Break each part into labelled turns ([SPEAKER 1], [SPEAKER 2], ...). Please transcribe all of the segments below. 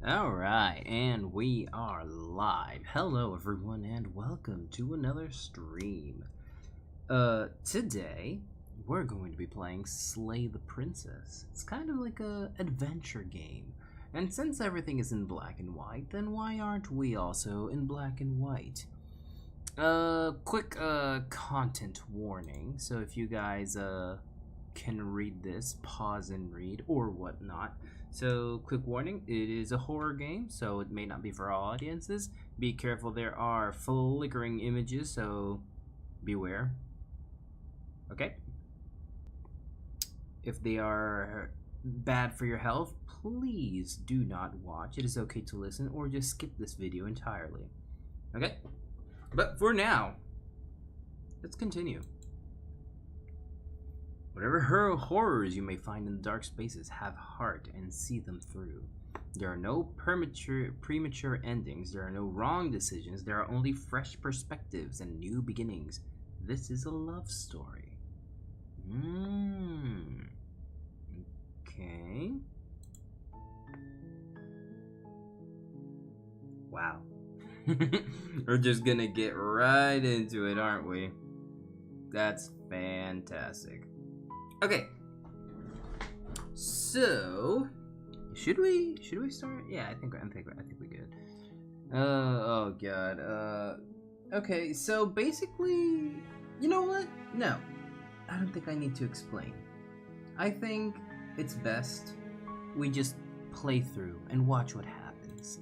[SPEAKER 1] Alright, and we are live. Hello everyone and welcome to another stream. Today we're going to be playing Slay the Princess. It's kind of like a adventure game. And since everything is in black and white, then why aren't we also in black and white? Quick content warning. So if you guys can read this, pause and read or whatnot. So, quick warning, it is a horror game, so it may not be for all audiences. Be careful, there are flickering images, so beware. Okay? If they are bad for your health, please do not watch. It is okay to listen or just skip this video entirely. Okay? But for now, let's continue. Whatever horrors you may find in the dark spaces, have heart and see them through. There are no premature endings, there are no wrong decisions, there are only fresh perspectives and new beginnings. This is a love story. Okay. Wow. We're just gonna get right into it, aren't we? That's fantastic. Okay, so should we start? Yeah, I think we good. Oh god. Okay, so basically, you know what? No, I don't think I need to explain. I think it's best we just play through and watch what happens.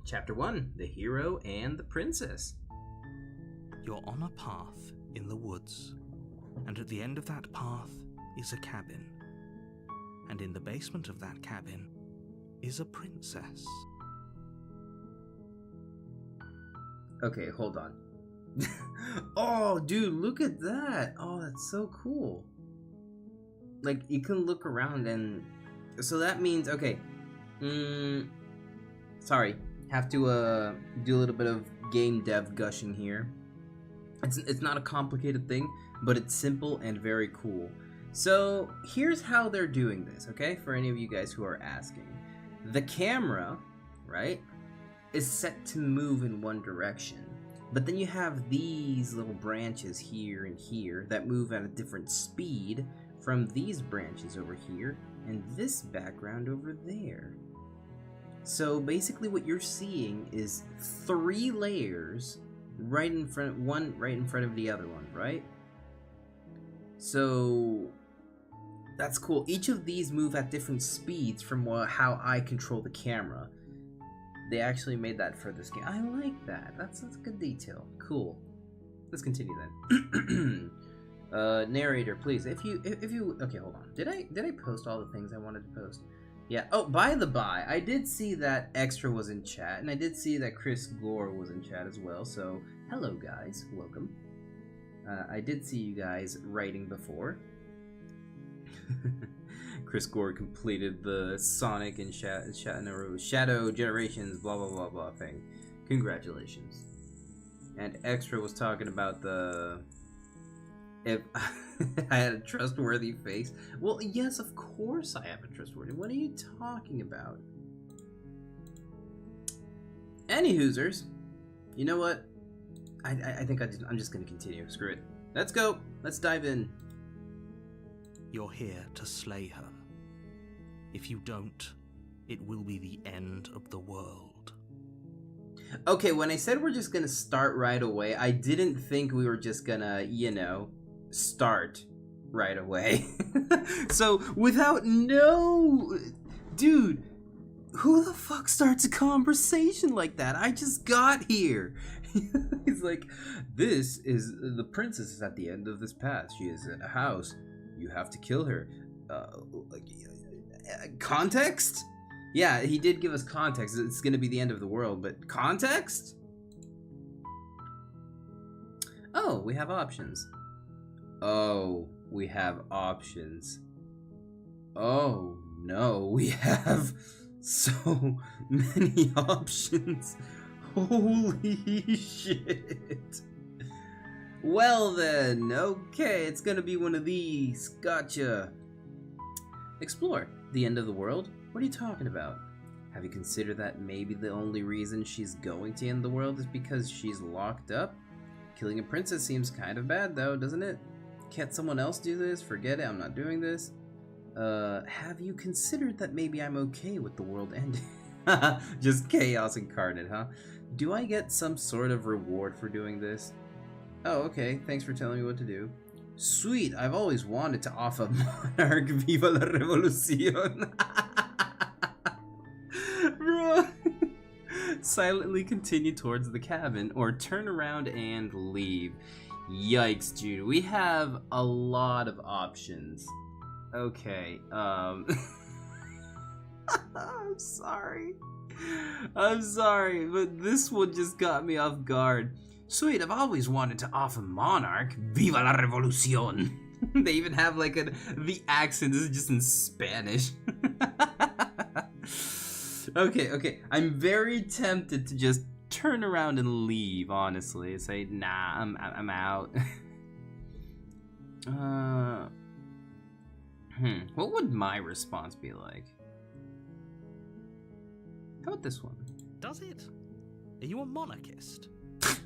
[SPEAKER 1] Chapter 1: The Hero and the Princess.
[SPEAKER 2] You're on a path in the woods. And at the end of that path is a cabin. And in the basement of that cabin is a princess.
[SPEAKER 1] Okay, hold on. Oh, dude, look at that. Oh, that's so cool. Like, you can look around and... So that means, okay. Sorry. Have to do a little bit of game dev gushing here. It's not a complicated thing, but it's simple and very cool. So here's how they're doing this, okay? For any of you guys who are asking. The camera, right, is set to move in one direction. But then you have these little branches here and here that move at a different speed from these branches over here and this background over there. So basically what you're seeing is 3 layers right in front of the other one, right? So that's cool. Each of these move at different speeds from how I control the camera. They actually made that for this game. I like that. That's a good detail. Cool. Let's continue then. Narrator, please. If you okay, hold on. Did I post all the things I wanted to post? Yeah. Oh, by the by, I did see that Extra was in chat, and I did see that Chris Gore was in chat as well. So, hello guys, welcome. I did see you guys writing before. Chris Gore completed the Sonic and Shadow Generations blah blah blah blah thing. Congratulations. And Extra was talking about if I had a trustworthy face. Well, yes, of course I have a trustworthy. What are you talking about? Any hoosers, you know what? I think I'm just gonna continue. Screw it. Let's go. Let's dive in.
[SPEAKER 2] You're here to slay her. If you don't, it will be the end of the world.
[SPEAKER 1] Okay, when I said we're just gonna start right away, I didn't think we were just gonna, you know, start right away. So without dude, who the fuck starts a conversation like that? I just got here. He's like, this is the princess is at the end of this path. She is in a house. You have to kill her. Context? Yeah, he did give us context. It's gonna be the end of the world, but context? Oh, we have options. Oh, we have options. Oh no, we have so many options. Holy shit. Well then, okay, it's gonna be one of these. Gotcha. Explore. The end of the world? What are you talking about? Have you considered that maybe the only reason she's going to end the world is because she's locked up? Killing a princess seems kind of bad though, doesn't it? Can't someone else do this? Forget it, I'm not doing this. Have you considered that maybe I'm okay with the world ending? Just chaos incarnate, huh? Do I get some sort of reward for doing this? Oh, okay, thanks for telling me what to do. Sweet, I've always wanted to offer Monarch Viva la Revolucion. Bro. Silently continue towards the cabin or turn around and leave. Yikes, dude. We have a lot of options. Okay, I'm sorry. I'm sorry, but this one just got me off guard. Sweet, I've always wanted to offer Monarch Viva la Revolucion. They even have like the accent is just in Spanish. Okay. I'm very tempted to just turn around and leave, honestly. Say, nah, I'm out. What would my response be like? How about this one?
[SPEAKER 2] Does it? Are you a monarchist?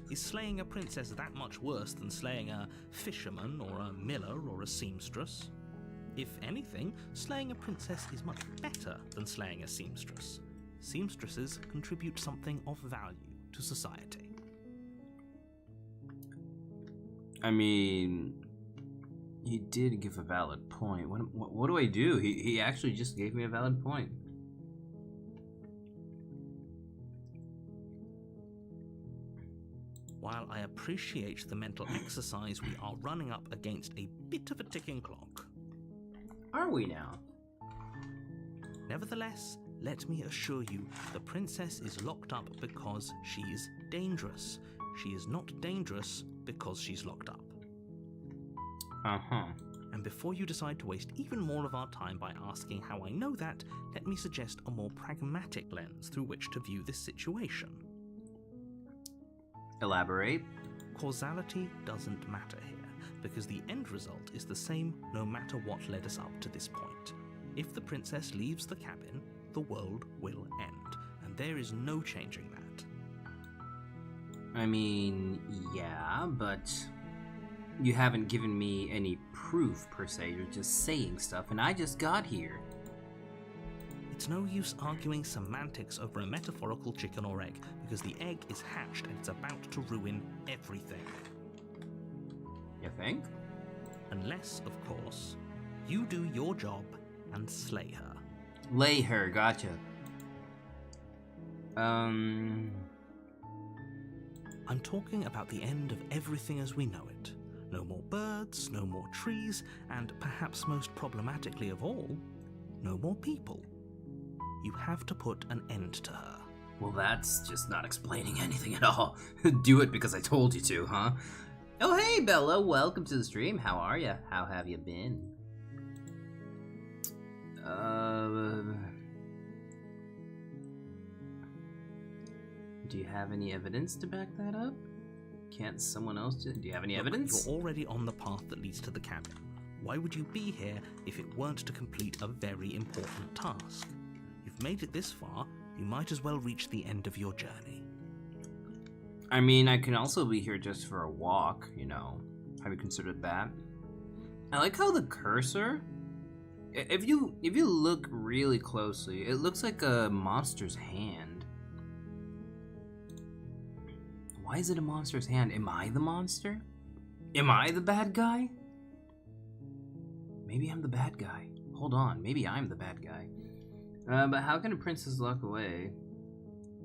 [SPEAKER 2] Is slaying a princess that much worse than slaying a fisherman or a miller or a seamstress? If anything, slaying a princess is much better than slaying a seamstress. Seamstresses contribute something of value to society.
[SPEAKER 1] I mean, he did give a valid point. What do I do? He actually just gave me a valid point.
[SPEAKER 2] While I appreciate the mental exercise, we are running up against a bit of a ticking clock.
[SPEAKER 1] Are we now?
[SPEAKER 2] Nevertheless, let me assure you, the princess is locked up because she is dangerous. She is not dangerous because she's locked up.
[SPEAKER 1] Uh-huh.
[SPEAKER 2] And before you decide to waste even more of our time by asking how I know that, let me suggest a more pragmatic lens through which to view this situation.
[SPEAKER 1] Elaborate.
[SPEAKER 2] Causality doesn't matter here, because the end result is the same no matter what led us up to this point. If the princess leaves the cabin, the world will end, and there is no changing that.
[SPEAKER 1] I mean, yeah, but you haven't given me any proof per se. You're just saying stuff, and I just got here.
[SPEAKER 2] It's no use arguing semantics over a metaphorical chicken or egg, because the egg is hatched and it's about to ruin everything.
[SPEAKER 1] You think?
[SPEAKER 2] Unless, of course, you do your job and slay her.
[SPEAKER 1] Lay her, gotcha.
[SPEAKER 2] I'm talking about the end of everything as we know it. No more birds, no more trees, and perhaps most problematically of all, no more people. You have to put an end to her.
[SPEAKER 1] Well, that's just not explaining anything at all. Do it because I told you to, huh? Oh, hey, Bella. Welcome to the stream. How are ya? How have you been? Do you have any evidence to back that up? Can't someone else do you have any evidence?
[SPEAKER 2] You're already on the path that leads to the cabin. Why would you be here if it weren't to complete a very important task? You've made it this far, you might as well reach the end of your journey.
[SPEAKER 1] I mean, I can also be here just for a walk, you know. Have you considered that? I like how the cursor, if you look really closely, it looks like a monster's hand. Why is it a monster's hand? Am I the monster? Am I the bad guy? Maybe I'm the bad guy. Hold on, maybe I'm the bad guy. But how can a princess lock away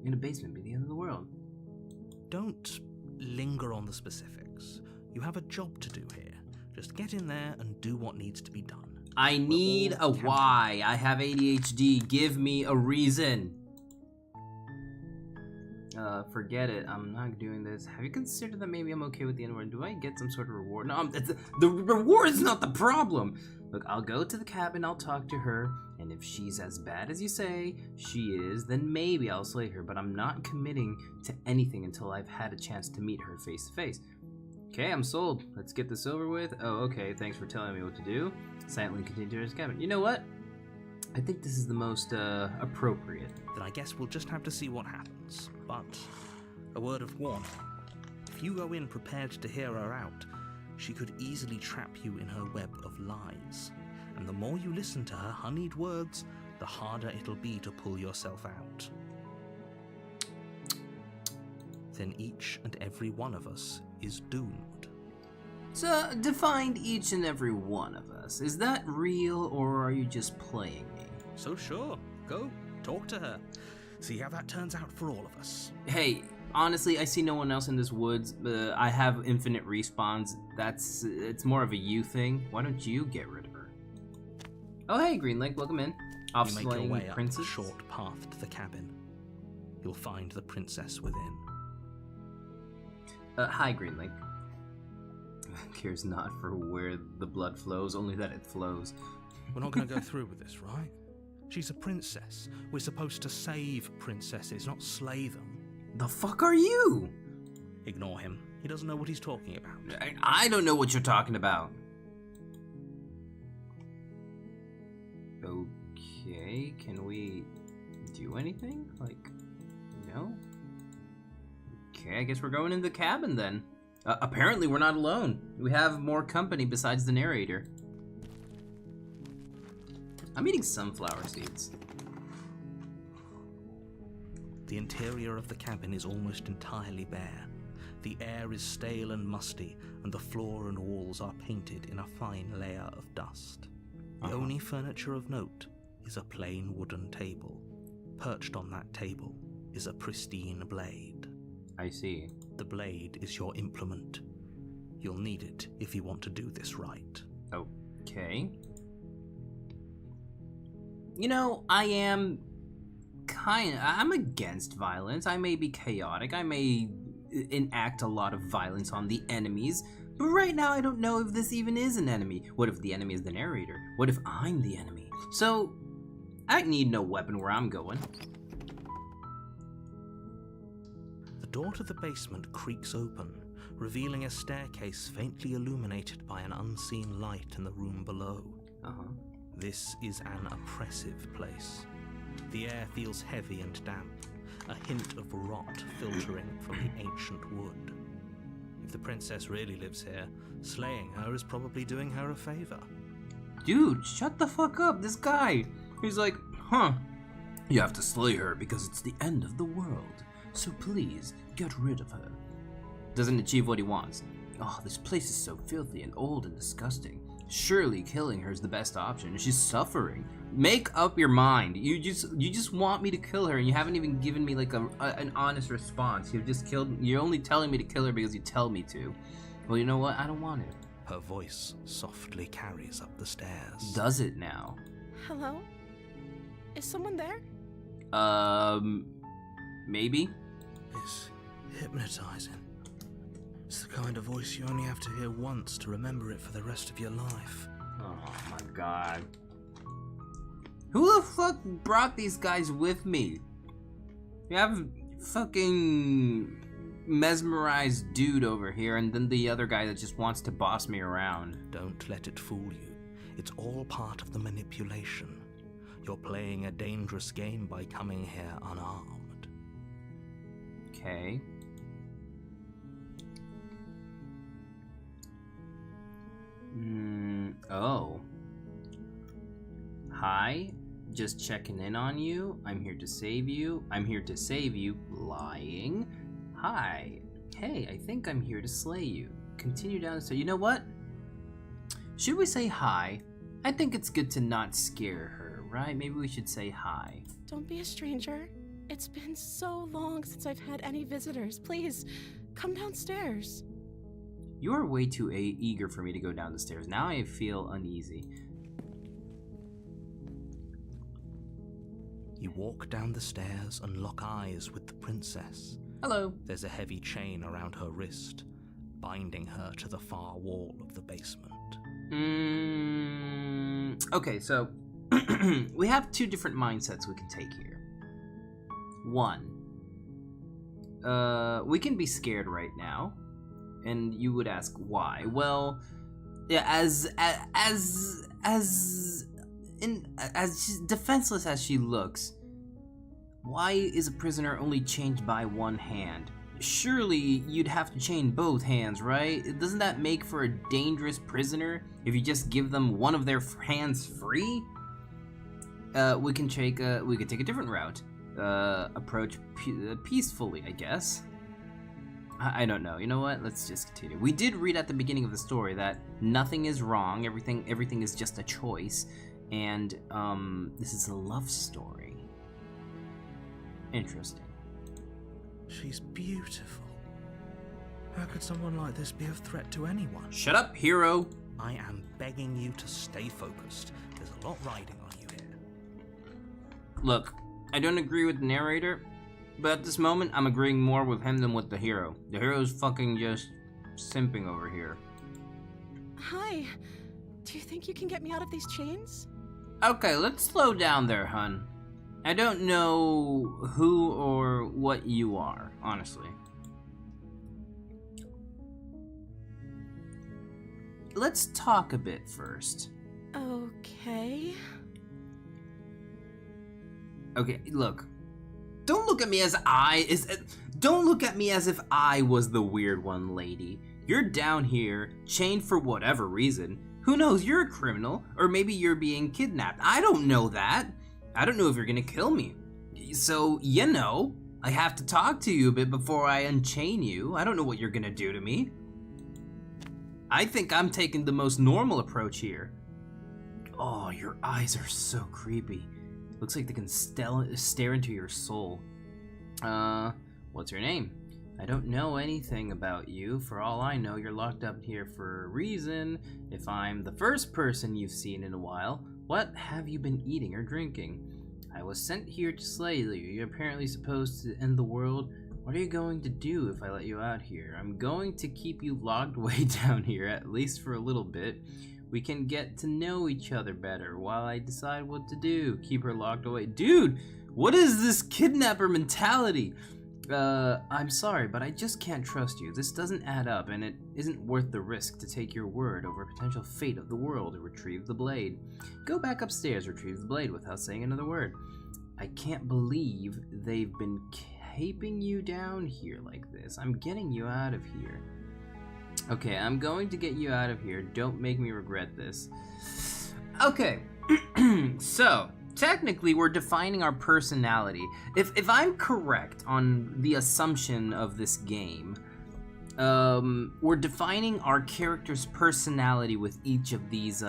[SPEAKER 1] in a basement be the end of the world?
[SPEAKER 2] Don't linger on the specifics. You have a job to do here. Just get in there and do what needs to be done.
[SPEAKER 1] I need a why. I have ADHD. Give me a reason. Forget it. I'm not doing this. Have you considered that maybe I'm okay with the N-word? Do I get some sort of reward? No, the reward is not the problem. Look, I'll go to the cabin, I'll talk to her, and if she's as bad as you say she is, then maybe I'll slay her, but I'm not committing to anything until I've had a chance to meet her face to face. Okay, I'm sold. Let's get this over with. Oh, okay, thanks for telling me what to do. Silently continue to his cabin. You know what? I think this is the most appropriate.
[SPEAKER 2] Then I guess we'll just have to see what happens. But a word of warning. If you go in prepared to hear her out, she could easily trap you in her web of lies. And the more you listen to her honeyed words, the harder it'll be to pull yourself out. Then each and every one of us is doomed.
[SPEAKER 1] So, define each and every one of us. Is that real, or are you just playing me?
[SPEAKER 2] So sure, go, talk to her. See how that turns out for all of us.
[SPEAKER 1] Hey, honestly, I see no one else in this woods. I have infinite respawns. It's more of a you thing. Why don't you get rid of her? Oh, hey, Greenlink, welcome in.
[SPEAKER 2] You make your way up the short path to the cabin. You'll find the princess within.
[SPEAKER 1] Hi, Greenlink. Cares not for where the blood flows, only that it flows.
[SPEAKER 2] We're not going to go through with this, right? She's a princess. We're supposed to save princesses, not slay them.
[SPEAKER 1] The fuck are you?
[SPEAKER 2] Ignore him. He doesn't know what he's talking about.
[SPEAKER 1] I don't know what you're talking about. Okay, can we do anything? Like, no? Okay, I guess we're going in the cabin then. Apparently we're not alone. We have more company besides the narrator. I'm eating sunflower seeds.
[SPEAKER 2] The interior of the cabin is almost entirely bare. The air is stale and musty, and the floor and walls are painted in a fine layer of dust. The only furniture of note is a plain wooden table. Perched on that table is a pristine blade.
[SPEAKER 1] I see.
[SPEAKER 2] The blade is your implement. You'll need it if you want to do this right.
[SPEAKER 1] Okay. You know, I'm against violence. I may be chaotic. I may enact a lot of violence on the enemies. But right now, I don't know if this even is an enemy. What if the enemy is the narrator? What if I'm the enemy? So, I need no weapon where I'm going.
[SPEAKER 2] The door to the basement creaks open, revealing a staircase faintly illuminated by an unseen light in the room below. This is an oppressive place. The air feels heavy and damp, a hint of rot filtering from the ancient wood. If the princess really lives here, slaying her is probably doing her a favor.
[SPEAKER 1] Dude, shut the fuck up. This guy, he's like, you have to slay her because it's the end of the world. So please, get rid of her. Doesn't achieve what he wants. Oh, this place is so filthy and old and disgusting. Surely killing her is the best option. She's suffering. Make up your mind. You just want me to kill her, and you haven't even given me like an honest response. You're only telling me to kill her because you tell me to. Well, you know what? I don't want it.
[SPEAKER 2] Her voice softly carries up the stairs.
[SPEAKER 1] Does it now?
[SPEAKER 3] Hello? Is someone there?
[SPEAKER 1] Maybe?
[SPEAKER 2] It's hypnotizing. It's the kind of voice you only have to hear once to remember it for the rest of your life.
[SPEAKER 1] Oh my god. Who the fuck brought these guys with me? You have fucking mesmerized dude over here, and then the other guy that just wants to boss me around.
[SPEAKER 2] Don't let it fool you. It's all part of the manipulation. You're playing a dangerous game by coming here unarmed.
[SPEAKER 1] Okay. Oh. Hi, just checking in on you. I'm here to save you. I'm here to save you. Lying. Hi. Hey, I think I'm here to slay you. Continue down the stairs. You know what? Should we say hi? I think it's good to not scare her, right? Maybe we should say hi.
[SPEAKER 3] Don't be a stranger. It's been so long since I've had any visitors. Please, come downstairs.
[SPEAKER 1] You are way too eager for me to go down the stairs. Now I feel uneasy.
[SPEAKER 2] You walk down the stairs and lock eyes with the princess.
[SPEAKER 1] Hello.
[SPEAKER 2] There's a heavy chain around her wrist, binding her to the far wall of the basement.
[SPEAKER 1] Okay, so we have two different mindsets we can take here. One, we can be scared right now. And you would ask why? Well, yeah, as and as defenseless as she looks, why is a prisoner only chained by one hand? Surely you'd have to chain both hands, right? Doesn't that make for a dangerous prisoner if you just give them one of their hands free? We could take a different route. Approach peacefully, I guess. I don't know. You know what? Let's just continue. We did read at the beginning of the story that nothing is wrong. Everything is just a choice, and this is a love story. Interesting.
[SPEAKER 2] She's beautiful. How could someone like this be a threat to anyone?
[SPEAKER 1] Shut up, hero!
[SPEAKER 2] I am begging you to stay focused. There's a lot riding on you here.
[SPEAKER 1] Look, I don't agree with the narrator, but at this moment, I'm agreeing more with him than with the hero. The hero's fucking just simping over here.
[SPEAKER 3] Hi. Do you think you can get me out of these chains?
[SPEAKER 1] Okay, let's slow down there, hun. I don't know who or what you are, honestly. Let's talk a bit first.
[SPEAKER 3] Okay.
[SPEAKER 1] Okay, look. Don't look at me as don't look at me as if I was the weird one, lady. You're down here, chained for whatever reason. Who knows, you're a criminal, or maybe you're being kidnapped. I don't know that. I don't know if you're gonna kill me. So, you know, I have to talk to you a bit before I unchain you. I don't know what you're gonna do to me. I think I'm taking the most normal approach here. Oh, your eyes are so creepy. Looks like they can stare into your soul. What's your name? I don't know anything about you. For all I know, you're locked up here for a reason. If I'm the first person you've seen in a while, what have you been eating or drinking? I was sent here to slay you. You're apparently supposed to end the world. What are you going to do if I let you out here? I'm going to keep you locked way down here, at least for a little bit. We can get to know each other better while I decide what to do. Keep her locked away. Dude, what is this kidnapper mentality? I'm sorry, but I just can't trust you. This doesn't add up, and it isn't worth the risk to take your word over potential fate of the world to retrieve the blade. Go back upstairs, retrieve the blade without saying another word. I can't believe they've been keeping you down here like this. I'm getting you out of here. Okay, I'm going to get you out of here. Don't make me regret this. Okay, so technically we're defining our personality. If I'm correct on the assumption of this game, we're defining our character's personality with each of these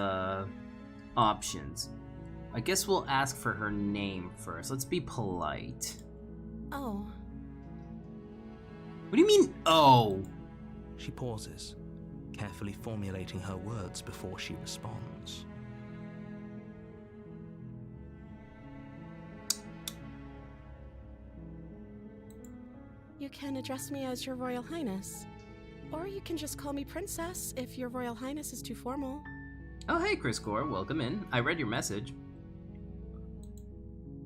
[SPEAKER 1] options. I guess we'll ask for her name first. Let's be polite.
[SPEAKER 3] Oh.
[SPEAKER 1] What do you mean, oh?
[SPEAKER 2] She pauses, carefully formulating her words before she responds.
[SPEAKER 3] You can address me as Your Royal Highness. Or you can just call me Princess if Your Royal Highness is too formal.
[SPEAKER 1] Oh, hey, Chris Gore. Welcome in. I read your message.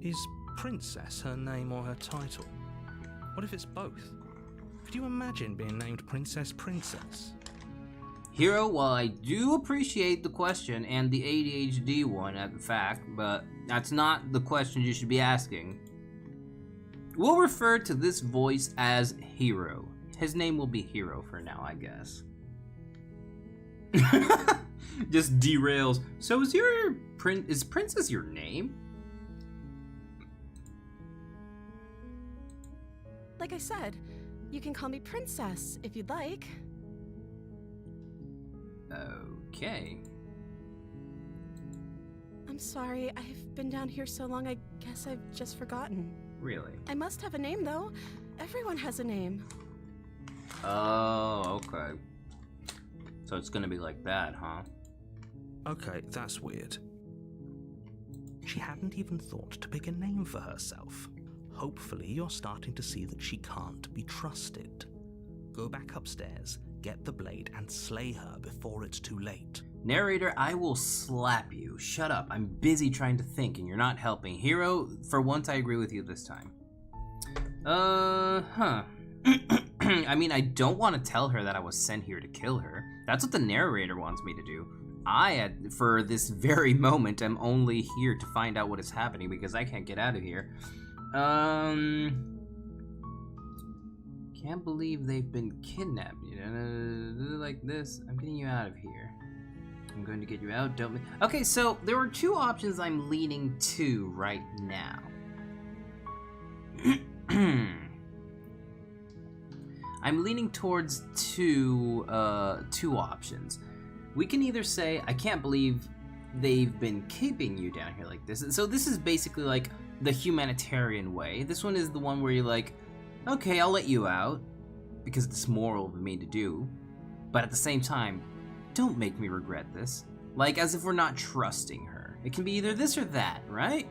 [SPEAKER 2] Is Princess her name or her title? What if it's both? Could you imagine being named Princess?
[SPEAKER 1] Hero, while I do appreciate the question and the ADHD one at the fact, but that's not the question you should be asking. We'll refer to this voice as Hero. His name will be Hero for now, I guess. Just derails. So is Princess your name?
[SPEAKER 3] Like I said, you can call me Princess if you'd like.
[SPEAKER 1] Okay.
[SPEAKER 3] I'm sorry, I've been down here so long, I guess I've just forgotten.
[SPEAKER 1] Really?
[SPEAKER 3] I must have a name, though. Everyone has a name.
[SPEAKER 1] Oh, okay. So it's gonna be like that, huh?
[SPEAKER 2] Okay, that's weird. She hadn't even thought to pick a name for herself. Hopefully you're starting to see that she can't be trusted. Go back upstairs, get the blade, and slay her before it's too late.
[SPEAKER 1] Narrator, I will slap you. Shut up. I'm busy trying to think and you're not helping. Hero, for once I agree with you this time. I mean, I don't want to tell her that I was sent here to kill her. That's what the narrator wants me to do. for this very moment, I'm only here to find out what is happening because I can't get out of here. Can't believe they've been kidnapped. You know, like this. I'm getting you out of here. I'm going to get you out. Don't. Okay, so there are two options I'm leaning to right now. I'm leaning towards two options. We can either say, I can't believe they've been keeping you down here like this. So this is basically like the humanitarian way. This one is the one where you're like, okay, I'll let you out because it's moral of me to do, but at the same time, don't make me regret this. Like, as if we're not trusting her. It can be either this or that, right?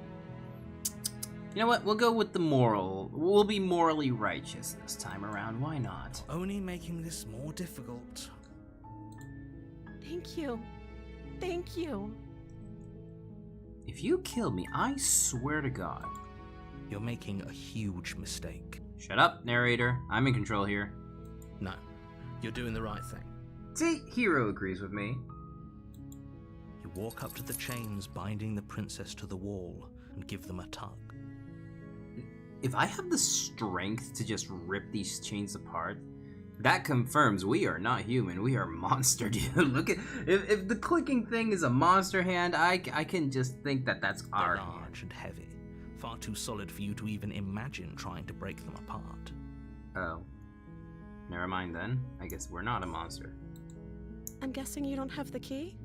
[SPEAKER 1] You know what? We'll go with the moral. We'll be morally righteous this time around. Why not?
[SPEAKER 2] Only making this more difficult.
[SPEAKER 3] Thank you. Thank you.
[SPEAKER 1] If you kill me, I swear to God.
[SPEAKER 2] You're making a huge mistake.
[SPEAKER 1] Shut up, narrator. I'm in control here.
[SPEAKER 2] No, you're doing the right thing.
[SPEAKER 1] See, Hero agrees with me.
[SPEAKER 2] You walk up to the chains binding the princess to the wall and give them a tug.
[SPEAKER 1] If I have the strength to just rip these chains apart, that confirms we are not human. We are monster, dude. Look at if the clicking thing is a monster hand, I can just think that that's our
[SPEAKER 2] They're large and heavy, far too solid for you to even imagine trying to break them apart.
[SPEAKER 1] Oh, never mind then. I guess we're not a monster.
[SPEAKER 3] I'm guessing you don't have the key?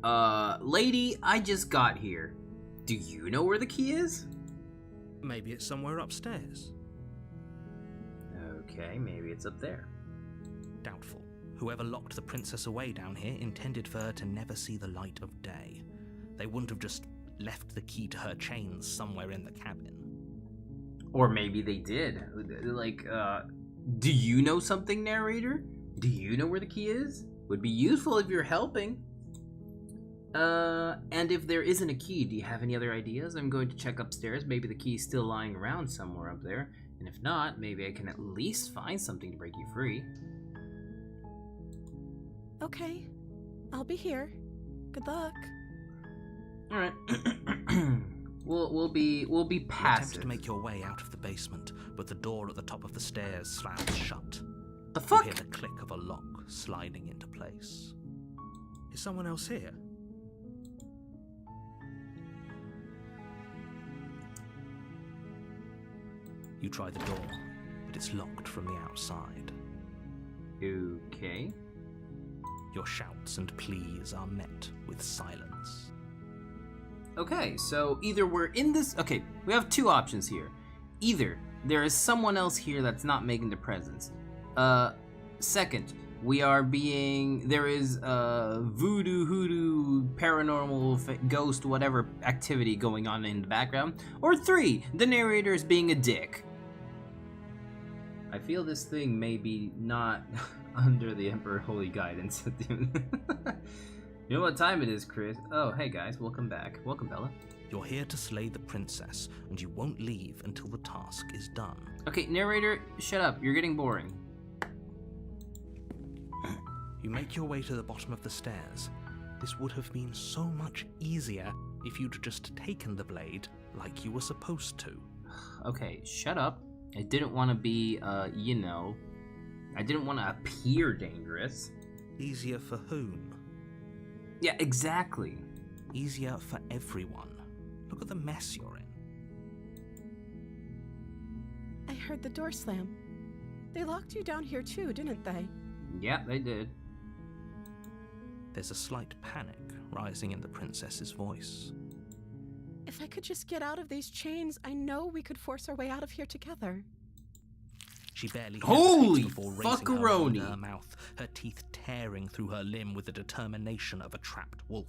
[SPEAKER 1] Lady, I just got here. Do you know where the key is?
[SPEAKER 2] Maybe it's somewhere upstairs.
[SPEAKER 1] Okay, maybe it's up there.
[SPEAKER 2] Doubtful. Whoever locked the princess away down here intended for her to never see the light of day. They wouldn't have just left the key to her chains somewhere in the cabin.
[SPEAKER 1] Or maybe they did. Like, do you know something, narrator? Do you know where the key is? Would be useful if you're helping. And if there isn't a key, do you have any other ideas? I'm going to check upstairs. Maybe the key's still lying around somewhere up there. And if not, maybe I can at least find something to break you free.
[SPEAKER 3] Okay. I'll be here. Good luck.
[SPEAKER 1] All right. we'll be
[SPEAKER 2] You
[SPEAKER 1] passive.
[SPEAKER 2] attempt to make your way out of the basement, but the door at the top of the stairs slams shut.
[SPEAKER 1] The fuck?
[SPEAKER 2] You hear the click of a lock sliding into place. Is someone else here? You try the door, but it's locked from the outside.
[SPEAKER 1] Okay.
[SPEAKER 2] Your shouts and pleas are met with silence.
[SPEAKER 1] Okay, so either we're in this... Okay, we have two options here. Either there is someone else here that's not making the presence. Second, we are being... There is voodoo, hoodoo, paranormal, ghost, whatever activity going on in the background. Or three, the narrator is being a dick. I feel this thing may be not under the Emperor Holy Guidance. You know what time it is, Chris? Oh, hey guys, welcome back. Welcome, Bella.
[SPEAKER 2] You're here to slay the princess, and you won't leave until the task is done.
[SPEAKER 1] Okay, narrator, shut up. You're getting boring.
[SPEAKER 2] You make your way to the bottom of the stairs. This would have been so much easier if you'd just taken the blade like you were supposed to.
[SPEAKER 1] Okay, shut up. I didn't want to be, you know, I didn't want to appear dangerous.
[SPEAKER 2] Easier for whom?
[SPEAKER 1] Yeah, exactly.
[SPEAKER 2] Easier for everyone. Look at the mess you're in.
[SPEAKER 3] I heard the door slam. They locked you down here too, didn't they?
[SPEAKER 1] Yeah, they did.
[SPEAKER 2] There's a slight panic rising in the princess's voice.
[SPEAKER 3] If I could just get out of these chains, I know we could force our way out of here together.
[SPEAKER 2] She barely
[SPEAKER 1] Holy
[SPEAKER 2] hesitates before raising her
[SPEAKER 1] fuckaroni.
[SPEAKER 2] hand to her mouth, her teeth tearing through her limb with the determination of a trapped wolf.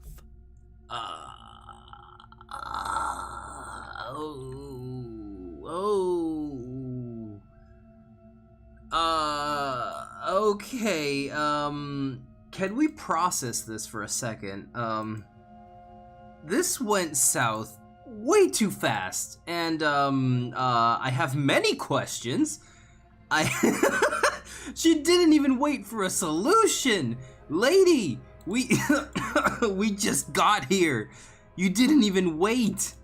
[SPEAKER 1] Okay, can we process this for a second? This went south way too fast, and, I have many questions. She didn't even wait for a solution! Lady, We we just got here. You didn't even wait.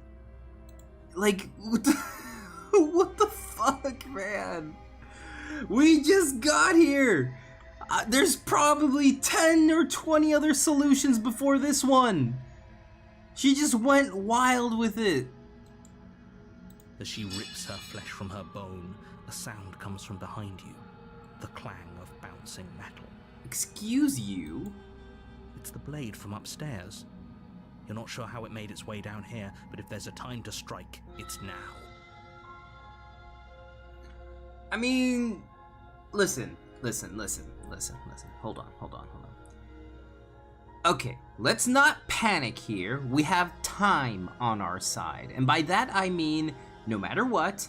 [SPEAKER 1] Like, what the, what the fuck, man? We just got here. There's probably 10 or 20 other solutions before this one. She just went wild with it.
[SPEAKER 2] As she rips her flesh from her bone, a sound comes from behind you, the clang of bouncing metal.
[SPEAKER 1] Excuse you?
[SPEAKER 2] It's the blade from upstairs. You're not sure how it made its way down here, but if there's a time to strike, it's now.
[SPEAKER 1] I mean, listen. Hold on. Okay, let's not panic here. We have time on our side. And by that I mean, no matter what,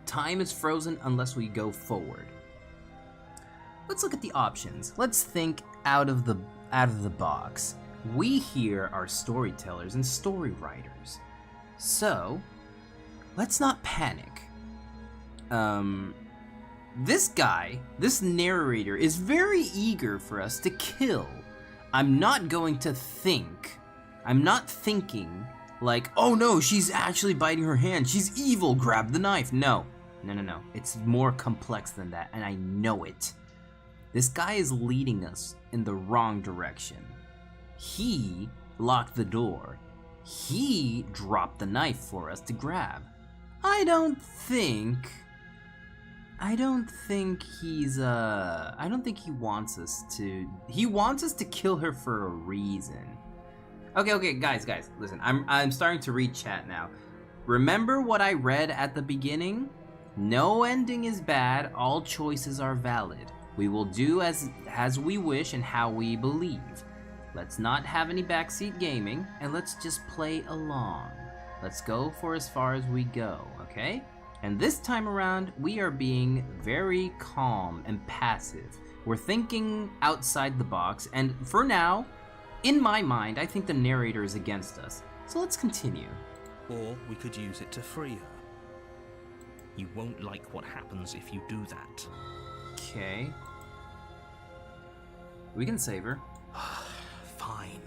[SPEAKER 1] time is frozen unless we go forward. Let's look at the options. Let's think out of the box. We here are storytellers and story writers. So, let's not panic. This narrator is very eager for us to kill. I'm not going to think. I'm not thinking like, oh no, she's actually biting her hand. She's evil, grab the knife. No. It's more complex than that, and I know it. This guy is leading us in the wrong direction. He locked the door. He dropped the knife for us to grab. I don't think he wants us to. He wants us to kill her for a reason. Okay, guys, listen. I'm starting to read chat now. Remember what I read at the beginning? No ending is bad. All choices are valid. We will do as we wish and how we believe. Let's not have any backseat gaming, and let's just play along. Let's go for as far as we go, okay? And this time around, we are being very calm and passive. We're thinking outside the box, and for now, in my mind, I think the narrator is against us. So let's continue.
[SPEAKER 2] Or we could use it to free her. You won't like what happens if you do that.
[SPEAKER 1] Okay. We can save her.
[SPEAKER 2] Fine.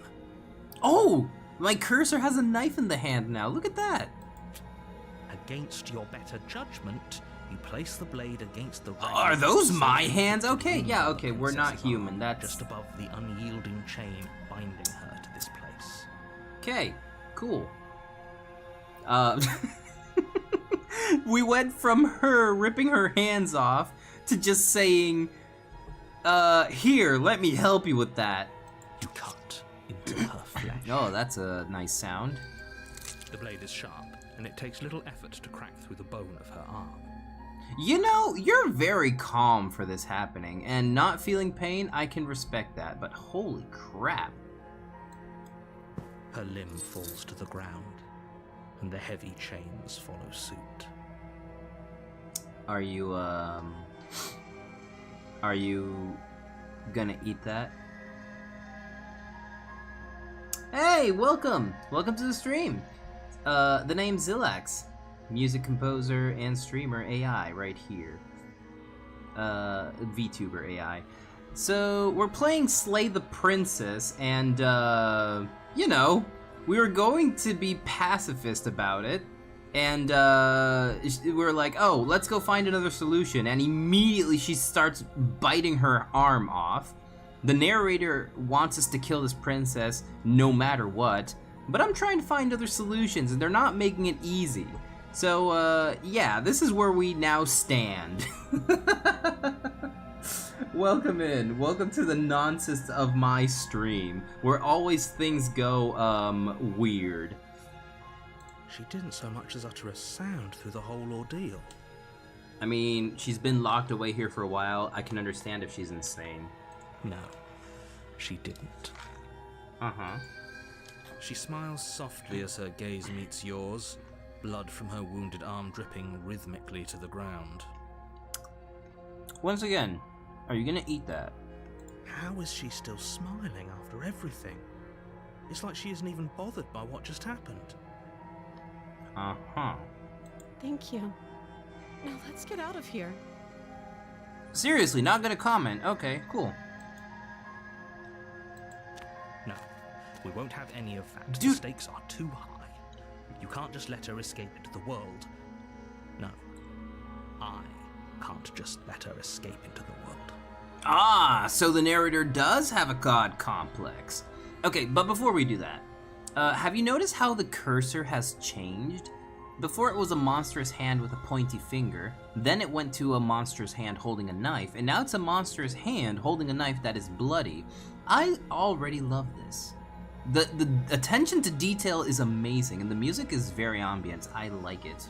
[SPEAKER 1] Oh! My cursor has a knife in the hand now. Look at that.
[SPEAKER 2] Against your better judgment, you place the blade against the right.
[SPEAKER 1] Are those my hands? Okay, yeah, okay. We're not human. That's
[SPEAKER 2] just above the unyielding chain binding her to this place.
[SPEAKER 1] Okay, cool. We went from her ripping her hands off to just saying, here, let me help you with that.
[SPEAKER 2] You cut into her flesh.
[SPEAKER 1] Oh, that's a nice sound.
[SPEAKER 2] The blade is sharp, and it takes little effort to crack through the bone of her arm.
[SPEAKER 1] You know, you're very calm for this happening, and not feeling pain, I can respect that, but holy crap.
[SPEAKER 2] Her limb falls to the ground, and the heavy chains follow suit.
[SPEAKER 1] Are you gonna eat that? Hey, welcome! Welcome to the stream! The name's Zillax, music composer and streamer AI right here. VTuber AI. So, we're playing Slay the Princess, and, you know, we were going to be pacifist about it, and, we were like, oh, let's go find another solution, and immediately she starts biting her arm off. The narrator wants us to kill this princess no matter what, but I'm trying to find other solutions, and they're not making it easy. So, yeah, this is where we now stand. Welcome in. Welcome to the nonsense of my stream, where always things go, weird.
[SPEAKER 2] She didn't so much as utter a sound through the whole ordeal.
[SPEAKER 1] I mean, she's been locked away here for a while. I can understand if she's insane.
[SPEAKER 2] No, she didn't.
[SPEAKER 1] Uh-huh.
[SPEAKER 2] She smiles softly as her gaze meets yours, blood from her wounded arm dripping rhythmically to the ground.
[SPEAKER 1] Once again, are you gonna eat that?
[SPEAKER 2] How is she still smiling after everything? It's like she isn't even bothered by what just happened.
[SPEAKER 1] Uh-huh.
[SPEAKER 3] Thank you. Now let's get out of here.
[SPEAKER 1] Seriously, not gonna comment. Okay, cool.
[SPEAKER 2] We won't have any of that.
[SPEAKER 1] Dude.
[SPEAKER 2] The stakes are too high. You can't just let her escape into the world. No. I can't just let her escape into the world.
[SPEAKER 1] Ah, so the narrator does have a god complex. Okay, but before we do that, have you noticed how the cursor has changed? Before it was a monstrous hand with a pointy finger, then it went to a monstrous hand holding a knife, and now it's a monstrous hand holding a knife that is bloody. I already love this. The attention to detail is amazing, and the music is very ambient. I like it.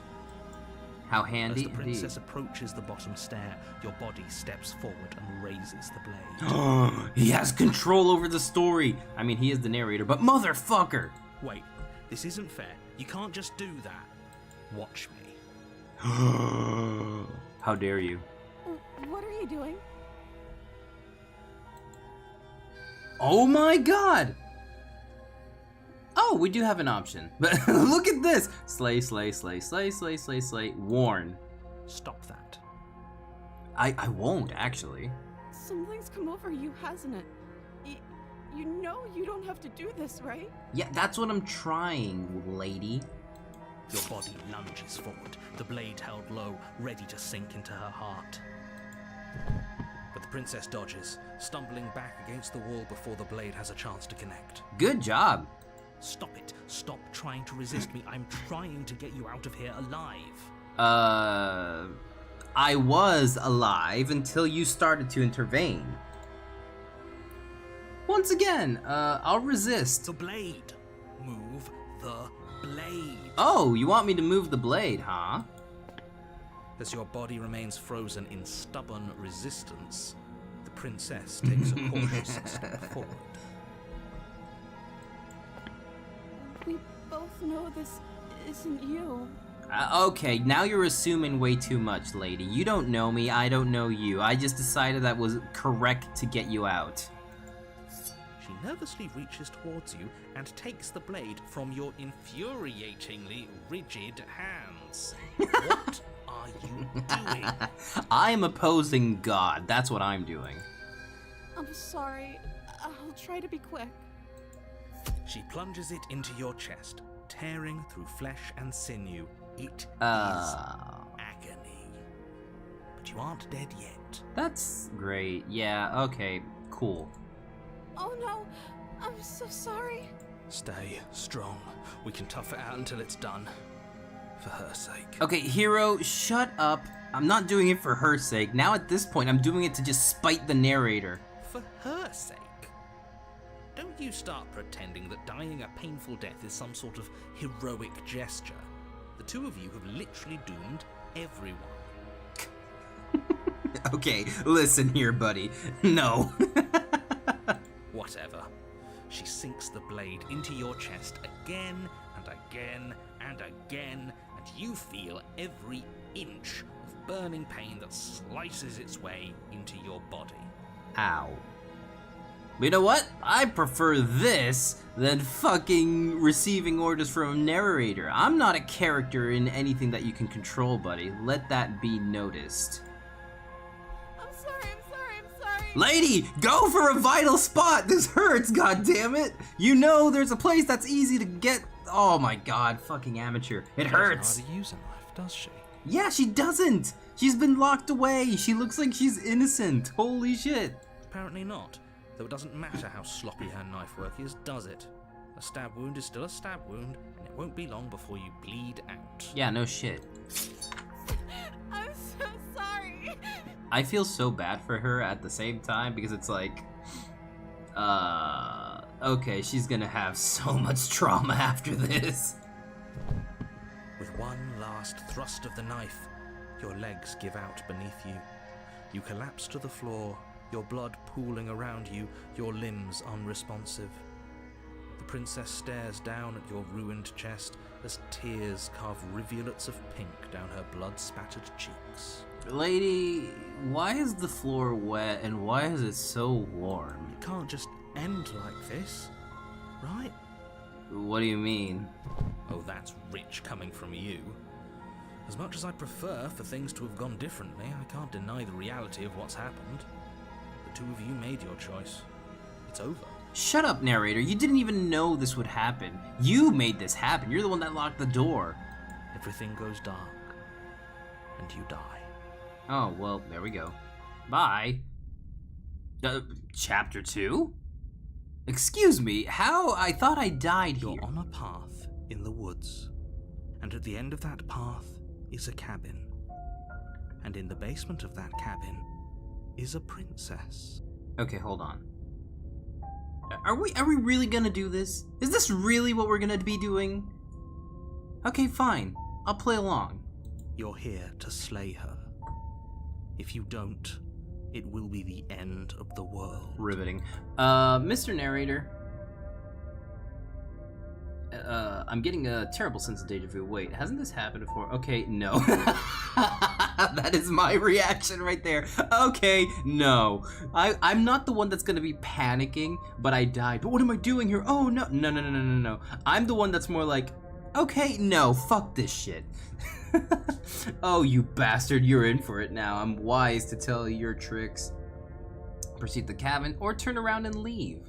[SPEAKER 1] How handy.
[SPEAKER 2] As the princess approaches the bottom stair, your body steps forward and raises the blade.
[SPEAKER 1] He has control over the story. I mean, he is the narrator, but motherfucker!
[SPEAKER 2] Wait, this isn't fair. You can't just do that. Watch me.
[SPEAKER 1] How dare you?
[SPEAKER 3] What are you doing?
[SPEAKER 1] Oh my god! Oh, we do have an option. But look at this! Slay, slay, slay, slay, slay, slay, slay. Warn.
[SPEAKER 2] Stop that.
[SPEAKER 1] I won't, actually.
[SPEAKER 3] Something's come over you, hasn't it? You know you don't have to do this, right?
[SPEAKER 1] Yeah, that's what I'm trying, lady.
[SPEAKER 2] Your body lunges forward, the blade held low, ready to sink into her heart. But the princess dodges, stumbling back against the wall before the blade has a chance to connect.
[SPEAKER 1] Good job.
[SPEAKER 2] Stop it. Stop trying to resist me. I'm trying to get you out of here alive.
[SPEAKER 1] I was alive until you started to intervene. Once again, I'll resist.
[SPEAKER 2] The blade. Move the blade.
[SPEAKER 1] Oh, you want me to move the blade, huh?
[SPEAKER 2] As your body remains frozen in stubborn resistance, the princess takes a cautious step forward.
[SPEAKER 3] We both know this isn't you.
[SPEAKER 1] Okay, now you're assuming way too much, lady. You don't know me, I don't know you. I just decided that was correct to get you out.
[SPEAKER 2] She nervously reaches towards you and takes the blade from your infuriatingly rigid hands. What are you doing?
[SPEAKER 1] I'm opposing God. That's what I'm doing.
[SPEAKER 3] I'm sorry. I'll try to be quick.
[SPEAKER 2] She plunges it into your chest, tearing through flesh and sinew. It is agony. But you aren't dead yet.
[SPEAKER 1] That's great. Yeah, okay, cool.
[SPEAKER 3] Oh no, I'm so sorry.
[SPEAKER 2] Stay strong. We can tough it out until it's done. For her sake.
[SPEAKER 1] Okay, Hero, shut up. I'm not doing it for her sake. Now at this point, I'm doing it to just spite the narrator.
[SPEAKER 2] For her sake? Don't you start pretending that dying a painful death is some sort of heroic gesture. The two of you have literally doomed everyone.
[SPEAKER 1] Okay, listen here, buddy. No.
[SPEAKER 2] Whatever. She sinks the blade into your chest again and again and again, and you feel every inch of burning pain that slices its way into your body.
[SPEAKER 1] Ow. But you know what? I prefer this than fucking receiving orders from a narrator. I'm not a character in anything that you can control, buddy. Let that be noticed.
[SPEAKER 3] I'm sorry.
[SPEAKER 1] Lady, go for a vital spot! This hurts, goddammit! You know there's a place that's easy to get. Oh my god, fucking amateur. It hurts.
[SPEAKER 2] She doesn't know how to use a knife, does she?
[SPEAKER 1] Yeah, she doesn't! She's been locked away. She looks like she's innocent. Holy shit.
[SPEAKER 2] Apparently not. Though it doesn't matter how sloppy her knife work is, does it? A stab wound is still a stab wound, and it won't be long before you bleed out.
[SPEAKER 1] Yeah, no shit.
[SPEAKER 3] I'm so sorry.
[SPEAKER 1] I feel so bad for her at the same time because it's like, okay, she's gonna have so much trauma after this.
[SPEAKER 2] With one last thrust of the knife, your legs give out beneath you. You collapse to the floor, your blood pooling around you, your limbs unresponsive. The princess stares down at your ruined chest as tears carve rivulets of pink down her blood-spattered cheeks.
[SPEAKER 1] Lady, why is the floor wet and why is it so warm?
[SPEAKER 2] It can't just end like this, right?
[SPEAKER 1] What do you mean?
[SPEAKER 2] Oh, that's rich coming from you. As much as I'd prefer for things to have gone differently, I can't deny the reality of what's happened. The two of you made your choice. It's over.
[SPEAKER 1] Shut up, narrator. You didn't even know this would happen. You made this happen. You're the one that locked the door.
[SPEAKER 2] Everything goes dark, and you die.
[SPEAKER 1] Oh, well, there we go. Bye. Chapter 2? Excuse me, how? I thought I died here.
[SPEAKER 2] You're on a path in the woods, and at the end of that path is a cabin. And in the basement of that cabin is a princess.
[SPEAKER 1] Okay, hold on. Are we really gonna do this? Is this really what we're gonna be doing? Okay, fine. I'll play along.
[SPEAKER 2] You're here to slay her. If you don't, it will be the end of the world.
[SPEAKER 1] Riveting. Mr. Narrator. I'm getting a terrible sense of deja vu. Wait, hasn't this happened before? Okay, no. That is my reaction right there. Okay, no. I'm not the one that's gonna be panicking, but I died. But what am I doing here? Oh, no. No. I'm the one that's more like, okay, no, fuck this shit. Oh, you bastard, you're in for it now. I'm wise to tell your tricks. Proceed to the cabin or turn around and leave.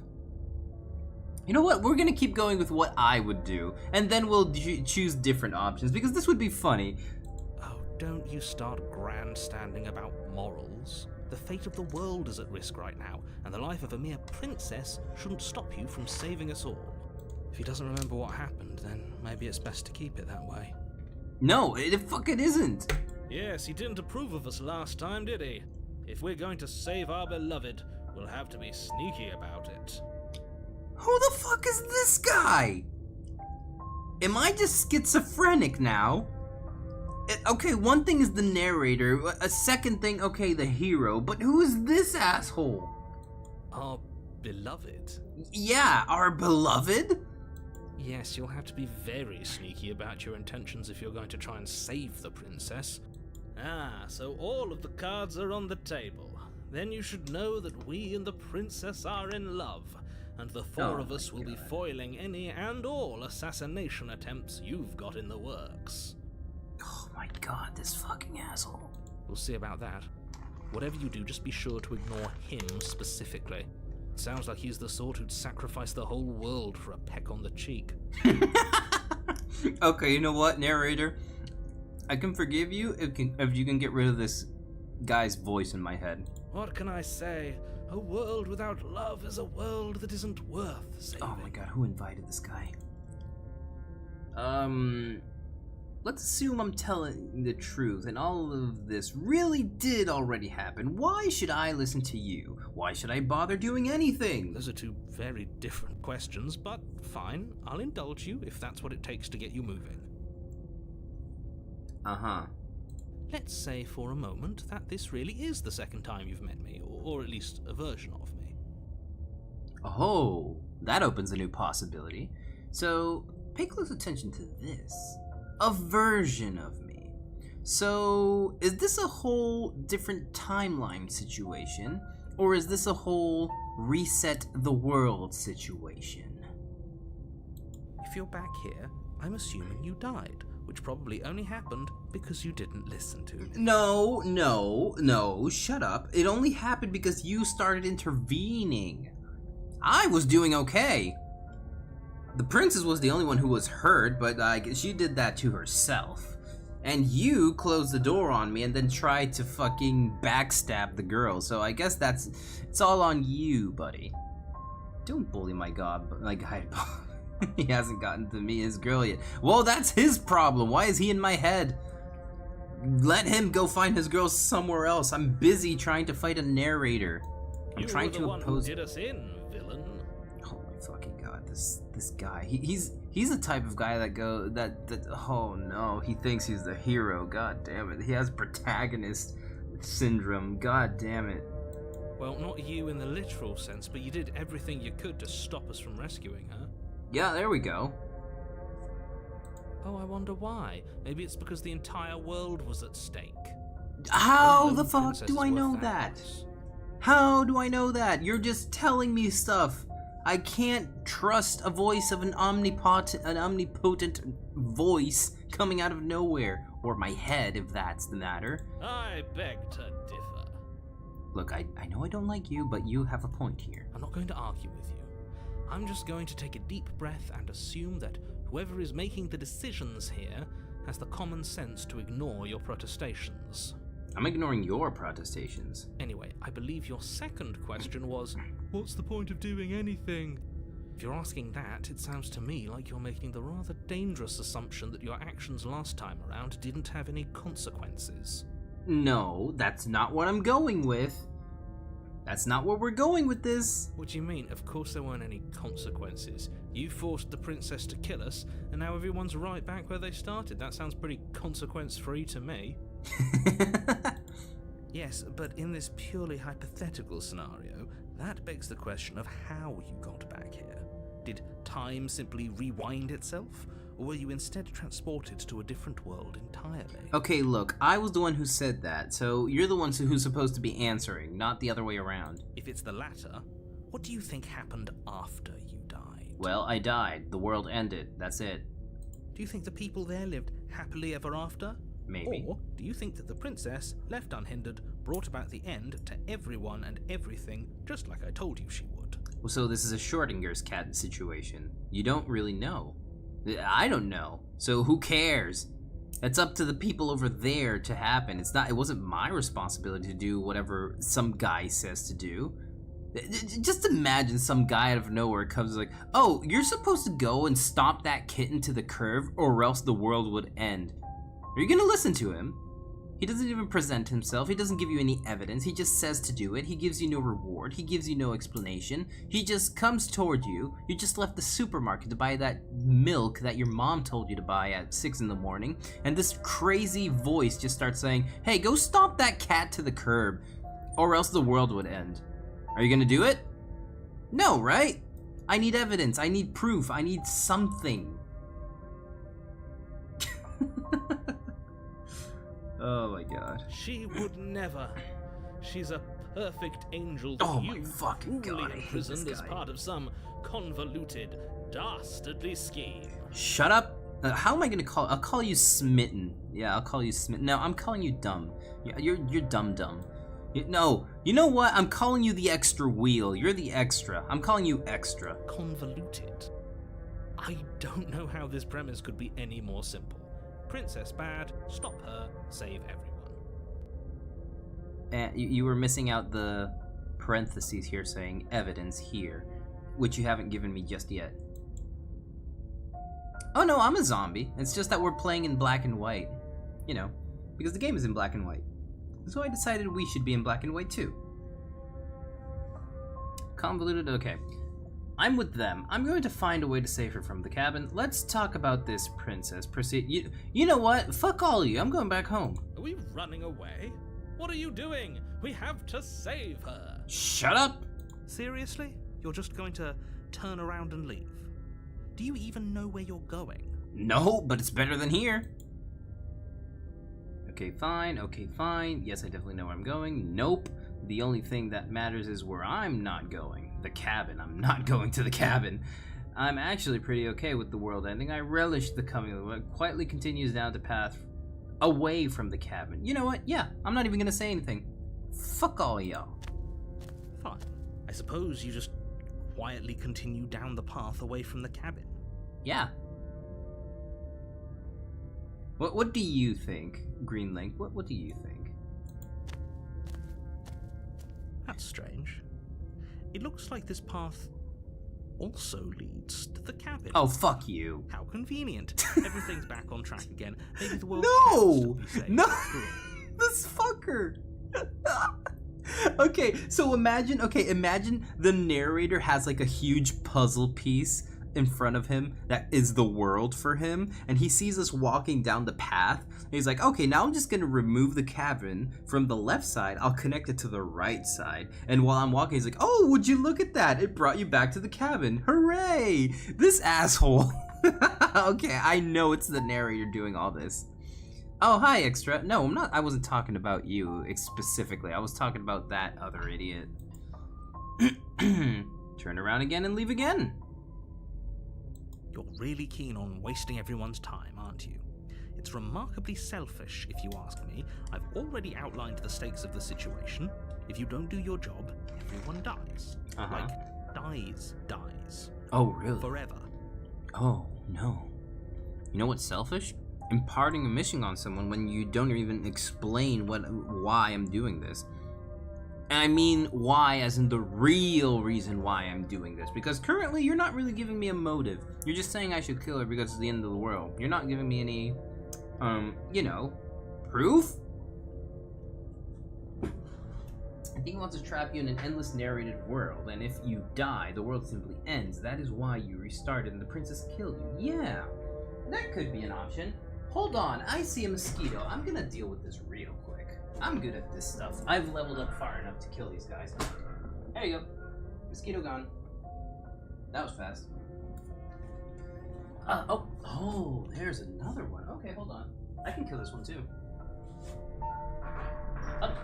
[SPEAKER 1] You know what? We're gonna keep going with what I would do, and then we'll choose different options, because this would be funny.
[SPEAKER 2] Oh, don't you start grandstanding about morals. The fate of the world is at risk right now, and the life of a mere princess shouldn't stop you from saving us all. If he doesn't remember what happened, then maybe it's best to keep it that way.
[SPEAKER 1] No, it fucking isn't.
[SPEAKER 2] Yes, he didn't approve of us last time, did he? If we're going to save our beloved, we'll have to be sneaky about it.
[SPEAKER 1] Who the fuck is this guy? Am I just schizophrenic now? Okay, one thing is the narrator, a second thing, okay, the hero, but who is this asshole?
[SPEAKER 2] Our beloved?
[SPEAKER 1] Yeah, our beloved?
[SPEAKER 2] Yes, you'll have to be very sneaky about your intentions if you're going to try and save the princess. Ah, so all of the cards are on the table. Then you should know that we and the princess are in love, and the four of us will be foiling any and all assassination attempts you've got in the works.
[SPEAKER 1] Oh my god, this fucking asshole.
[SPEAKER 2] We'll see about that. Whatever you do, just be sure to ignore him specifically. It sounds like he's the sort who'd sacrifice the whole world for a peck on the cheek.
[SPEAKER 1] Okay, you know what, narrator? I can forgive you if you can get rid of this guy's voice in my head.
[SPEAKER 2] What can I say? A world without love is a world that isn't worth saving.
[SPEAKER 1] Oh my god, who invited this guy? Let's assume I'm telling the truth and all of this really did already happen. Why should I listen to you? Why should I bother doing anything?
[SPEAKER 2] Those are two very different questions, but fine. I'll indulge you if that's what it takes to get you moving.
[SPEAKER 1] Uh-huh.
[SPEAKER 2] Let's say for a moment that this really is the second time you've met me, or at least a version of me.
[SPEAKER 1] Oh, that opens a new possibility. So, pay close attention to this. A version of me. So, is this a whole different timeline situation? Or is this a whole reset the world situation?
[SPEAKER 2] If you're back here, I'm assuming you died, which probably only happened because you didn't listen to me.
[SPEAKER 1] No, shut up. It only happened because you started intervening. I was doing okay. The princess was the only one who was hurt, but she did that to herself. And you closed the door on me and then tried to fucking backstab the girl, so I guess it's all on you, buddy. Don't bully my god, like, he hasn't gotten to me, his girl yet. Well, that's his problem. Why is he in my head? Let him go find his girl somewhere else. I'm busy trying to fight a narrator. I'm trying to oppose.
[SPEAKER 2] You were the one who did us in, villain.
[SPEAKER 1] Oh my fucking god, this guy. He's the type of guy that oh no, he thinks he's the hero. God damn it. He has protagonist syndrome. God damn it.
[SPEAKER 2] Well, not you in the literal sense, but you did everything you could to stop us from rescuing her.
[SPEAKER 1] Yeah, there we go.
[SPEAKER 2] Oh, I wonder why. Maybe it's because the entire world was at stake.
[SPEAKER 1] How the fuck do I know that? How do I know that? You're just telling me stuff. I can't trust a voice of an omnipotent voice coming out of nowhere. Or my head, if that's the matter.
[SPEAKER 2] I beg to differ.
[SPEAKER 1] Look, I know I don't like you, but you have a point here.
[SPEAKER 2] I'm not going to argue with you. I'm just going to take a deep breath and assume that whoever is making the decisions here has the common sense to ignore your protestations.
[SPEAKER 1] I'm ignoring your protestations.
[SPEAKER 2] Anyway, I believe your second question was, what's the point of doing anything? If you're asking that, it sounds to me like you're making the rather dangerous assumption that your actions last time around didn't have any consequences.
[SPEAKER 1] No, that's not what I'm going with. That's not where we're going with this.
[SPEAKER 2] What do you mean? Of course there weren't any consequences. You forced the princess to kill us, and now everyone's right back where they started. That sounds pretty consequence-free to me. Yes, but in this purely hypothetical scenario, that begs the question of how you got back here. Did time simply rewind itself, or were you instead transported to a different world entirely?
[SPEAKER 1] Okay, look, I was the one who said that, so you're the one who's supposed to be answering, not the other way around.
[SPEAKER 2] If it's the latter, what do you think happened after you died?
[SPEAKER 1] Well, I died. The world ended. That's it.
[SPEAKER 2] Do you think the people there lived happily ever after?
[SPEAKER 1] Maybe.
[SPEAKER 2] Or do you think that the princess, left unhindered, brought about the end to everyone and everything, just like I told you she would?
[SPEAKER 1] Well, so this is a Schrodinger's cat situation. You don't really know. I don't know. So who cares? It's up to the people over there to happen. It wasn't my responsibility to do whatever some guy says to do. Just imagine some guy out of nowhere comes like, oh, you're supposed to go and stomp that kitten to the curb or else the world would end. Are you gonna listen to him? He doesn't even present himself. He doesn't give you any evidence. He just says to do it. He gives you no reward. He gives you no explanation. He just comes toward you. You just left the supermarket to buy that milk that your mom told you to buy at 6 in the morning. And this crazy voice just starts saying, hey, go stomp that cat to the curb or else the world would end. Are you gonna do it? No, right? I need evidence. I need proof. I need something. Oh my god.
[SPEAKER 2] She would never. She's a perfect angel to
[SPEAKER 1] Oh
[SPEAKER 2] you,
[SPEAKER 1] my fucking
[SPEAKER 2] cruelly
[SPEAKER 1] god, I hate
[SPEAKER 2] imprisoned
[SPEAKER 1] this
[SPEAKER 2] as
[SPEAKER 1] guy.
[SPEAKER 2] part of some convoluted, dastardly scheme.
[SPEAKER 1] Shut up. How am I gonna call? I'll call you Smitten. Yeah, I'll call you Smitten. No, I'm calling you dumb. You're dumb. No, you know what? I'm calling you the extra wheel. You're the extra. I'm calling you extra.
[SPEAKER 2] Convoluted. I don't know how this premise could be any more simple. Princess bad, stop her, save everyone.
[SPEAKER 1] And you were missing out the parentheses here saying evidence here, which you haven't given me just yet. Oh no, I'm a zombie. It's just that we're playing in black and white. You know, because the game is in black and white. So I decided we should be in black and white too. Convoluted, okay. I'm with them. I'm going to find a way to save her from the cabin. Let's talk about this princess. Proceed. You know what? Fuck all of you. I'm going back home.
[SPEAKER 2] Are we running away? What are you doing? We have to save her.
[SPEAKER 1] Shut up!
[SPEAKER 2] Seriously? You're just going to turn around and leave? Do you even know where you're going?
[SPEAKER 1] No, but it's better than here. Okay, fine. Okay, fine. Yes, I definitely know where I'm going. Nope. The only thing that matters is where I'm not going. The cabin. I'm not going to the cabin. I'm actually pretty okay with the world ending. I relish the coming of the world. Quietly continues down the path away from the cabin. You know what? Yeah, I'm not even gonna say anything. Fuck all y'all.
[SPEAKER 2] Fine. I suppose you just quietly continue down the path away from the cabin.
[SPEAKER 1] Yeah. What do you think, Green Link? What do you think?
[SPEAKER 2] That's strange. It looks like this path also leads to the cabin.
[SPEAKER 1] Oh, fuck you.
[SPEAKER 2] How convenient. Everything's back on track again. Maybe the world
[SPEAKER 1] No!
[SPEAKER 2] can still be saved
[SPEAKER 1] No!
[SPEAKER 2] after all.
[SPEAKER 1] This fucker! Okay, so imagine the narrator has like a huge puzzle piece in front of him that is the world for him, and he sees us walking down the path, and he's like, okay, now I'm just gonna remove the cabin from the left side, I'll connect it to the right side, and while I'm walking, he's like, oh, would you look at that, it brought you back to the cabin, hooray! This asshole. Okay, I know it's the narrator doing all this. Oh, hi, Extra. No, I'm not. I wasn't talking about you specifically. I was talking about that other idiot. Turn around again and leave again.
[SPEAKER 2] You're really keen on wasting everyone's time, aren't you? It's remarkably selfish, if you ask me. I've already outlined the stakes of the situation. If you don't do your job, everyone dies.
[SPEAKER 1] Uh-huh.
[SPEAKER 2] Like, dies.
[SPEAKER 1] Oh, really?
[SPEAKER 2] Forever.
[SPEAKER 1] Oh, no. You know what's selfish? Imparting a mission on someone when you don't even explain why I'm doing this. And I mean why as in the real reason why I'm doing this. Because currently you're not really giving me a motive. You're just saying I should kill her because it's the end of the world. You're not giving me any, you know, proof? I think he wants to trap you in an endless narrated world, and if you die, the world simply ends. That is why you restarted and the princess killed you. Yeah, that could be an option. Hold on, I see a mosquito. I'm gonna deal with this real quick. I'm good at this stuff. I've leveled up far enough to kill these guys. There you go. Mosquito gone. That was fast. Oh, there's another one. Okay, hold on. I can kill this one too. Up.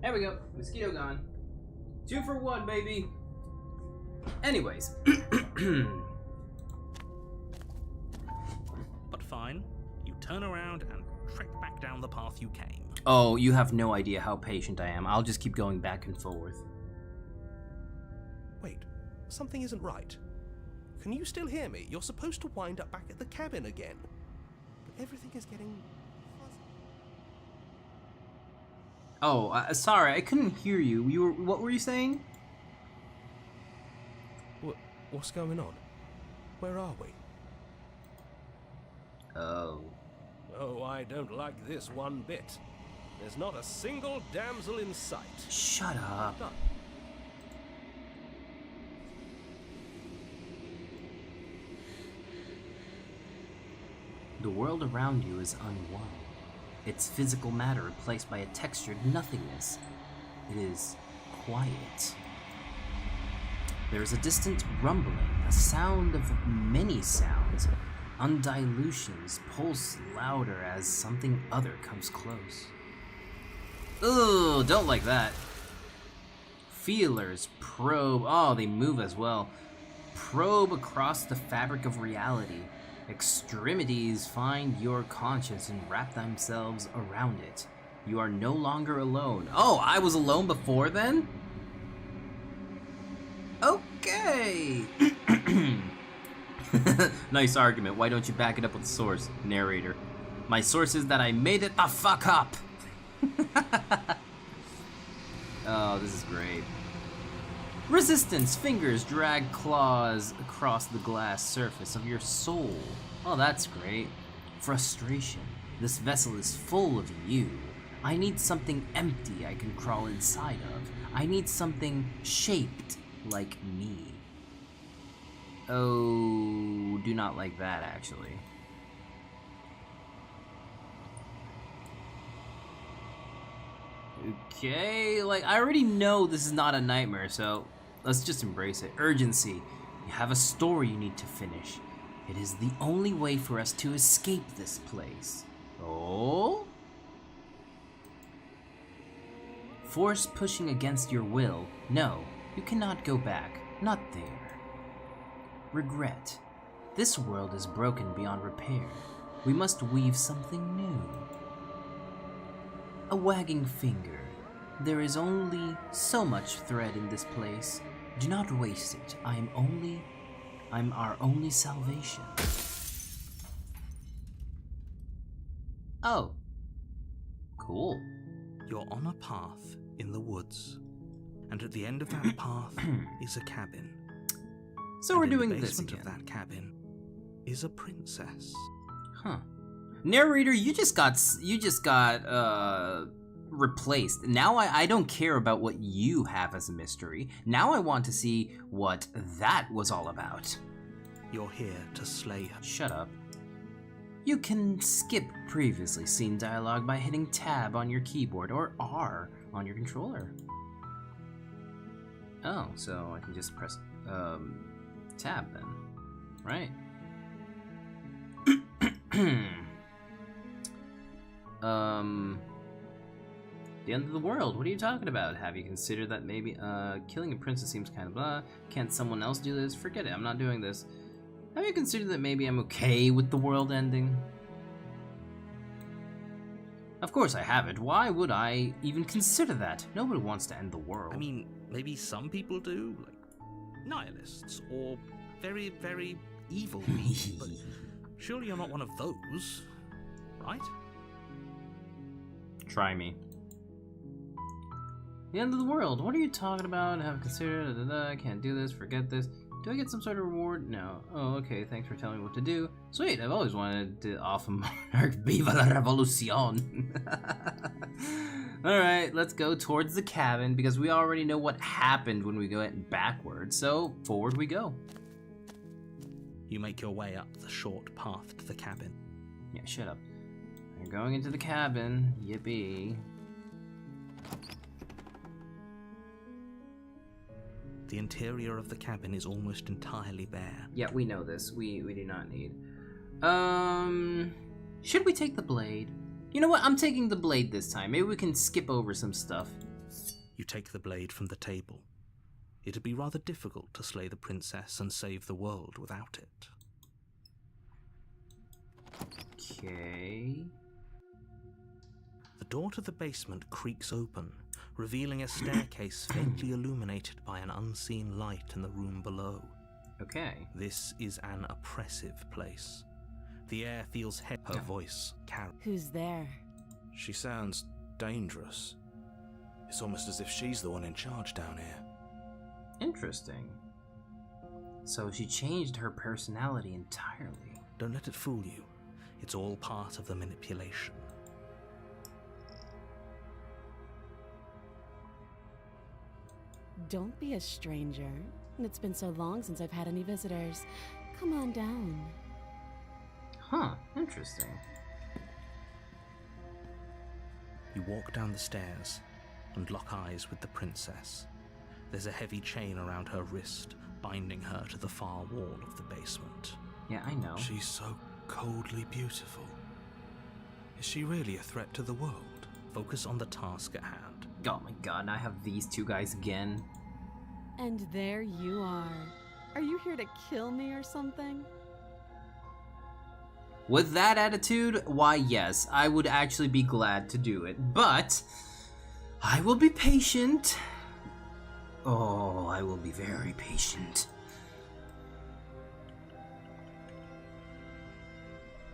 [SPEAKER 1] There we go. Mosquito gone. 2 for 1, baby. Anyways.
[SPEAKER 2] But fine, you turn around and trek back down the path you came.
[SPEAKER 1] Oh, you have no idea how patient I am. I'll just keep going back and forth.
[SPEAKER 4] Wait, something isn't right. Can you still hear me? You're supposed to wind up back at the cabin again. But everything is getting fuzzy.
[SPEAKER 1] Oh, sorry, I couldn't hear you. What were you saying?
[SPEAKER 4] What's going on? Where are we?
[SPEAKER 1] Oh.
[SPEAKER 4] Oh, I don't like this one bit. There's not a single damsel in sight.
[SPEAKER 1] Shut up.
[SPEAKER 4] None.
[SPEAKER 1] The world around you is unworn. Its physical matter replaced by a textured nothingness. It is quiet. There is a distant rumbling, a sound of many sounds. Undilutions pulse louder as something other comes close. Ugh, don't like that. Feelers probe. Oh, they move as well. Probe across the fabric of reality. Extremities find your conscience and wrap themselves around it. You are no longer alone. Oh, I was alone before then? Okay. Nice argument. Why don't you back it up with a source, narrator? My source is that I made it the fuck up. Oh, this is great. Resistance. Fingers drag claws across the glass surface of your soul. Oh, that's great. Frustration. This vessel is full of you. I need something empty I can crawl inside of. I need something shaped like me. Oh, do not like that, actually. Okay, like, I already know this is not a nightmare, so let's just embrace it. Urgency. You have a story you need to finish. It is the only way for us to escape this place. Oh? Force pushing against your will. No, you cannot go back. Not there. Regret. This world is broken beyond repair. We must weave something new. A wagging finger. There is only so much thread in this place. Do not waste it. I'm our only salvation. Oh. Cool.
[SPEAKER 2] You're on a path in the woods, and at the end of that path is a cabin.
[SPEAKER 1] So we're
[SPEAKER 2] And in
[SPEAKER 1] doing
[SPEAKER 2] the
[SPEAKER 1] this
[SPEAKER 2] basement
[SPEAKER 1] again.
[SPEAKER 2] of that cabin is a princess.
[SPEAKER 1] Huh. Narrator, you just got replaced. Now I don't care about what you have as a mystery. Now I want to see what that was all about.
[SPEAKER 2] You're here to slay her.
[SPEAKER 1] Shut up. You can skip previously seen dialogue by hitting tab on your keyboard or R on your controller. Oh, so I can just press tab then, right? The end of the world. What are you talking about? Have you considered that maybe killing a princess seems kind of blah? Can't someone else do this? Forget it. I'm not doing this. Have you considered that maybe I'm okay with the world ending? Of course I haven't. Why would I even consider that? Nobody wants to end the world.
[SPEAKER 2] I mean, maybe some people do, like nihilists, or very, very evil. But surely you're not one of those, right?
[SPEAKER 1] Try me. The end of the world. What are you talking about? Have considered. I can't do this. Forget this. Do I get some sort of reward? No. Oh, okay. Thanks for telling me what to do. Sweet. I've always wanted to offer monarch. Viva la revolucion. Alright, let's go towards the cabin because we already know what happened when we went backwards. So, forward we go.
[SPEAKER 2] You make your way up the short path to the cabin.
[SPEAKER 1] Yeah, shut up. You're going into the cabin. Yippee.
[SPEAKER 2] The interior of the cabin is almost entirely bare.
[SPEAKER 1] Yeah, we know this. We do not need. Should we take the blade? You know what? I'm taking the blade this time. Maybe we can skip over some stuff.
[SPEAKER 2] You take the blade from the table. It'd be rather difficult to slay the princess and save the world without it.
[SPEAKER 1] Okay.
[SPEAKER 2] The door to the basement creaks open, revealing a staircase faintly illuminated by an unseen light in the room below.
[SPEAKER 1] Okay.
[SPEAKER 2] This is an oppressive place. The air feels heavy. Her voice carries.
[SPEAKER 3] Who's there?
[SPEAKER 5] She sounds dangerous. It's almost as if she's the one in charge down here.
[SPEAKER 1] Interesting. So she changed her personality entirely.
[SPEAKER 2] Don't let it fool you. It's all part of the manipulation.
[SPEAKER 3] Don't be a stranger. It's been so long since I've had any visitors. Come on down.
[SPEAKER 1] Huh, interesting.
[SPEAKER 2] You walk down the stairs and lock eyes with the princess. There's a heavy chain around her wrist, binding her to the far wall of the basement.
[SPEAKER 1] Yeah, I know.
[SPEAKER 5] She's so coldly beautiful. Is she really a threat to the world?
[SPEAKER 2] Focus on the task at hand.
[SPEAKER 1] Oh my god, I have these two guys again.
[SPEAKER 3] And there you are. Are you here to kill me or something?
[SPEAKER 1] With that attitude, why yes, I would actually be glad to do it. But I will be patient. Oh, I will be very patient.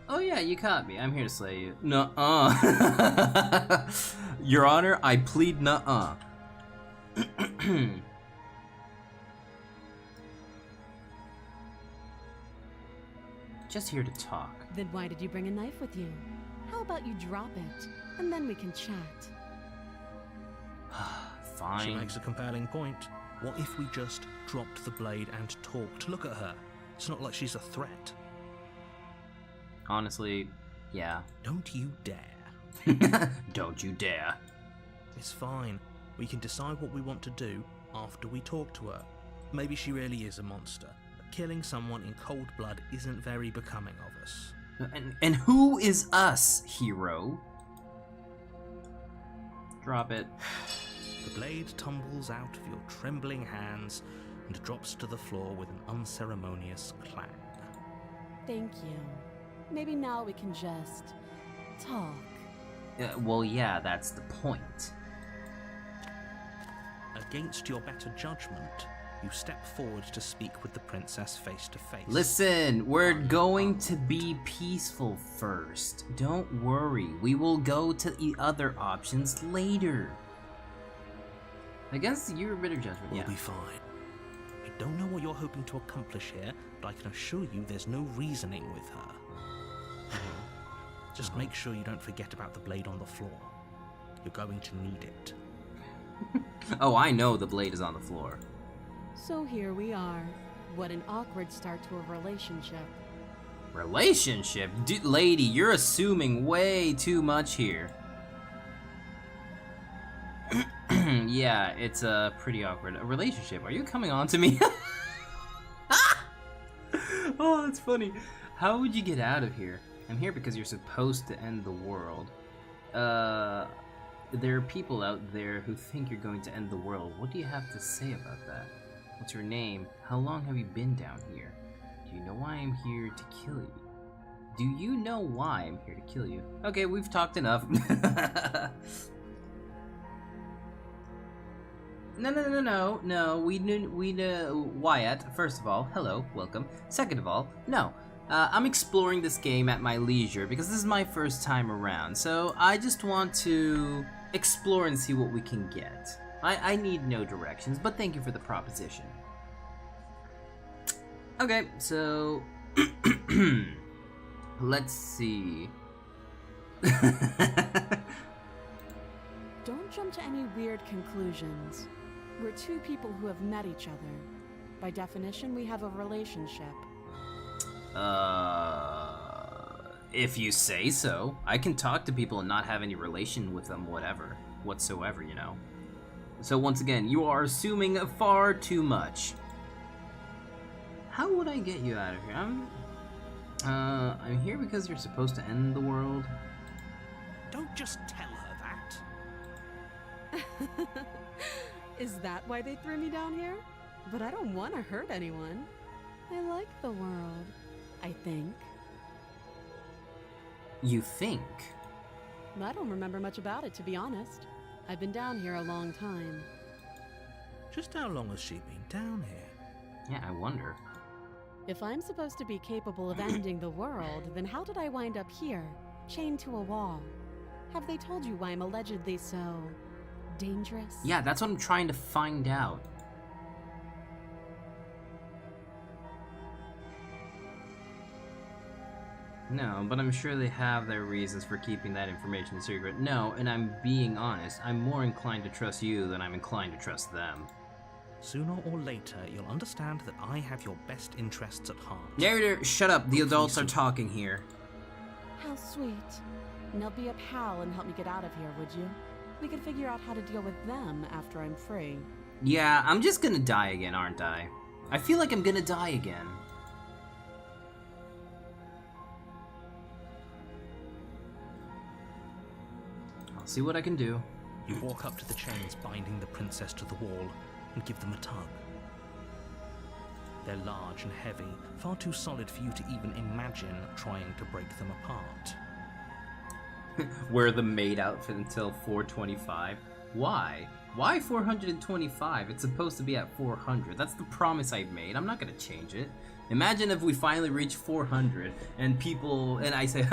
[SPEAKER 1] Oh yeah, you caught me. I'm here to slay you. Nuh-uh. Your Honor, I plead nuh-uh. Just here to talk.
[SPEAKER 3] Then why did you bring a knife with you? How about you drop it, and then we can chat.
[SPEAKER 1] Fine.
[SPEAKER 2] She makes a compelling point. What if we just dropped the blade and talked? Look at her. It's not like she's a threat.
[SPEAKER 1] Honestly, yeah.
[SPEAKER 2] Don't you dare.
[SPEAKER 1] Don't you dare.
[SPEAKER 2] It's fine. We can decide what we want to do after we talk to her. Maybe she really is a monster, but killing someone in cold blood isn't very becoming of us.
[SPEAKER 1] And who is us, hero? Drop it.
[SPEAKER 2] The blade tumbles out of your trembling hands and drops to the floor with an unceremonious clang.
[SPEAKER 3] Thank you. Maybe now we can just talk.
[SPEAKER 1] Well, yeah, that's the point.
[SPEAKER 2] Against your better judgment, you step forward to speak with the princess face to face.
[SPEAKER 1] Listen, we're going to be peaceful first. Don't worry, we will go to the other options later. Against your better judgment,
[SPEAKER 2] We'll
[SPEAKER 1] yeah.
[SPEAKER 2] be fine. I don't know what you're hoping to accomplish here, but I can assure you there's no reasoning with her. Just make sure you don't forget about the blade on the floor. You're going to need it.
[SPEAKER 1] Oh, I know the blade is on the floor.
[SPEAKER 3] So here we are. What an awkward start to a relationship.
[SPEAKER 1] Relationship? Lady, you're assuming way too much here. Yeah, it's pretty awkward. A relationship? Are you coming on to me? Oh, that's funny. How would you get out of here? I'm here because you're supposed to end the world. There are people out there who think you're going to end the world. What do you have to say about that? What's your name? How long have you been down here? Do you know why I'm here to kill you? Do you know why I'm here to kill you? Okay, we've talked enough. No. We knew Wyatt. First of all, hello, welcome. Second of all, no. I'm exploring this game at my leisure because this is my first time around. So I just want to explore and see what we can get. I need no directions, but thank you for the proposition. Okay, so let's see.
[SPEAKER 3] Don't jump to any weird conclusions. We're two people who have met each other. By definition, we have a relationship.
[SPEAKER 1] If you say so. I can talk to people and not have any relation with them whatsoever, you know. So once again, you are assuming far too much. How would I get you out of here? I'm here because you're supposed to end the world.
[SPEAKER 2] Don't just tell her that.
[SPEAKER 3] Is that why they threw me down here? But I don't want to hurt anyone. I like the world, I think.
[SPEAKER 1] You think?
[SPEAKER 3] I don't remember much about it, to be honest. I've been down here a long time.
[SPEAKER 2] Just how long has she been down here?
[SPEAKER 1] Yeah, I wonder.
[SPEAKER 3] If I'm supposed to be capable of ending the world, then how did I wind up here, chained to a wall? Have they told you why I'm allegedly so dangerous?
[SPEAKER 1] Yeah, that's what I'm trying to find out. No, but I'm sure they have their reasons for keeping that information a secret. No, and I'm being honest, I'm more inclined to trust you than I'm inclined to trust them.
[SPEAKER 2] Sooner or later, you'll understand that I have your best interests at heart.
[SPEAKER 1] Narrator, shut up. The adults are talking here.
[SPEAKER 3] How sweet. Now be a pal and help me get out of here, would you? We could figure out how to deal with them after I'm free.
[SPEAKER 1] Yeah, I'm just gonna die again, aren't I? I feel like I'm gonna die again. I'll see what I can do.
[SPEAKER 2] You walk up to the chains binding the princess to the wall and give them a tug. They're large and heavy, far too solid for you to even imagine trying to break them apart.
[SPEAKER 1] Wear the maid outfit until 425. Why? Why 425? It's supposed to be at 400. That's the promise I made. I'm not gonna change it. Imagine if we finally reach 400 and I say,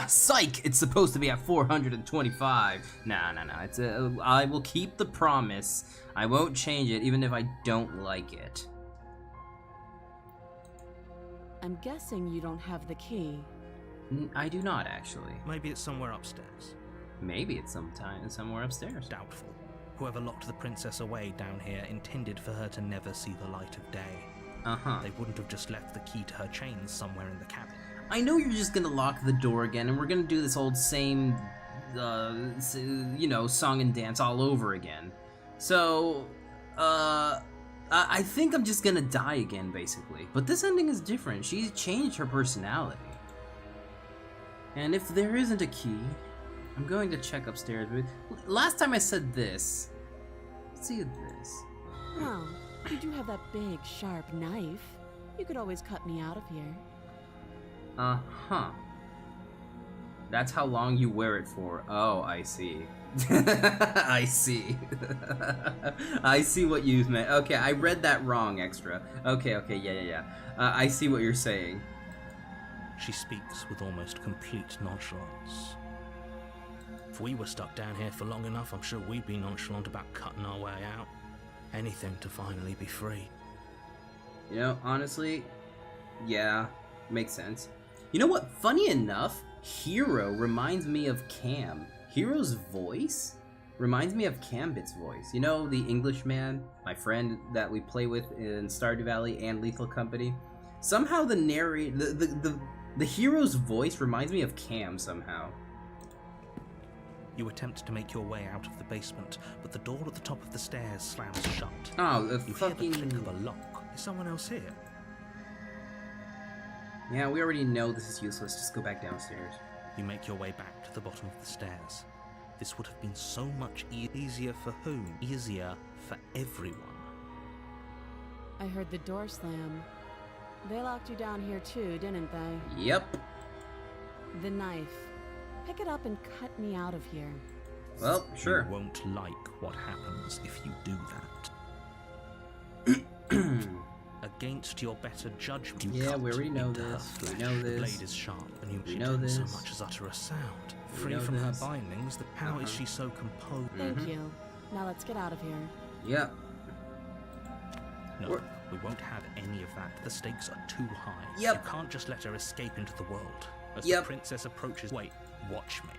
[SPEAKER 1] psych, it's supposed to be at 425. Nah. I will keep the promise. I won't change it even if I don't like it.
[SPEAKER 3] I'm guessing you don't have the key.
[SPEAKER 1] I do not, actually.
[SPEAKER 2] Maybe it's somewhere upstairs.
[SPEAKER 1] Maybe it's somewhere upstairs.
[SPEAKER 2] Doubtful. Whoever locked the princess away down here intended for her to never see the light of day. They wouldn't have just left the key to her chains somewhere in the cabin.
[SPEAKER 1] I know you're just gonna lock the door again, and we're gonna do this old same, song and dance all over again. So, I think I'm just gonna die again, basically. But this ending is different. She's changed her personality. And if there isn't a key, I'm going to check upstairs. Last time I said this. Let's see this.
[SPEAKER 3] Well, you do have that big, sharp knife. You could always cut me out of here.
[SPEAKER 1] Uh-huh. That's how long you wear it for. Oh, I see. I see. I see what you meant. Okay, I read that wrong, Extra. Okay, yeah. I see what you're saying.
[SPEAKER 2] She speaks with almost complete nonchalance. If we were stuck down here for long enough, I'm sure we'd be nonchalant about cutting our way out. Anything to finally be free.
[SPEAKER 1] You know, honestly, yeah, makes sense. You know what? Funny enough, Hero reminds me of Cam. Hero's voice reminds me of Cambit's voice. You know, the Englishman, my friend that we play with in Stardew Valley and Lethal Company? Somehow the hero's voice reminds me of Cam somehow.
[SPEAKER 2] You attempt to make your way out of the basement, but the door at the top of the stairs slams shut.
[SPEAKER 1] Oh, the
[SPEAKER 2] You
[SPEAKER 1] fucking...
[SPEAKER 2] hear the click of a lock. Is someone else here?
[SPEAKER 1] Yeah, we already know this is useless. Just go back downstairs.
[SPEAKER 2] You make your way back to the bottom of the stairs. This would have been so much easier for whom? Easier for everyone.
[SPEAKER 3] I heard the door slam. They locked you down here too, didn't they?
[SPEAKER 1] Yep.
[SPEAKER 3] The knife. Pick it up and cut me out of here.
[SPEAKER 1] Well, sure.
[SPEAKER 2] You won't like what happens if you do that. Against your better judgment, you
[SPEAKER 1] Yeah,
[SPEAKER 2] cut
[SPEAKER 1] we already know
[SPEAKER 2] into her
[SPEAKER 1] this. We
[SPEAKER 2] flesh.
[SPEAKER 1] know
[SPEAKER 2] The
[SPEAKER 1] this.
[SPEAKER 2] blade is sharp, and you
[SPEAKER 1] We
[SPEAKER 2] she
[SPEAKER 1] know
[SPEAKER 2] didn't so
[SPEAKER 1] this.
[SPEAKER 2] much as utter a sound.
[SPEAKER 1] We
[SPEAKER 2] Free
[SPEAKER 1] know
[SPEAKER 2] from
[SPEAKER 1] this.
[SPEAKER 2] her bindings, how is she so composed?
[SPEAKER 3] Thank you. Now let's get out of here.
[SPEAKER 1] Yep.
[SPEAKER 2] No,
[SPEAKER 1] We're-
[SPEAKER 2] we won't have any of that. The stakes are too high.
[SPEAKER 1] Yep.
[SPEAKER 2] You can't just let her escape into the world. As
[SPEAKER 1] Yep.
[SPEAKER 2] the princess approaches, wait, watch me.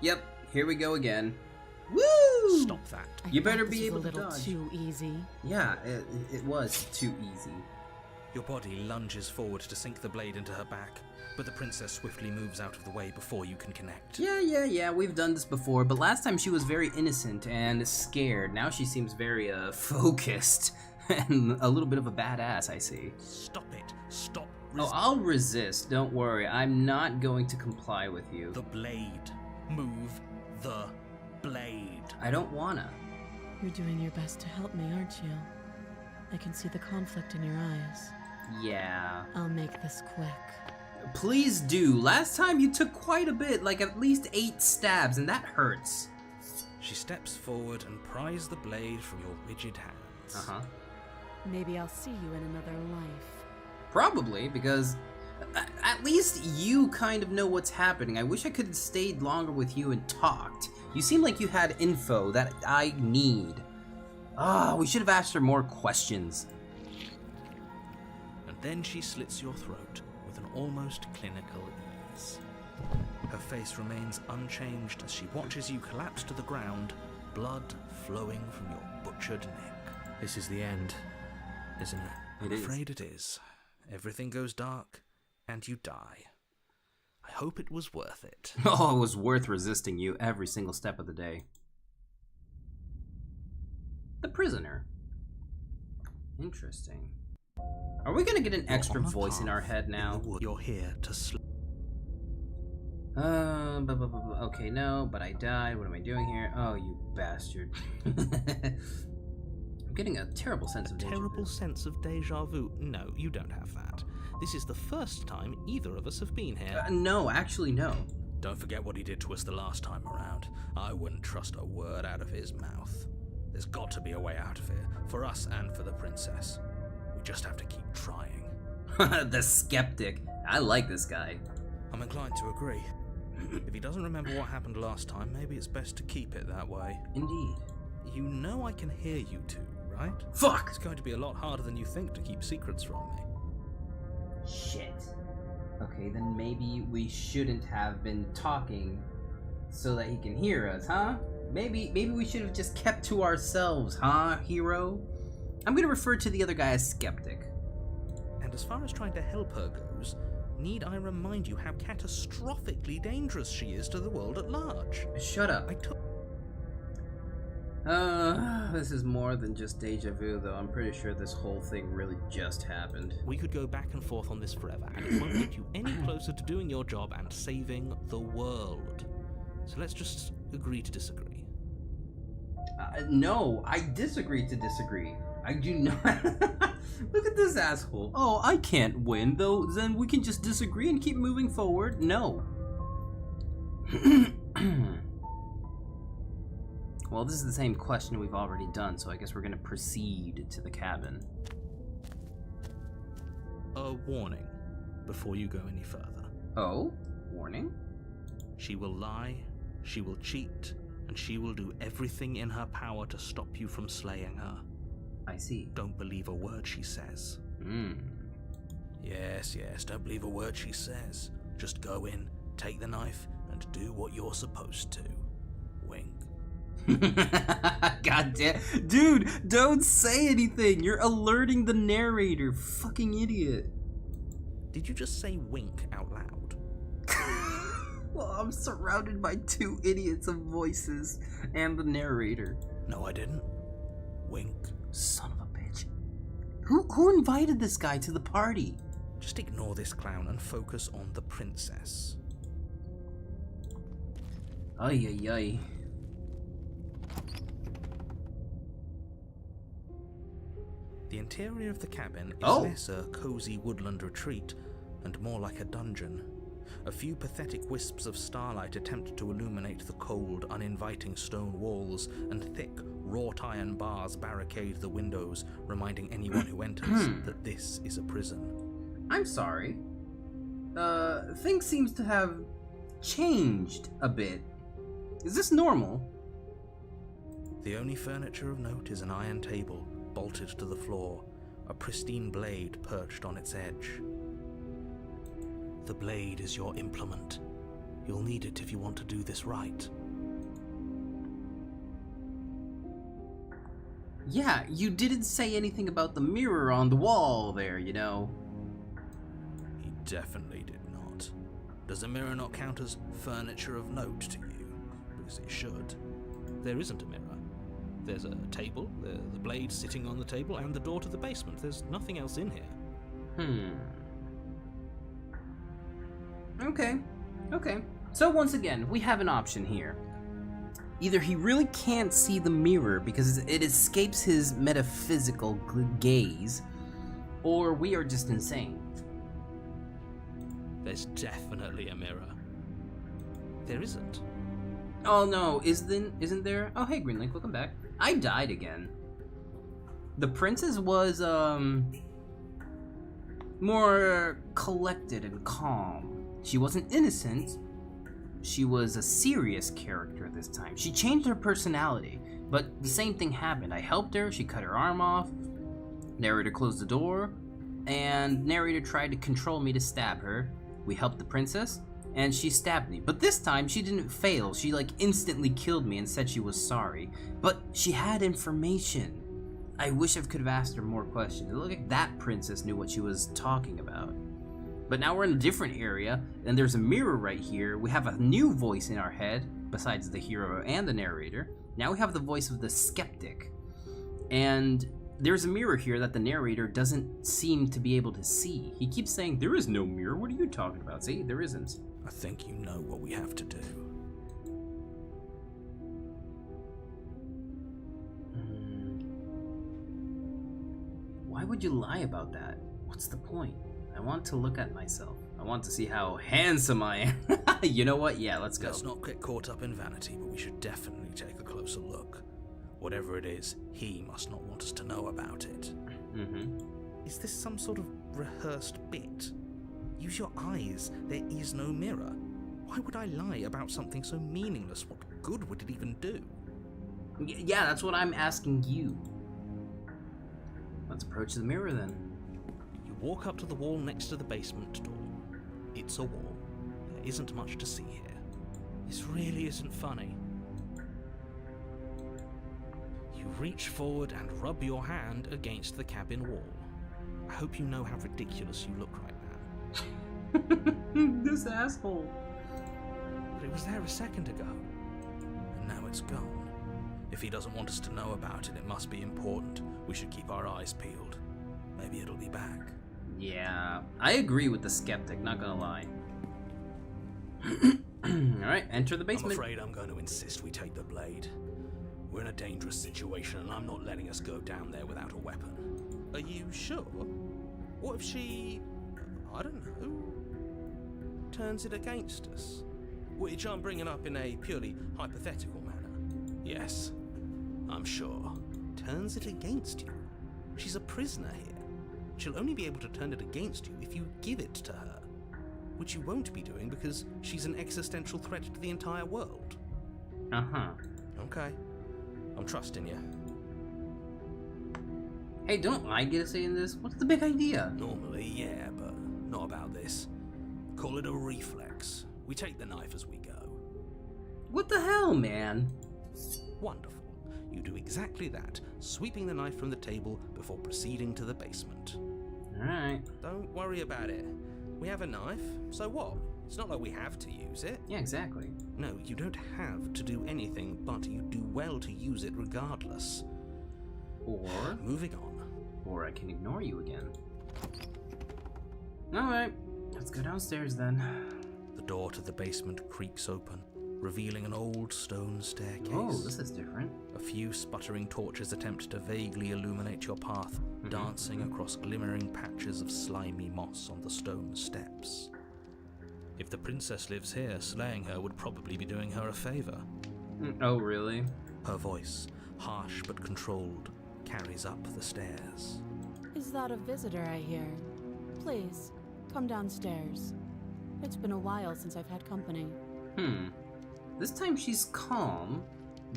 [SPEAKER 1] Yep. Here we go again. Woo!
[SPEAKER 2] Stop that.
[SPEAKER 3] I
[SPEAKER 1] You
[SPEAKER 3] thought
[SPEAKER 1] better
[SPEAKER 3] this
[SPEAKER 1] be
[SPEAKER 3] was
[SPEAKER 1] able to
[SPEAKER 3] a little
[SPEAKER 1] dodge.
[SPEAKER 3] too easy.
[SPEAKER 1] Yeah, it was too easy.
[SPEAKER 2] Your body lunges forward to sink the blade into her back, but the princess swiftly moves out of the way before you can connect.
[SPEAKER 1] Yeah, we've done this before, but last time she was very innocent and scared. Now she seems very, focused and a little bit of a badass, I see.
[SPEAKER 2] Stop it. Stop.
[SPEAKER 1] Oh, I'll resist, don't worry. I'm not going to comply with you.
[SPEAKER 2] The blade. Move the blade.
[SPEAKER 1] I don't wanna.
[SPEAKER 3] You're doing your best to help me, aren't you? I can see the conflict in your eyes.
[SPEAKER 1] Yeah.
[SPEAKER 3] I'll make this quick.
[SPEAKER 1] Please do. Last time you took quite a bit, like at least 8 stabs, and that hurts.
[SPEAKER 2] She steps forward and pries the blade from your rigid hands.
[SPEAKER 1] Uh-huh.
[SPEAKER 3] Maybe I'll see you in another life.
[SPEAKER 1] Probably, because at least you kind of know what's happening. I wish I could have stayed longer with you and talked. You seem like you had info that I need. We should have asked her more questions.
[SPEAKER 2] And then she slits your throat with an almost clinical ease. Her face remains unchanged as she watches you collapse to the ground, blood flowing from your butchered neck. This is the end, isn't it?
[SPEAKER 1] It
[SPEAKER 2] I'm
[SPEAKER 1] is.
[SPEAKER 2] afraid it is. Everything goes dark, and you die. I hope it was worth it.
[SPEAKER 1] Oh, it was worth resisting you every single step of the day. The prisoner. Interesting. Are we gonna get an extra
[SPEAKER 2] You're on a
[SPEAKER 1] voice in our
[SPEAKER 2] path
[SPEAKER 1] head now?
[SPEAKER 2] in the wood. You're here to
[SPEAKER 1] Okay, no, but I died. What am I doing here? Oh, you bastard. I'm getting a terrible sense of deja vu.
[SPEAKER 2] terrible sense of deja vu. No, you don't have that. This is the first time either of us have been here.
[SPEAKER 1] No, actually, no.
[SPEAKER 2] Don't forget what he did to us the last time around. I wouldn't trust a word out of his mouth. There's got to be a way out of here, for us and for the princess. We just have to keep trying.
[SPEAKER 1] The skeptic. I like this guy.
[SPEAKER 2] I'm inclined to agree. If he doesn't remember what happened last time, maybe it's best to keep it that way.
[SPEAKER 1] Indeed.
[SPEAKER 2] You know I can hear you two, right?
[SPEAKER 1] Fuck!
[SPEAKER 2] It's going to be a lot harder than you think to keep secrets from me.
[SPEAKER 1] Shit. Okay, then maybe we shouldn't have been talking so that he can hear us, huh? Maybe we should have just kept to ourselves, huh, hero? I'm gonna refer to the other guy as skeptic.
[SPEAKER 2] And as far as trying to help her goes, need I remind you how catastrophically dangerous she is to the world at large?
[SPEAKER 1] Shut up.
[SPEAKER 2] I took...
[SPEAKER 1] This is more than just deja vu, though. I'm pretty sure this whole thing really just happened.
[SPEAKER 2] We could go back and forth on this forever, and it won't get you any closer to doing your job and saving the world. So let's just agree to disagree.
[SPEAKER 1] No, I disagree to disagree. I do not. Look at this asshole. Oh, I can't win, though. Then we can just disagree and keep moving forward. No. Well, this is the same question we've already done, so I guess we're gonna proceed to the cabin.
[SPEAKER 2] A warning before you go any further.
[SPEAKER 1] Oh? Warning?
[SPEAKER 2] She will lie, she will cheat, and she will do everything in her power to stop you from slaying her.
[SPEAKER 1] I see.
[SPEAKER 2] Don't believe a word she says. Yes, don't believe a word she says. Just go in, take the knife, and do what you're supposed to. Wink.
[SPEAKER 1] God damn. Dude, don't say anything. You're alerting the narrator. Fucking idiot.
[SPEAKER 2] Did you just say wink out loud?
[SPEAKER 1] Well, I'm surrounded by 2 idiots of voices and the narrator.
[SPEAKER 2] No, I didn't. Wink.
[SPEAKER 1] Son of a bitch. Who invited this guy to the party?
[SPEAKER 2] Just ignore this clown and focus on the princess.
[SPEAKER 1] Ay, ay, ay.
[SPEAKER 2] The interior of the cabin is
[SPEAKER 1] Oh.
[SPEAKER 2] less a cozy woodland retreat and more like a dungeon. A few pathetic wisps of starlight attempt to illuminate the cold, uninviting stone walls, and thick, wrought iron bars barricade the windows, reminding anyone who enters that this is a prison.
[SPEAKER 1] I'm sorry. Things seems to have changed a bit. Is this normal?
[SPEAKER 2] The only furniture of note is an iron table, bolted to the floor, a pristine blade perched on its edge. The blade is your implement. You'll need it if you want to do this right.
[SPEAKER 1] Yeah, you didn't say anything about the mirror on the wall there, you know.
[SPEAKER 2] He definitely did not. Does a mirror not count as furniture of note to you? Because it should. There isn't a mirror. There's a table, the blade sitting on the table, and the door to the basement. There's nothing else in here.
[SPEAKER 1] Okay. So once again, we have an option here. Either he really can't see the mirror because it escapes his metaphysical gaze, or we are just insane.
[SPEAKER 2] There's definitely a mirror. There isn't.
[SPEAKER 1] Oh no, isn't there? Oh hey Greenlink, welcome back. I died again. The princess was more collected and calm. She wasn't innocent. She was a serious character this time. She changed her personality, but the same thing happened. I helped her, she cut her arm off, narrator closed the door, and narrator tried to control me to stab her. We helped the princess, and she stabbed me. But this time, she didn't fail. She instantly killed me and said she was sorry. But she had information. I wish I could have asked her more questions. It looked like that princess knew what she was talking about. But now we're in a different area, and there's a mirror right here. We have a new voice in our head, besides the hero and the narrator. Now we have the voice of the skeptic. And there's a mirror here that the narrator doesn't seem to be able to see. He keeps saying, there is no mirror, what are you talking about? See, there isn't.
[SPEAKER 2] I think you know what we have to do.
[SPEAKER 1] Why would you lie about that? What's the point? I want to look at myself. I want to see how handsome I am. You know what? Yeah, let's go.
[SPEAKER 2] Let's not get caught up in vanity, but we should definitely take a closer look. Whatever it is, he must not want us to know about it. Is this some sort of rehearsed bit? Use your eyes. There is no mirror. Why would I lie about something so meaningless? What good would it even do?
[SPEAKER 1] Yeah, that's what I'm asking you. Let's approach the mirror then.
[SPEAKER 2] You walk up to the wall next to the basement door. It's a wall. There isn't much to see here. This really isn't funny. You reach forward and rub your hand against the cabin wall. I hope you know how ridiculous you look right now.
[SPEAKER 1] This asshole.
[SPEAKER 2] But it was there a second ago. And now it's gone. If he doesn't want us to know about it, it must be important. We should keep our eyes peeled. Maybe it'll be back.
[SPEAKER 1] Yeah, I agree with the skeptic, not gonna lie. Alright, enter the basement.
[SPEAKER 2] I'm afraid I'm going to insist we take the blade. We're in a dangerous situation and I'm not letting us go down there without a weapon. Are you sure? What if she, I don't know, turns it against us? Which I'm bringing up in a purely hypothetical manner. Yes, I'm sure. Turns it against you? She's a prisoner here. She'll only be able to turn it against you if you give it to her. Which you won't be doing because she's an existential threat to the entire world.
[SPEAKER 1] Uh-huh.
[SPEAKER 2] Okay. I'm trusting you.
[SPEAKER 1] Hey, don't I get a say in this? What's the big idea?
[SPEAKER 2] Normally, yeah, but not about this. Call it a reflex. We take the knife as we go.
[SPEAKER 1] What the hell, man?
[SPEAKER 2] Wonderful. You do exactly that, sweeping the knife from the table before proceeding to the basement.
[SPEAKER 1] Alright.
[SPEAKER 2] Don't worry about it. We have a knife, so what? It's not like we have to use it.
[SPEAKER 1] Yeah, exactly.
[SPEAKER 2] No, you don't have to do anything, but you do well to use it regardless.
[SPEAKER 1] Or
[SPEAKER 2] Moving on.
[SPEAKER 1] I can ignore you again. Alright, let's go downstairs then.
[SPEAKER 2] The door to the basement creaks open, revealing an old stone staircase.
[SPEAKER 1] Oh, this is different.
[SPEAKER 2] A few sputtering torches attempt to vaguely illuminate your path, dancing across glimmering patches of slimy moss on the stone steps. If the princess lives here, slaying her would probably be doing her a favor.
[SPEAKER 1] Oh, really?
[SPEAKER 2] Her voice, harsh but controlled, carries up the stairs.
[SPEAKER 3] Is that a visitor I hear? Please, come downstairs. It's been a while since I've had company.
[SPEAKER 1] This time she's calm,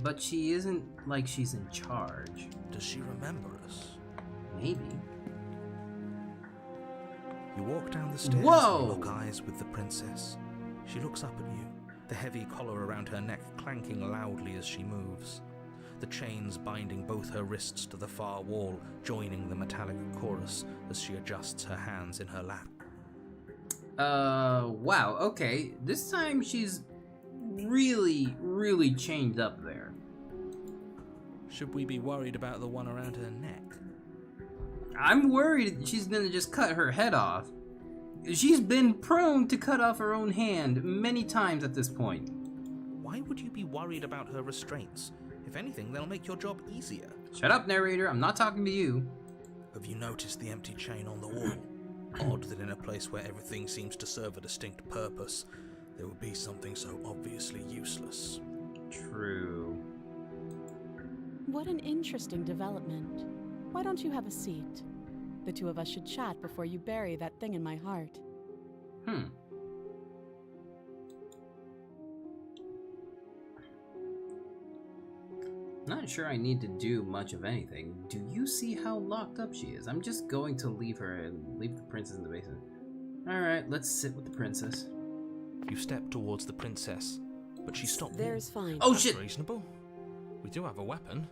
[SPEAKER 1] but she isn't like she's in charge.
[SPEAKER 2] Does she remember us?
[SPEAKER 1] Maybe.
[SPEAKER 2] You walk down the stairs
[SPEAKER 1] Whoa!
[SPEAKER 2] and lock eyes with the princess. She looks up at you, the heavy collar around her neck clanking loudly as she moves. The chains binding both her wrists to the far wall, joining the metallic chorus as she adjusts her hands in her lap.
[SPEAKER 1] Wow, okay. This time she's really, really chained up there.
[SPEAKER 2] Should we be worried about the one around her neck?
[SPEAKER 1] I'm worried she's gonna just cut her head off. She's been prone to cut off her own hand many times at this point.
[SPEAKER 2] Why would you be worried about her restraints? If anything, they'll make your job easier.
[SPEAKER 1] Shut up, narrator. I'm not talking to you.
[SPEAKER 2] Have you noticed the empty chain on the wall? Odd that in a place where everything seems to serve a distinct purpose, there would be something so obviously useless.
[SPEAKER 1] True.
[SPEAKER 3] What an interesting development. Why don't you have a seat? The two of us should chat before you bury that thing in my heart.
[SPEAKER 1] Not sure I need to do much of anything. Do you see how locked up she is? I'm just going to leave her and leave the princess in the basement. Alright, let's sit with the princess.
[SPEAKER 2] You step towards the princess, but she stops.
[SPEAKER 3] There's fine.
[SPEAKER 1] Oh
[SPEAKER 2] That's
[SPEAKER 1] shit!
[SPEAKER 2] reasonable. We do have a weapon.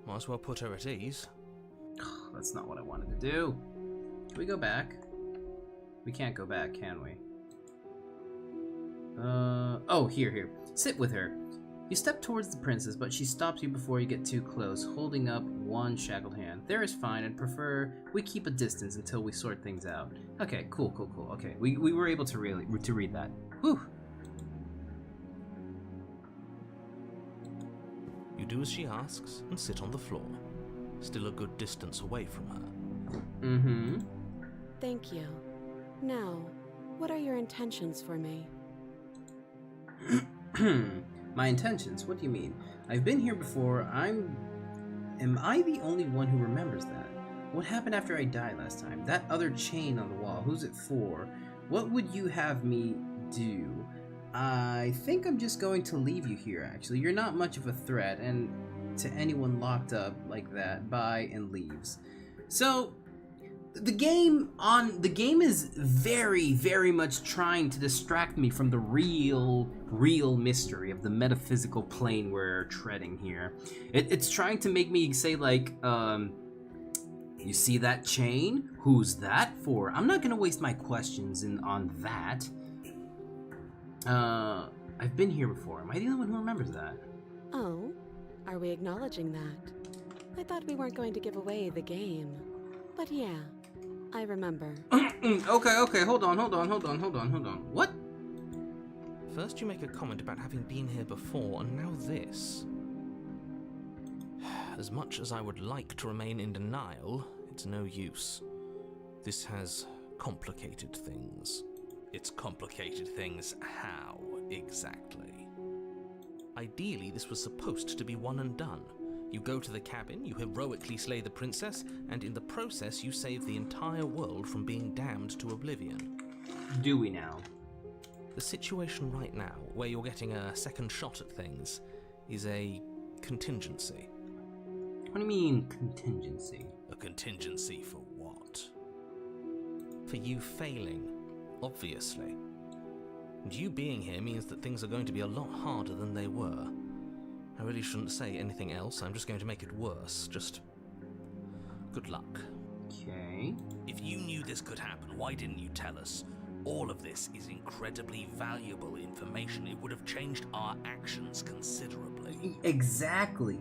[SPEAKER 2] Might as well put her at ease.
[SPEAKER 1] That's not what I wanted to do. Can we go back? We can't go back, can we? Oh, here. Sit with her. You step towards the princess, but she stops you before you get too close, holding up one shackled hand. There is fine, and prefer we keep a distance until we sort things out. Okay, cool. Okay, we were able to read that. Whew.
[SPEAKER 2] You do as she asks and sit on the floor, still a good distance away from her.
[SPEAKER 1] Mm-hmm.
[SPEAKER 3] Thank you. Now, what are your intentions for me?
[SPEAKER 1] My intentions? What do you mean? I've been here before. Am I the only one who remembers that? What happened after I died last time? That other chain on the wall, who's it for? What would you have me do? I think I'm just going to leave you here, actually. You're not much of a threat, and to anyone locked up like that, bye, and leaves. So, the game is very, very much trying to distract me from the real mystery of the metaphysical plane we're treading here. It's trying to make me say, like, you see that chain? Who's that for? I'm not gonna waste my questions on that. I've been here before. Am I the only one who remembers that?
[SPEAKER 3] Oh, are we acknowledging that? I thought we weren't going to give away the game. But yeah, I remember.
[SPEAKER 1] Okay, hold on. What?
[SPEAKER 2] First you make a comment about having been here before, and now this. As much as I would like to remain in denial, it's no use. This has complicated things. It's complicated things how, exactly? Ideally, this was supposed to be one and done. You go to the cabin, you heroically slay the princess, and in the process you save the entire world from being damned to oblivion.
[SPEAKER 1] Do we now?
[SPEAKER 2] The situation right now, where you're getting a second shot at things, is a contingency.
[SPEAKER 1] What do you mean, contingency?
[SPEAKER 2] A contingency for what? For you failing, obviously. And you being here means that things are going to be a lot harder than they were. I really shouldn't say anything else, I'm just going to make it worse. Just good luck.
[SPEAKER 1] Okay.
[SPEAKER 2] If you knew this could happen, why didn't you tell us? All of this is incredibly valuable information. It would have changed our actions considerably.
[SPEAKER 1] Exactly.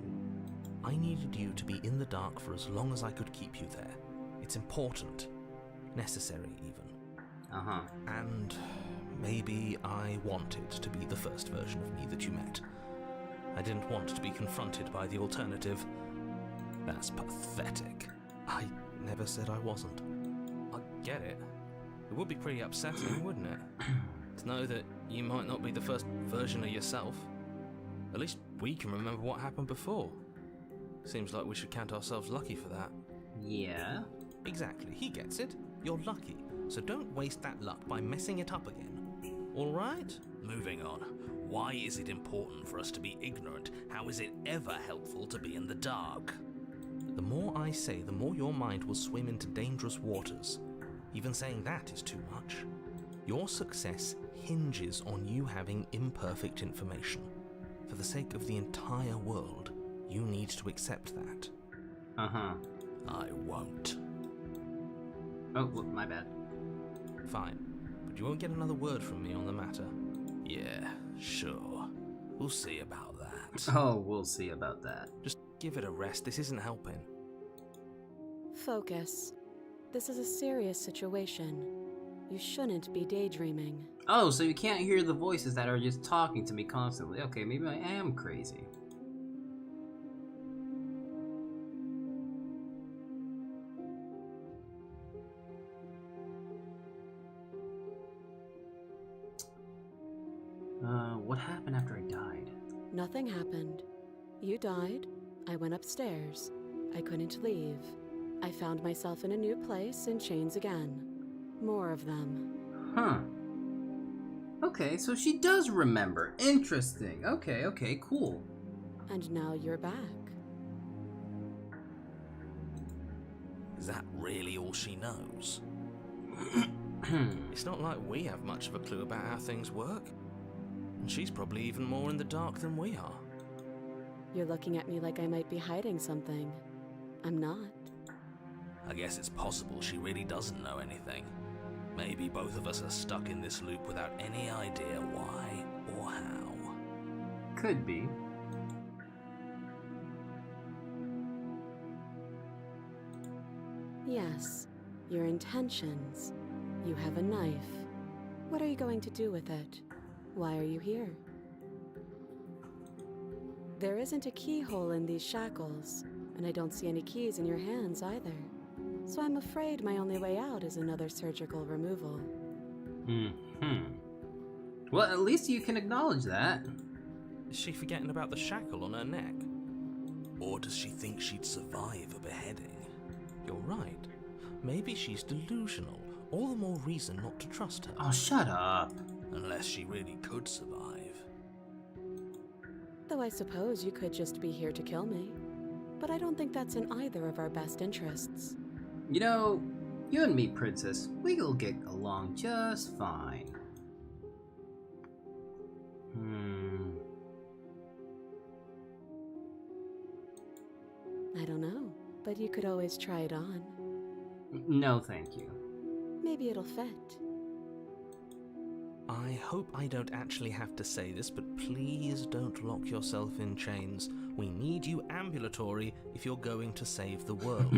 [SPEAKER 2] I needed you to be in the dark for as long as I could keep you there. It's important. Necessary, even.
[SPEAKER 1] Uh-huh.
[SPEAKER 2] And maybe I wanted to be the first version of me that you met. I didn't want to be confronted by the alternative. That's pathetic. I never said I wasn't. I get it. It would be pretty upsetting, wouldn't it? To know that you might not be the first version of yourself. At least we can remember what happened before. Seems like we should count ourselves lucky for that.
[SPEAKER 1] Yeah?
[SPEAKER 2] Exactly, he gets it. You're lucky, so don't waste that luck by messing it up again. Alright?
[SPEAKER 5] Moving on. Why is it important for us to be ignorant? How is it ever helpful to be in the dark?
[SPEAKER 2] The more I say, the more your mind will swim into dangerous waters. Even saying that is too much. Your success hinges on you having imperfect information. For the sake of the entire world, you need to accept that.
[SPEAKER 1] Uh-huh.
[SPEAKER 5] I won't.
[SPEAKER 1] Oh, well, my bad.
[SPEAKER 2] Fine, but you won't get another word from me on the matter.
[SPEAKER 5] Yeah, sure. We'll see about that.
[SPEAKER 1] Oh, we'll see about that.
[SPEAKER 2] Just give it a rest, this isn't helping.
[SPEAKER 3] Focus. This is a serious situation. You shouldn't be daydreaming.
[SPEAKER 1] Oh, so you can't hear the voices that are just talking to me constantly. Okay, maybe I am crazy. What happened after I died?
[SPEAKER 3] Nothing happened. You died. I went upstairs. I couldn't leave. I found myself in a new place in chains again. More of them.
[SPEAKER 1] Huh. Okay, so she does remember. Interesting. Okay, cool.
[SPEAKER 3] And now you're back.
[SPEAKER 5] Is that really all she knows?
[SPEAKER 2] It's not like we have much of a clue about how things work. And she's probably even more in the dark than we are.
[SPEAKER 3] You're looking at me like I might be hiding something. I'm not.
[SPEAKER 5] I guess it's possible she really doesn't know anything. Maybe both of us are stuck in this loop without any idea why or how.
[SPEAKER 1] Could be.
[SPEAKER 3] Yes, your intentions. You have a knife. What are you going to do with it? Why are you here? There isn't a keyhole in these shackles, and I don't see any keys in your hands either. So I'm afraid my only way out is another surgical removal.
[SPEAKER 1] Well, at least you can acknowledge that.
[SPEAKER 2] Is she forgetting about the shackle on her neck?
[SPEAKER 5] Or does she think she'd survive a beheading?
[SPEAKER 2] You're right. Maybe she's delusional. All the more reason not to trust her.
[SPEAKER 1] Oh, shut up.
[SPEAKER 5] Unless she really could survive.
[SPEAKER 3] Though I suppose you could just be here to kill me. But I don't think that's in either of our best interests.
[SPEAKER 1] You know, you and me, Princess, we'll get along just fine.
[SPEAKER 3] I don't know, but you could always try it on.
[SPEAKER 1] No, thank you.
[SPEAKER 3] Maybe it'll fit.
[SPEAKER 2] I hope I don't actually have to say this, but please don't lock yourself in chains. We need you ambulatory if you're going to save the world.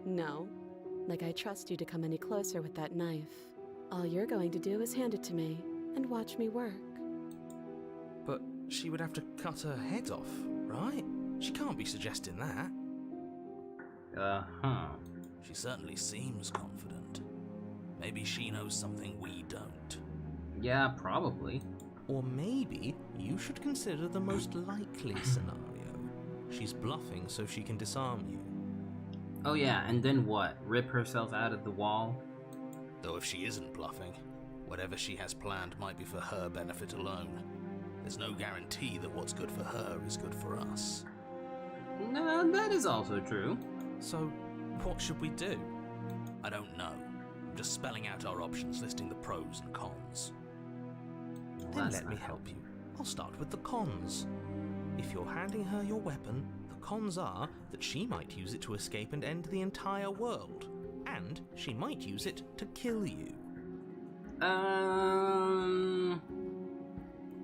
[SPEAKER 3] No. Like I trust you to come any closer with that knife. All you're going to do is hand it to me and watch me work.
[SPEAKER 2] But she would have to cut her head off, right? She can't be suggesting that.
[SPEAKER 1] Uh-huh.
[SPEAKER 5] She certainly seems confident. Maybe she knows something we don't.
[SPEAKER 1] Yeah, probably.
[SPEAKER 2] Or maybe you should consider the most likely scenario. She's bluffing so she can disarm you.
[SPEAKER 1] Oh yeah, and then what? Rip herself out of the wall?
[SPEAKER 5] Though if she isn't bluffing, whatever she has planned might be for her benefit alone. There's no guarantee that what's good for her is good for us.
[SPEAKER 1] No, that is also true.
[SPEAKER 2] So, what should we do?
[SPEAKER 5] I don't know. I'm just spelling out our options, listing the pros and cons.
[SPEAKER 2] Then
[SPEAKER 1] That's
[SPEAKER 2] let me
[SPEAKER 1] not
[SPEAKER 2] help you. I'll start with the cons. If you're handing her your weapon, the cons are that she might use it to escape and end the entire world. And she might use it to kill you.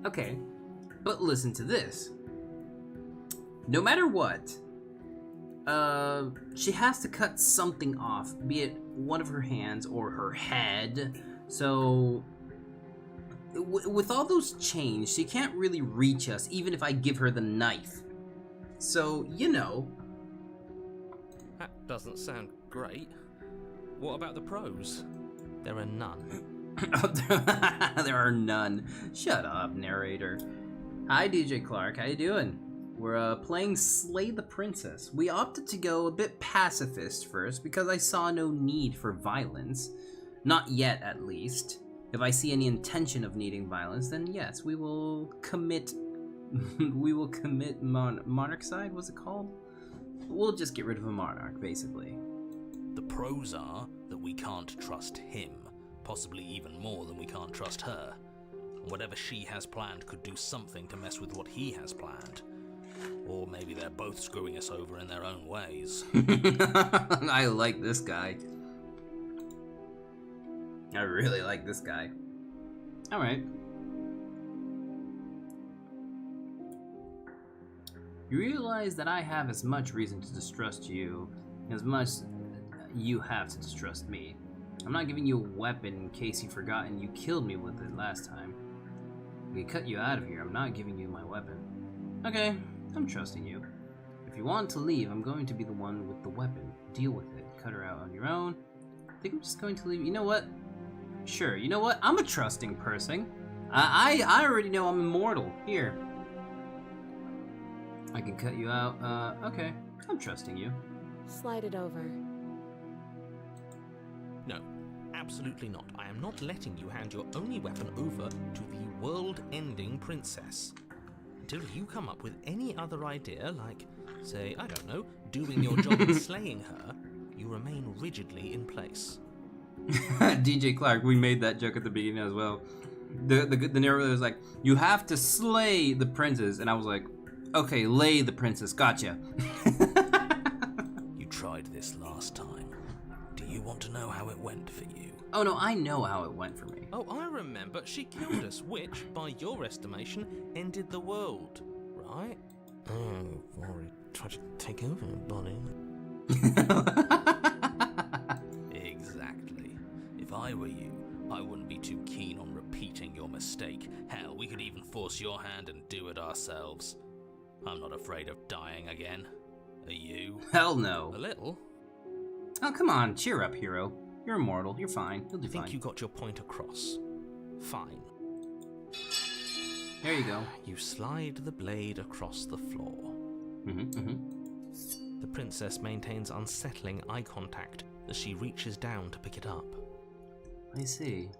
[SPEAKER 1] Okay. But listen to this. No matter what, she has to cut something off, be it one of her hands or her head. So, with all those chains, she can't really reach us, even if I give her the knife. So, you know.
[SPEAKER 2] That doesn't sound great.
[SPEAKER 5] What about the pros?
[SPEAKER 2] There are none.
[SPEAKER 1] There are none. Shut up, narrator. Hi, DJ Clark. How you doing? We're playing Slay the Princess. We opted to go a bit pacifist first because I saw no need for violence. Not yet, at least. If I see any intention of needing violence, then yes, we will commit... monarchicide, what's it called? We'll just get rid of a monarch, basically.
[SPEAKER 5] The pros are that we can't trust him, possibly even more than we can't trust her. Whatever she has planned could do something to mess with what he has planned. Or maybe they're both screwing us over in their own ways.
[SPEAKER 1] I like this guy. I really like this guy. Alright. You realize that I have as much reason to distrust you as much you have to distrust me. I'm not giving you a weapon in case you've forgotten you killed me with it last time. We cut you out of here, I'm not giving you my weapon. Okay, I'm trusting you. If you want to leave, I'm going to be the one with the weapon. Deal with it. Cut her out on your own. I think I'm just going to leave. You know what? Sure, you know what? I'm a trusting person. I already know I'm immortal. Here. I can cut you out. Okay. I'm trusting you.
[SPEAKER 3] Slide it over.
[SPEAKER 2] No, absolutely not. I am not letting you hand your only weapon over to the world-ending princess. Until you come up with any other idea, like, say, I don't know, doing your job and slaying her, you remain rigidly in place.
[SPEAKER 1] DJ Clark, we made that joke at the beginning as well. The narrator was like, you have to slay the princess, and I was like, okay, lay the princess, gotcha.
[SPEAKER 5] You tried this last time. Do you want to know how it went for you?
[SPEAKER 1] Oh no, I know how it went for me.
[SPEAKER 2] Oh, I remember. She killed us, which, by your estimation, ended the world, right? Oh, Rory tried to take over, buddy.
[SPEAKER 5] Exactly. If I were you, I wouldn't be too keen on repeating your mistake. Hell, we could even force your hand and do it ourselves. I'm not afraid of dying again. Are you?
[SPEAKER 1] Hell no.
[SPEAKER 5] A little.
[SPEAKER 1] Oh, come on, cheer up, hero. You're immortal, you're fine, you'll do
[SPEAKER 2] I think
[SPEAKER 1] fine.
[SPEAKER 2] you got your point across. Fine.
[SPEAKER 1] There you go.
[SPEAKER 2] You slide the blade across the floor. The princess maintains unsettling eye contact as she reaches down to pick it up.
[SPEAKER 1] I see.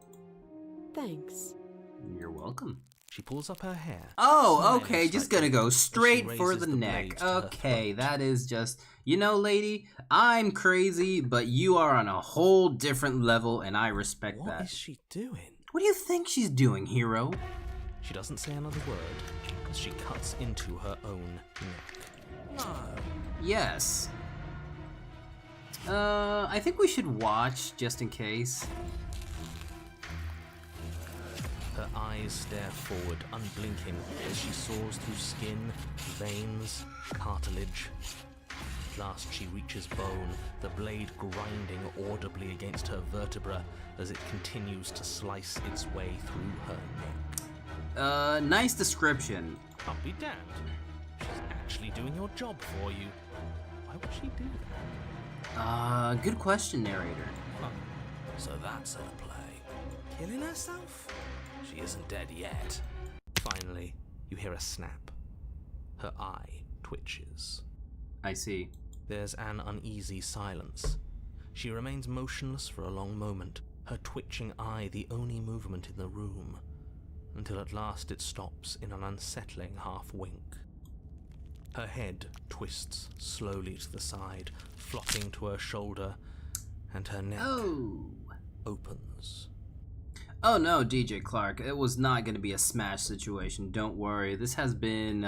[SPEAKER 3] Thanks.
[SPEAKER 1] You're welcome.
[SPEAKER 2] She pulls up her hair.
[SPEAKER 1] Oh,
[SPEAKER 2] smiling
[SPEAKER 1] okay, just
[SPEAKER 2] slightly
[SPEAKER 1] gonna go
[SPEAKER 2] as she
[SPEAKER 1] straight for
[SPEAKER 2] raises
[SPEAKER 1] the
[SPEAKER 2] blade
[SPEAKER 1] neck.
[SPEAKER 2] to her
[SPEAKER 1] Okay,
[SPEAKER 2] throat.
[SPEAKER 1] that is just... You know, lady, I'm crazy, but you are on a whole different level, and I respect
[SPEAKER 2] What
[SPEAKER 1] that.
[SPEAKER 2] is she doing?
[SPEAKER 1] What do you think she's doing, hero?
[SPEAKER 2] She doesn't say another word as she cuts into her own neck.
[SPEAKER 5] No.
[SPEAKER 1] Yes. I think we should watch, just in case.
[SPEAKER 2] Her eyes stare forward, unblinking, as she soars through skin, veins, cartilage. At last she reaches bone, the blade grinding audibly against her vertebra as it continues to slice its way through her neck.
[SPEAKER 1] Nice description.
[SPEAKER 2] I'll be damned. She's actually doing your job for you. Why would she do that?
[SPEAKER 1] Good question, narrator.
[SPEAKER 5] Huh. So that's her play.
[SPEAKER 2] Killing herself?
[SPEAKER 5] She isn't dead yet.
[SPEAKER 2] Finally, you hear a snap. Her eye twitches.
[SPEAKER 1] I see.
[SPEAKER 2] There's an uneasy silence. She remains motionless for a long moment, her twitching eye the only movement in the room, until at last it stops in an unsettling half-wink. Her head twists slowly to the side, flopping to her shoulder, and her neck opens.
[SPEAKER 1] Oh no, DJ Clark, it was not going to be a smash situation, don't worry. This has been,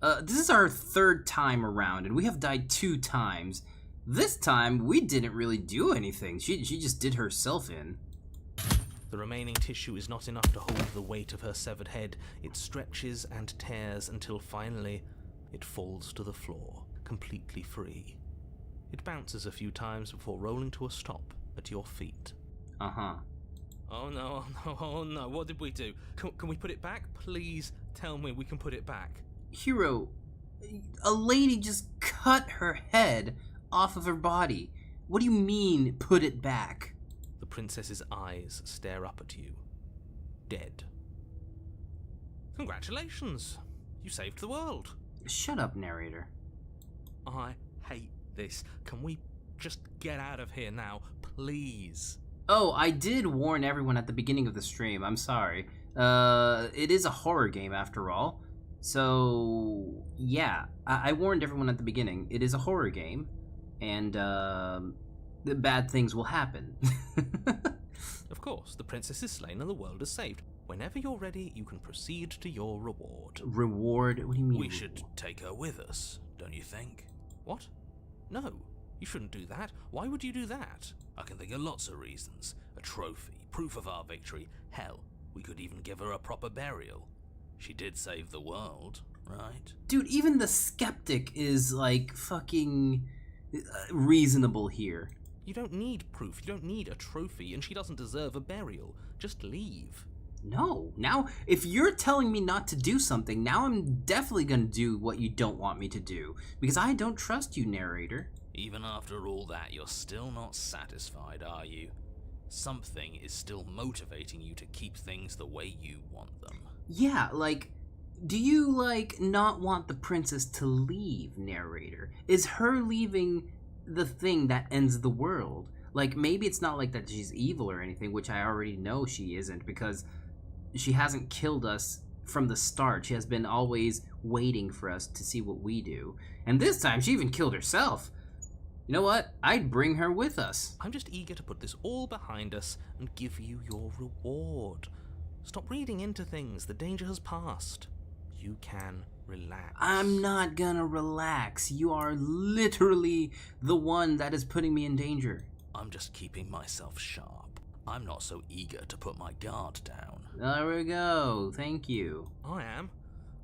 [SPEAKER 1] this is our third time around, and we have died 2 times. This time, we didn't really do anything. She just did herself in.
[SPEAKER 2] The remaining tissue is not enough to hold the weight of her severed head. It stretches and tears until finally it falls to the floor, completely free. It bounces a few times before rolling to a stop at your feet.
[SPEAKER 1] Uh-huh.
[SPEAKER 2] Oh no, oh no, what did we do? Can we put it back? Please tell me we can put it back.
[SPEAKER 1] Hero, a lady just cut her head off of her body. What do you mean, put it back?
[SPEAKER 2] The princess's eyes stare up at you. Dead. Congratulations! You saved the world.
[SPEAKER 1] Shut up, narrator.
[SPEAKER 2] I hate this. Can we just get out of here now, please?
[SPEAKER 1] Oh, I did warn everyone at the beginning of the stream. I'm sorry. It is a horror game after all. So, yeah, I warned everyone at the beginning. It is a horror game, and the bad things will happen.
[SPEAKER 2] Of course, the princess is slain and the world is saved. Whenever you're ready, you can proceed to your reward.
[SPEAKER 1] Reward? What do you mean?
[SPEAKER 5] We should take her with us, don't you think?
[SPEAKER 2] What? No, you shouldn't do that. Why would you do that?
[SPEAKER 5] I can think of lots of reasons. A trophy, proof of our victory. Hell, we could even give her a proper burial. She did save the world, right?
[SPEAKER 1] Dude, even the skeptic is, like, fucking reasonable here.
[SPEAKER 2] You don't need proof, you don't need a trophy, and she doesn't deserve a burial. Just leave.
[SPEAKER 1] No. Now, if you're telling me not to do something, now I'm definitely gonna do what you don't want me to do. Because I don't trust you, narrator.
[SPEAKER 5] Even after all that, you're still not satisfied, are you? Something is still motivating you to keep things the way you want them.
[SPEAKER 1] Yeah, like, do you, like, not want the princess to leave, narrator? Is her leaving the thing that ends the world? Like, maybe it's not like that she's evil or anything, which I already know she isn't, because she hasn't killed us from the start. She has been always waiting for us to see what we do. And this time, she even killed herself. You know what? I'd bring her with us.
[SPEAKER 2] I'm just eager to put this all behind us and give you your reward. Stop reading into things. The danger has passed. You can relax.
[SPEAKER 1] I'm not gonna relax. You are literally the one that is putting me in danger.
[SPEAKER 5] I'm just keeping myself sharp. I'm not so eager to put my guard down.
[SPEAKER 1] There we go. Thank you.
[SPEAKER 2] I am.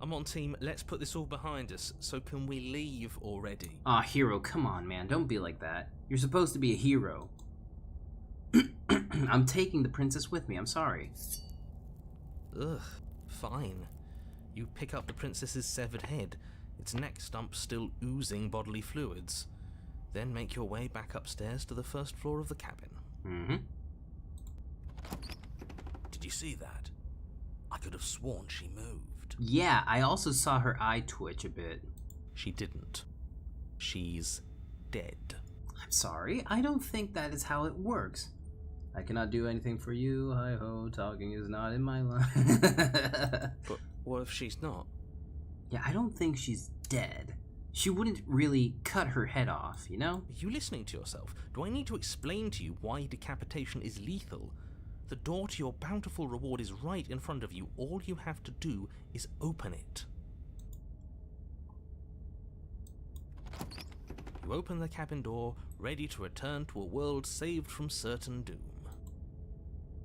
[SPEAKER 2] I'm on team, let's put this all behind us, so can we leave already?
[SPEAKER 1] Aw, hero, come on, man. Don't be like that. You're supposed to be a hero. I'm taking the princess with me. I'm sorry.
[SPEAKER 2] Ugh, fine. You pick up the princess's severed head, its neck stump still oozing bodily fluids. Then make your way back upstairs to the first floor of the cabin.
[SPEAKER 1] Mm-hmm.
[SPEAKER 5] Did you see that? I could have sworn she moved.
[SPEAKER 1] Yeah, I also saw her eye twitch a bit.
[SPEAKER 2] She didn't. She's dead.
[SPEAKER 1] I'm sorry. I don't think that is how it works. I cannot do anything for you. Hi-ho, talking is not in my line.
[SPEAKER 2] But what if she's not?
[SPEAKER 1] Yeah, I don't think she's dead. She wouldn't really cut her head off, you know?
[SPEAKER 2] Are you listening to yourself? Do I need to explain to you why decapitation is lethal? The door to your bountiful reward is right in front of you. All you have to do is open it. You open the cabin door, ready to return to a world saved from certain doom.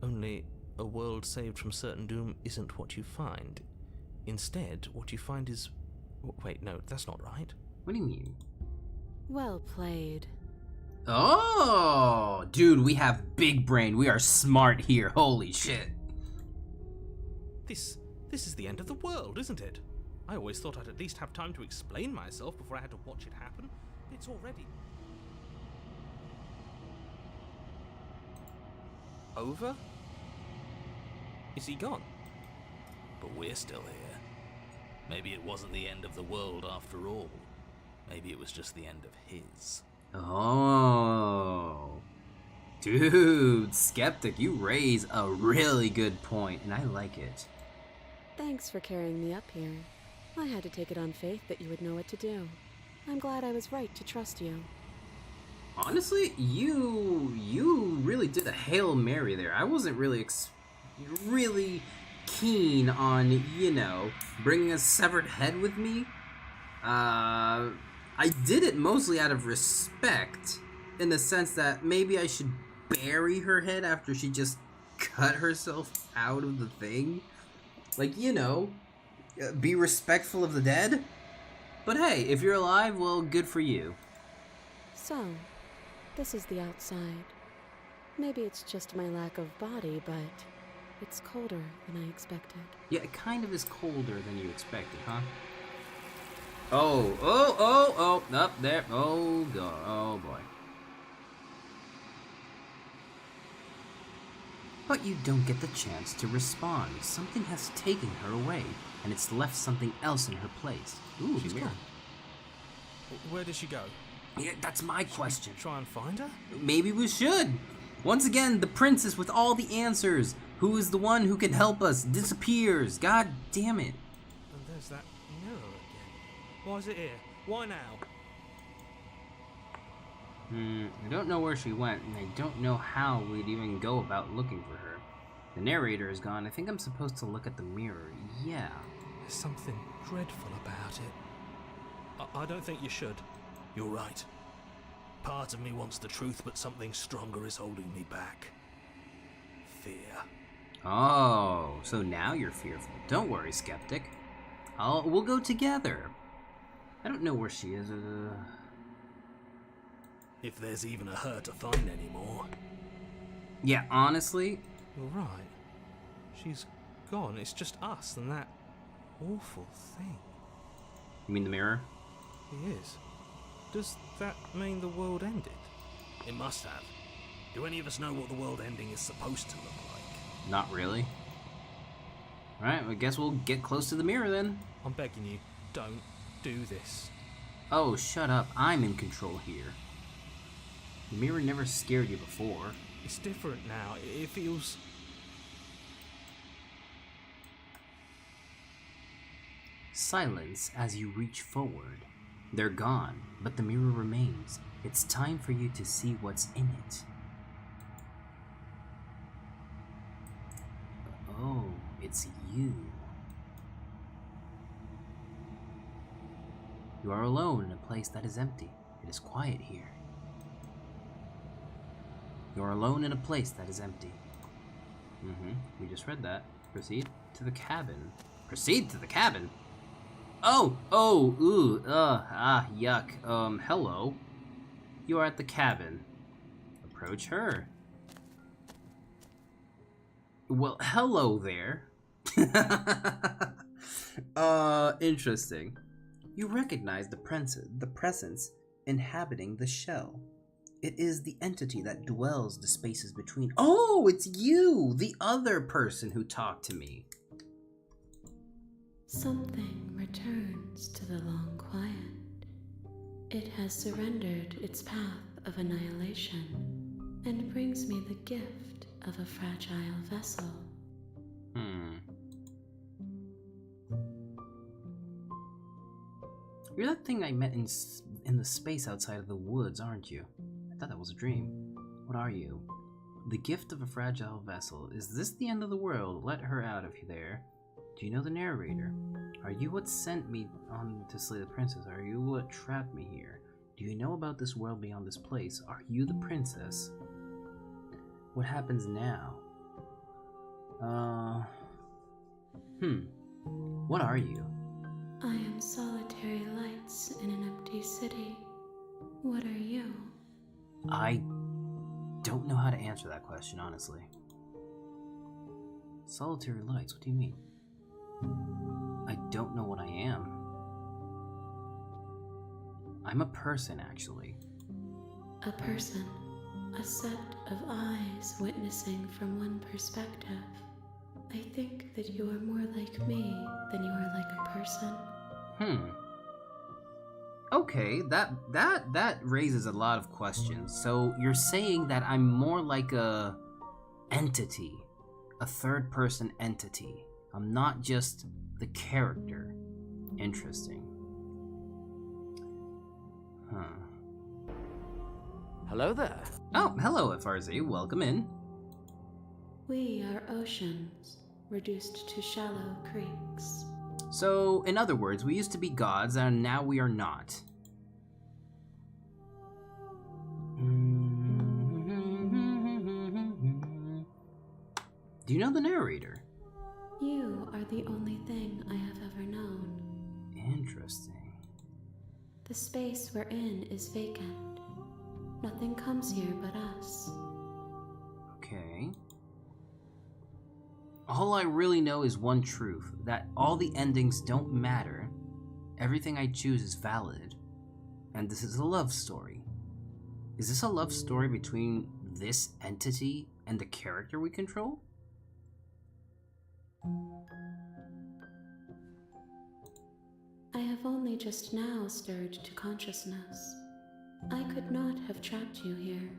[SPEAKER 2] Only, a world saved from certain doom isn't what you find. Instead, what you find is... Wait, no, that's not right.
[SPEAKER 1] What do you mean?
[SPEAKER 3] Well played.
[SPEAKER 1] Oh, dude, we have big brain. We are smart here. Holy shit.
[SPEAKER 2] This is the end of the world, isn't it? I always thought I'd at least have time to explain myself before I had to watch it happen. It's already... over? Is he gone?
[SPEAKER 5] But we're still here. Maybe it wasn't the end of the world after all. Maybe it was just the end of his.
[SPEAKER 1] Oh. Dude, Skeptic, you raise a really good point, and I like it.
[SPEAKER 3] Thanks for carrying me up here. I had to take it on faith that you would know what to do. I'm glad I was right to trust you.
[SPEAKER 1] Honestly, you really did a Hail Mary there. I wasn't really keen on, you know, bringing a severed head with me. I did it mostly out of respect, in the sense that maybe I should bury her head after she just cut herself out of the thing. Like, you know, be respectful of the dead. But hey, if you're alive, well, good for you.
[SPEAKER 3] So, this is the outside. Maybe it's just my lack of body, but it's colder than I expected.
[SPEAKER 1] Yeah, it kind of is colder than you expected, huh? Oh, up there. Oh, God. Oh, boy. But you don't get the chance to respond. Something has taken her away, and it's left something else in her place. Ooh,
[SPEAKER 4] She's
[SPEAKER 1] mirror.
[SPEAKER 4] gone. Where did she go?
[SPEAKER 1] Yeah, that's my question.
[SPEAKER 4] Try and find her?
[SPEAKER 1] Maybe we should. Once again, the princess with all the answers, who is the one who can help us, disappears. God damn it.
[SPEAKER 4] And there's that mirror again. Why is it here? Why now?
[SPEAKER 1] I don't know where she went, and I don't know how we'd even go about looking for her. The narrator is gone. I think I'm supposed to look at the mirror. Yeah.
[SPEAKER 4] There's something dreadful about it. I don't think you should.
[SPEAKER 5] You're right. Part of me wants the truth, but something stronger is holding me back. Fear.
[SPEAKER 1] Oh, so now you're fearful. Don't worry, skeptic. We'll go together. I don't know where she is.
[SPEAKER 5] If there's even a her to find anymore.
[SPEAKER 1] Yeah, honestly,
[SPEAKER 4] You're right. She's gone. It's just us and that awful thing.
[SPEAKER 1] you mean the mirror?
[SPEAKER 4] He is. Does that mean the world ended?
[SPEAKER 5] It must have. Do any of us know what the world ending is supposed to look like?
[SPEAKER 1] Not really. Alright, I guess we'll get close to the mirror then.
[SPEAKER 4] I'm begging you, don't do this.
[SPEAKER 1] Oh, shut up. I'm in control here. The mirror never scared you before.
[SPEAKER 4] It's different now. It feels...
[SPEAKER 1] Silence as you reach forward. They're gone, but the mirror remains. It's time for you to see what's in it. Oh, it's you. You are alone in a place that is empty. It is quiet here. You are alone in a place that is empty. We just read that. Proceed to the cabin. Proceed to the cabin? Yuck. Hello. You are at the cabin. Approach her. Well, hello there. Interesting. You recognize the presence inhabiting the shell. It is the entity that dwells the spaces between. Oh, it's you, the other person who talked to me.
[SPEAKER 6] Something returns to the long quiet. It has surrendered its path of annihilation and brings me the gift of a fragile vessel.
[SPEAKER 1] You're that thing I met in the space outside of the woods, aren't you? I thought that was a dream. What are you? The gift of a fragile vessel. Is this the end of the world? Let her out of there. Do you know the narrator? Are you what sent me on to slay the princess? Are you what trapped me here? Do you know about this world beyond this place? Are you the princess? What happens now? What are you?
[SPEAKER 6] I am solitary lights in an empty city. What are you?
[SPEAKER 1] I don't know how to answer that question, honestly. Solitary lights, what do you mean? I don't know what I am. I'm a person, actually.
[SPEAKER 6] A person. A set of eyes witnessing from one perspective. I think that you are more like me than you are like a person.
[SPEAKER 1] Okay, that raises a lot of questions. So you're saying that I'm more like a entity, a third-person entity. I'm not just the character. Interesting.
[SPEAKER 7] Hello there.
[SPEAKER 1] Oh, hello, FRZ. Welcome in.
[SPEAKER 6] We are oceans, reduced to shallow creeks.
[SPEAKER 1] So, in other words, we used to be gods, and now we are not. Do you know the narrator?
[SPEAKER 6] You are the only thing I have ever known.
[SPEAKER 1] Interesting.
[SPEAKER 6] The space we're in is vacant. Nothing comes here but us.
[SPEAKER 1] Okay. All I really know is one truth, that all the endings don't matter. Everything I choose is valid. And this is a love story. Is this a love story between this entity and the character we control?
[SPEAKER 6] I have only just now stirred to consciousness. I could not have trapped you here,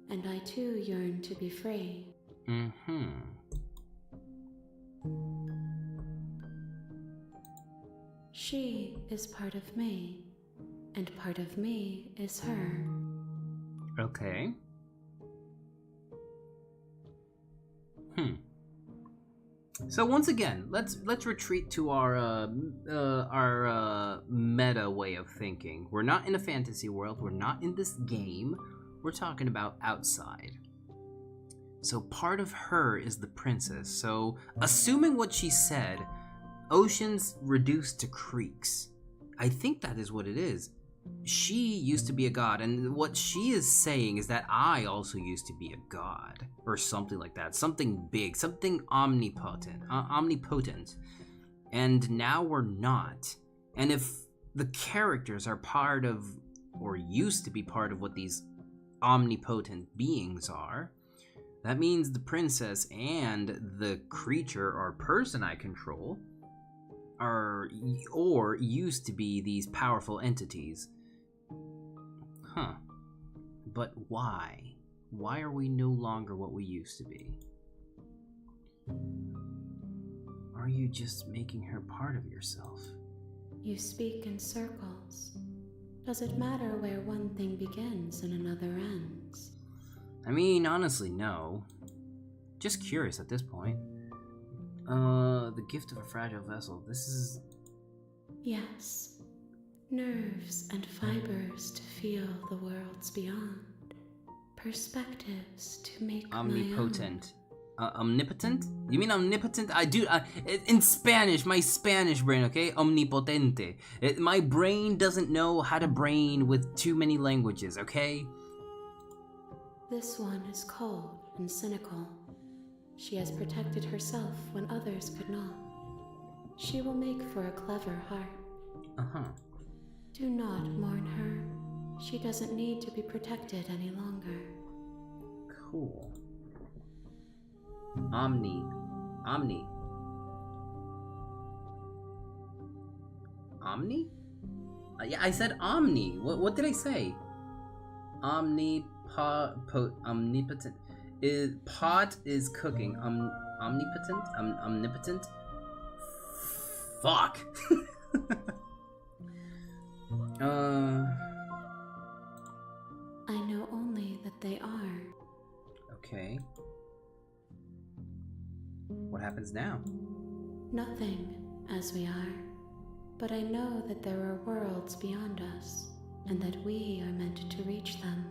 [SPEAKER 6] and I too yearn to be free.
[SPEAKER 1] Mm-hmm.
[SPEAKER 6] She is part of me, and part of me is her.
[SPEAKER 1] Okay. So once again, let's retreat to our meta way of thinking. We're not in a fantasy world. We're not in this game. We're talking about outside. So part of her is the princess. So assuming what she said, oceans reduced to creeks. I think that is what it is. She used to be a god, and what she is saying is that I also used to be a god, or something like that. Something big, something omnipotent, and now we're not. And if the characters are part of, or used to be part of, what these omnipotent beings are, that means the princess and the creature or person I control are, or used to be, these powerful entities. Huh. But why? Why are we no longer what we used to be? Are you just making her part of yourself?
[SPEAKER 6] You speak in circles. Does it matter where one thing begins and another ends?
[SPEAKER 1] I mean, honestly, no. Just curious at this point. The gift of a fragile vessel. This is...
[SPEAKER 6] Yes. Nerves and fibers to feel the worlds beyond. Perspectives to make
[SPEAKER 1] omnipotent. Omnipotent? You mean omnipotent? In Spanish, my Spanish brain, okay? Omnipotente. My brain doesn't know how to brain with too many languages, okay?
[SPEAKER 6] This one is cold and cynical. She has protected herself when others could not. She will make for a clever heart.
[SPEAKER 1] Uh-huh.
[SPEAKER 6] Do not mourn her. She doesn't need to be protected any longer.
[SPEAKER 1] Cool. Omni. Omni? Yeah, I said omni. What did I say? Omnipotent. Pot is cooking. Omnipotent? Omnipotent? Fuck!
[SPEAKER 6] I know only that they are.
[SPEAKER 1] Okay. What happens now?
[SPEAKER 6] Nothing, as we are. But I know that there are worlds beyond us, and that we are meant to reach them.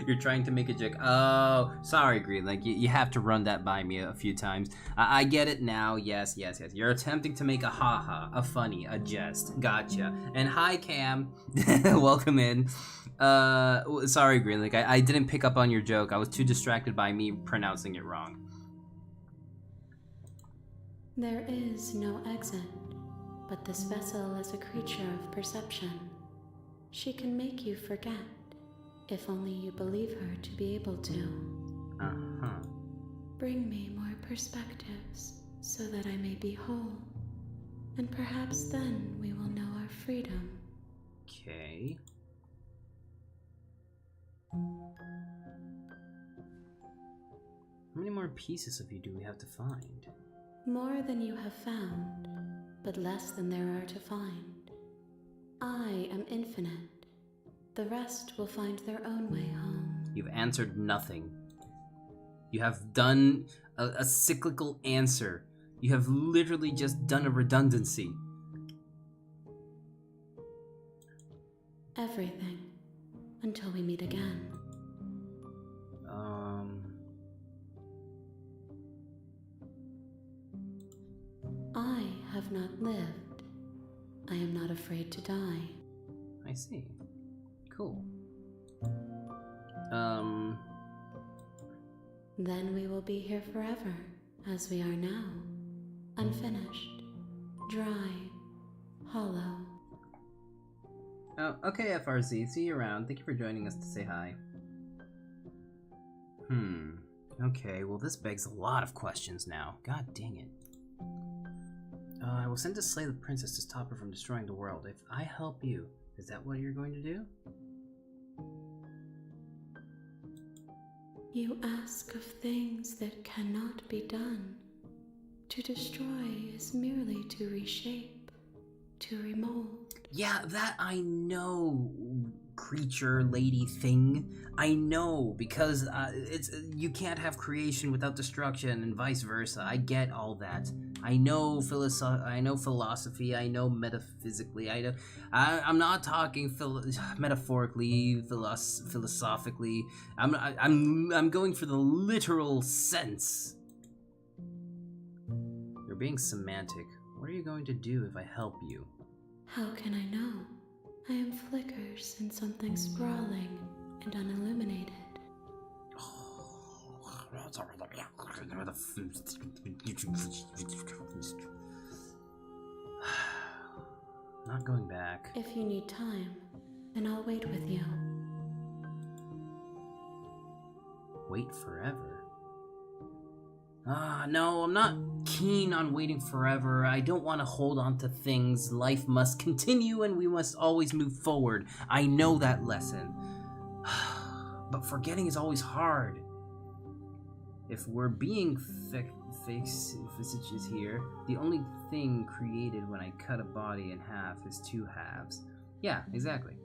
[SPEAKER 1] You're trying to make a joke. Oh, sorry, Green. Like, you have to run that by me a few times. I get it now. Yes. You're attempting to make a haha, a funny, a jest. Gotcha. And hi, Cam. Welcome in. Sorry, Green. Like, I didn't pick up on your joke. I was too distracted by me pronouncing it wrong.
[SPEAKER 6] There is no exit, but this vessel is a creature of perception. She can make you forget, if only you believe her to be able to.
[SPEAKER 1] Uh-huh.
[SPEAKER 6] Bring me more perspectives, so that I may be whole, and perhaps then we will know our freedom.
[SPEAKER 1] Okay. How many more pieces of you do we have to find?
[SPEAKER 6] More than you have found, but less than there are to find. I am infinite. The rest will find their own way home.
[SPEAKER 1] You've answered nothing. You have done a cyclical answer. You have literally just done a redundancy.
[SPEAKER 6] Everything. Until we meet again. I have not lived. I am not afraid to die.
[SPEAKER 1] I see. Cool.
[SPEAKER 6] Then we will be here forever, as we are now. Unfinished, dry, hollow.
[SPEAKER 1] Oh, okay, FRZ. See you around. Thank you for joining us to say hi. Okay, well this begs a lot of questions now. God dang it. I will send to slay the princess to stop her from destroying the world. If I help you, is that what you're going to do?
[SPEAKER 6] You ask of things that cannot be done. To destroy is merely to reshape, to remold.
[SPEAKER 1] Yeah, that I know, creature lady thing. I know, because you can't have creation without destruction and vice versa. I get all that. I know philosophy, I know metaphysically, I'm not talking metaphorically, philosophically. I'm going for the literal sense. You're being semantic. What are you going to do if I help you?
[SPEAKER 6] How can I know? I am flickers in something sprawling and unilluminated.
[SPEAKER 1] Not going back.
[SPEAKER 6] If you need time, then I'll wait with you.
[SPEAKER 1] Wait forever? No, I'm not keen on waiting forever. I don't want to hold on to things. Life must continue and we must always move forward. I know that lesson. But forgetting is always hard. If we're being facetious here, the only thing created when I cut a body in half is two halves. Yeah, exactly.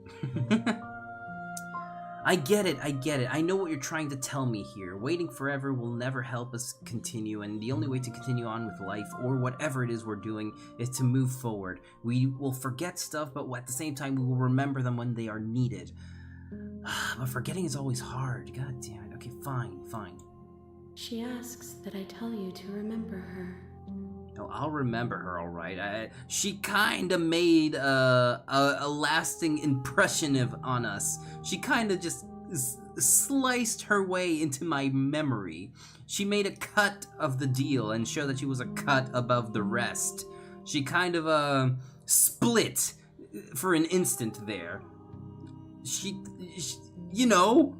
[SPEAKER 1] I get it. I know what you're trying to tell me here. Waiting forever will never help us continue, and the only way to continue on with life, or whatever it is we're doing, is to move forward. We will forget stuff, but at the same time, we will remember them when they are needed. But forgetting is always hard. God damn it. Okay, fine.
[SPEAKER 6] She asks that I tell you to remember her.
[SPEAKER 1] Oh, I'll remember her, all right. She kind of made a lasting impression on us. She kind of just sliced her way into my memory. She made a cut of the deal and showed that she was a cut above the rest. She kind of split for an instant there. She you know.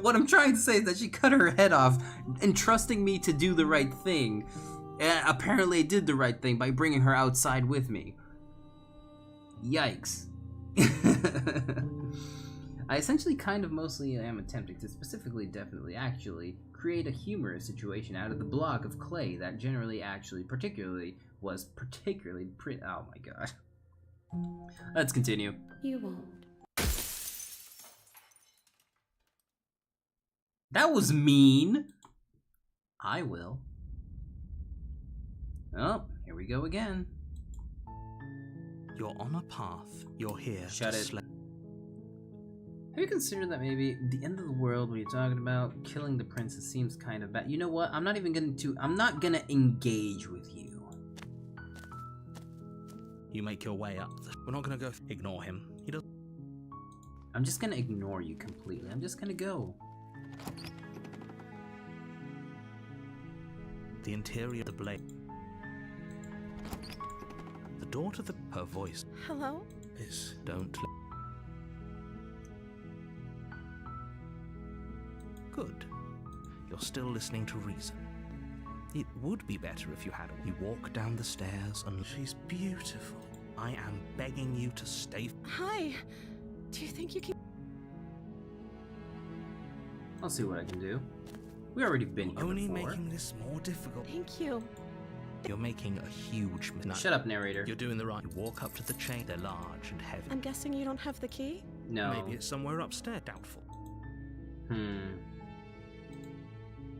[SPEAKER 1] What I'm trying to say is that she cut her head off, entrusting me to do the right thing. And apparently I did the right thing by bringing her outside with me. Yikes. I essentially kind of mostly am attempting to definitely actually, create a humorous situation out of the block of clay that generally was particularly oh my god. Let's continue.
[SPEAKER 6] You won't.
[SPEAKER 1] That was mean. I will. Oh, here we go again.
[SPEAKER 2] You're on a path. You're here.
[SPEAKER 1] Shut
[SPEAKER 2] to
[SPEAKER 1] it.
[SPEAKER 2] slay.
[SPEAKER 1] Have you considered that maybe the end of the world when you're talking about killing the princess seems kind of bad? You know what? I'm not gonna engage with you.
[SPEAKER 2] You make your way up. We're not gonna go. Ignore him. He doesn't.
[SPEAKER 1] I'm just gonna ignore you completely. I'm just gonna go.
[SPEAKER 2] The interior of the blade. The door to her voice
[SPEAKER 3] Hello?
[SPEAKER 2] is don't. Good. You're still listening to reason. It would be better if you had. You walk down the stairs and she's beautiful. I am begging you to stay.
[SPEAKER 3] Hi. Do you think you can...
[SPEAKER 1] I'll see what I can do. We already been here
[SPEAKER 2] Only
[SPEAKER 1] before.
[SPEAKER 2] making this more difficult.
[SPEAKER 3] Thank you.
[SPEAKER 2] You're making a huge mistake.
[SPEAKER 1] Shut up, narrator.
[SPEAKER 2] You're doing the right. You walk up to the chain. They're large and heavy.
[SPEAKER 3] I'm guessing you don't have the key?
[SPEAKER 1] No.
[SPEAKER 2] Maybe it's somewhere upstairs. Doubtful.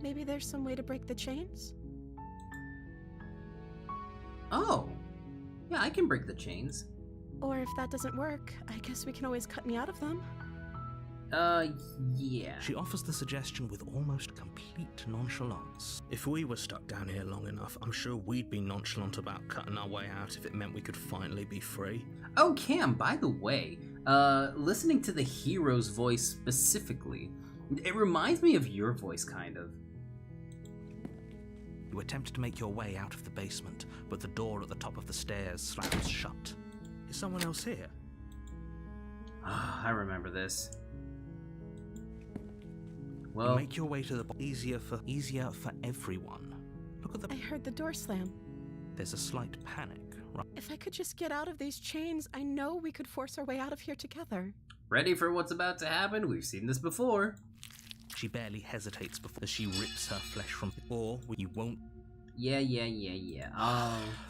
[SPEAKER 3] Maybe there's some way to break the chains?
[SPEAKER 1] Oh. Yeah, I can break the chains.
[SPEAKER 3] Or if that doesn't work, I guess we can always cut me out of them.
[SPEAKER 1] Yeah.
[SPEAKER 2] She offers the suggestion with almost complete nonchalance. If we were stuck down here long enough, I'm sure we'd be nonchalant about cutting our way out if it meant we could finally be free.
[SPEAKER 1] Oh, Cam, by the way, listening to the hero's voice specifically, it reminds me of your voice, kind of.
[SPEAKER 2] You attempt to make your way out of the basement, but the door at the top of the stairs slams shut. Is someone else here?
[SPEAKER 1] Ah, I remember this.
[SPEAKER 2] You
[SPEAKER 1] Well,
[SPEAKER 2] make your way to the easier for everyone. Look at
[SPEAKER 3] I
[SPEAKER 2] the.
[SPEAKER 3] heard the door slam.
[SPEAKER 2] There's a slight panic, right?
[SPEAKER 3] If I could just get out of these chains, I know we could force our way out of here together.
[SPEAKER 1] ready for what's about to happen? We've seen this before.
[SPEAKER 2] She barely hesitates before she rips her flesh from. Or you won't
[SPEAKER 1] Yeah.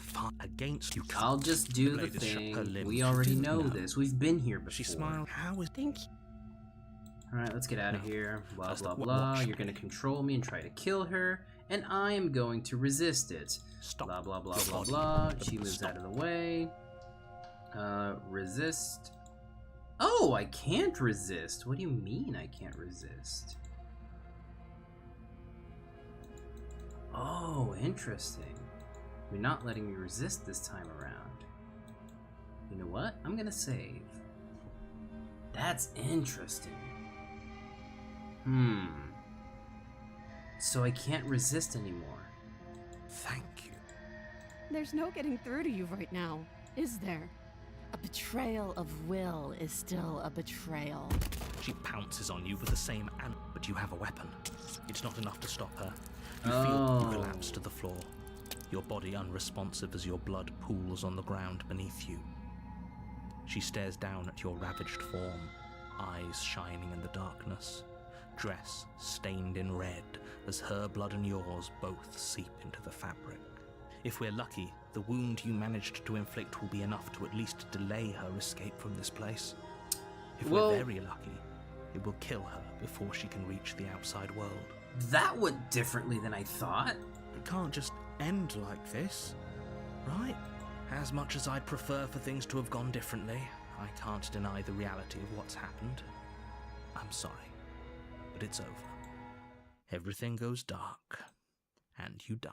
[SPEAKER 2] fight against you.
[SPEAKER 1] I'll just do the
[SPEAKER 2] Blade has shot her
[SPEAKER 1] thing.
[SPEAKER 2] limb.
[SPEAKER 1] We already
[SPEAKER 2] Do
[SPEAKER 1] know
[SPEAKER 2] know.
[SPEAKER 1] this. We've been here before.
[SPEAKER 2] She smiled. How is
[SPEAKER 3] Thank you.
[SPEAKER 1] Alright, let's get out of
[SPEAKER 2] No.
[SPEAKER 1] here. Blah,
[SPEAKER 2] That's
[SPEAKER 1] blah,
[SPEAKER 2] the-
[SPEAKER 1] blah.
[SPEAKER 2] watch
[SPEAKER 1] You're gonna
[SPEAKER 2] me.
[SPEAKER 1] control me and try to kill her, and I am going to resist it.
[SPEAKER 2] stop?
[SPEAKER 1] Blah, blah, blah,
[SPEAKER 2] Your
[SPEAKER 1] blah,
[SPEAKER 2] body.
[SPEAKER 1] blah.
[SPEAKER 2] The-
[SPEAKER 1] She moves
[SPEAKER 2] stop.
[SPEAKER 1] out of the way. Resist. Oh, I can't resist. What do you mean I can't resist? Oh, interesting. You're not letting me resist this time around. You know what? I'm gonna save. That's interesting. So I can't resist anymore.
[SPEAKER 2] Thank you.
[SPEAKER 3] There's no getting through to you right now, is there? A betrayal of will is still a betrayal.
[SPEAKER 2] She pounces on you with the same but you have a weapon. It's not enough to stop her. You feel
[SPEAKER 1] Oh.
[SPEAKER 2] you collapse to the floor, your body unresponsive as your blood pools on the ground beneath you. She stares down at your ravaged form, eyes shining in the darkness, dress stained in red as her blood and yours both seep into the fabric. If we're lucky, the wound you managed to inflict will be enough to at least delay her escape from this place. If
[SPEAKER 1] Well-
[SPEAKER 2] we're very lucky, it will kill her before she can reach the outside world.
[SPEAKER 1] That went differently than I thought.
[SPEAKER 2] It can't just end like this, right? As much as I'd prefer for things to have gone differently, I can't deny the reality of what's happened. I'm sorry, but it's over. Everything goes dark, and you die.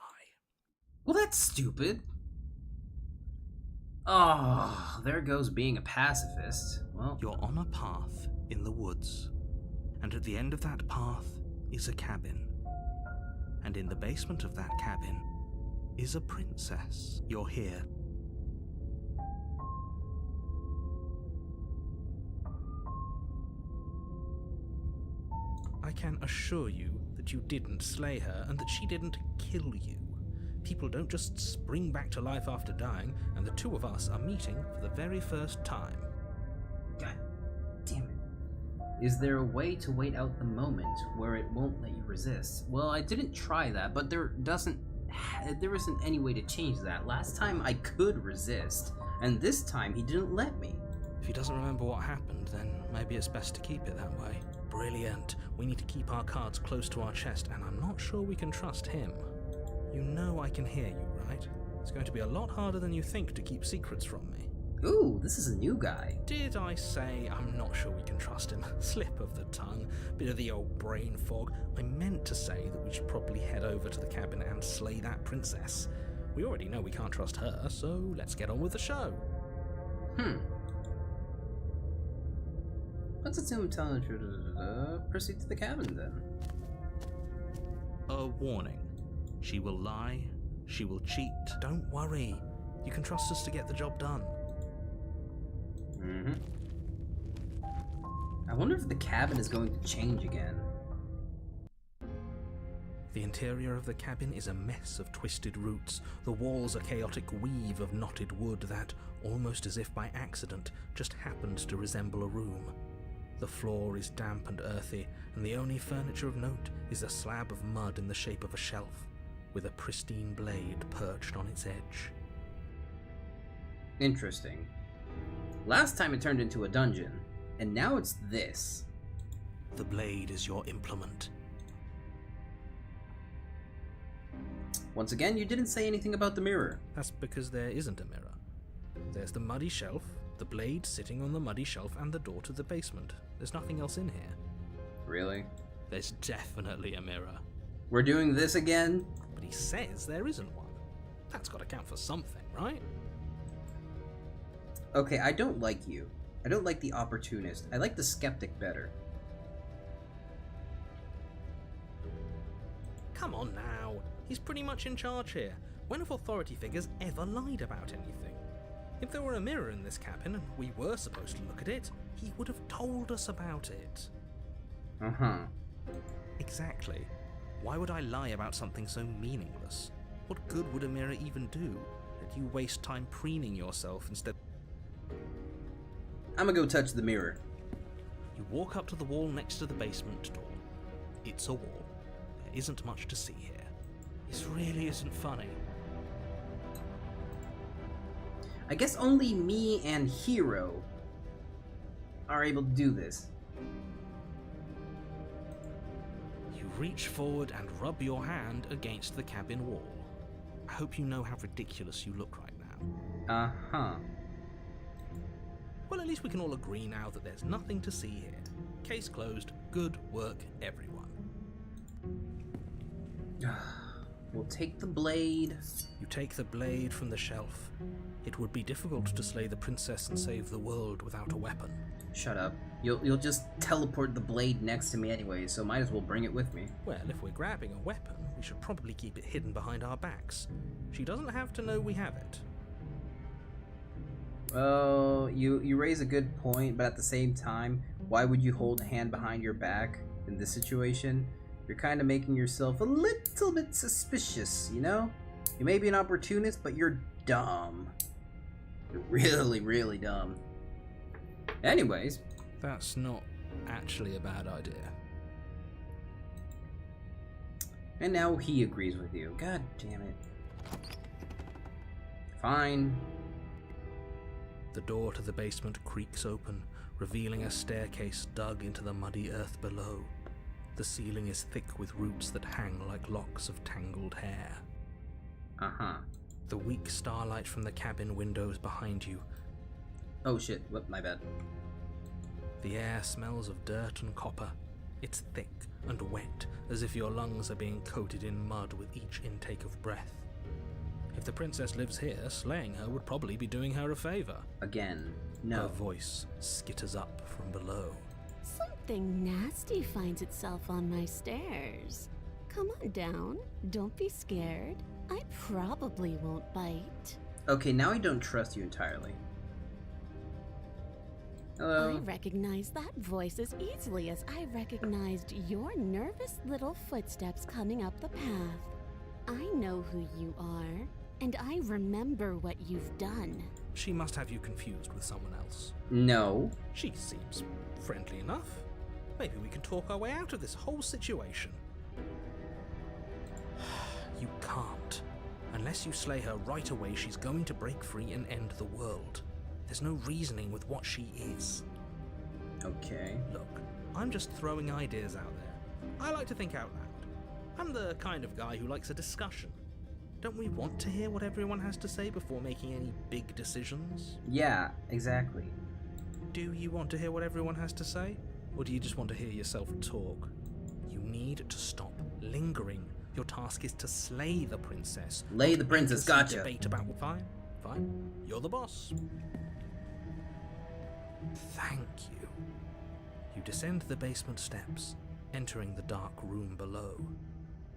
[SPEAKER 1] Well, that's stupid. Oh, there goes being a pacifist. Well,
[SPEAKER 2] You're on a path in the woods, and at the end of that path is a cabin. And in the basement of that cabin is a princess. You're here. I can assure you that you didn't slay her and that she didn't kill you. People don't just spring back to life after dying, and the two of us are meeting for the very first time.
[SPEAKER 1] God damn it. Is there a way to wait out the moment where it won't let you resist? Well, I didn't try that, but there isn't any way to change that. Last time I could resist, and this time he didn't let me.
[SPEAKER 2] If he doesn't remember what happened, then maybe it's best to keep it that way. Brilliant. We need to keep our cards close to our chest, and I'm not sure we can trust him. You know I can hear you, right? It's going to be a lot harder than you think to keep secrets from me.
[SPEAKER 1] Ooh, this is a new guy.
[SPEAKER 2] Did I say I'm not sure we can trust him? Slip of the tongue, bit of the old brain fog. I meant to say that we should probably head over to the cabin and slay that princess. We already know we can't trust her, so let's get on with the show.
[SPEAKER 1] Let's assume telling the truth. Proceed to the cabin then.
[SPEAKER 2] A warning. She will lie, she will cheat. Don't worry. You can trust us to get the job done.
[SPEAKER 1] I wonder if the cabin is going to change again.
[SPEAKER 2] The interior of the cabin is a mess of twisted roots. The walls a chaotic weave of knotted wood that, almost as if by accident, just happens to resemble a room. The floor is damp and earthy, and the only furniture of note is a slab of mud in the shape of a shelf, with a pristine blade perched on its edge.
[SPEAKER 1] Interesting. Last time it turned into a dungeon, and now it's this.
[SPEAKER 2] The blade is your implement.
[SPEAKER 1] Once again, you didn't say anything about the mirror.
[SPEAKER 2] That's because there isn't a mirror. There's the muddy shelf, the blade sitting on the muddy shelf, and the door to the basement. There's nothing else in here.
[SPEAKER 1] Really?
[SPEAKER 2] There's definitely a mirror.
[SPEAKER 1] We're doing this again?
[SPEAKER 2] But he says there isn't one. That's got to count for something, right?
[SPEAKER 1] Okay, I don't like you. I don't like the opportunist. I like the skeptic better.
[SPEAKER 2] Come on now. He's pretty much in charge here. When have authority figures ever lied about anything? If there were a mirror in this cabin and we were supposed to look at it, he would have told us about it.
[SPEAKER 1] Uh-huh.
[SPEAKER 2] Exactly. Why would I lie about something so meaningless? What good would a mirror even do? That you waste time preening yourself instead.
[SPEAKER 1] I'm gonna go touch the mirror.
[SPEAKER 2] You walk up to the wall next to the basement door. It's a wall. There isn't much to see here. This really isn't funny.
[SPEAKER 1] I guess only me and Hero are able to do this.
[SPEAKER 2] You reach forward and rub your hand against the cabin wall. I hope you know how ridiculous you look right now.
[SPEAKER 1] Uh-huh.
[SPEAKER 2] Well, at least we can all agree now that there's nothing to see here. Case closed. Good work, everyone.
[SPEAKER 1] We'll take the blade.
[SPEAKER 2] You take the blade from the shelf. It would be difficult to slay the princess and save the world without a weapon.
[SPEAKER 1] Shut up. You'll just teleport the blade next to me anyway, so might as well bring it with me.
[SPEAKER 2] Well, if we're grabbing a weapon, we should probably keep it hidden behind our backs. She doesn't have to know we have it.
[SPEAKER 1] Oh, you raise a good point, but at the same time, why would you hold a hand behind your back in this situation? You're kind of making yourself a little bit suspicious, you know? You may be an opportunist, but you're dumb. You're really, really dumb. Anyways.
[SPEAKER 2] That's not actually a bad idea.
[SPEAKER 1] And now he agrees with you. God damn it. Fine.
[SPEAKER 2] The door to the basement creaks open, revealing a staircase dug into the muddy earth below. The ceiling is thick with roots that hang like locks of tangled hair.
[SPEAKER 1] Uh-huh.
[SPEAKER 2] The weak starlight from the cabin windows behind you.
[SPEAKER 1] Oh shit, whoop, my bad.
[SPEAKER 2] The air smells of dirt and copper. It's thick and wet, as if your lungs are being coated in mud with each intake of breath. If the princess lives here, slaying her would probably be doing her a favor.
[SPEAKER 1] Again,
[SPEAKER 2] Her
[SPEAKER 1] no.
[SPEAKER 2] voice skitters up from below.
[SPEAKER 3] Something nasty finds itself on my stairs. Come on down. Don't be scared. I probably won't bite.
[SPEAKER 1] Okay, now I don't trust you entirely. Hello?
[SPEAKER 3] I recognize that voice as easily as I recognized your nervous little footsteps coming up the path. I know who you are, and I remember what you've done.
[SPEAKER 2] She must have you confused with someone else.
[SPEAKER 1] No.
[SPEAKER 2] She seems friendly enough. Maybe we can talk our way out of this whole situation. You can't. Unless you slay her right away, she's going to break free and end the world. There's no reasoning with what she is.
[SPEAKER 1] Okay.
[SPEAKER 2] Look, I'm just throwing ideas out there. I like to think out loud. I'm the kind of guy who likes a discussion. Don't we want to hear what everyone has to say before making any big decisions?
[SPEAKER 1] Yeah, exactly.
[SPEAKER 2] Do you want to hear what everyone has to say? Or do you just want to hear yourself talk? You need to stop lingering. Your task is to slay the princess.
[SPEAKER 1] Lay the princess, gotcha.
[SPEAKER 2] Debate about fine. You're the boss. Thank you. You descend the basement steps, entering the dark room below.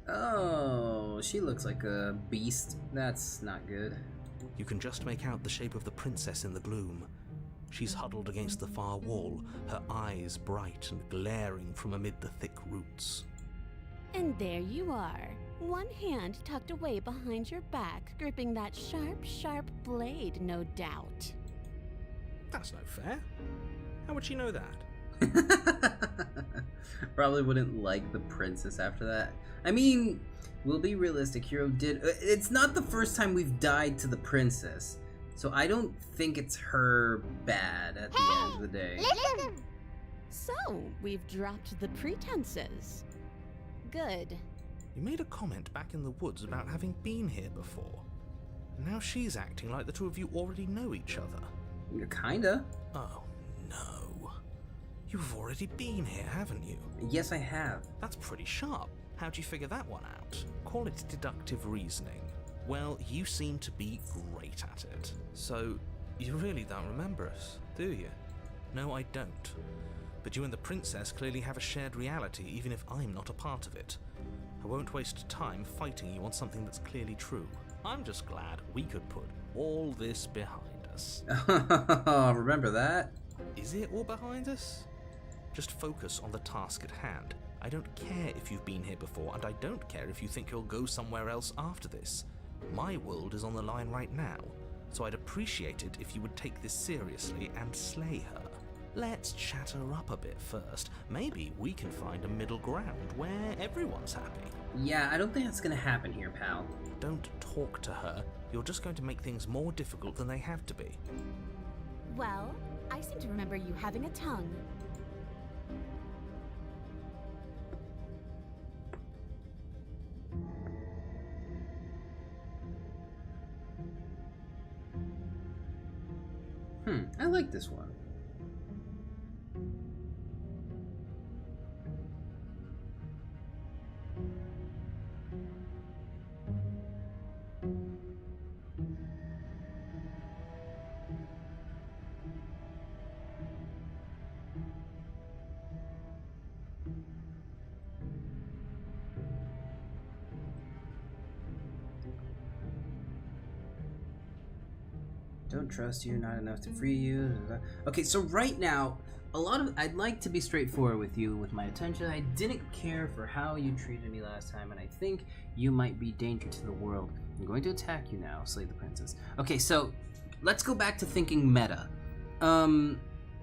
[SPEAKER 1] Oh, she looks like a beast. That's not good.
[SPEAKER 2] You can just make out the shape of the princess in the gloom. She's huddled against the far wall, her eyes bright and glaring from amid the thick roots.
[SPEAKER 3] And there you are, one hand tucked away behind your back, gripping that sharp, sharp blade, no doubt.
[SPEAKER 2] That's no fair. How would she know that?
[SPEAKER 1] Probably wouldn't like the princess after that. I mean, we'll be realistic. Hero did. It's not the first time we've died to the princess, so I don't think it's her bad at the end of the day.
[SPEAKER 3] So, we've dropped the pretenses. Good.
[SPEAKER 2] You made a comment back in the woods about having been here before. Now she's acting like the two of you already know each other.
[SPEAKER 1] Kinda.
[SPEAKER 2] Oh, no. You've already been here, haven't you?
[SPEAKER 1] Yes, I have.
[SPEAKER 2] That's pretty sharp. How'd you figure that one out? Call it deductive reasoning. Well, you seem to be great at it. So, you really don't remember us, do you? No, I don't. But you and the princess clearly have a shared reality, even if I'm not a part of it. I won't waste time fighting you on something that's clearly true. I'm just glad we could put all this behind us.
[SPEAKER 1] Remember that?
[SPEAKER 2] Is it all behind us? Just focus on the task at hand. I don't care if you've been here before, and I don't care if you think you'll go somewhere else after this. My world is on the line right now, so I'd appreciate it if you would take this seriously and slay her. Let's chat her up a bit first. Maybe we can find a middle ground where everyone's happy.
[SPEAKER 1] Yeah, I don't think that's gonna happen here, pal.
[SPEAKER 2] Don't talk to her. You're just going to make things more difficult than they have to be.
[SPEAKER 3] Well, I seem to remember you having a tongue.
[SPEAKER 1] I like this one. Don't trust you, not enough to free you. Okay, so right now, I'd like to be straightforward with you with my attention. I didn't care for how you treated me last time, and I think you might be danger to the world. I'm going to attack you now, slay the princess. Okay, so let's go back to thinking meta.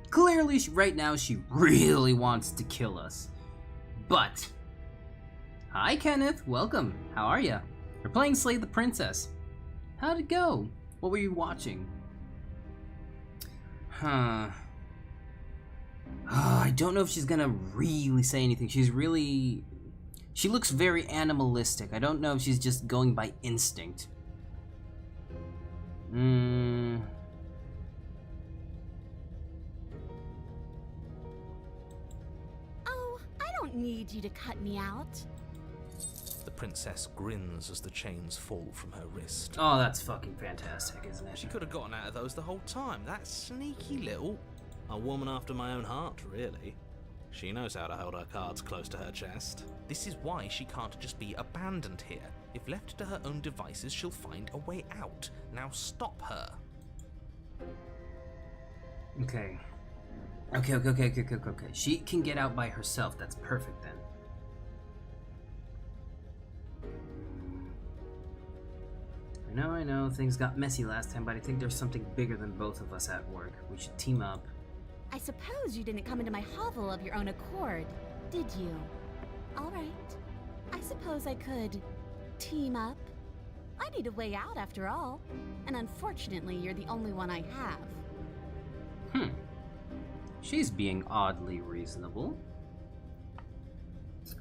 [SPEAKER 1] Clearly, right now, she really wants to kill us. But, hi Kenneth, welcome. How are ya? We're playing Slay the Princess. How'd it go? What were you watching? Huh. I don't know if she's gonna really say anything. She looks very animalistic. I don't know if she's just going by instinct.
[SPEAKER 3] Oh, I don't need you to cut me out.
[SPEAKER 2] The princess grins as the chains fall from her wrist.
[SPEAKER 1] Oh, that's fucking fantastic, isn't it?
[SPEAKER 2] She could have gotten out of those the whole time. That sneaky little... A woman after my own heart, really. She knows how to hold her cards close to her chest. This is why she can't just be abandoned here. If left to her own devices, she'll find a way out. Now stop her.
[SPEAKER 1] Okay. Okay. She can get out by herself. That's perfect then. I know, things got messy last time, but I think there's something bigger than both of us at work. We should team up.
[SPEAKER 3] I suppose you didn't come into my hovel of your own accord, did you? All right. I suppose I could team up. I need a way out after all, and unfortunately, you're the only one I have.
[SPEAKER 1] She's being oddly reasonable.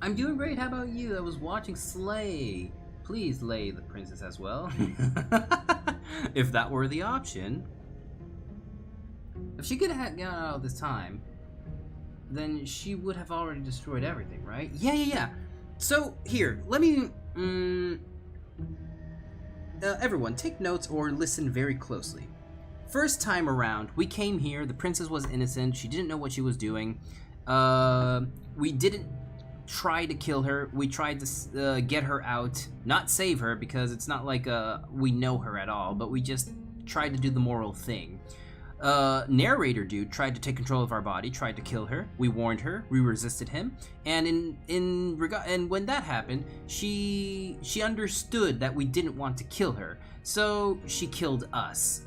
[SPEAKER 1] I'm doing great, how about you? I was watching Slay. Please lay the princess as well. If that were the option. If she could have gotten out this time, then she would have already destroyed everything, right? Yeah. So, here, let me... everyone, take notes or listen very closely. First time around, we came here, the princess was innocent, she didn't know what she was doing. We didn't try to kill her, we tried to get her out, not save her, because it's not like we know her at all, but we just tried to do the moral thing. Narrator dude tried to take control of our body, tried to kill her, we warned her, we resisted him, and and when that happened, she understood that we didn't want to kill her, so she killed us.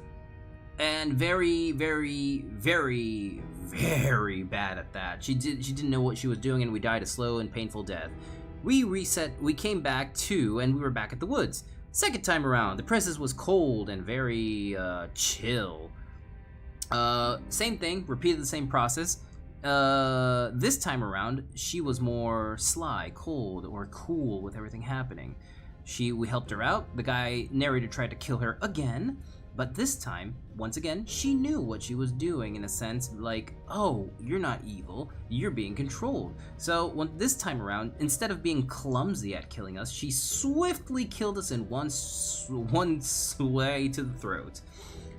[SPEAKER 1] And very, very, very, very bad at that. She didn't know what she was doing, and we died a slow and painful death. We reset, we came back too, and we were back at the woods. Second time around, the princess was cold and very chill. Same thing, repeated the same process. This time around, she was more sly, cold, or cool with everything happening. We helped her out. The narrator tried to kill her again. But this time, once again, she knew what she was doing in a sense, like, oh, you're not evil, you're being controlled. So this time around, instead of being clumsy at killing us, she swiftly killed us in one sway to the throat.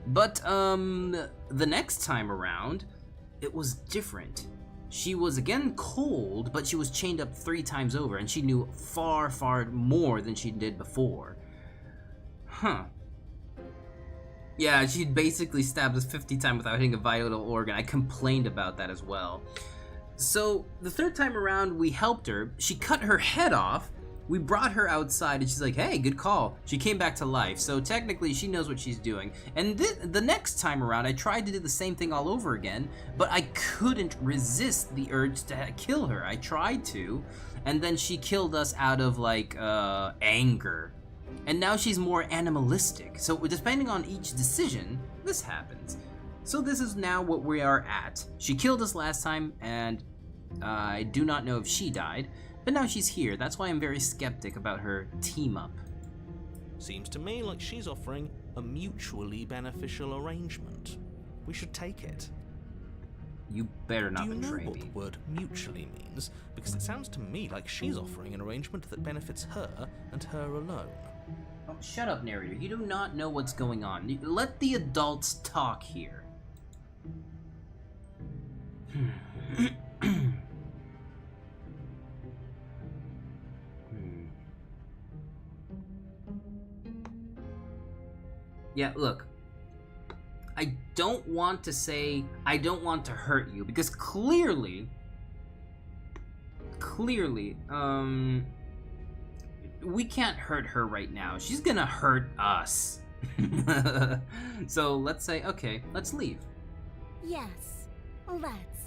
[SPEAKER 1] But the next time around, it was different. She was again cold, but she was chained up 3 times over, and she knew far, far more than she did before. Huh. Yeah, she basically stabbed us 50 times without hitting a vital organ. I complained about that as well. So, the third time around, we helped her. She cut her head off. We brought her outside, and she's like, hey, good call. She came back to life, so technically she knows what she's doing. And the next time around, I tried to do the same thing all over again, but I couldn't resist the urge to kill her. I tried to, and then she killed us out of, like, anger. And now she's more animalistic, so depending on each decision, this happens. So this is now what we are at. She killed us last time, and I do not know if she died, but now she's here. That's why I'm very skeptic about her team-up.
[SPEAKER 2] Seems to me like she's offering a mutually beneficial arrangement. We should take it.
[SPEAKER 1] You better not
[SPEAKER 2] Do you know
[SPEAKER 1] betray
[SPEAKER 2] what
[SPEAKER 1] me.
[SPEAKER 2] the word mutually means? Because it sounds to me like she's offering an arrangement that benefits her and her alone.
[SPEAKER 1] Oh, shut up, narrator. You do not know what's going on. Let the adults talk here. Yeah, look. I don't want to say I don't want to hurt you, because clearly, we can't hurt her right now. She's gonna hurt us. So let's say, okay, let's leave.
[SPEAKER 3] Yes, let's.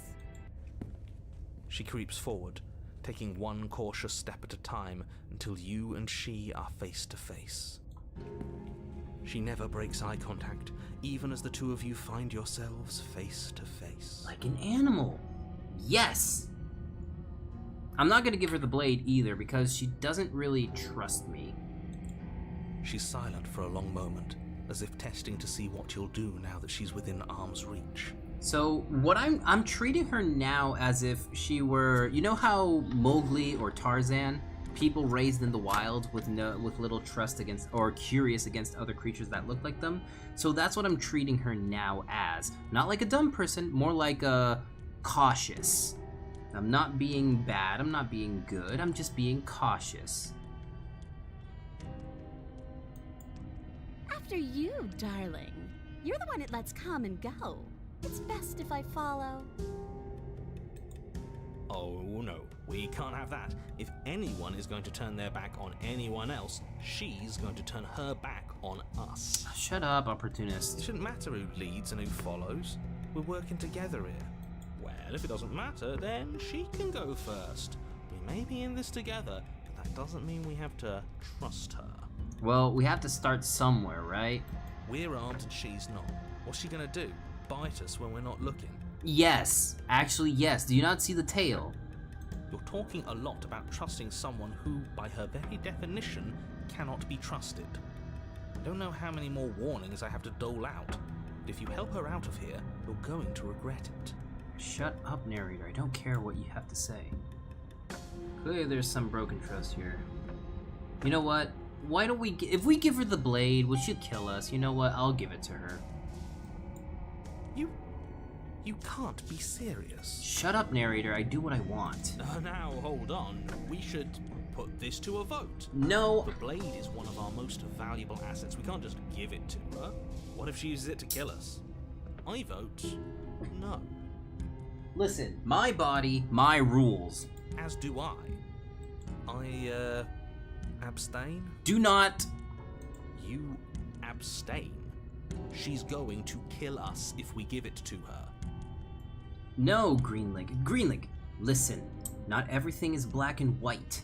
[SPEAKER 2] She creeps forward, taking one cautious step at a time until you and she are face to face. She never breaks eye contact, even as the two of you find yourselves face to face.
[SPEAKER 1] Like an animal. Yes! I'm not gonna give her the blade either, because she doesn't really trust me.
[SPEAKER 2] She's silent for a long moment, as if testing to see what you'll do now that she's within arm's reach.
[SPEAKER 1] So what I'm treating her now as if she were, you know how Mowgli or Tarzan, people raised in the wild with little trust against or curious against other creatures that look like them. So that's what I'm treating her now as. Not like a dumb person, more like a cautious. I'm not being bad, I'm not being good, I'm just being cautious.
[SPEAKER 3] After you, darling. You're the one it lets come and go. It's best if I follow.
[SPEAKER 2] Oh no, we can't have that. If anyone is going to turn their back on anyone else, she's going to turn her back on us.
[SPEAKER 1] Shut up,
[SPEAKER 2] It
[SPEAKER 1] opportunist.
[SPEAKER 2] shouldn't matter who leads and who follows. We're working together here. Well, if it doesn't matter, then she can go first. We may be in this together, but that doesn't mean we have to trust her.
[SPEAKER 1] Well, we have to start somewhere, right?
[SPEAKER 2] We're armed and she's not. What's she gonna do? Bite us when we're not looking?
[SPEAKER 1] Yes, actually yes. Do you not see the tail?
[SPEAKER 2] You're talking a lot about trusting someone who, by her very definition, cannot be trusted. I don't know how many more warnings I have to dole out, but if you help her out of here, you're going to regret it.
[SPEAKER 1] Shut up, narrator. I don't care what you have to say. Clearly there's some broken trust here. You know what? Why don't we... If we give her the blade, will she kill us? You know what? I'll give it to her.
[SPEAKER 2] You can't be serious.
[SPEAKER 1] Shut up, narrator. I do what I want.
[SPEAKER 2] Now, hold on. We should put this to a vote.
[SPEAKER 1] No.
[SPEAKER 2] The blade is one of our most valuable assets. We can't just give it to her. What if she uses it to kill us? I vote no.
[SPEAKER 1] Listen, my body, my rules.
[SPEAKER 2] As do I. Abstain?
[SPEAKER 1] Do not...
[SPEAKER 2] You abstain. She's going to kill us if we give it to her.
[SPEAKER 1] No, Greenleg. Greenleg, listen. Not everything is black and white.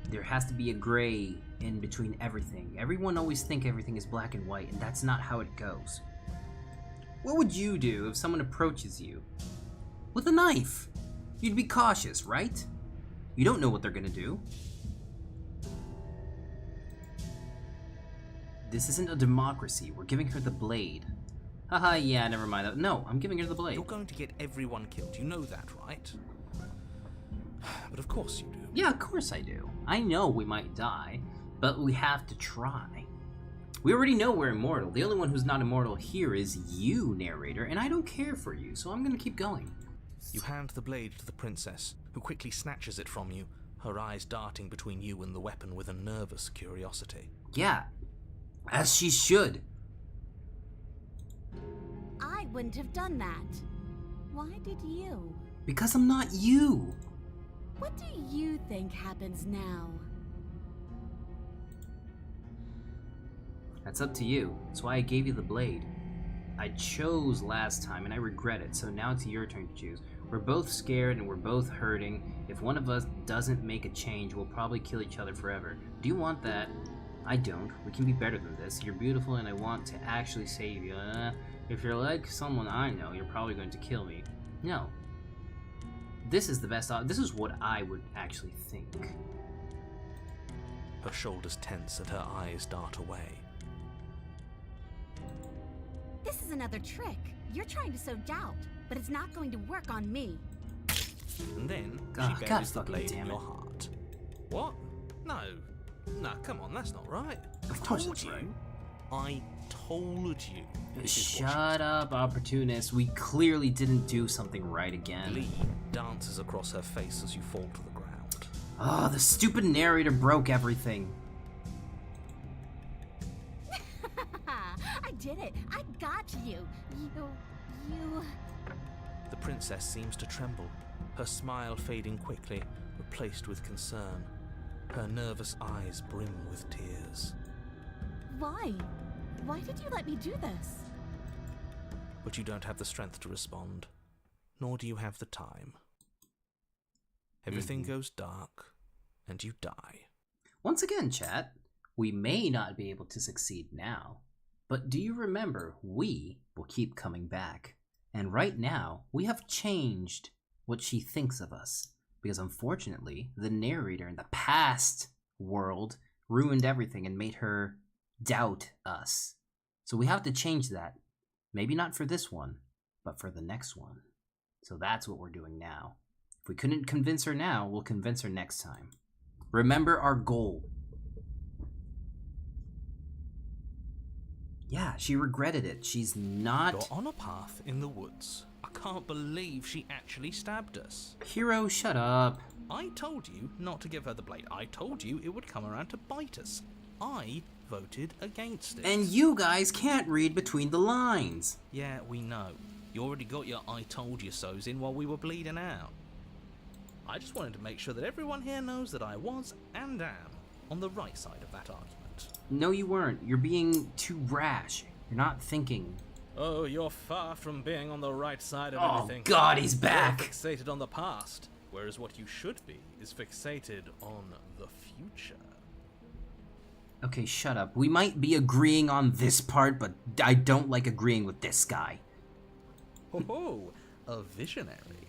[SPEAKER 1] There has to be a gray in between everything. Everyone always think everything is black and white, and that's not how it goes. What would you do if someone approaches you with a knife? You'd be cautious, right? You don't know what they're gonna do. This isn't a democracy. We're giving her the blade. Haha, yeah, never mind that. No, I'm giving her the blade.
[SPEAKER 2] You're going to get everyone killed. You know that, right? But of course you do.
[SPEAKER 1] Yeah, of course I do. I know we might die, but we have to try. We already know we're immortal. The only one who's not immortal here is you, narrator, and I don't care for you, so I'm gonna keep going.
[SPEAKER 2] You hand the blade to the princess, who quickly snatches it from you, her eyes darting between you and the weapon with a nervous curiosity.
[SPEAKER 1] Yeah, as she should.
[SPEAKER 3] I wouldn't have done that. Why did you?
[SPEAKER 1] Because I'm not you.
[SPEAKER 3] What do you think happens now?
[SPEAKER 1] That's up to you. That's why I gave you the blade. I chose last time and I regret it, so now it's your turn to choose. We're both scared and we're both hurting. If one of us doesn't make a change, we'll probably kill each other forever. Do you want that? I don't. We can be better than this. You're beautiful and I want to actually save you. If you're like someone I know, you're probably going to kill me. No. This is the best this is what I would actually think.
[SPEAKER 2] Her shoulders tense and her eyes dart away.
[SPEAKER 3] This is another trick. You're trying to sow doubt, but it's not going to work on me.
[SPEAKER 2] And then
[SPEAKER 1] God,
[SPEAKER 2] she
[SPEAKER 1] God
[SPEAKER 2] buries the
[SPEAKER 1] fucking
[SPEAKER 2] blade in
[SPEAKER 1] damn
[SPEAKER 2] your
[SPEAKER 1] it.
[SPEAKER 2] heart. What? No. No, come on, that's not right.
[SPEAKER 1] Of course
[SPEAKER 2] Told
[SPEAKER 1] it's
[SPEAKER 2] you.
[SPEAKER 1] right.
[SPEAKER 2] I told you. This is what she
[SPEAKER 1] Shut up, opportunist. We clearly didn't do something right again.
[SPEAKER 2] Glee dances across her face as you fall to the ground.
[SPEAKER 1] Oh, the stupid narrator broke everything.
[SPEAKER 3] I did it. I got you. You...
[SPEAKER 2] The princess seems to tremble, her smile fading quickly, replaced with concern. Her nervous eyes brim with tears.
[SPEAKER 3] Why? Why did you let me do this?
[SPEAKER 2] But you don't have the strength to respond, nor do you have the time. Everything goes dark, and you die.
[SPEAKER 1] Once again, chat, we may not be able to succeed now, but do you remember we will keep coming back? And right now, we have changed what she thinks of us. Because unfortunately, the narrator in the past world ruined everything and made her doubt us. So we have to change that. Maybe not for this one, but for the next one. So that's what we're doing now. If we couldn't convince her now, we'll convince her next time. Remember our goal. Yeah, she regretted it. She's not...
[SPEAKER 2] You're on a path in the woods. I can't believe she actually stabbed us.
[SPEAKER 1] Hero, shut up.
[SPEAKER 2] I told you not to give her the blade. I told you it would come around to bite us. I voted against it.
[SPEAKER 1] And you guys can't read between the lines.
[SPEAKER 2] Yeah, we know. You already got your I told you so's in while we were bleeding out. I just wanted to make sure that everyone here knows that I was and am on the right side of that argument.
[SPEAKER 1] No, you weren't. You're being too rash. You're not thinking.
[SPEAKER 5] Oh, you're far from being on the right side of
[SPEAKER 1] Oh,
[SPEAKER 5] everything.
[SPEAKER 1] God, he's back.
[SPEAKER 5] You're fixated on the past, whereas what you should be is fixated on the future.
[SPEAKER 1] Okay, shut up. We might be agreeing on this part, but I don't like agreeing with this guy.
[SPEAKER 5] Oh, a visionary.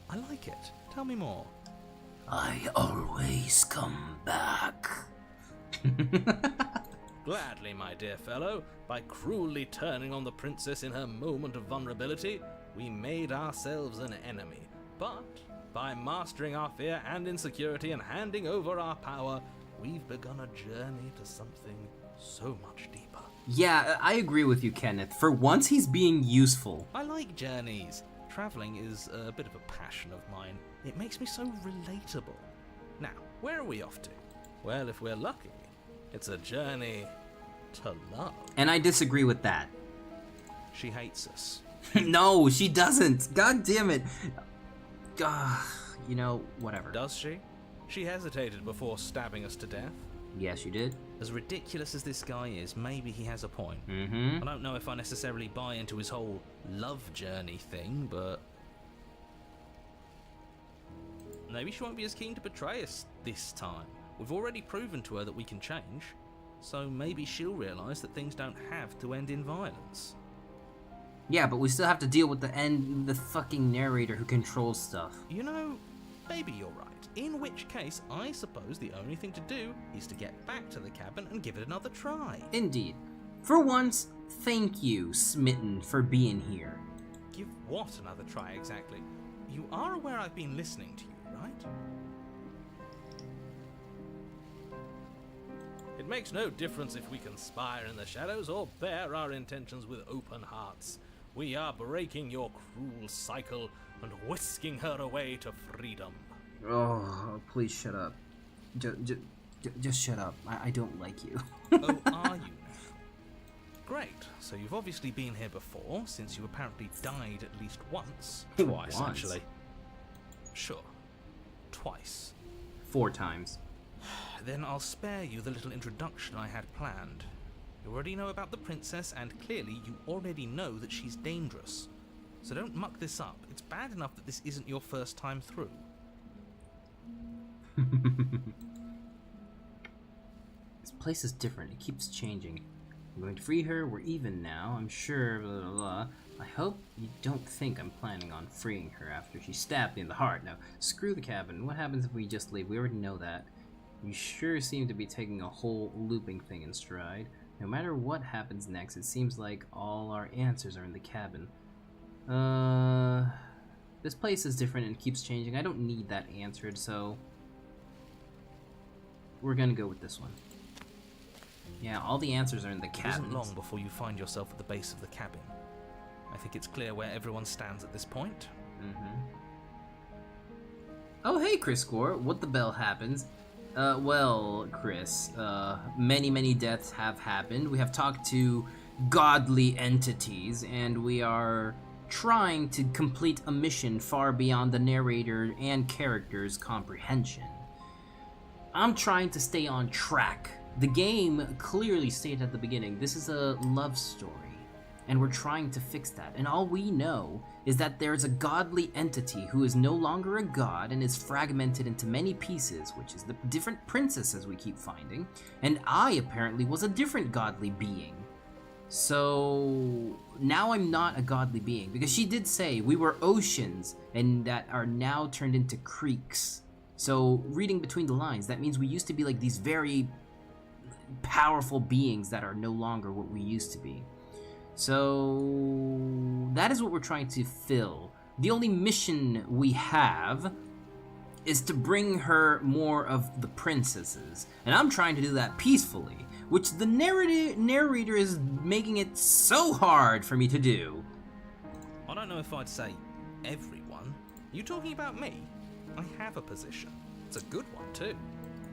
[SPEAKER 5] I like it. Tell me more.
[SPEAKER 1] I always come back.
[SPEAKER 5] Gladly, my dear fellow. By cruelly turning on the princess in her moment of vulnerability, we made ourselves an enemy. But by mastering our fear and insecurity and handing over our power, we've begun a journey to something so much deeper.
[SPEAKER 1] Yeah, I agree with you, Kenneth. For once, he's being useful.
[SPEAKER 5] I like journeys. Traveling is a bit of a passion of mine. It makes me so relatable. Now, where are we off to? Well, if we're lucky, it's a journey to love.
[SPEAKER 1] And I disagree with that.
[SPEAKER 2] She hates us.
[SPEAKER 1] No, she doesn't. God damn it. You know, whatever.
[SPEAKER 5] Does she? She hesitated before stabbing us to death.
[SPEAKER 1] Yes, you did.
[SPEAKER 5] As ridiculous as this guy is, maybe he has a point.
[SPEAKER 1] Mm-hmm.
[SPEAKER 5] I don't know if I necessarily buy into his whole love journey thing, but maybe she won't be as keen to betray us this time. We've already proven to her that we can change, so maybe she'll realise that things don't have to end in violence.
[SPEAKER 1] Yeah, but we still have to deal with the fucking narrator who controls stuff.
[SPEAKER 5] You know, maybe you're right. In which case, I suppose the only thing to do is to get back to the cabin and give it another try.
[SPEAKER 1] Indeed. For once, thank you, Smitten, for being here.
[SPEAKER 5] Give what another try exactly? You are aware I've been listening to you, right? It makes no difference if we conspire in the shadows or bear our intentions with open hearts. We are breaking your cruel cycle and whisking her away to freedom.
[SPEAKER 1] Oh, please shut up. Just shut up. I don't like you.
[SPEAKER 5] Oh, are you now?
[SPEAKER 2] Great. So you've obviously been here before, since you apparently died at least once.
[SPEAKER 1] Twice.
[SPEAKER 2] Essentially. Sure. Twice.
[SPEAKER 1] 4 times.
[SPEAKER 2] Then I'll spare you the little introduction I had planned. You already know about the princess, and clearly you already know that she's dangerous. So don't muck this up. It's bad enough that this isn't your first time through.
[SPEAKER 1] This place is different. It keeps changing. I'm going to free her. We're even now. I'm sure, blah, blah, blah. I hope you don't think I'm planning on freeing her after she stabbed me in the heart. Now, screw the cabin. What happens if we just leave? We already know that. You sure seem to be taking a whole looping thing in stride. No matter what happens next, it seems like all our answers are in the cabin. This place is different and keeps changing. I don't need that answered, so we're gonna go with this one. Yeah, all the answers are in the
[SPEAKER 2] It
[SPEAKER 1] cabin.
[SPEAKER 2] isn't long before you find yourself at the base of the cabin. I think it's clear where everyone stands at this point.
[SPEAKER 1] Oh, hey, Chris Gore. What the bell happens? Well, Chris, many deaths have happened. We have talked to godly entities, and we are trying to complete a mission far beyond the narrator and character's comprehension. I'm trying to stay on track. The game clearly stated at the beginning, this is a love story, and we're trying to fix that. And all we know is that there's a godly entity who is no longer a god and is fragmented into many pieces, which is the different princesses we keep finding, and I apparently was a different godly being. So now I'm not a godly being, because she did say we were oceans and that are now turned into creeks. So reading between the lines, that means we used to be like these very powerful beings that are no longer what we used to be. So that is what we're trying to fill. The only mission we have is to bring her more of the princesses, and I'm trying to do that peacefully, which the narrator is making it so hard for me to do.
[SPEAKER 2] I don't know if I'd say everyone. You talking about me? I have a position. It's a good one too.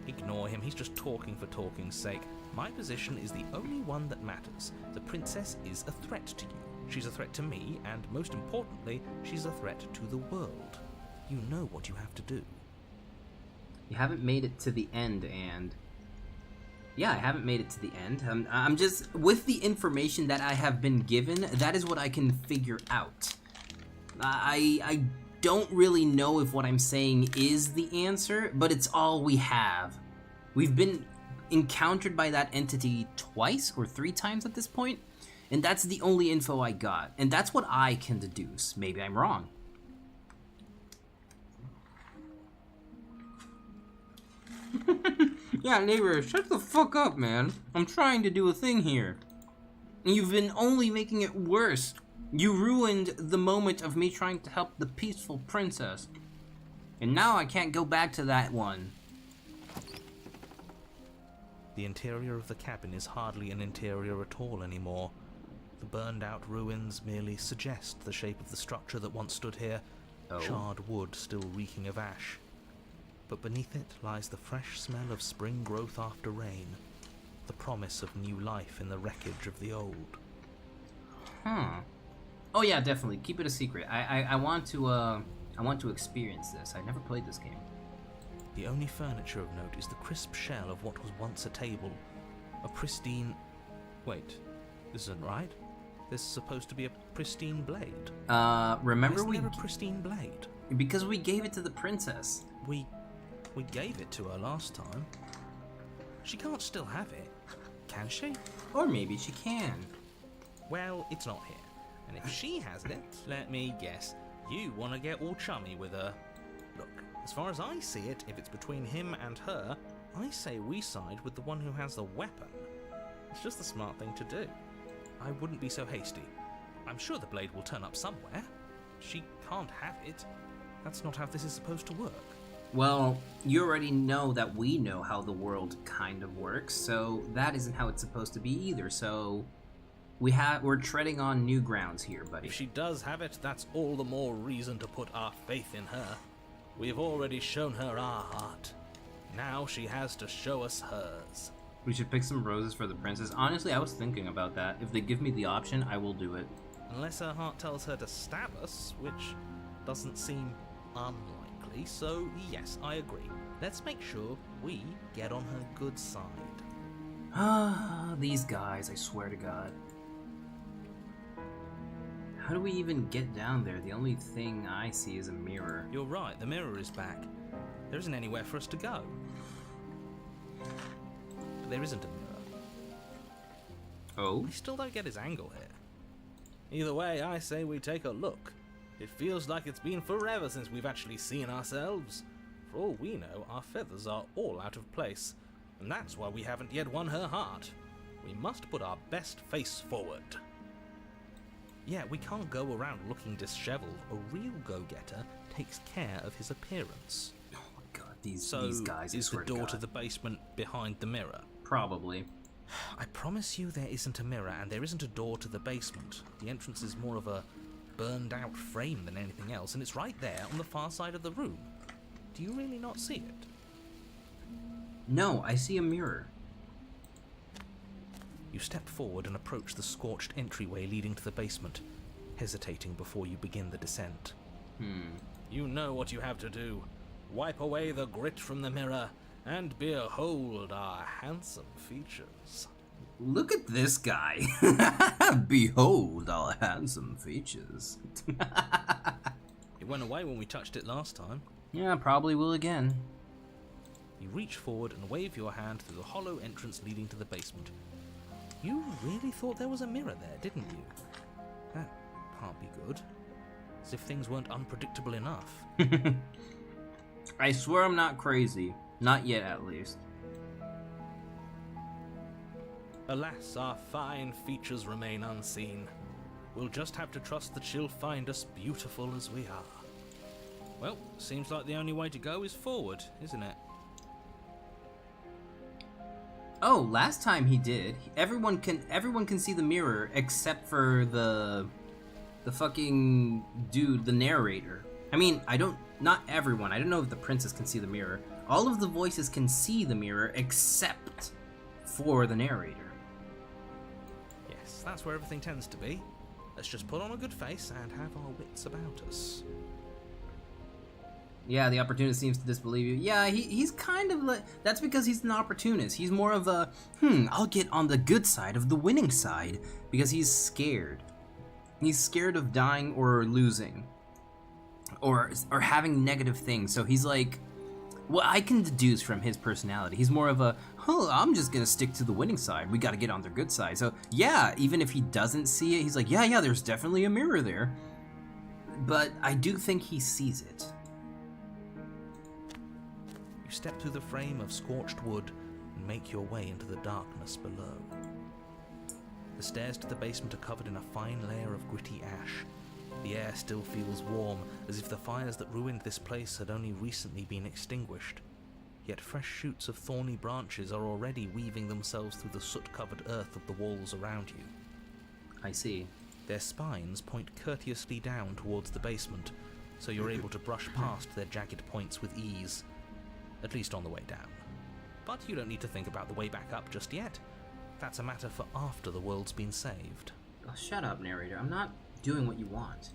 [SPEAKER 2] Ignore him, he's just talking for talking's sake. My position is the only one that matters. The princess is a threat to you. She's a threat to me, and most importantly, she's a threat to the world. You know what you have to do.
[SPEAKER 1] You haven't made it to the end, and... Yeah, I haven't made it to the end. I'm just... With the information that I have been given, that is what I can figure out. I don't really know if what I'm saying is the answer, but it's all we have. We've been encountered by that entity twice or 3 times at this point, and that's the only info I got, and that's what I can deduce. Maybe I'm wrong. Yeah, neighbor, shut the fuck up, man. I'm trying to do a thing here. And you've been only making it worse. You ruined the moment of me trying to help the peaceful princess. And now I can't go back to that one.
[SPEAKER 2] The interior of the cabin is hardly an interior at all anymore. The burned out ruins merely suggest the shape of the structure that once stood here, charred wood still reeking of ash. But beneath it lies the fresh smell of spring growth after rain, the promise of new life in the wreckage of the old.
[SPEAKER 1] Oh yeah, definitely. Keep it a secret. I want to experience this. I never played this game.
[SPEAKER 2] The only furniture of note is the crisp shell of what was once a table. A pristine... Wait, this isn't right. This is supposed to be a pristine blade.
[SPEAKER 1] Remember
[SPEAKER 2] Why isn't there a pristine blade?
[SPEAKER 1] Because we gave it to the princess.
[SPEAKER 2] We gave it to her last time. She can't still have it, can she?
[SPEAKER 1] Or maybe she can.
[SPEAKER 2] Well, it's not here. And if she has it, let me guess, you want to get all chummy with her. Look, as far as I see it, if it's between him and her, I say we side with the one who has the weapon. It's just the smart thing to do. I wouldn't be so hasty. I'm sure the blade will turn up somewhere. She can't have it. That's not how this is supposed to work.
[SPEAKER 1] Well, you already know that we know how the world kind of works, so that isn't how it's supposed to be either, so... We're treading on new grounds here, buddy.
[SPEAKER 2] If she does have it, that's all the more reason to put our faith in her. We've already shown her our heart. Now she has to show us hers.
[SPEAKER 1] We should pick some roses for the princess. Honestly, I was thinking about that. If they give me the option, I will do it.
[SPEAKER 2] Unless her heart tells her to stab us, which doesn't seem unlikely, so yes, I agree. Let's make sure we get on her good side.
[SPEAKER 1] Ah, these guys, I swear to God. How do we even get down there? The only thing I see is a mirror.
[SPEAKER 2] You're right, the mirror is back. There isn't anywhere for us to go. But there isn't a mirror.
[SPEAKER 1] Oh?
[SPEAKER 2] We still don't get his angle here. Either way, I say we take a look. It feels like it's been forever since we've actually seen ourselves. For all we know, our feathers are all out of place, and that's why we haven't yet won her heart. We must put our best face forward. Yeah, we can't go around looking disheveled. A real go-getter takes care of his appearance.
[SPEAKER 1] Oh my God, these guys, I
[SPEAKER 2] is the
[SPEAKER 1] swear
[SPEAKER 2] door
[SPEAKER 1] to
[SPEAKER 2] to
[SPEAKER 1] God.
[SPEAKER 2] the basement behind the mirror?
[SPEAKER 1] Probably.
[SPEAKER 2] I promise you there isn't a mirror and there isn't a door to the basement. The entrance is more of a burned out frame than anything else, and it's right there on the far side of the room. Do you really not see it?
[SPEAKER 1] No, I see a mirror.
[SPEAKER 2] You step forward and approach the scorched entryway leading to the basement, hesitating before you begin the descent. You know what you have to do. Wipe away the grit from the mirror and behold our handsome features.
[SPEAKER 1] Look at this guy. Behold our handsome features.
[SPEAKER 2] It went away when we touched it last time.
[SPEAKER 1] Yeah, probably will again.
[SPEAKER 2] You reach forward and wave your hand through the hollow entrance leading to the basement. You really thought there was a mirror there, didn't you? That can't be good. As if things weren't unpredictable enough.
[SPEAKER 1] I swear I'm not crazy. Not yet, at least.
[SPEAKER 2] Alas, our fine features remain unseen. We'll just have to trust that she'll find us beautiful as we are. Well, seems like the only way to go is forward, isn't it?
[SPEAKER 1] Oh, last time he did. Everyone can see the mirror except for the fucking dude, the narrator. I mean, not everyone. I don't know if the princess can see the mirror. All of the voices can see the mirror except for the narrator.
[SPEAKER 2] Yes, that's where everything tends to be. Let's just put on a good face and have our wits about us.
[SPEAKER 1] Yeah, the opportunist seems to disbelieve you. Yeah, he's kind of like... That's because he's an opportunist. He's more of a, I'll get on the good side of the winning side. Because he's scared. He's scared of dying or losing. Or having negative things. So he's like... Well, I can deduce from his personality. He's more of a, I'm just gonna stick to the winning side. We gotta get on their good side. So, yeah, even if he doesn't see it, he's like, yeah, there's definitely a mirror there. But I do think he sees it.
[SPEAKER 2] You step through the frame of scorched wood and make your way into the darkness below. The stairs to the basement are covered in a fine layer of gritty ash. The air still feels warm, as if the fires that ruined this place had only recently been extinguished. Yet fresh shoots of thorny branches are already weaving themselves through the soot-covered earth of the walls around you.
[SPEAKER 1] I see.
[SPEAKER 2] Their spines point courteously down towards the basement, so you're able to brush past their jagged points with ease. At least on the way down. But you don't need to think about the way back up just yet. That's a matter for after the world's been saved.
[SPEAKER 1] Oh, shut up, narrator. I'm not doing what you want.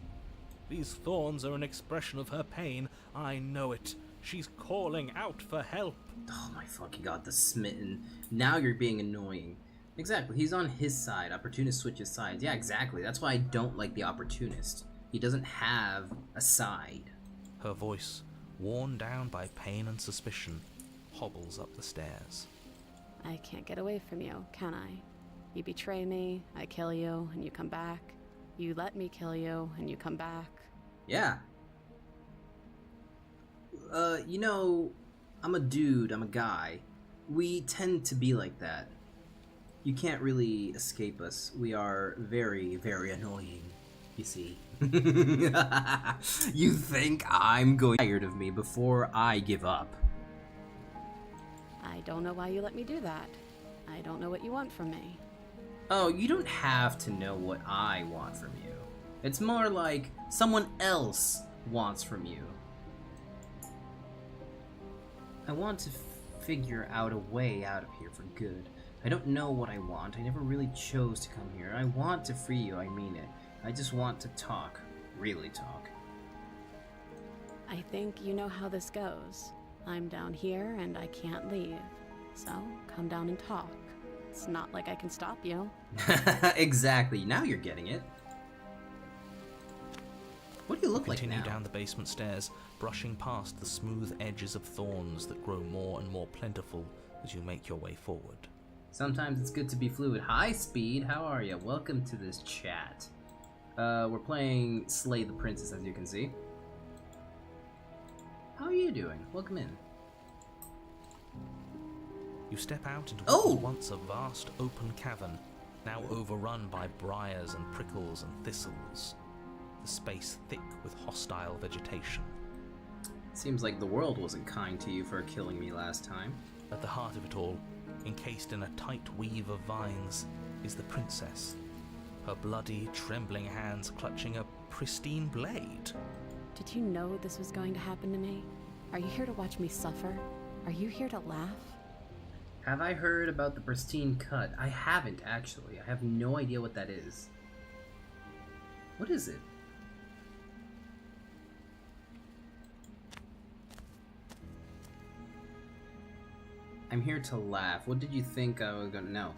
[SPEAKER 2] These thorns are an expression of her pain. I know it. She's calling out for help.
[SPEAKER 1] Oh my fucking God, the smitten. Now you're being annoying. Exactly, he's on his side. Opportunist switches sides. Yeah, exactly. That's why I don't like the opportunist. He doesn't have a side.
[SPEAKER 2] Her voice, worn down by pain and suspicion, hobbles up the stairs.
[SPEAKER 3] I can't get away from you, can I? You betray me, I kill you, and you come back. You let me kill you, and you come back.
[SPEAKER 1] Yeah. You know, I'm a dude, I'm a guy. We tend to be like that. You can't really escape us. We are very, very annoying, you see. You think I'm going tired of me before I give up.
[SPEAKER 3] I don't know why you let me do that. I don't know what you want from me.
[SPEAKER 1] Oh, you don't have to know what I want from you. It's more like someone else wants from you. I want to figure out a way out of here for good. I don't know what I want. I never really chose to come here. I want to free you, I mean it. I just want to talk. Really talk.
[SPEAKER 3] I think you know how this goes. I'm down here and I can't leave. So, come down and talk. It's not like I can stop you.
[SPEAKER 1] Exactly. Now you're getting it. What do you look like now?
[SPEAKER 2] Continue down the basement stairs, brushing past the smooth edges of thorns that grow more and more plentiful as you make your way forward.
[SPEAKER 1] Sometimes it's good to be fluid. Hi, Speed. How are you? Welcome to this chat. We're playing Slay the Princess, as you can see. How are you doing? Welcome in.
[SPEAKER 2] You step out into what was once a vast open cavern, now overrun by briars and prickles and thistles. The space thick with hostile vegetation.
[SPEAKER 1] Seems like the world wasn't kind to you for killing me last time.
[SPEAKER 2] At the heart of it all, encased in a tight weave of vines, is the princess, her bloody, trembling hands clutching a pristine blade.
[SPEAKER 3] Did you know this was going to happen to me? Are you here to watch me suffer? Are you here to laugh?
[SPEAKER 1] Have I heard about the pristine cut? I haven't, actually. I have no idea what that is. What is it? I'm here to laugh. What did you think I was gonna know?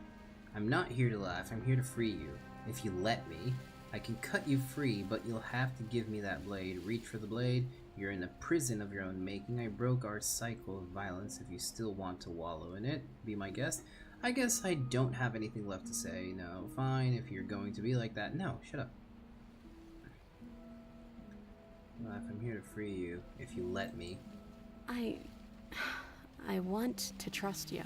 [SPEAKER 1] I'm not here to laugh. I'm here to free you. If you let me, I can cut you free, but you'll have to give me that blade. Reach for the blade. You're in a prison of your own making. I broke our cycle of violence. If you still want to wallow in it, be my guest. I guess I don't have anything left to say. No, fine, if you're going to be like that. No, shut up. Laugh, I'm here to free you, if you let me.
[SPEAKER 3] I want to trust you.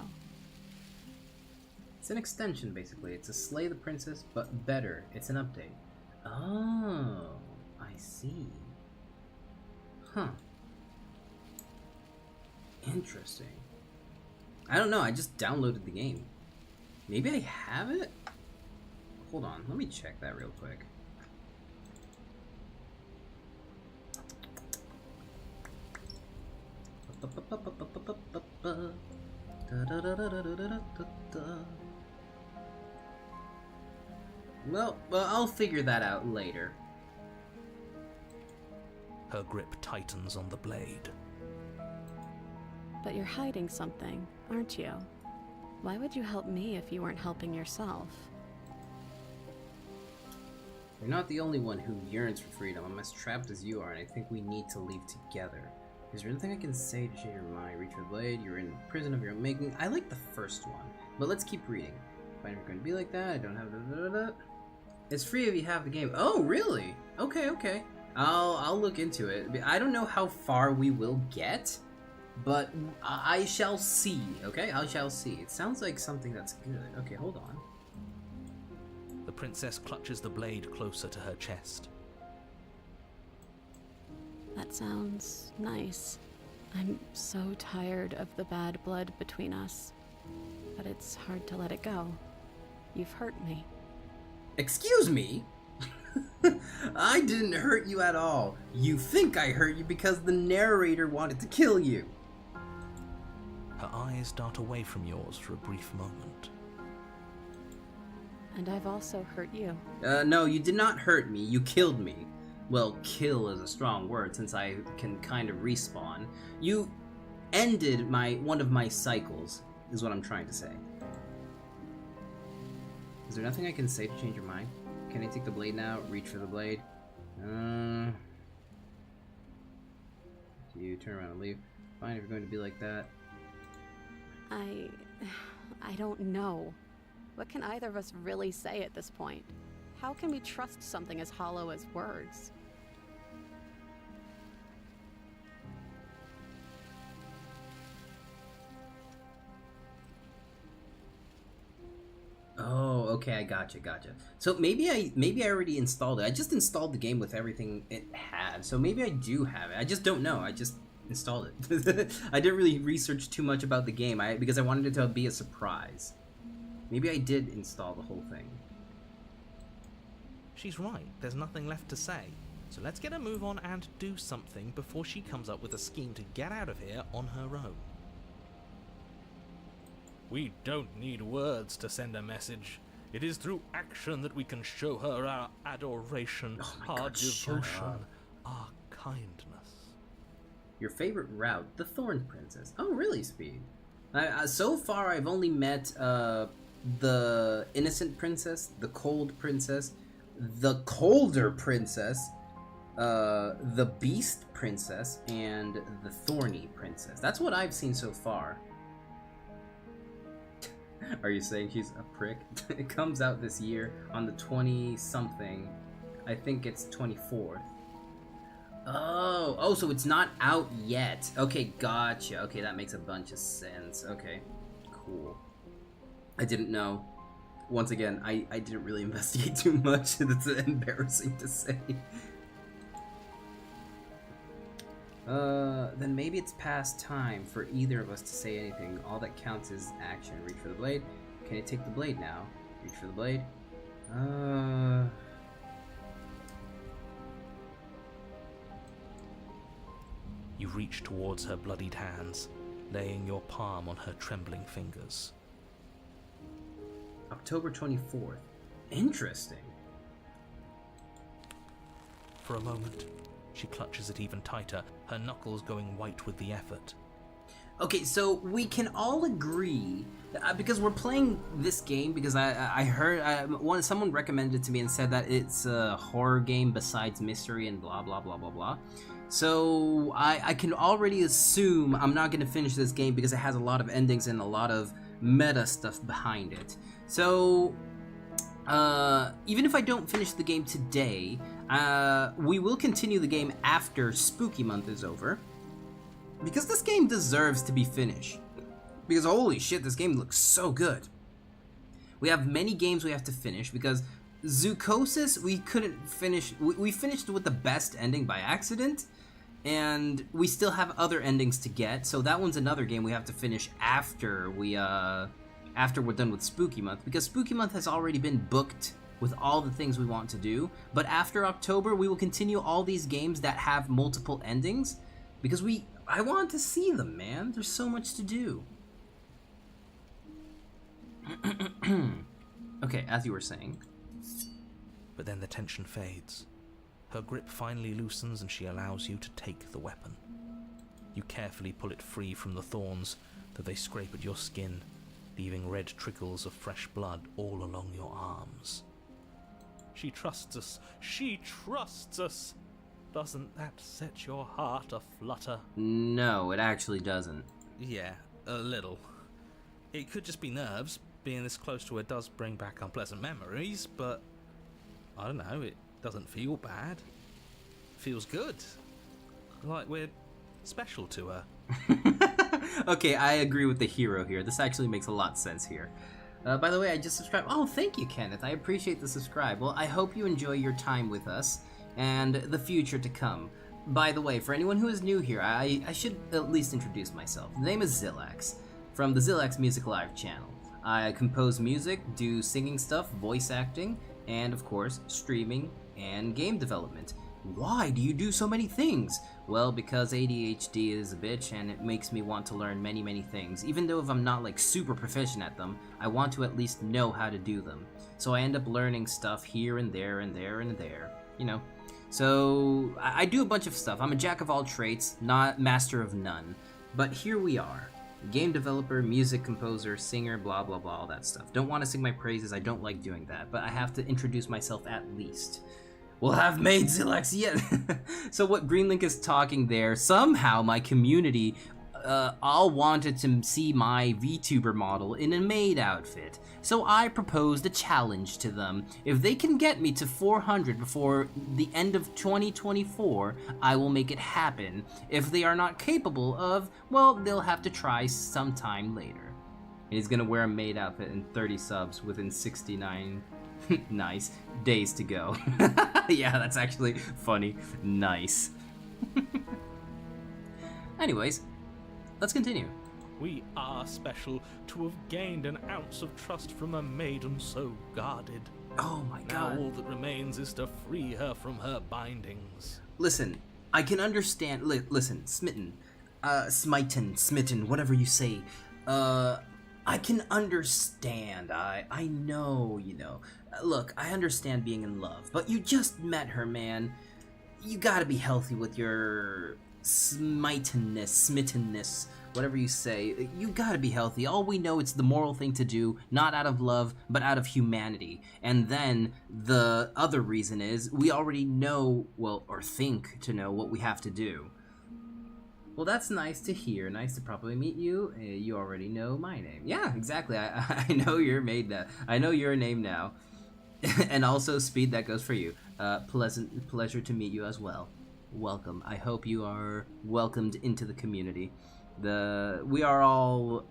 [SPEAKER 1] It's an extension, basically. It's a Slay the Princess, but better. It's an update. Oh, I see. Huh. Interesting. I don't know, I just downloaded the game. Maybe I have it? Hold on, let me check that real quick. Well, I'll figure that out later.
[SPEAKER 2] Her grip tightens on the blade.
[SPEAKER 3] But you're hiding something, aren't you? Why would you help me if you weren't helping yourself?
[SPEAKER 1] You're not the only one who yearns for freedom. I'm as trapped as you are, and I think we need to leave together. Is there anything I can say to change your mind? Reach for the blade, you're in prison of your own making. I like the first one, but let's keep reading. If I'm never going to be like that, I don't have It's free if you have the game. Oh, really? Okay. I'll look into it. I don't know how far we will get, but I shall see, okay? I shall see. It sounds like something that's good. Okay, hold on.
[SPEAKER 2] The princess clutches the blade closer to her chest.
[SPEAKER 3] That sounds nice. I'm so tired of the bad blood between us, but it's hard to let it go. You've hurt me.
[SPEAKER 1] Excuse me? I didn't hurt you at all. You think I hurt you because the narrator wanted to kill you.
[SPEAKER 2] Her eyes dart away from yours for a brief moment.
[SPEAKER 3] And I've also hurt you.
[SPEAKER 1] No, you did not hurt me. You killed me. Well, kill is a strong word since I can kind of respawn. You ended one of my cycles, is what I'm trying to say. Is there nothing I can say to change your mind? Can I take the blade now? Reach for the blade? Do you turn around and leave? Fine, if you're going to be like that.
[SPEAKER 3] I don't know. What can either of us really say at this point? How can we trust something as hollow as words?
[SPEAKER 1] Oh, okay, I gotcha. So maybe I already installed it. I just installed the game with everything it had, so maybe I do have it. I just don't know. I just installed it. I didn't really research too much about the game because I wanted it to be a surprise. Maybe I did install the whole thing.
[SPEAKER 2] She's right, there's nothing left to say. So let's get a move on and do something before she comes up with a scheme to get out of here on her own.
[SPEAKER 5] We don't need words to send a message. It is through action that we can show her our adoration,
[SPEAKER 1] Oh my
[SPEAKER 5] our
[SPEAKER 1] God, shut
[SPEAKER 5] devotion,
[SPEAKER 1] up.
[SPEAKER 5] our kindness.
[SPEAKER 1] Your favorite route, the Thorn Princess. Oh, really, Speed? So far, I've only met the Innocent Princess, the Cold Princess, the Colder Princess, the Beast Princess, and the Thorny Princess. That's what I've seen so far. Are you saying she's a prick? It comes out this year on the 20-something. I think it's 24th. Oh, so it's not out yet. Okay, gotcha. Okay, that makes a bunch of sense. Okay, cool. I didn't know. Once again, I didn't really investigate too much. That's embarrassing to say. Then maybe it's past time for either of us to say anything. All that counts is action. Reach for the blade. Can I take the blade now? Reach for the blade.
[SPEAKER 2] You reach towards her bloodied hands, laying your palm on her trembling fingers.
[SPEAKER 1] October 24th. Interesting.
[SPEAKER 2] For a moment, she clutches it even tighter, her knuckles going white with the effort.
[SPEAKER 1] Okay, so we can all agree, because we're playing this game, because I heard, someone recommended it to me and said that it's a horror game besides mystery and blah blah blah blah blah. So I can already assume I'm not going to finish this game because it has a lot of endings and a lot of meta stuff behind it. So even if I don't finish the game today, we will continue the game after Spooky Month is over, because this game deserves to be finished. Because holy shit, this game looks so good. We have many games we have to finish, because Zoochosis we couldn't finish. We finished with the best ending by accident, and we still have other endings to get, so that one's another game we have to finish after we're done with Spooky Month, because Spooky Month has already been booked with all the things we want to do. But after October, we will continue all these games that have multiple endings, because I want to see them, man. There's so much to do. Okay, as you were saying.
[SPEAKER 2] But then the tension fades. Her grip finally loosens and she allows you to take the weapon. You carefully pull it free from the thorns, though they scrape at your skin, leaving red trickles of fresh blood all along your arms. She trusts us. She trusts us. Doesn't that set your heart aflutter?
[SPEAKER 1] No, it actually doesn't.
[SPEAKER 5] Yeah, a little. It could just be nerves. Being this close to her does bring back unpleasant memories, but I don't know, it doesn't feel bad. It feels good. Like we're special to her.
[SPEAKER 1] Okay, I agree with the hero here. This actually makes a lot of sense here. By the way, I just subscribed. Oh, thank you, Kenneth. I appreciate the subscribe. Well, I hope you enjoy your time with us and the future to come. By the way, for anyone who is new here, I should at least introduce myself. The name is Zillax, from the Zillax Music Live channel. I compose music, do singing stuff, voice acting, and of course, streaming and game development. Why do you do so many things? Well, because ADHD is a bitch and it makes me want to learn many, many things. Even though if I'm not like super proficient at them, I want to at least know how to do them. So I end up learning stuff here and there and there and there, you know. So I do a bunch of stuff. I'm a jack of all trades, not master of none. But here we are. Game developer, music composer, singer, blah blah blah, all that stuff. Don't want to sing my praises, I don't like doing that, but I have to introduce myself at least. We'll have made Zillax yet. So what Greenlink is talking there, somehow my community all wanted to see my VTuber model in a maid outfit. So I proposed a challenge to them. If they can get me to 400 before the end of 2024, I will make it happen. If they are not capable of, well, they'll have to try sometime later. And he's gonna wear a maid outfit and 30 subs within 69 nice days to go. Yeah, that's actually funny. Nice. Anyways, let's continue.
[SPEAKER 5] We are special to have gained an ounce of trust from a maiden so guarded.
[SPEAKER 1] Oh my
[SPEAKER 5] Now
[SPEAKER 1] god.
[SPEAKER 5] all that remains is to free her from her bindings.
[SPEAKER 1] Listen, I can understand. Listen, smitten, smitten, whatever you say. I can understand. I know, you know. Look, I understand being in love, but you just met her, man. You gotta be healthy with your smittenness, whatever you say. You gotta be healthy. All we know it's the moral thing to do, not out of love, but out of humanity. And then the other reason is we already know, well, or think to know what we have to do. Well, that's nice to hear. Nice to properly meet you. You already know my name. Yeah, exactly. I know you're made now. I know your name now. And also, Speed, that goes for you. Pleasure to meet you as well. Welcome. I hope you are welcomed into the community. We are all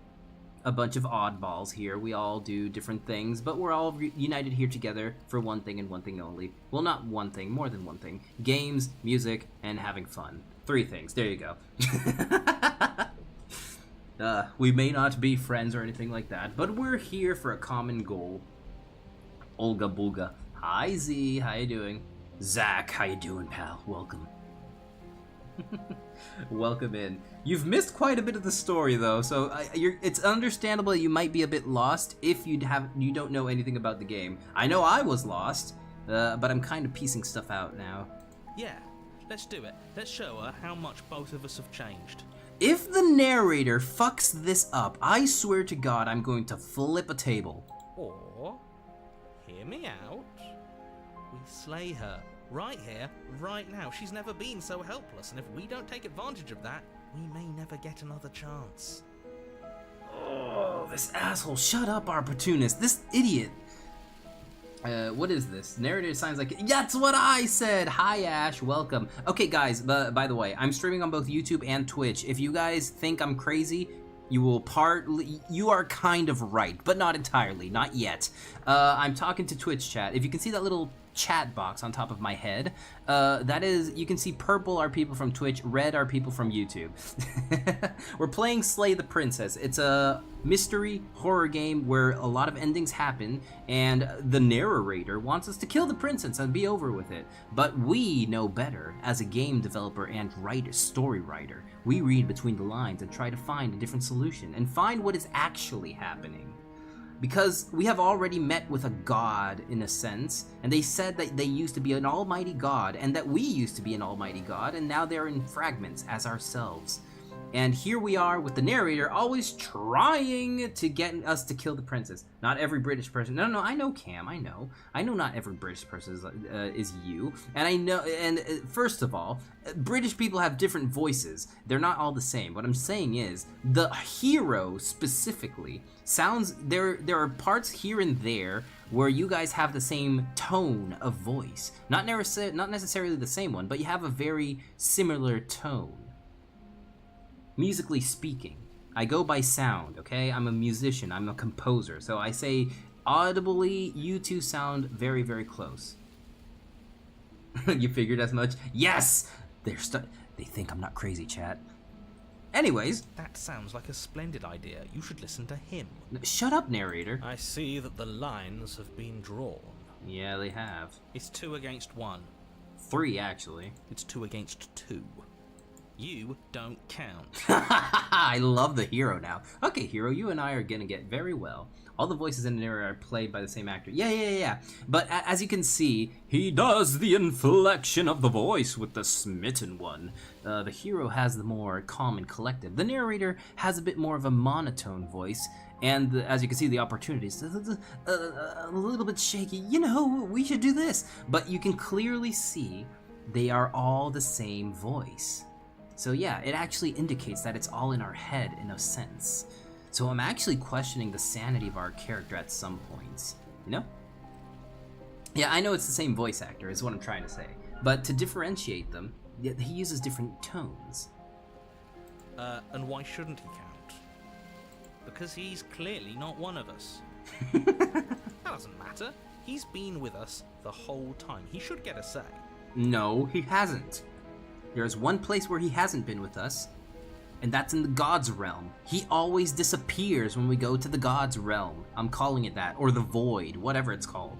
[SPEAKER 1] a bunch of oddballs here. We all do different things, but we're all united here together for one thing and one thing only. Well, not one thing, more than one thing. Games, music, and having fun. 3 things. There you go. We may not be friends or anything like that, but we're here for a common goal. Olga Bulga. Hi, Z. How you doing? Zach, how you doing, pal? Welcome. Welcome in. You've missed quite a bit of the story, though, so it's understandable that you might be a bit lost if you don't know anything about the game. I know I was lost, but I'm kind of piecing stuff out now.
[SPEAKER 5] Yeah, let's do it. Let's show her how much both of us have changed.
[SPEAKER 1] If the narrator fucks this up, I swear to God I'm going to flip a table.
[SPEAKER 5] Or, hear me out, we slay her. Right here, right now. She's never been so helpless, and if we don't take advantage of that, we may never get another chance.
[SPEAKER 1] Oh, this asshole. Shut up, opportunist. This idiot. What is this? Narrator sounds like... That's what I said! Hi, Ash. Welcome. Okay, guys, by the way, I'm streaming on both YouTube and Twitch. If you guys think I'm crazy... You are kind of right, but not entirely, not yet. I'm talking to Twitch chat. If you can see that little chat box on top of my head, that is, you can see purple are people from Twitch, red are people from YouTube. We're playing Slay the Princess. It's a mystery horror game where a lot of endings happen, and the narrator wants us to kill the princess and be over with it. But we know better as a game developer and story writer. We read between the lines and try to find a different solution and find what is actually happening. Because we have already met with a god, in a sense, and they said that they used to be an almighty god, and that we used to be an almighty god, and now they're in fragments as ourselves. And here we are with the narrator always trying to get us to kill the princess. Not every British person. No, I know, Cam. I know not every British person is you. And I know, and first of all, British people have different voices. They're not all the same. What I'm saying is, the hero specifically sounds, there are parts here and there where you guys have the same tone of voice. Not necessarily the same one, but you have a very similar tone. Musically speaking, I go by sound, okay? I'm a musician, I'm a composer, so I say audibly, you two sound very, very close. You figured as much? Yes! They think I'm not crazy, chat. Anyways.
[SPEAKER 5] That sounds like a splendid idea. You should listen to him.
[SPEAKER 1] Shut up, narrator.
[SPEAKER 5] I see that the lines have been drawn.
[SPEAKER 1] Yeah, they have.
[SPEAKER 5] It's 2 against 1.
[SPEAKER 1] 3, actually.
[SPEAKER 5] It's 2 against 2. You don't count.
[SPEAKER 1] I love the hero now. Okay, hero, you and I are gonna get very well. All the voices in the narrator are played by the same actor. Yeah. But as you can see, he does the inflection of the voice with the smitten one. The hero has the more calm and collective. The narrator has a bit more of a monotone voice. And as you can see, the opportunities a little bit shaky. You know, we should do this. But you can clearly see they are all the same voice. So yeah, it actually indicates that it's all in our head in a sense. So I'm actually questioning the sanity of our character at some points, you know? Yeah, I know it's the same voice actor, is what I'm trying to say. But to differentiate them, he uses different tones.
[SPEAKER 5] And why shouldn't he count? Because he's clearly not one of us. That doesn't matter. He's been with us the whole time. He should get a say.
[SPEAKER 1] No, he hasn't. There's one place where he hasn't been with us, and that's in the God's Realm. He always disappears when we go to the God's Realm. I'm calling it that, or the Void, whatever it's called.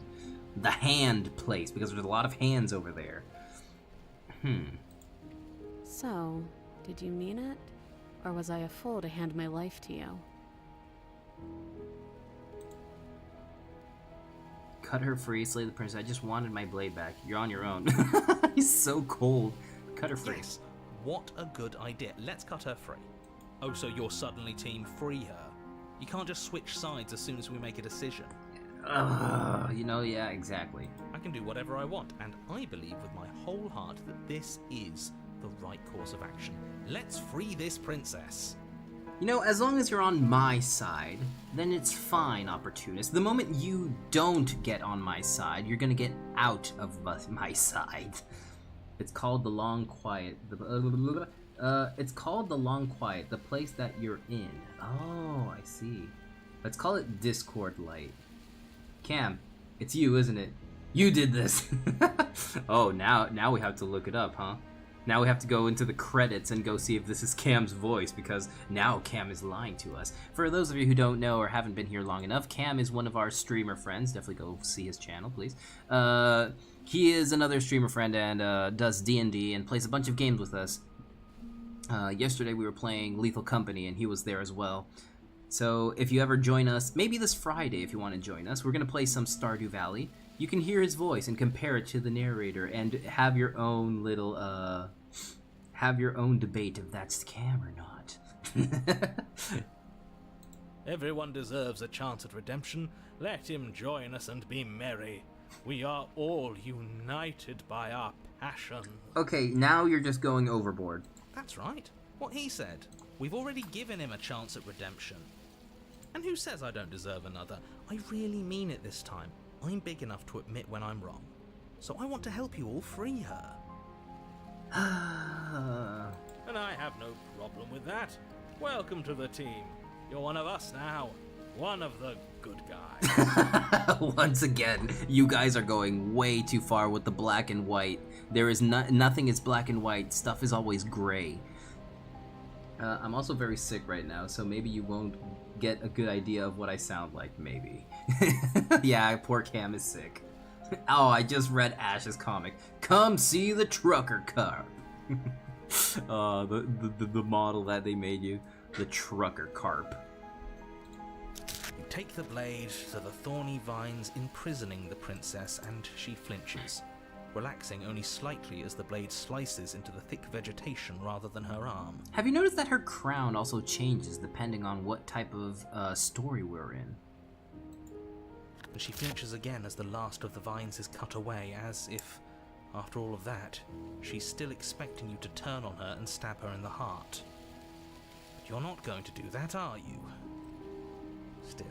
[SPEAKER 1] The Hand place, because there's a lot of hands over there.
[SPEAKER 3] So, did you mean it? Or was I a fool to hand my life to you?
[SPEAKER 1] Cut her free, slay the princess. I just wanted my blade back. You're on your own. He's so cold. Cut her free.
[SPEAKER 5] Yes, what a good idea. Let's cut her free. Oh, so you're suddenly team free her? You can't just switch sides as soon as we make a decision.
[SPEAKER 1] You know, yeah, exactly.
[SPEAKER 5] I can do whatever I want, and I believe with my whole heart that this is the right course of action. Let's free this princess.
[SPEAKER 1] You know, as long as you're on my side, then it's fine, opportunist. The moment you don't get on my side, you're gonna get out of my side. It's called the long quiet. It's called the long quiet, the place that you're in. Oh, I see. Let's call it Discord Light. Cam, it's you, isn't it? You did this. Oh, now we have to look it up, huh? Now we have to go into the credits and go see if this is Cam's voice, because now Cam is lying to us. For those of you who don't know or haven't been here long enough, Cam is one of our streamer friends. Definitely go see his channel, please. He is another streamer friend and does D&D and plays a bunch of games with us. Yesterday we were playing Lethal Company and he was there as well. So if you ever join us, maybe this Friday if you want to join us, we're going to play some Stardew Valley. You can hear his voice and compare it to the narrator and have your own little, have your own debate if that's Cam or not.
[SPEAKER 5] Everyone deserves a chance at redemption. Let him join us and be merry. We are all united by our passion.
[SPEAKER 1] Okay, now you're just going overboard.
[SPEAKER 5] That's right. What he said. We've already given him a chance at redemption. And who says I don't deserve another? I really mean it this time. I'm big enough to admit when I'm wrong. So I want to help you all free her. And I have no problem with that. Welcome to the team. You're one of us now. One of the good guys.
[SPEAKER 1] Once again, you guys are going way too far with the black and white. There is nothing is black and white. Stuff is always gray. I'm also very sick right now, so maybe you won't get a good idea of what I sound like, maybe. Yeah, poor Cam is sick. Oh, I just read Ash's comic. Come see the trucker car. The model that they made you. The trucker carp.
[SPEAKER 5] You take the blade to the thorny vines imprisoning the princess, and she flinches, relaxing only slightly as the blade slices into the thick vegetation rather than her arm.
[SPEAKER 1] Have you noticed that her crown also changes depending on what type of story we're in?
[SPEAKER 5] And she flinches again as the last of the vines is cut away, as if, after all of that, she's still expecting you to turn on her and stab her in the heart. But you're not going to do that, are you? Still,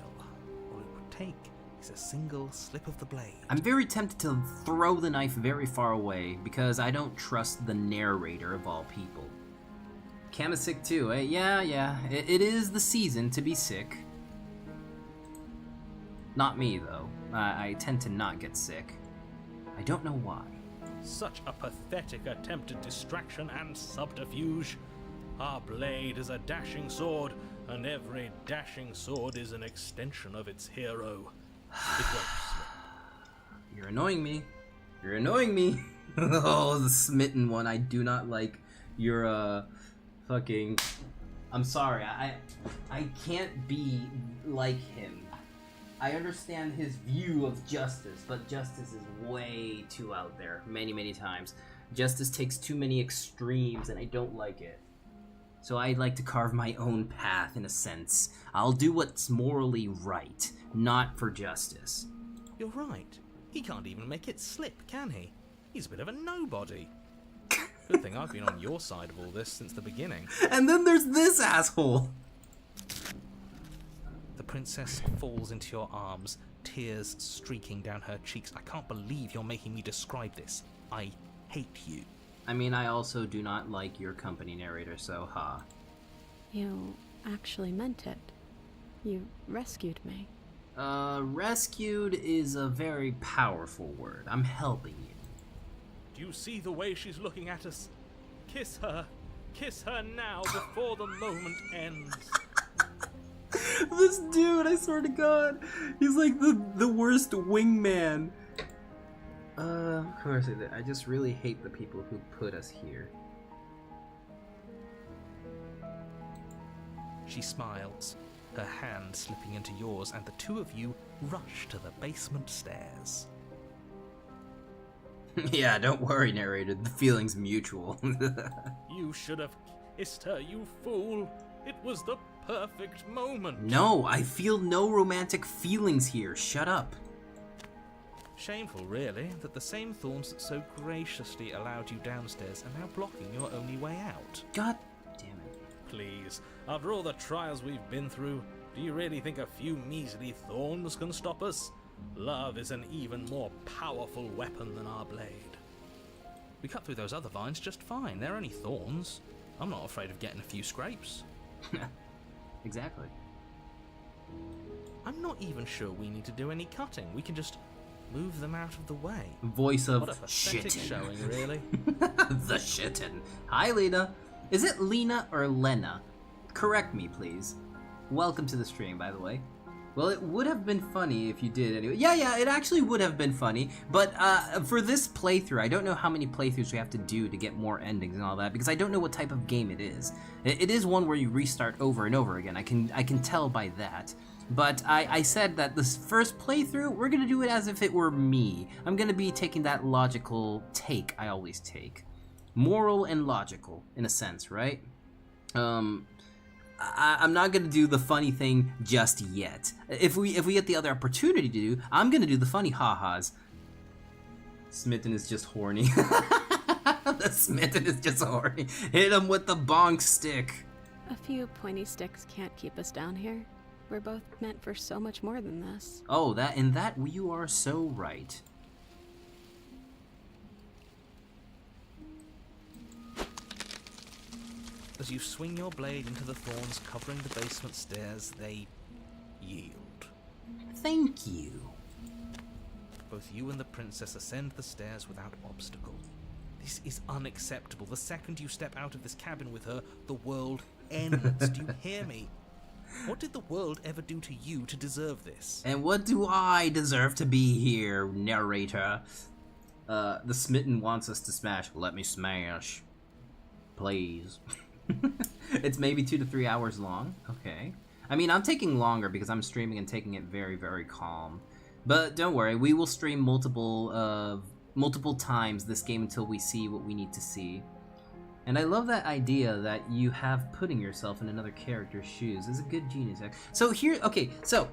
[SPEAKER 5] all it would take is a single slip of the blade.
[SPEAKER 1] I'm very tempted to throw the knife very far away because I don't trust the narrator of all people. Cam is sick too, eh? Yeah. It is the season to be sick. Not me, though. I tend to not get sick. I don't know why.
[SPEAKER 5] Such a pathetic attempt at distraction and subterfuge. Our blade is a dashing sword, and every dashing sword is an extension of its hero. It won't slip.
[SPEAKER 1] You're annoying me. You're annoying me. Oh, the smitten one. I do not like your, fucking... I'm sorry. I can't be like him. I understand his view of justice, but justice is way too out there, many times. Justice takes too many extremes, and I don't like it. So I like to carve my own path, in a sense. I'll do what's morally right, not for justice.
[SPEAKER 5] You're right. He can't even make it slip, can he? He's a bit of a nobody. Good thing I've been on your side of all this since the beginning.
[SPEAKER 1] And then there's this asshole!
[SPEAKER 5] The princess falls into your arms, tears streaking down her cheeks. I can't believe you're making me describe this. I hate you.
[SPEAKER 1] I mean, I also do not like your company, narrator, so ha.
[SPEAKER 6] You actually meant it. You rescued me.
[SPEAKER 1] Rescued is a very powerful word. I'm helping you.
[SPEAKER 5] Do you see the way she's looking at us? Kiss her. Kiss her now before the moment ends.
[SPEAKER 1] This dude, I swear to God, he's like the worst wingman. Of course, I just really hate the people who put us here.
[SPEAKER 5] She smiles,
[SPEAKER 2] her hand slipping into yours, and the two of you rush to the basement stairs.
[SPEAKER 1] Yeah, don't worry, narrator. The feeling's mutual.
[SPEAKER 5] You should have kissed her, you fool. It was the perfect moment.
[SPEAKER 1] No, I feel no romantic feelings here. Shut up.
[SPEAKER 2] Shameful, really, that the same thorns that so graciously allowed you downstairs are now blocking your only way out.
[SPEAKER 1] God damn it.
[SPEAKER 5] Please, after all the trials we've been through, do you really think a few measly thorns can stop us? Love is an even more powerful weapon than our blade.
[SPEAKER 2] We cut through those other vines just fine. They're only thorns. I'm not afraid of getting a few scrapes.
[SPEAKER 1] Exactly.
[SPEAKER 2] I'm not even sure we need to do any cutting. We can just move them out of the way.
[SPEAKER 1] Voice of
[SPEAKER 2] What a pathetic
[SPEAKER 1] shitting.
[SPEAKER 2] showing, really.
[SPEAKER 1] The shitting. Hi, Lena. Is it Lena or Lena? Correct me, please. Welcome to the stream, by the way. Well, it would have been funny if you did anyway. Yeah, it actually would have been funny. But for this playthrough, I don't know how many playthroughs we have to do to get more endings and all that, because I don't know what type of game it is. It is one where you restart over and over again. I can tell by that. But I said that this first playthrough, we're going to do it as if it were me. I'm going to be taking that logical take I always take. Moral and logical, in a sense, right? I'm not gonna do the funny thing just yet. If we get the other opportunity to do, I'm gonna do the funny ha-has. Smitten is just horny. The Smitten is just horny. Hit him with the bonk stick.
[SPEAKER 7] A few pointy sticks can't keep us down here. We're both meant for so much more than this.
[SPEAKER 1] Oh, that you are so right.
[SPEAKER 2] As you swing your blade into the thorns covering the basement stairs, they yield.
[SPEAKER 1] Thank you.
[SPEAKER 2] Both you and the princess ascend the stairs without obstacle. This is unacceptable. The second you step out of this cabin with her, the world ends. Do you hear me? What did the world ever do to you to deserve this?
[SPEAKER 1] And what do I deserve to be here, narrator? The Smitten wants us to smash. Let me smash. Please. It's maybe 2 to 3 hours long. Okay. I mean, I'm taking longer because I'm streaming and taking it very, very calm. But don't worry, we will stream multiple times this game until we see what we need to see. And I love that idea that you have putting yourself in another character's shoes. It's a good genius. So here, okay, so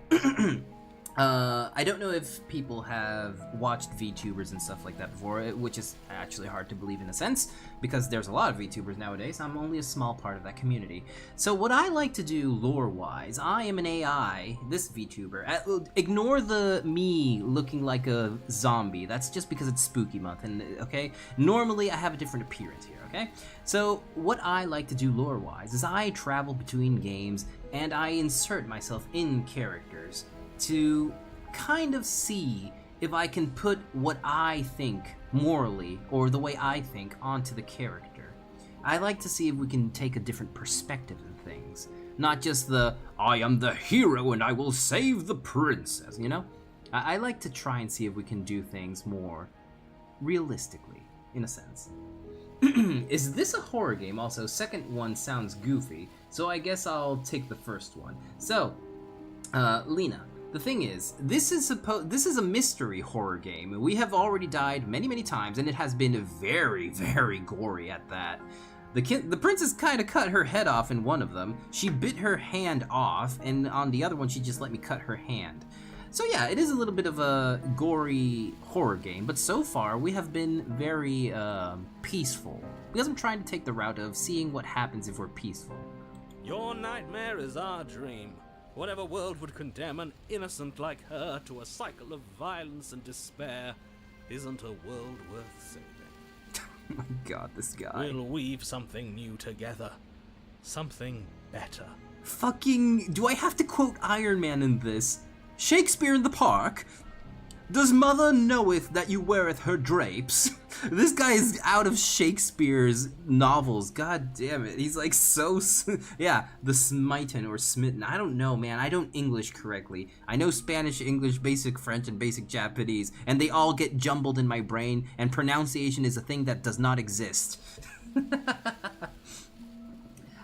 [SPEAKER 1] I don't know if people have watched VTubers and stuff like that before, which is actually hard to believe in a sense, because there's a lot of VTubers nowadays. I'm only a small part of that community. So what I like to do lore-wise, I am an AI, this VTuber. Ignore the me looking like a zombie. That's just because it's spooky month, and okay? Normally I have a different appearance here, okay? So what I like to do lore-wise is I travel between games and I insert myself in characters to kind of see if I can put what I think morally, or the way I think, onto the character. I like to see if we can take a different perspective in things. Not just the, I am the hero and I will save the princess, you know? I like to try and see if we can do things more realistically, in a sense. Is this a horror game? Also, second one sounds goofy, so I guess I'll take the first one. So, Lena, the thing is, this is a mystery horror game. We have already died many, many times, and it has been very, very gory at that. The princess kind of cut her head off in one of them. She bit her hand off, and on the other one, she just let me cut her hand. So yeah, it is a little bit of a gory horror game, but so far we have been very peaceful, because I'm trying to take the route of seeing what happens if we're peaceful.
[SPEAKER 5] Your nightmare is our dream. Whatever world would condemn an innocent like her to a cycle of violence and despair isn't a world worth saving.
[SPEAKER 1] Oh my god, this guy.
[SPEAKER 5] We'll weave something new together. Something better.
[SPEAKER 1] Fucking... Do I have to quote Iron Man in this? Shakespeare in the Park? Does mother knoweth that you weareth her drapes? This guy is out of Shakespeare's novels. God damn it. He's like so... Yeah, the Smitten or Smitten. I don't know, man. I don't English correctly. I know Spanish, English, basic French, and basic Japanese, and they all get jumbled in my brain, and pronunciation is a thing that does not exist.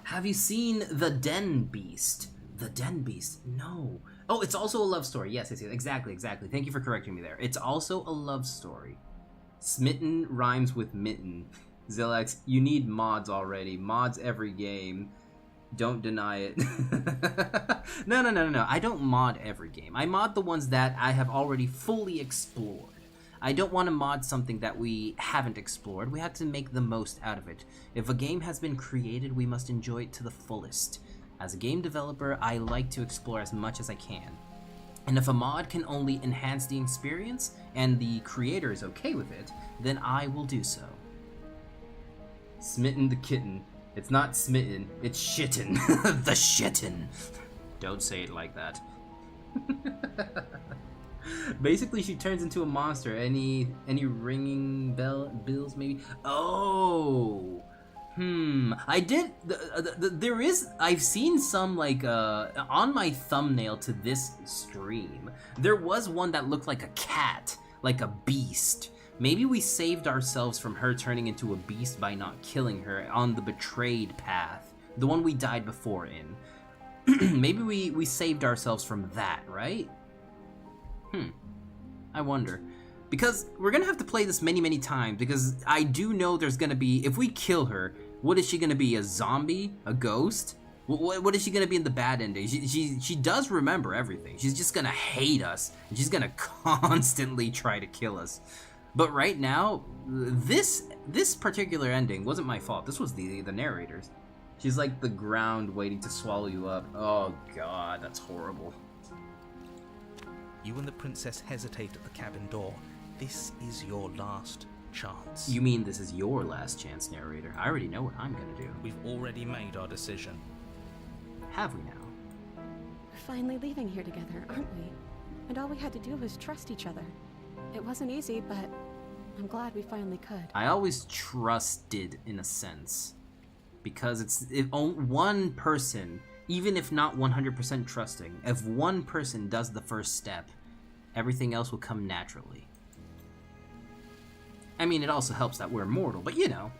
[SPEAKER 1] Have you seen The Den Beast? The Den Beast. No. Oh, it's also a love story. Yes, exactly. Thank you for correcting me there. It's also a love story. Smitten rhymes with mitten. Zillax, you need mods already. Mods every game. Don't deny it. No. I don't mod every game. I mod the ones that I have already fully explored. I don't want to mod something that we haven't explored. We have to make the most out of it. If a game has been created, we must enjoy it to the fullest. As a game developer, I like to explore as much as I can. And if a mod can only enhance the experience, and the creator is okay with it, then I will do so. Smitten the kitten. It's not smitten, it's shitten. The shitten. Don't say it like that. Basically, she turns into a monster. Any ringing bells maybe? Oh, I did. There is. I've seen some like on my thumbnail to this stream. There was one that looked like a cat, like a beast. Maybe we saved ourselves from her turning into a beast by not killing her on the betrayed path, the one we died before in. Maybe we saved ourselves from that, right? I wonder. Because we're gonna have to play this many times, because I do know there's gonna be, if we kill her, what is she gonna be, a zombie? A ghost? What is she gonna be in the bad ending? She does remember everything. She's just gonna hate us, and she's gonna constantly try to kill us. But right now, this particular ending wasn't my fault. This was the narrator's. She's like the ground waiting to swallow you up. Oh god, that's horrible.
[SPEAKER 2] You and the princess hesitate at the cabin door. This is your last chance.
[SPEAKER 1] You mean this is your last chance, narrator? I already know what I'm gonna do.
[SPEAKER 2] We've already made our decision.
[SPEAKER 1] Have we now?
[SPEAKER 7] We're finally leaving here together, aren't we? And all we had to do was trust each other. It wasn't easy, but I'm glad we finally could.
[SPEAKER 1] I always trusted, in a sense. Because if one person, even if not 100% trusting, if one person does the first step, everything else will come naturally. I mean, it also helps that we're mortal, but you know.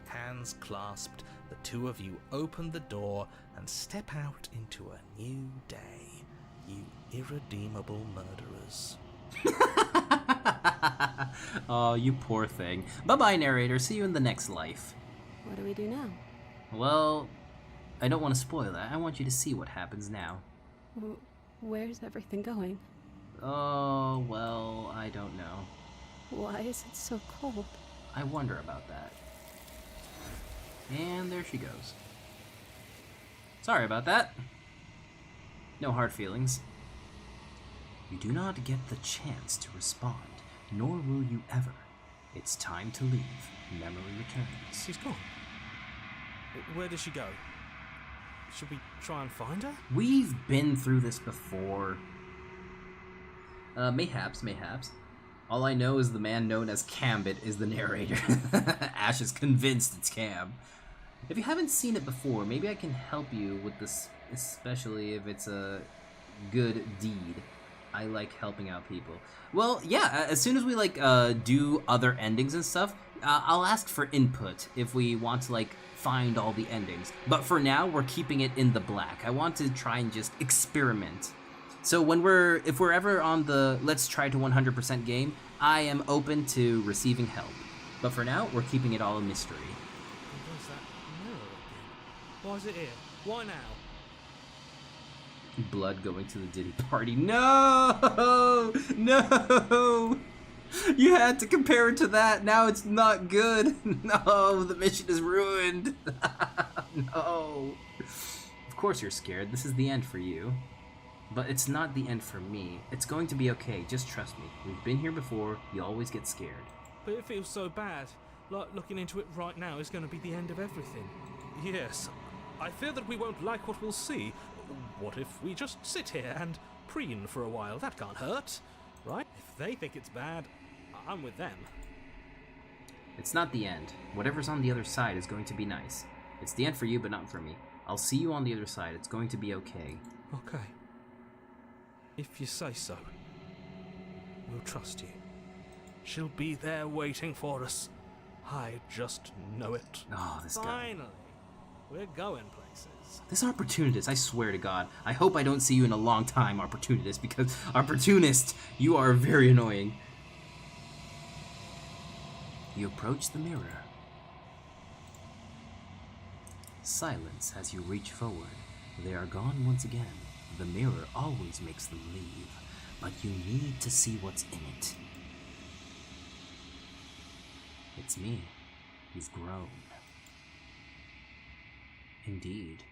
[SPEAKER 2] Hands clasped, the two of you open the door and step out into a new day, you irredeemable murderers.
[SPEAKER 1] Oh, you poor thing. Bye-bye, narrator. See you in the next life.
[SPEAKER 7] What do we do now?
[SPEAKER 1] Well, I don't want to spoil that. I want you to see what happens now.
[SPEAKER 7] Where's everything going?
[SPEAKER 1] Oh, well, I don't know.
[SPEAKER 7] Why is it so cold?
[SPEAKER 1] I wonder about that. And there she goes. Sorry about that. No hard feelings. You do not get the chance to respond, nor will you ever. It's time to leave. Memory returns.
[SPEAKER 4] She's gone. Where did she go? Should we try and find her?
[SPEAKER 1] We've been through this before. Mayhaps. All I know is the man known as Cambit is the narrator. Ash is convinced it's Cam. If you haven't seen it before, maybe I can help you with this, especially if it's a good deed. I like helping out people. Well, yeah, as soon as we do other endings and stuff, I'll ask for input if we want to find all the endings. But for now, we're keeping it in the black. I want to try and just experiment. So if we're ever on the let's try to 100% game, I am open to receiving help. But for now, we're keeping it all a mystery.
[SPEAKER 4] Where's that mirror again? Why is it here? Why now?
[SPEAKER 1] Blood going to the Diddy party. No! No! You had to compare it to that. Now it's not good. No, the mission is ruined. No. Of course you're scared. This is the end for you. But it's not the end for me. It's going to be okay. Just trust me. We've been here before. You always get scared.
[SPEAKER 4] But it feels so bad. Like looking into it right now is going to be the end of everything. Yes. I fear that we won't like what we'll see. What if we just sit here and preen for a while? That can't hurt, right? If they think it's bad, I'm with them.
[SPEAKER 1] It's not the end. Whatever's on the other side is going to be nice. It's the end for you, but not for me. I'll see you on the other side. It's going to be okay.
[SPEAKER 4] Okay. If you say so. We'll trust you. She'll be there waiting for us. I just know it.
[SPEAKER 1] Oh, this guy.
[SPEAKER 4] Finally, we're going places.
[SPEAKER 1] This opportunist, I swear to God. I hope I don't see you in a long time, opportunist, because opportunist, you are very annoying. You approach the mirror. Silence as you reach forward. They are gone once again. The mirror always makes them leave, but you need to see what's in it. It's me. He's grown. Indeed.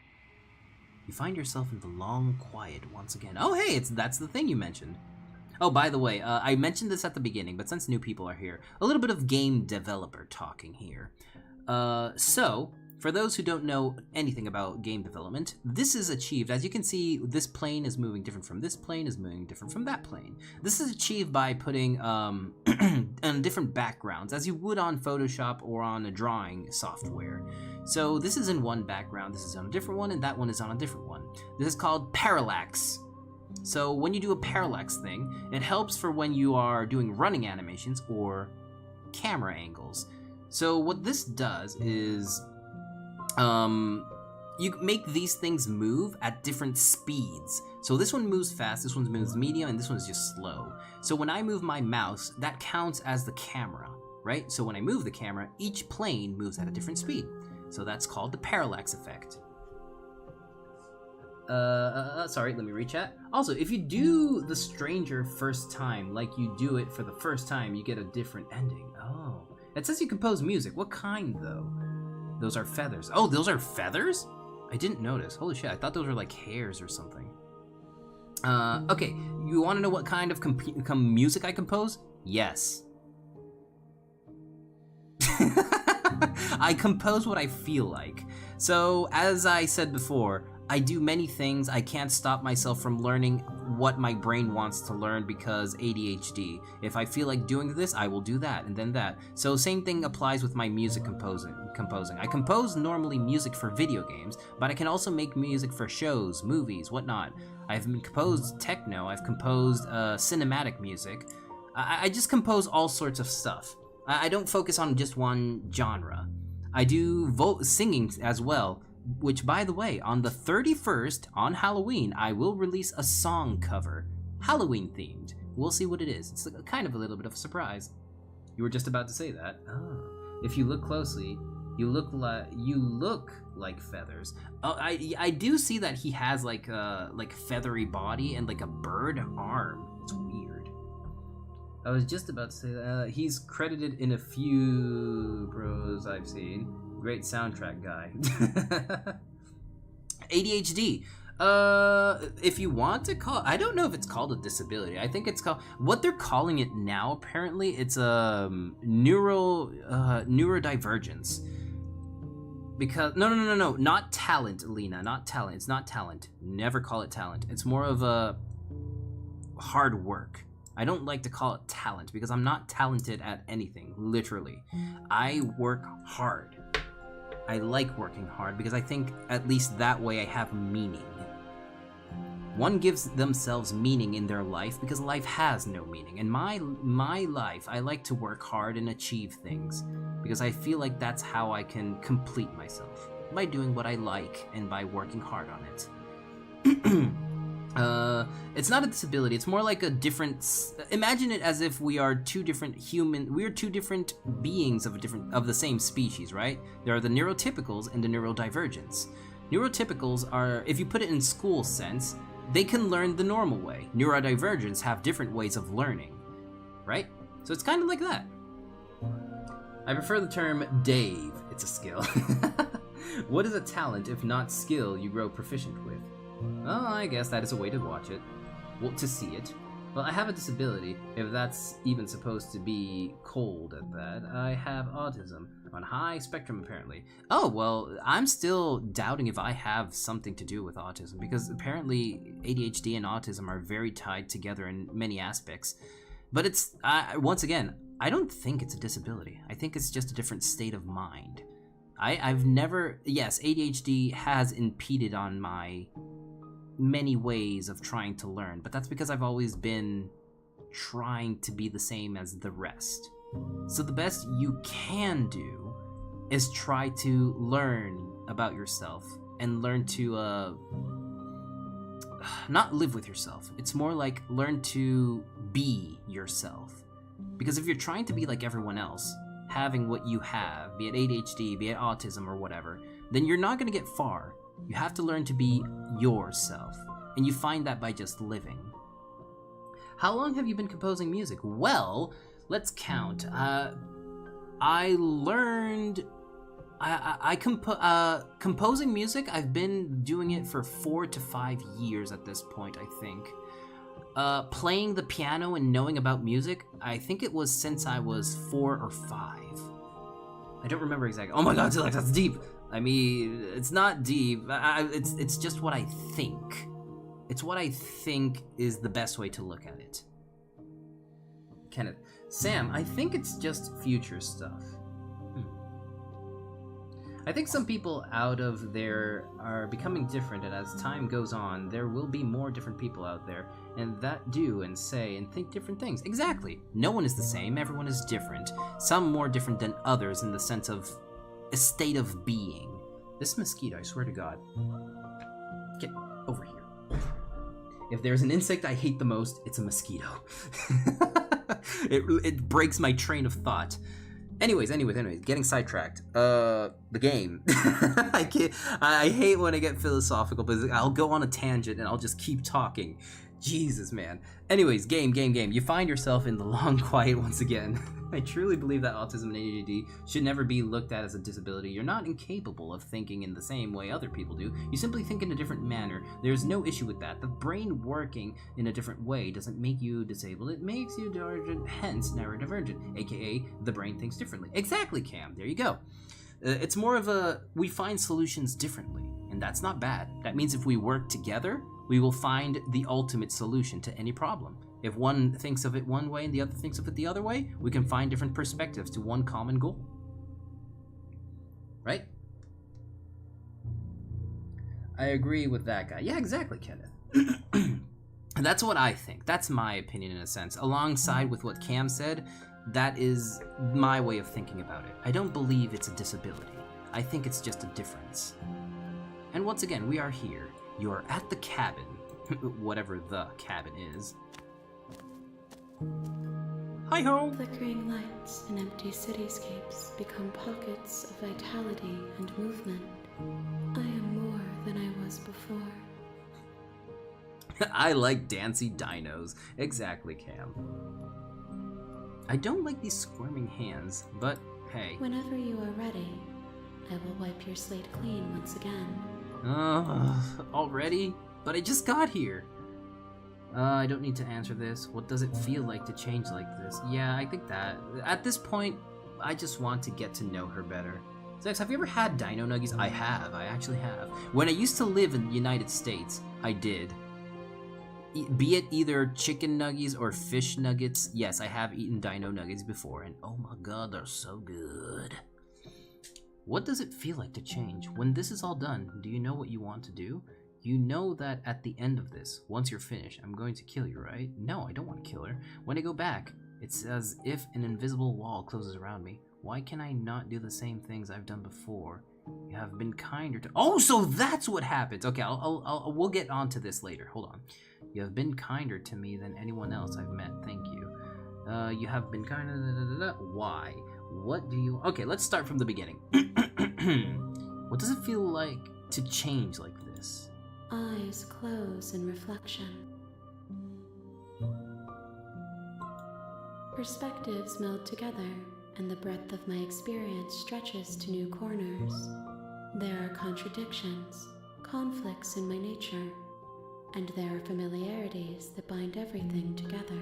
[SPEAKER 1] You find yourself in the long quiet once again. Oh hey, that's the thing you mentioned. Oh, by the way, I mentioned this at the beginning, but since new people are here, a little bit of game developer talking here. So, for those who don't know anything about game development, this is achieved. As you can see, this plane is moving different from this plane, is moving different from that plane. This is achieved by putting on different backgrounds, as you would on Photoshop or on a drawing software. So this is in one background, this is on a different one, and that one is on a different one. This is called parallax. So when you do a parallax thing, it helps for when you are doing running animations or camera angles. So what this does is you make these things move at different speeds. So this one moves fast, this one moves medium, and this one's just slow. So when I move my mouse, that counts as the camera, right? So when I move the camera, each plane moves at a different speed. So that's called the parallax effect. Sorry, let me rechat. Also, if you do the stranger first time, like you do it for the first time, you get a different ending. Oh. It says you compose music. What kind, though? Those are feathers. Oh, those are feathers? I didn't notice. Holy shit, I thought those were like hairs or something. Okay, you want to know what kind of music I compose? Yes. I compose what I feel like. So, as I said before, I do many things. I can't stop myself from learning what my brain wants to learn because ADHD. If I feel like doing this, I will do that, and then that. So same thing applies with my music composing. I compose normally music for video games, but I can also make music for shows, movies, whatnot. I've composed techno, I've composed cinematic music. I just compose all sorts of stuff. I don't focus on just one genre. I do singing as well, which, by the way, on the 31st, on Halloween, I will release a song cover, Halloween themed. We'll see what it is. It's kind of a little bit of a surprise. You were just about to say that. Oh. If you look closely, you look like feathers. Oh, I do see that he has like feathery body and like a bird arm. It's weird. I was just about to say that he's credited in a few bros I've seen. Great soundtrack guy. ADHD. If you want to call, I don't know if it's called a disability. I think it's called, what they're calling it now, apparently, it's neurodivergence. Because, no, not talent, Lena, not talent. It's not talent. Never call it talent. It's more of a hard work. I don't like to call it talent because I'm not talented at anything, literally. I work hard. I like working hard because I think at least that way I have meaning. One gives themselves meaning in their life because life has no meaning. In my life, I like to work hard and achieve things because I feel like that's how I can complete myself, by doing what I like and by working hard on it. It's not a disability, it's more like a different, imagine it as if we are two different beings of the same species, right? There are the neurotypicals and the neurodivergents. Neurotypicals are, if you put it in school sense, they can learn the normal way. Neurodivergents have different ways of learning, right? So it's kind of like that. I prefer the term Dave, it's a skill. What is a talent if not skill you grow proficient with? Well, I guess that is a way to watch it. Well, to see it. Well, I have a disability, if that's even supposed to be cold at that. I have autism, on high spectrum apparently. Oh, well, I'm still doubting if I have something to do with autism, because apparently ADHD and autism are very tied together in many aspects. But it's, once again, I don't think it's a disability. I think it's just a different state of mind. I've never, yes, ADHD has impeded on my many ways of trying to learn, but that's because I've always been trying to be the same as the rest. So the best you can do is try to learn about yourself and learn to not live with yourself. It's more like learn to be yourself. Because if you're trying to be like everyone else, having what you have, be it ADHD, be it autism or whatever, then you're not going to get far. You have to learn to be yourself. And you find that by just living. How long have you been composing music? Well, let's count. I learned... composing music, I've been doing it for 4 to 5 years at this point, I think. Playing the piano and knowing about music, I think it was since I was 4 or 5. I don't remember exactly. Oh my god, Zilex, that's deep! I mean, it's not deep. It's just what I think. It's what I think is the best way to look at it. Kenneth. Sam, I think it's just future stuff. I think some people out of there are becoming different, and as time goes on, there will be more different people out there, and that do and say and think different things. Exactly. No one is the same, everyone is different. Some more different than others in the sense of a state of being. This mosquito, I swear to God. Get over here. If there's an insect I hate the most, it's a mosquito. It breaks my train of thought. Anyways, getting sidetracked. The game. I hate when I get philosophical, but I'll go on a tangent and I'll just keep talking. Jesus, man. Anyways, game. You find yourself in the long quiet once again. I truly believe that autism and ADD should never be looked at as a disability. You're not incapable of thinking in the same way other people do. You simply think in a different manner. There's no issue with that. The brain working in a different way doesn't make you disabled. It makes you divergent, hence neurodivergent, aka the brain thinks differently. Exactly, Cam. There you go. It's more of a, we find solutions differently, and that's not bad. That means if we work together, we will find the ultimate solution to any problem. If one thinks of it one way and the other thinks of it the other way, we can find different perspectives to one common goal. Right? I agree with that guy. Yeah, exactly, Kenneth. And that's what I think. That's my opinion in a sense. Alongside with what Cam said, that is my way of thinking about it. I don't believe it's a disability. I think it's just a difference. And once again, we are here. You are at the cabin, whatever the cabin is. Hi-ho!
[SPEAKER 6] Flickering lights and empty cityscapes become pockets of vitality and movement. I am more than I was before.
[SPEAKER 1] I like dancy dinos. Exactly, Cam. I don't like these squirming hands, but hey.
[SPEAKER 6] Whenever you are ready, I will wipe your slate clean once again.
[SPEAKER 1] Already? But I just got here. I don't need to answer this. What does it feel like to change like this? Yeah, I think that. At this point, I just want to get to know her better. Zex, have you ever had dino nuggies? I have. I actually have. When I used to live in the United States, I did. Be it either chicken nuggies or fish nuggets, yes, I have eaten dino nuggets before, and oh my god, they're so good. What does it feel like to change? When this is all done, do you know what you want to do? You know that at the end of this, once you're finished, I'm going to kill you, right? No, I don't want to kill her. When I go back, it's as if an invisible wall closes around me. Why can I not do the same things I've done before? You have been kinder to— Oh, so that's what happens! Okay, we'll get onto this later. Hold on. You have been kinder to me than anyone else I've met. Thank you. You have been kinder— Why? What do you— Okay, let's start from the beginning. What does it feel like to change like this?
[SPEAKER 6] Eyes close in reflection. Perspectives meld together, and the breadth of my experience stretches to new corners. There are contradictions, conflicts in my nature, and there are familiarities that bind everything together.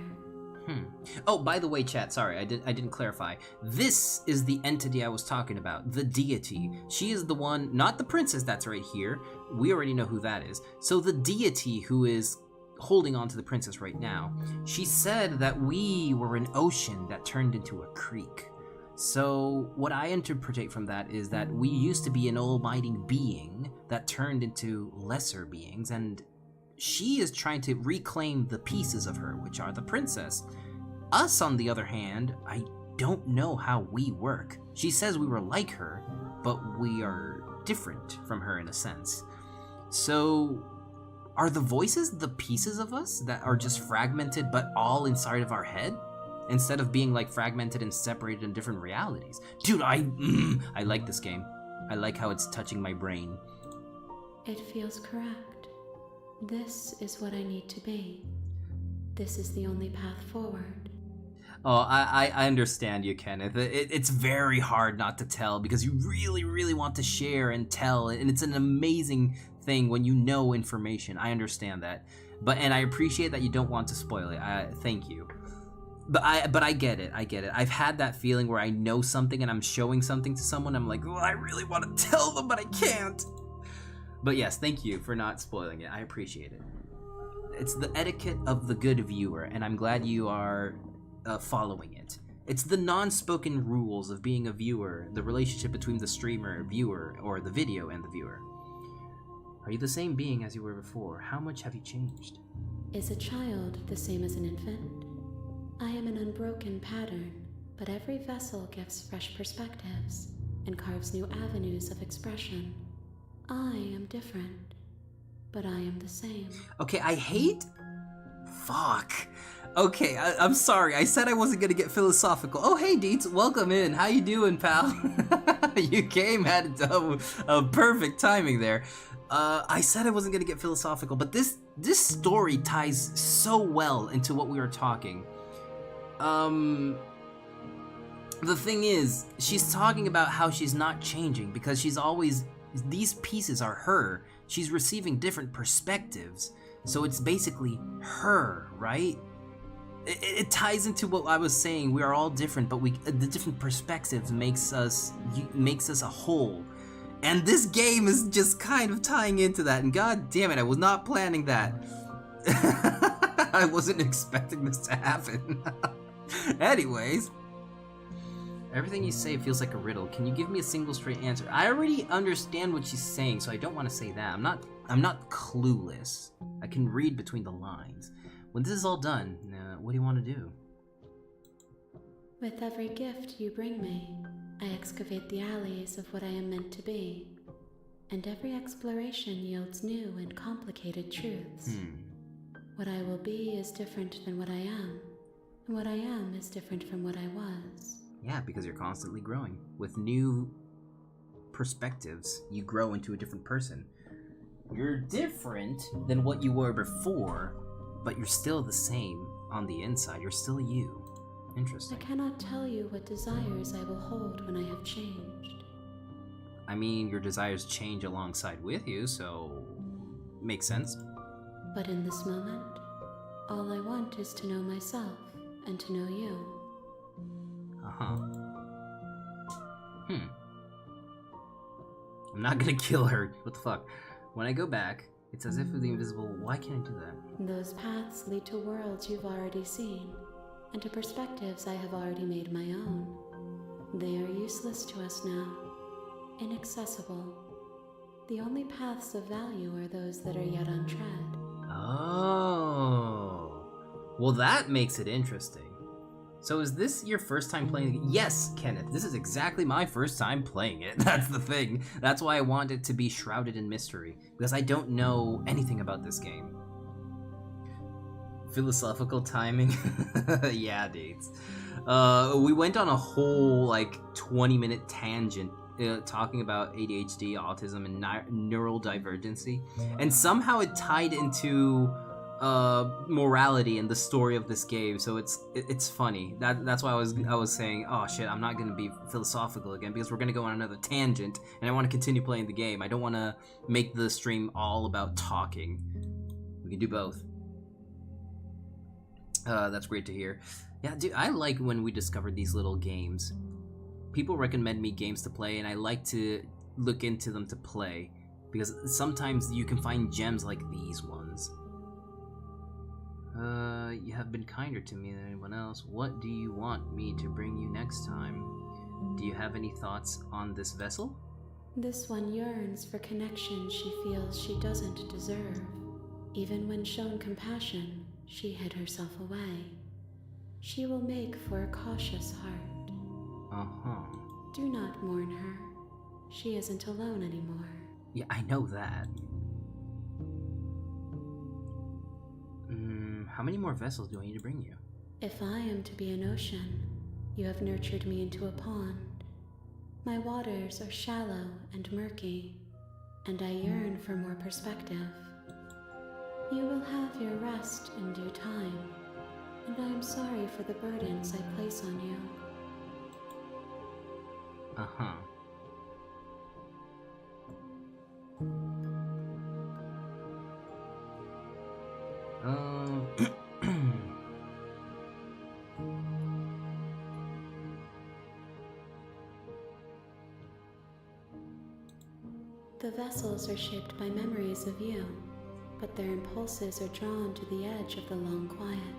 [SPEAKER 1] Oh, by the way, chat, sorry, I didn't clarify. This is the entity I was talking about, the deity. She is the one, not the princess that's right here. We already know who that is. So the deity who is holding on to the princess right now, she said that we were an ocean that turned into a creek. So what I interpret from that is that we used to be an almighty being that turned into lesser beings, and she is trying to reclaim the pieces of her, which are the princess. Us, on the other hand, I don't know how we work. She says we were like her, but we are different from her in a sense. So, are the voices the pieces of us that are just fragmented but all inside of our head? Instead of being like fragmented and separated in different realities. Dude, I like this game. I like how it's touching my brain.
[SPEAKER 6] It feels correct. This is what I need to be. This is the only path forward.
[SPEAKER 1] Oh, I understand you, Kenneth. It's very hard not to tell because you really, really want to share and tell, and it's an amazing thing when you know information. I understand that, and I appreciate that you don't want to spoil it. Thank you. But I get it. I get it. I've had that feeling where I know something and I'm showing something to someone. I'm like, oh, I really want to tell them, but I can't. But yes, thank you for not spoiling it. I appreciate it. It's the etiquette of the good viewer, and I'm glad you are following it. It's the non-spoken rules of being a viewer, the relationship between the streamer, viewer, or the video and the viewer. Are you the same being as you were before? How much have you changed?
[SPEAKER 6] Is a child the same as an infant? I am an unbroken pattern, but every vessel gives fresh perspectives and carves new avenues of expression. I am different, but I am the same.
[SPEAKER 1] Okay, I hate... Fuck. Okay, I'm sorry. I said I wasn't gonna get philosophical. Oh, hey, Deets. Welcome in. How you doing, pal? You came at a perfect timing there. I said I wasn't gonna get philosophical, but this story ties so well into what we were talking. The thing is, she's talking about how she's not changing because she's always... These pieces are her. She's receiving different perspectives. So it's basically her, right? It ties into what I was saying. We are all different, but the different perspectives makes us a whole. And this game is just kind of tying into that. And god damn it, I was not planning that. I wasn't expecting this to happen. Anyways, everything you say feels like a riddle. Can you give me a single straight answer? I already understand what she's saying, so I don't want to say that. I'm not clueless. I can read between the lines. When this is all done, what do you want to do?
[SPEAKER 6] With every gift you bring me, I excavate the alleys of what I am meant to be, and every exploration yields new and complicated truths. What I will be is different than what I am. And what I am is different from what I was.
[SPEAKER 1] Yeah, because you're constantly growing. With new perspectives, you grow into a different person. You're different than what you were before, but you're still the same on the inside. You're still you. Interesting.
[SPEAKER 6] I cannot tell you what desires I will hold when I have changed.
[SPEAKER 1] I mean, your desires change alongside with you, so... makes sense.
[SPEAKER 6] But in this moment, all I want is to know myself and to know you.
[SPEAKER 1] I'm not gonna kill her. What the fuck? When I go back, it's as if with the invisible... Why can't I do that?
[SPEAKER 6] Those paths lead to worlds you've already seen, and to perspectives I have already made my own. They are useless to us now, inaccessible. The only paths of value are those that are yet untread.
[SPEAKER 1] Oh. Well, that makes it interesting. So is this your first time playing it? Yes, Kenneth, this is exactly my first time playing it. That's the thing. That's why I want it to be shrouded in mystery, because I don't know anything about this game. Philosophical timing? Yeah, dates. We went on a whole, 20-minute tangent talking about ADHD, autism, and neural divergency, and somehow it tied into morality and the story of this game, so it's funny. That's why I was saying, oh shit, I'm not gonna be philosophical again because we're gonna go on another tangent, and I want to continue playing the game. I don't want to make the stream all about talking. We can do both. That's great to hear. Yeah, dude, I like when we discover these little games. People recommend me games to play, and I like to look into them to play, because sometimes you can find gems like these ones. You have been kinder to me than anyone else. What do you want me to bring you next time? Do you have any thoughts on this vessel?
[SPEAKER 6] This one yearns for connection she feels she doesn't deserve. Even when shown compassion, she hid herself away. She will make for a cautious heart. Do not mourn her. She isn't alone anymore.
[SPEAKER 1] Yeah, I know that. How many more vessels do I need to bring you?
[SPEAKER 6] If I am to be an ocean, you have nurtured me into a pond. My waters are shallow and murky, and I yearn for more perspective. You will have your rest in due time, and I am sorry for the burdens I place on you.
[SPEAKER 1] Uh-huh.
[SPEAKER 6] The vessels are shaped by memories of you, but their impulses are drawn to the edge of the long quiet.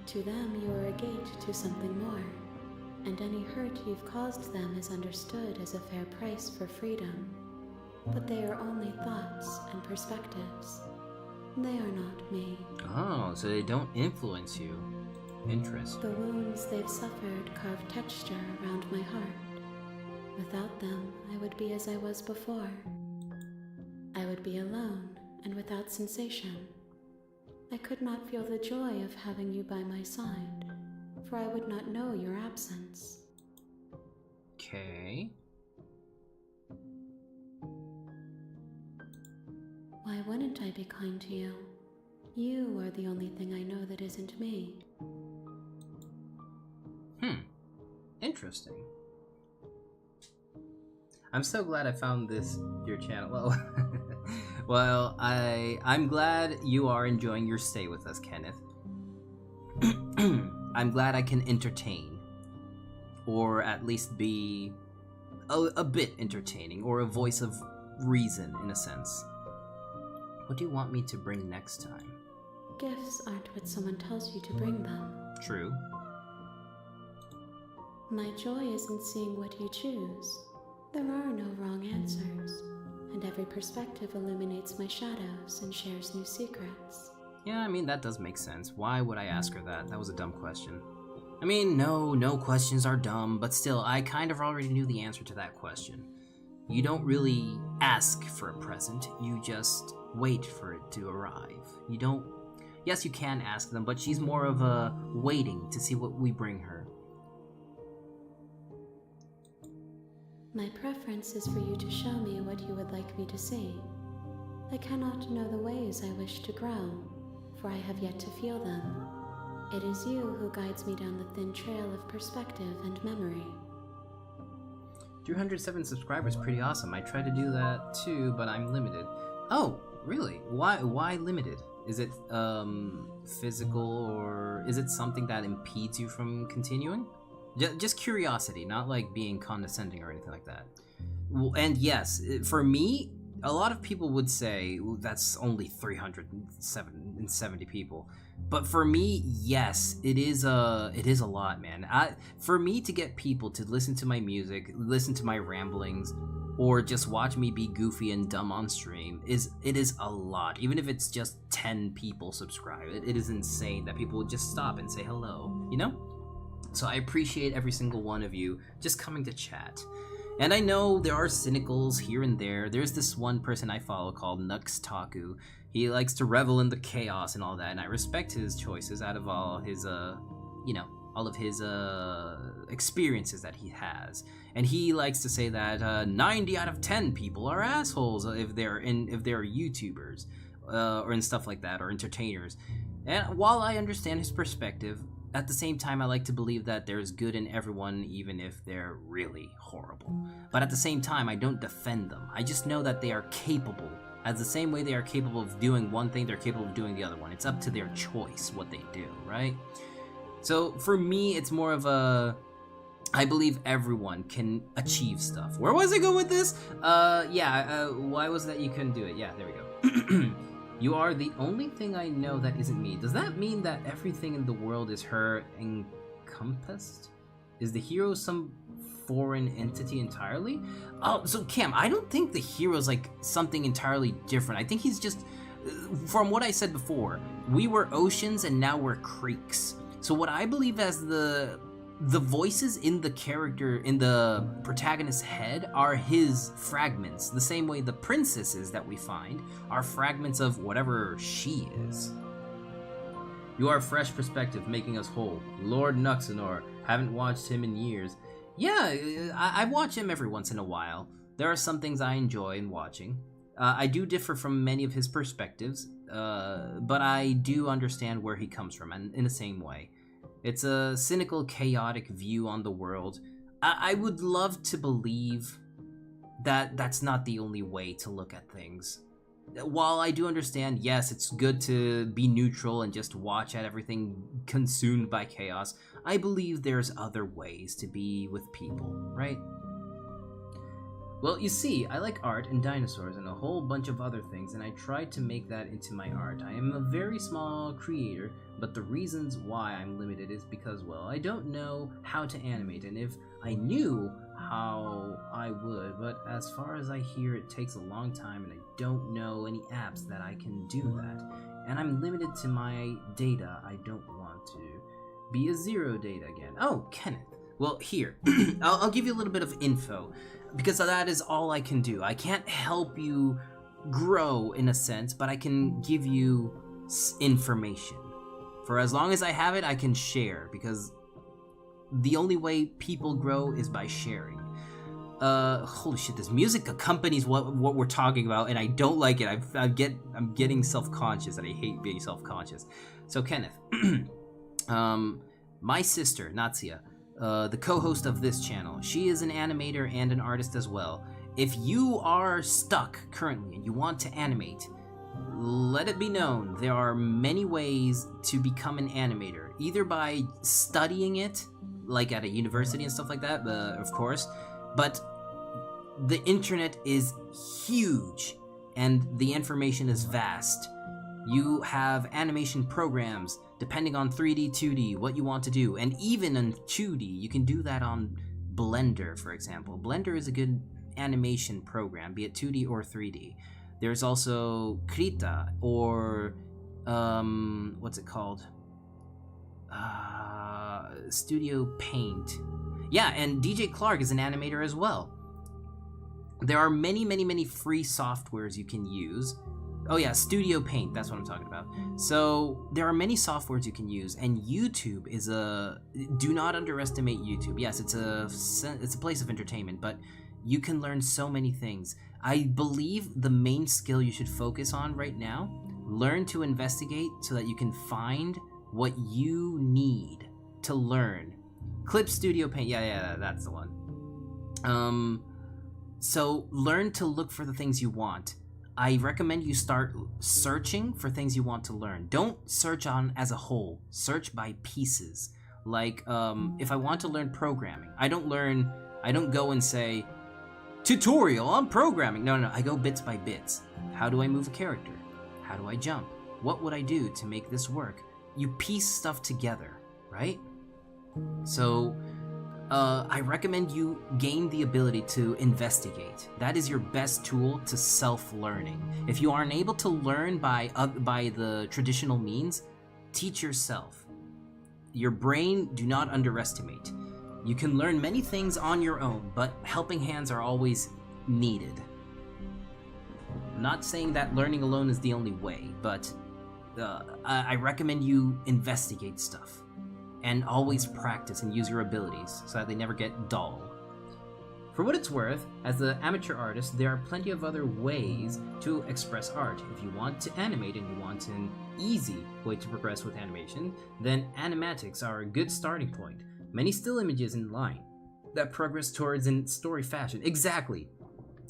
[SPEAKER 6] To them, you are a gate to something more, and any hurt you've caused them is understood as a fair price for freedom. But they are only thoughts and perspectives. They are not me.
[SPEAKER 1] Oh, so they don't influence you. Interesting.
[SPEAKER 6] The wounds they've suffered carve texture around my heart. Without them, I would be as I was before. I would be alone and without sensation. I could not feel the joy of having you by my side, for I would not know your absence.
[SPEAKER 1] Okay.
[SPEAKER 6] Why wouldn't I be kind to you? You are the only thing I know that isn't me.
[SPEAKER 1] Interesting. I'm so glad I found your channel. Well, I'm glad you are enjoying your stay with us, Kenneth. I'm glad I can entertain, or at least be a bit entertaining, or a voice of reason in a sense. What do you want me to bring next time?
[SPEAKER 6] Gifts aren't what someone tells you to bring them.
[SPEAKER 1] True.
[SPEAKER 6] My joy is in seeing what you choose. There are no wrong answers, and every perspective illuminates my shadows and shares new secrets.
[SPEAKER 1] Yeah, I mean, that does make sense. Why would I ask her that? That was a dumb question. I mean, no questions are dumb, but still, I kind of already knew the answer to that question. You don't really ask for a present, you just wait for it to arrive. You don't... Yes, you can ask them, but she's more of a waiting to see what we bring her.
[SPEAKER 6] My preference is for you to show me what you would like me to see. I cannot know the ways I wish to grow, for I have yet to feel them. It is you who guides me down the thin trail of perspective and memory.
[SPEAKER 1] 307 subscribers, pretty awesome. I try to do that too, but I'm limited. Oh, really? Why limited? Is it physical, or is it something that impedes you from continuing? Just curiosity, not like being condescending or anything like that. And yes, for me, a lot of people would say, well, that's only 370 people. But for me, yes, it is a lot, man. For me to get people to listen to my music, listen to my ramblings, or just watch me be goofy and dumb on stream, it is a lot. Even if it's just 10 people subscribe, it is insane that people would just stop and say hello, you know? So I appreciate every single one of you just coming to chat. And I know there are cynicals here and there. There's this one person I follow called Nux Taku. He likes to revel in the chaos and all that, and I respect his choices out of all his, all of his experiences that he has. And he likes to say that 90 out of 10 people are assholes if they're YouTubers, or and stuff like that, or entertainers. And while I understand his perspective, at the same time, I like to believe that there's good in everyone, even if they're really horrible. But at the same time, I don't defend them. I just know that they are capable. As the same way they are capable of doing one thing, they're capable of doing the other one. It's up to their choice what they do, right? So for me, it's more of a... I believe everyone can achieve stuff. Where was I going with this? Why was that you couldn't do it? Yeah, there we go. You are the only thing I know that isn't me. Does that mean that everything in the world is her encompassed? Is the hero some foreign entity entirely? Oh, so Cam, I don't think the hero's like something entirely different. I think he's just, from what I said before, we were oceans and now we're creeks. So what I believe as the voices in the character, in the protagonist's head, are his fragments, the same way the princesses that we find are fragments of whatever she is. You are a fresh perspective, making us whole. Lord Nuxanor, haven't watched him in years. Yeah, I watch him every once in a while. There are some things I enjoy in watching. I do differ from many of his perspectives, but I do understand where he comes from, and in the same way. It's a cynical, chaotic view on the world. I would love to believe that that's not the only way to look at things. While I do understand, yes, it's good to be neutral and just watch at everything consumed by chaos, I believe there's other ways to be with people, right? Well, you see, I like art and dinosaurs and a whole bunch of other things, and I tried to make that into my art. I am a very small creator, but the reasons why I'm limited is because, well, I don't know how to animate, and if I knew how, I would, but as far as I hear, it takes a long time, and I don't know any apps that I can do that, and I'm limited to my data. I don't want to be a zero data again. Oh, Kenneth. Well, here, I'll give you a little bit of info, because that is all I can do. I can't help you grow, in a sense, but I can give you information. For as long as I have it, I can share, because the only way people grow is by sharing. Holy shit, this music accompanies what we're talking about, and I don't like it. I'm getting self-conscious, and I hate being self-conscious. So, Kenneth, my sister, Natsia, the co-host of this channel, she is an animator and an artist as well. If you are stuck currently and you want to animate, let it be known there are many ways to become an animator, either by studying it, like at a university and stuff like that, of course, but the internet is huge and the information is vast. You have animation programs depending on 3D, 2D, what you want to do, and even in 2D, you can do that on Blender, for example. Blender is a good animation program, be it 2D or 3D. There's also Krita, or what's it called? Studio Paint. Yeah, and DJ Clark is an animator as well. There are many free softwares you can use. Oh yeah, Studio Paint, that's what I'm talking about. So there are many softwares you can use, and YouTube is do not underestimate YouTube. Yes, it's a place of entertainment, but you can learn so many things. I believe the main skill you should focus on right now, learn to investigate so that you can find what you need to learn. Clip Studio Paint, yeah, that's the one. So learn to look for the things you want. I recommend you start searching for things you want to learn. Don't search on as a whole. Search by pieces. Like, if I want to learn programming, I don't go and say, tutorial on programming. No, I go bits by bits. How do I move a character? How do I jump? What would I do to make this work? You piece stuff together, right? So, I recommend you gain the ability to investigate. That is your best tool to self-learning. If you aren't able to learn by the traditional means, teach yourself. Your brain, do not underestimate. You can learn many things on your own, but helping hands are always needed. I'm not saying that learning alone is the only way, but I recommend you investigate stuff. And always practice and use your abilities so that they never get dull. For what it's worth, as an amateur artist, there are plenty of other ways to express art. If you want to animate and you want an easy way to progress with animation, then animatics are a good starting point. Many still images in line that progress towards in story fashion. Exactly.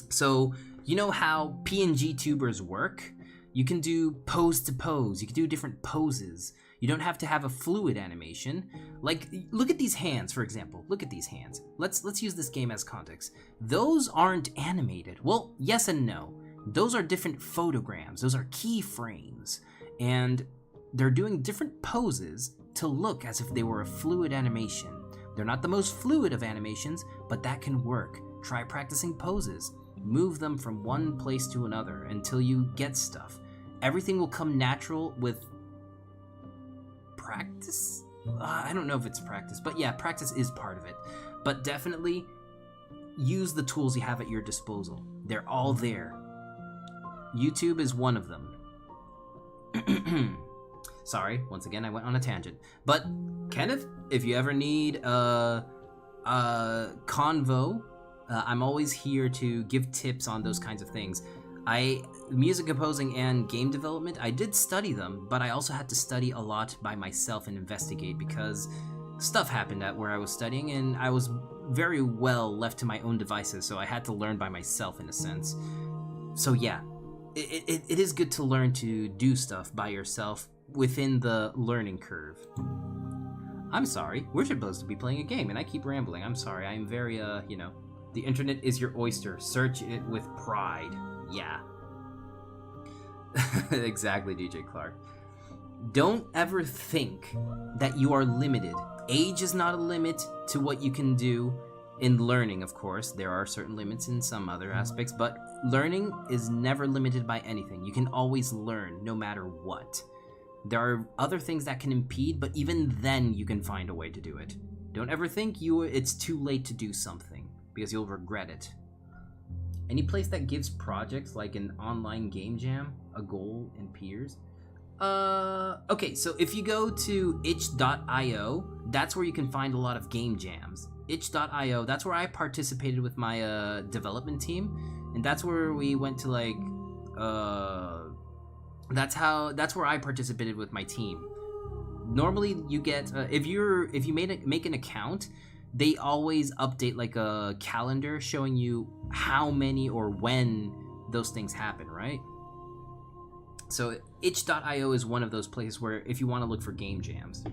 [SPEAKER 1] So, you know how PNG tubers work? You can do pose to pose. You can do different poses. You don't have to have a fluid animation. Like, look at these hands, for example. Look at these hands. Let's use this game as context. Those aren't animated. Well, yes and no. Those are different photograms. Those are keyframes. And they're doing different poses to look as if they were a fluid animation. They're not the most fluid of animations, but that can work. Try practicing poses. Move them from one place to another until you get stuff. Everything will come natural with practice? I don't know if it's practice, but yeah, practice is part of it. But definitely use the tools you have at your disposal. They're all there. YouTube is one of them. Sorry, once again I went on a tangent. But Kenneth, if you ever need a convo, I'm always here to give tips on those kinds of things. Music composing and game development, I did study them, but I also had to study a lot by myself and investigate because stuff happened at where I was studying and I was very well left to my own devices, so I had to learn by myself in a sense. So yeah, it is good to learn to do stuff by yourself within the learning curve. I'm sorry, we're supposed to be playing a game and I keep rambling. I'm sorry, I'm very, you know, the internet is your oyster. Search it with pride. Yeah. Exactly, DJ Clark. Don't ever think that you are limited. Age is not a limit to what you can do in learning, of course. There are certain limits in some other aspects, but learning is never limited by anything. You can always learn, no matter what. There are other things that can impede, but even then you can find a way to do it. Don't ever think it's too late to do something, because you'll regret it. Any place that gives projects like an online game jam a goal and peers? Okay, so if you go to itch.io, that's where you can find a lot of game jams. Itch.io, that's where I participated with my development team, and that's where we went to like that's where I participated with my team. Normally you get if you make an account, they always update like a calendar showing you how many or when those things happen, right? So itch.io is one of those places where if you want to look for game jams.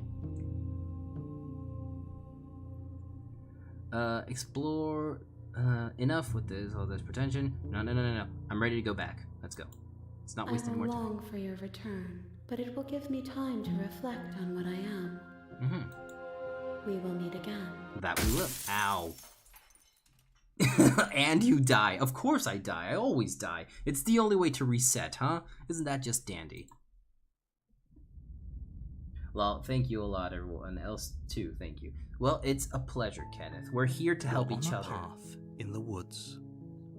[SPEAKER 1] Explore enough with all this pretension. No. I'm ready to go back. Let's go. It's not wasting more time.
[SPEAKER 6] I long for your return, but it will give me time to reflect on what I am. We will meet again.
[SPEAKER 1] That we will. Ow. And you die. Of course I die. I always die. It's the only way to reset, huh? Isn't that just dandy? Well, thank you a lot, everyone else too. Thank you. Well, it's a pleasure, Kenneth. We're here to help each other.
[SPEAKER 2] Path in the woods.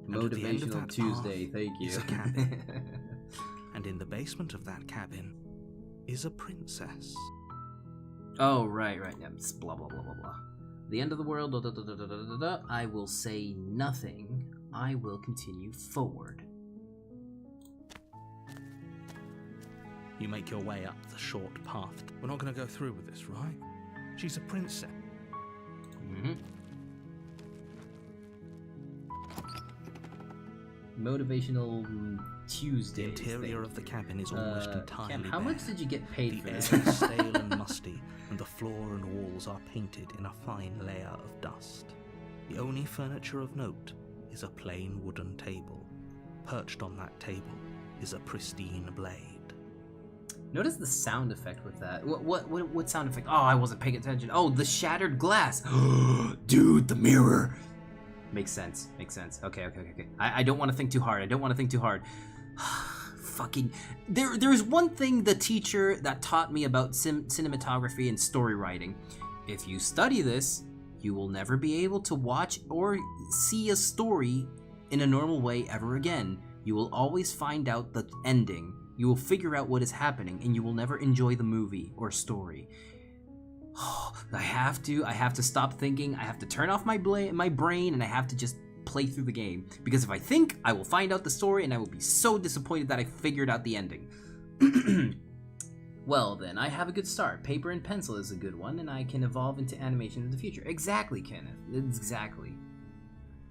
[SPEAKER 1] Motivational Tuesday. Thank you.
[SPEAKER 2] Is a cabin. And in the basement of that cabin is a princess.
[SPEAKER 1] Oh, right. Yeah, blah, blah, blah, blah, blah. The end of the world, I will say nothing. I will continue forward.
[SPEAKER 2] You make your way up the short path. We're not going to go through with this, right? She's a princess.
[SPEAKER 1] Motivational Tuesday.
[SPEAKER 2] The interior of the cabin is almost entirely
[SPEAKER 1] Cam, how
[SPEAKER 2] bare.
[SPEAKER 1] much did you get paid for
[SPEAKER 2] the
[SPEAKER 1] this?
[SPEAKER 2] air is stale and musty, and the floor and walls are painted in a fine layer of dust. The only furniture of note is a plain wooden table. Perched on that table is a pristine blade.
[SPEAKER 1] Notice the sound effect with that. What sound effect? Oh, I wasn't paying attention. Oh, the shattered glass. Dude, the mirror. Makes sense. Okay. I don't want to think too hard. Fucking. There's one thing the teacher that taught me about cinematography and story writing. If you study this, you will never be able to watch or see a story in a normal way ever again. You will always find out the ending. You will figure out what is happening, and you will never enjoy the movie or story. I have to stop thinking. I have to turn off my brain, and I have to just play through the game. Because if I think, I will find out the story, and I will be so disappointed that I figured out the ending. Well then, I have a good start. Paper and pencil is a good one, and I can evolve into animation in the future. Exactly, Kenneth. Exactly.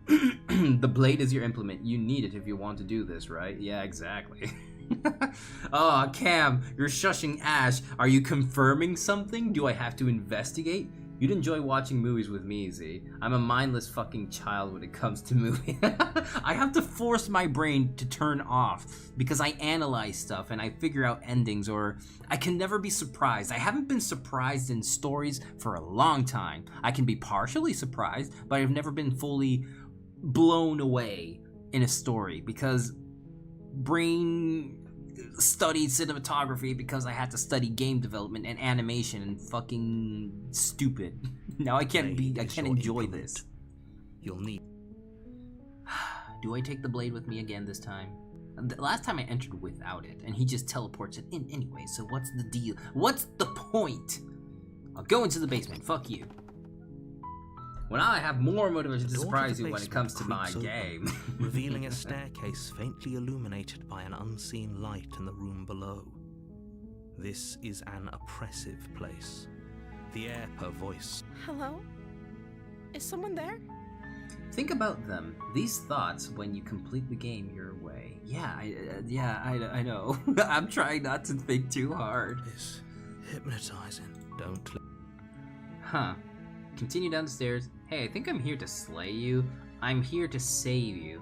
[SPEAKER 1] The blade is your implement. You need it if you want to do this, right? Yeah, exactly. Oh, Cam, you're shushing Ash. Are you confirming something? Do I have to investigate? You'd enjoy watching movies with me, Z. I'm a mindless fucking child when it comes to movies. I have to force my brain to turn off because I analyze stuff and I figure out endings, or I can never be surprised. I haven't been surprised in stories for a long time. I can be partially surprised, but I've never been fully blown away in a story because brain studied cinematography because I had to study game development and animation and fucking stupid. Now I can't enjoy this.
[SPEAKER 2] You'll need.
[SPEAKER 1] Do I take the blade with me again this time? The last time I entered without it, and he just teleports it in anyway, so what's the deal? What's the point? I'll go into the basement, fuck you. Well, now I have more motivation to
[SPEAKER 2] The door
[SPEAKER 1] surprise
[SPEAKER 2] the
[SPEAKER 1] you when it
[SPEAKER 2] basement
[SPEAKER 1] comes to my
[SPEAKER 2] creaks open,
[SPEAKER 1] game.
[SPEAKER 2] revealing a staircase faintly illuminated by an unseen light in the room below. This is an oppressive place. The air per voice.
[SPEAKER 7] Hello? Is someone there?
[SPEAKER 1] Think about them. These thoughts when you complete the game your way. Yeah, I know. I'm trying not to think too hard.
[SPEAKER 2] It's hypnotizing. Don't.
[SPEAKER 1] Huh. Continue down the stairs. Hey, I think I'm here to slay you. I'm here to save you.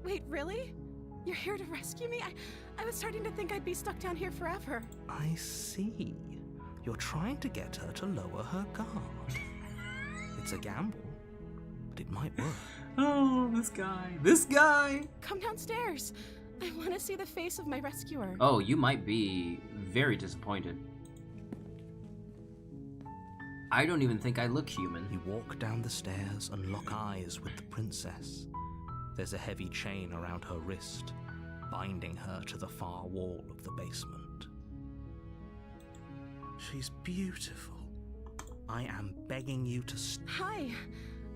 [SPEAKER 7] Wait, really? You're here to rescue me? I was starting to think I'd be stuck down here forever.
[SPEAKER 2] I see. You're trying to get her to lower her guard. It's a gamble, but it might work.
[SPEAKER 1] Oh, this guy. This guy!
[SPEAKER 7] Come downstairs. I want to see the face of my rescuer.
[SPEAKER 1] Oh, you might be very disappointed. I don't even think I look human.
[SPEAKER 2] You walk down the stairs and lock eyes with the princess. There's a heavy chain around her wrist, binding her to the far wall of the basement. She's beautiful. I am begging you to
[SPEAKER 7] Hi.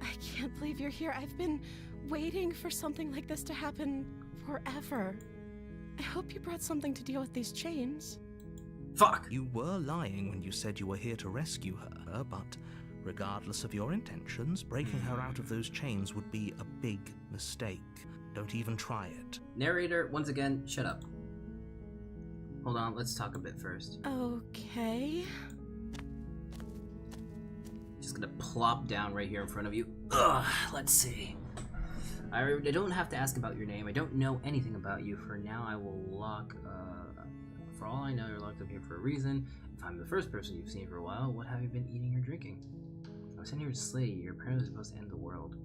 [SPEAKER 7] I can't believe you're here. I've been waiting for something like this to happen forever. I hope you brought something to deal with these chains.
[SPEAKER 1] Fuck!
[SPEAKER 2] You were lying when you said you were here to rescue her, but regardless of your intentions, breaking her out of those chains would be a big mistake. Don't even try it.
[SPEAKER 1] Narrator, once again, shut up. Hold on, let's talk a bit first.
[SPEAKER 7] Okay.
[SPEAKER 1] Just gonna plop down right here in front of you. Ugh, let's see. I don't have to ask about your name. I don't know anything about you. For now, I will lock... For all I know, you're locked up here for a reason. If I'm the first person you've seen for a while, what have you been eating or drinking? I was sent here to slay you. You're apparently supposed to end the world.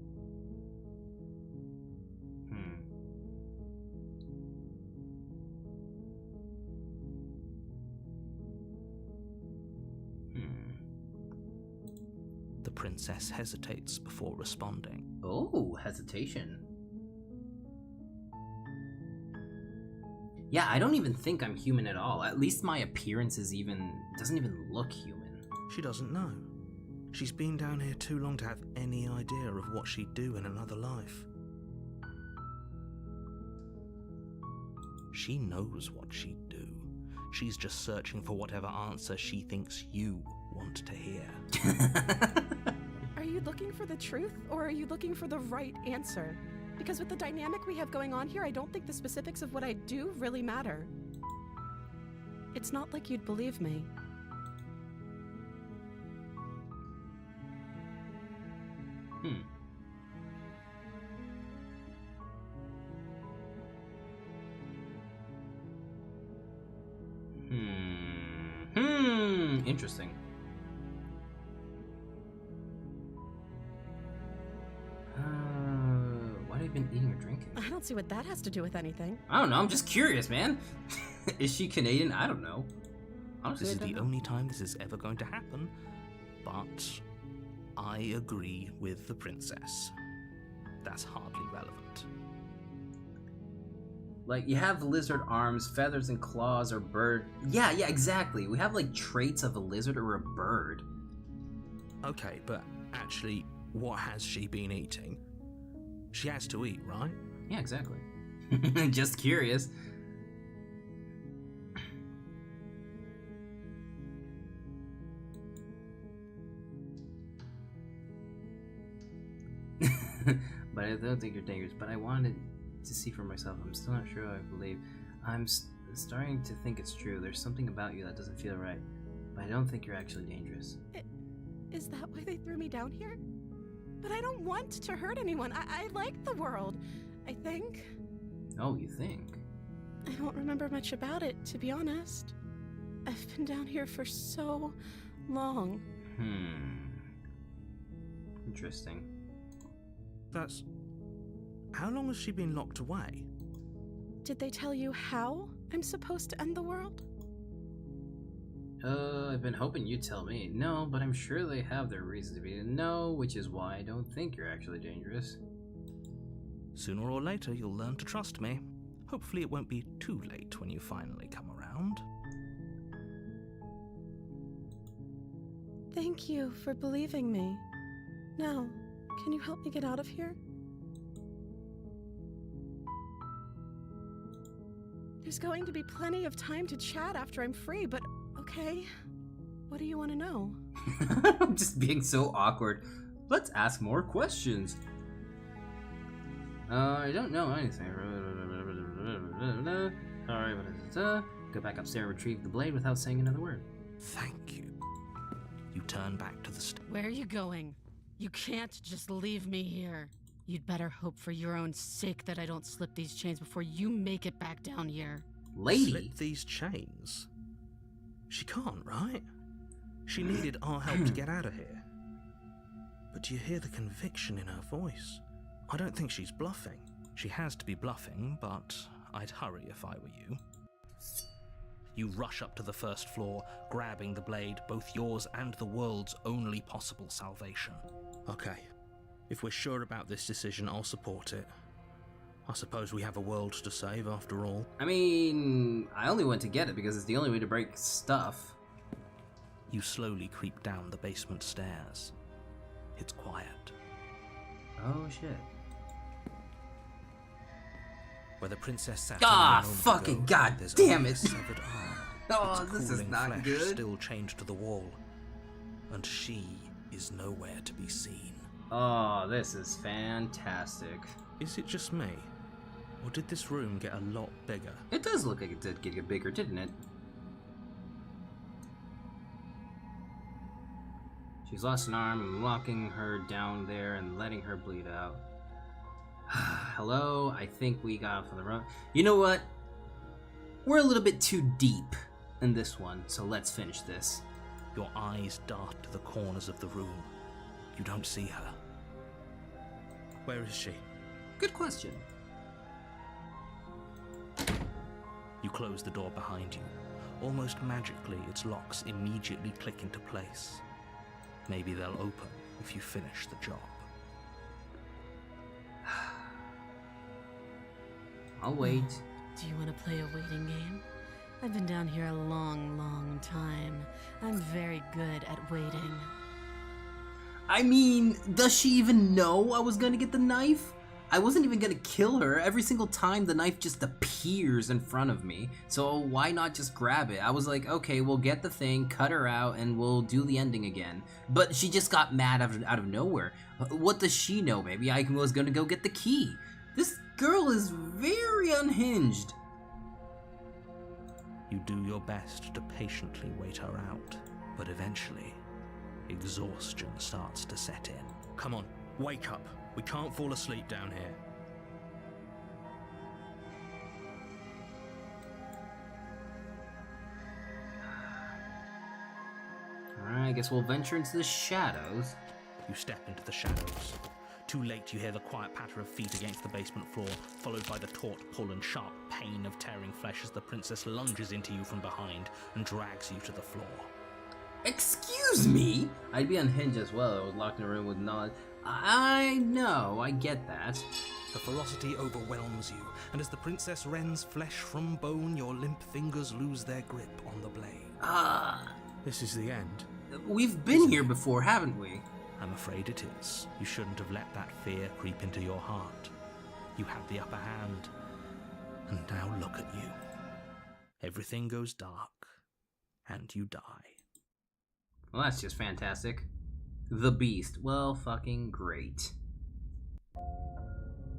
[SPEAKER 2] The princess hesitates before responding.
[SPEAKER 1] Oh, hesitation. Yeah, I don't even think I'm human at all. At least my appearance doesn't even look human.
[SPEAKER 2] She doesn't know. She's been down here too long to have any idea of what she'd do in another life. She knows what she'd do. She's just searching for whatever answer she thinks you want to hear.
[SPEAKER 7] Are you looking for the truth, or are you looking for the right answer? Because with the dynamic we have going on here, I don't think the specifics of what I do really matter. It's not like you'd believe me.
[SPEAKER 1] Interesting. What have you been eating or drinking?
[SPEAKER 7] I don't see what that has to do with anything.
[SPEAKER 1] I don't know, I'm just curious, man. Is she Canadian? I don't know. Honestly,
[SPEAKER 2] This
[SPEAKER 1] I
[SPEAKER 2] is
[SPEAKER 1] don't
[SPEAKER 2] the
[SPEAKER 1] know.
[SPEAKER 2] only time this is ever going to happen, but I agree with the princess. That's hardly relevant.
[SPEAKER 1] Like, you have lizard arms, feathers and claws, or bird. Yeah, exactly. We have, like, traits of a lizard or a bird.
[SPEAKER 2] Okay, but actually, what has she been eating? She has to eat, right?
[SPEAKER 1] Yeah, exactly. Just curious. But I don't think you're dangerous. But I wanted to see for myself. I'm still not sure I believe. I'm starting to think it's true. There's something about you that doesn't feel right. But I don't think you're actually dangerous.
[SPEAKER 7] Is that why they threw me down here? But I don't want to hurt anyone. I like the world, I think.
[SPEAKER 1] Oh, you think?
[SPEAKER 7] I don't remember much about it, to be honest. I've been down here for so long.
[SPEAKER 1] Interesting.
[SPEAKER 2] That's... How long has she been locked away?
[SPEAKER 7] Did they tell you how I'm supposed to end the world?
[SPEAKER 1] I've been hoping you'd tell me. No, but I'm sure they have their reasons to be no, which is why I don't think you're actually dangerous.
[SPEAKER 2] Sooner or later, you'll learn to trust me. Hopefully it won't be too late when you finally come around.
[SPEAKER 7] Thank you for believing me. Now, can you help me get out of here? There's going to be plenty of time to chat after I'm free, but okay. What do you want to know?
[SPEAKER 1] I'm just being so awkward. Let's ask more questions. I don't know anything. Alright, go back upstairs and retrieve the blade without saying another word.
[SPEAKER 2] Thank you. You turn back to the
[SPEAKER 3] Where are you going? You can't just leave me here. You'd better hope for your own sake that I don't slip these chains before you make it back down here.
[SPEAKER 1] Lady!
[SPEAKER 2] Slip these chains? She can't, right? She needed our help to get out of here. But do you hear the conviction in her voice? I don't think she's bluffing. She has to be bluffing, but I'd hurry if I were you. You rush up to the first floor, grabbing the blade, both yours and the world's only possible salvation. Okay, if we're sure about this decision, I'll support it. I suppose we have a world to save after all.
[SPEAKER 1] I mean, I only went to get it because it's the only way to break stuff.
[SPEAKER 2] You slowly creep down the basement stairs. It's quiet.
[SPEAKER 1] Oh shit.
[SPEAKER 2] Where the princess sat
[SPEAKER 1] Ah,
[SPEAKER 2] a moment
[SPEAKER 1] fucking
[SPEAKER 2] ago,
[SPEAKER 1] god
[SPEAKER 2] there's
[SPEAKER 1] damn
[SPEAKER 2] only a
[SPEAKER 1] it.
[SPEAKER 2] severed arm.
[SPEAKER 1] Oh,
[SPEAKER 2] Its
[SPEAKER 1] this is
[SPEAKER 2] cooling
[SPEAKER 1] not
[SPEAKER 2] flesh
[SPEAKER 1] good.
[SPEAKER 2] Still chained to the wall, and she is nowhere to be seen.
[SPEAKER 1] Oh, this is fantastic.
[SPEAKER 2] Is it just me, or did this room get a lot bigger?
[SPEAKER 1] It does look like it did get bigger, didn't it? She's lost an arm. I'm locking her down there and letting her bleed out. Hello, I think we got off on the road. You know what? We're a little bit too deep in this one, so let's finish this.
[SPEAKER 2] Your eyes dart to the corners of the room. You don't see her. Where is she?
[SPEAKER 1] Good question.
[SPEAKER 2] You close the door behind you. Almost magically, its locks immediately click into place. Maybe they'll open if you finish the job.
[SPEAKER 1] I'll wait.
[SPEAKER 3] Do you want to play a waiting game? I've been down here a long, long time. I'm very good at waiting.
[SPEAKER 1] I mean, does she even know I was gonna get the knife? I wasn't even gonna kill her. Every single time the knife just appears in front of me. So why not just grab it? I was like, okay, we'll get the thing, cut her out, and we'll do the ending again. But she just got mad out of nowhere. What does she know? Maybe I was gonna go get the key. This girl is very unhinged.
[SPEAKER 2] You do your best to patiently wait her out, but eventually, exhaustion starts to set in. Come on, wake up. We can't fall asleep down here.
[SPEAKER 1] Alright, I guess we'll venture into the shadows.
[SPEAKER 2] You step into the shadows. Too late, you hear the quiet patter of feet against the basement floor, followed by the taut pull and sharp pain of tearing flesh as the princess lunges into you from behind and drags you to the floor.
[SPEAKER 1] Excuse me? I'd be unhinged as well. I was locked in a room with knowledge. I know, I get that.
[SPEAKER 2] The ferocity overwhelms you, and as the princess rends flesh from bone, your limp fingers lose their grip on the blade. This is the end.
[SPEAKER 1] We've been here before, haven't we?
[SPEAKER 2] I'm afraid it is. You shouldn't have let that fear creep into your heart. You had the upper hand, and now look at you. Everything goes dark, and you die.
[SPEAKER 1] Well, that's just fantastic. The Beast. Well, fucking great.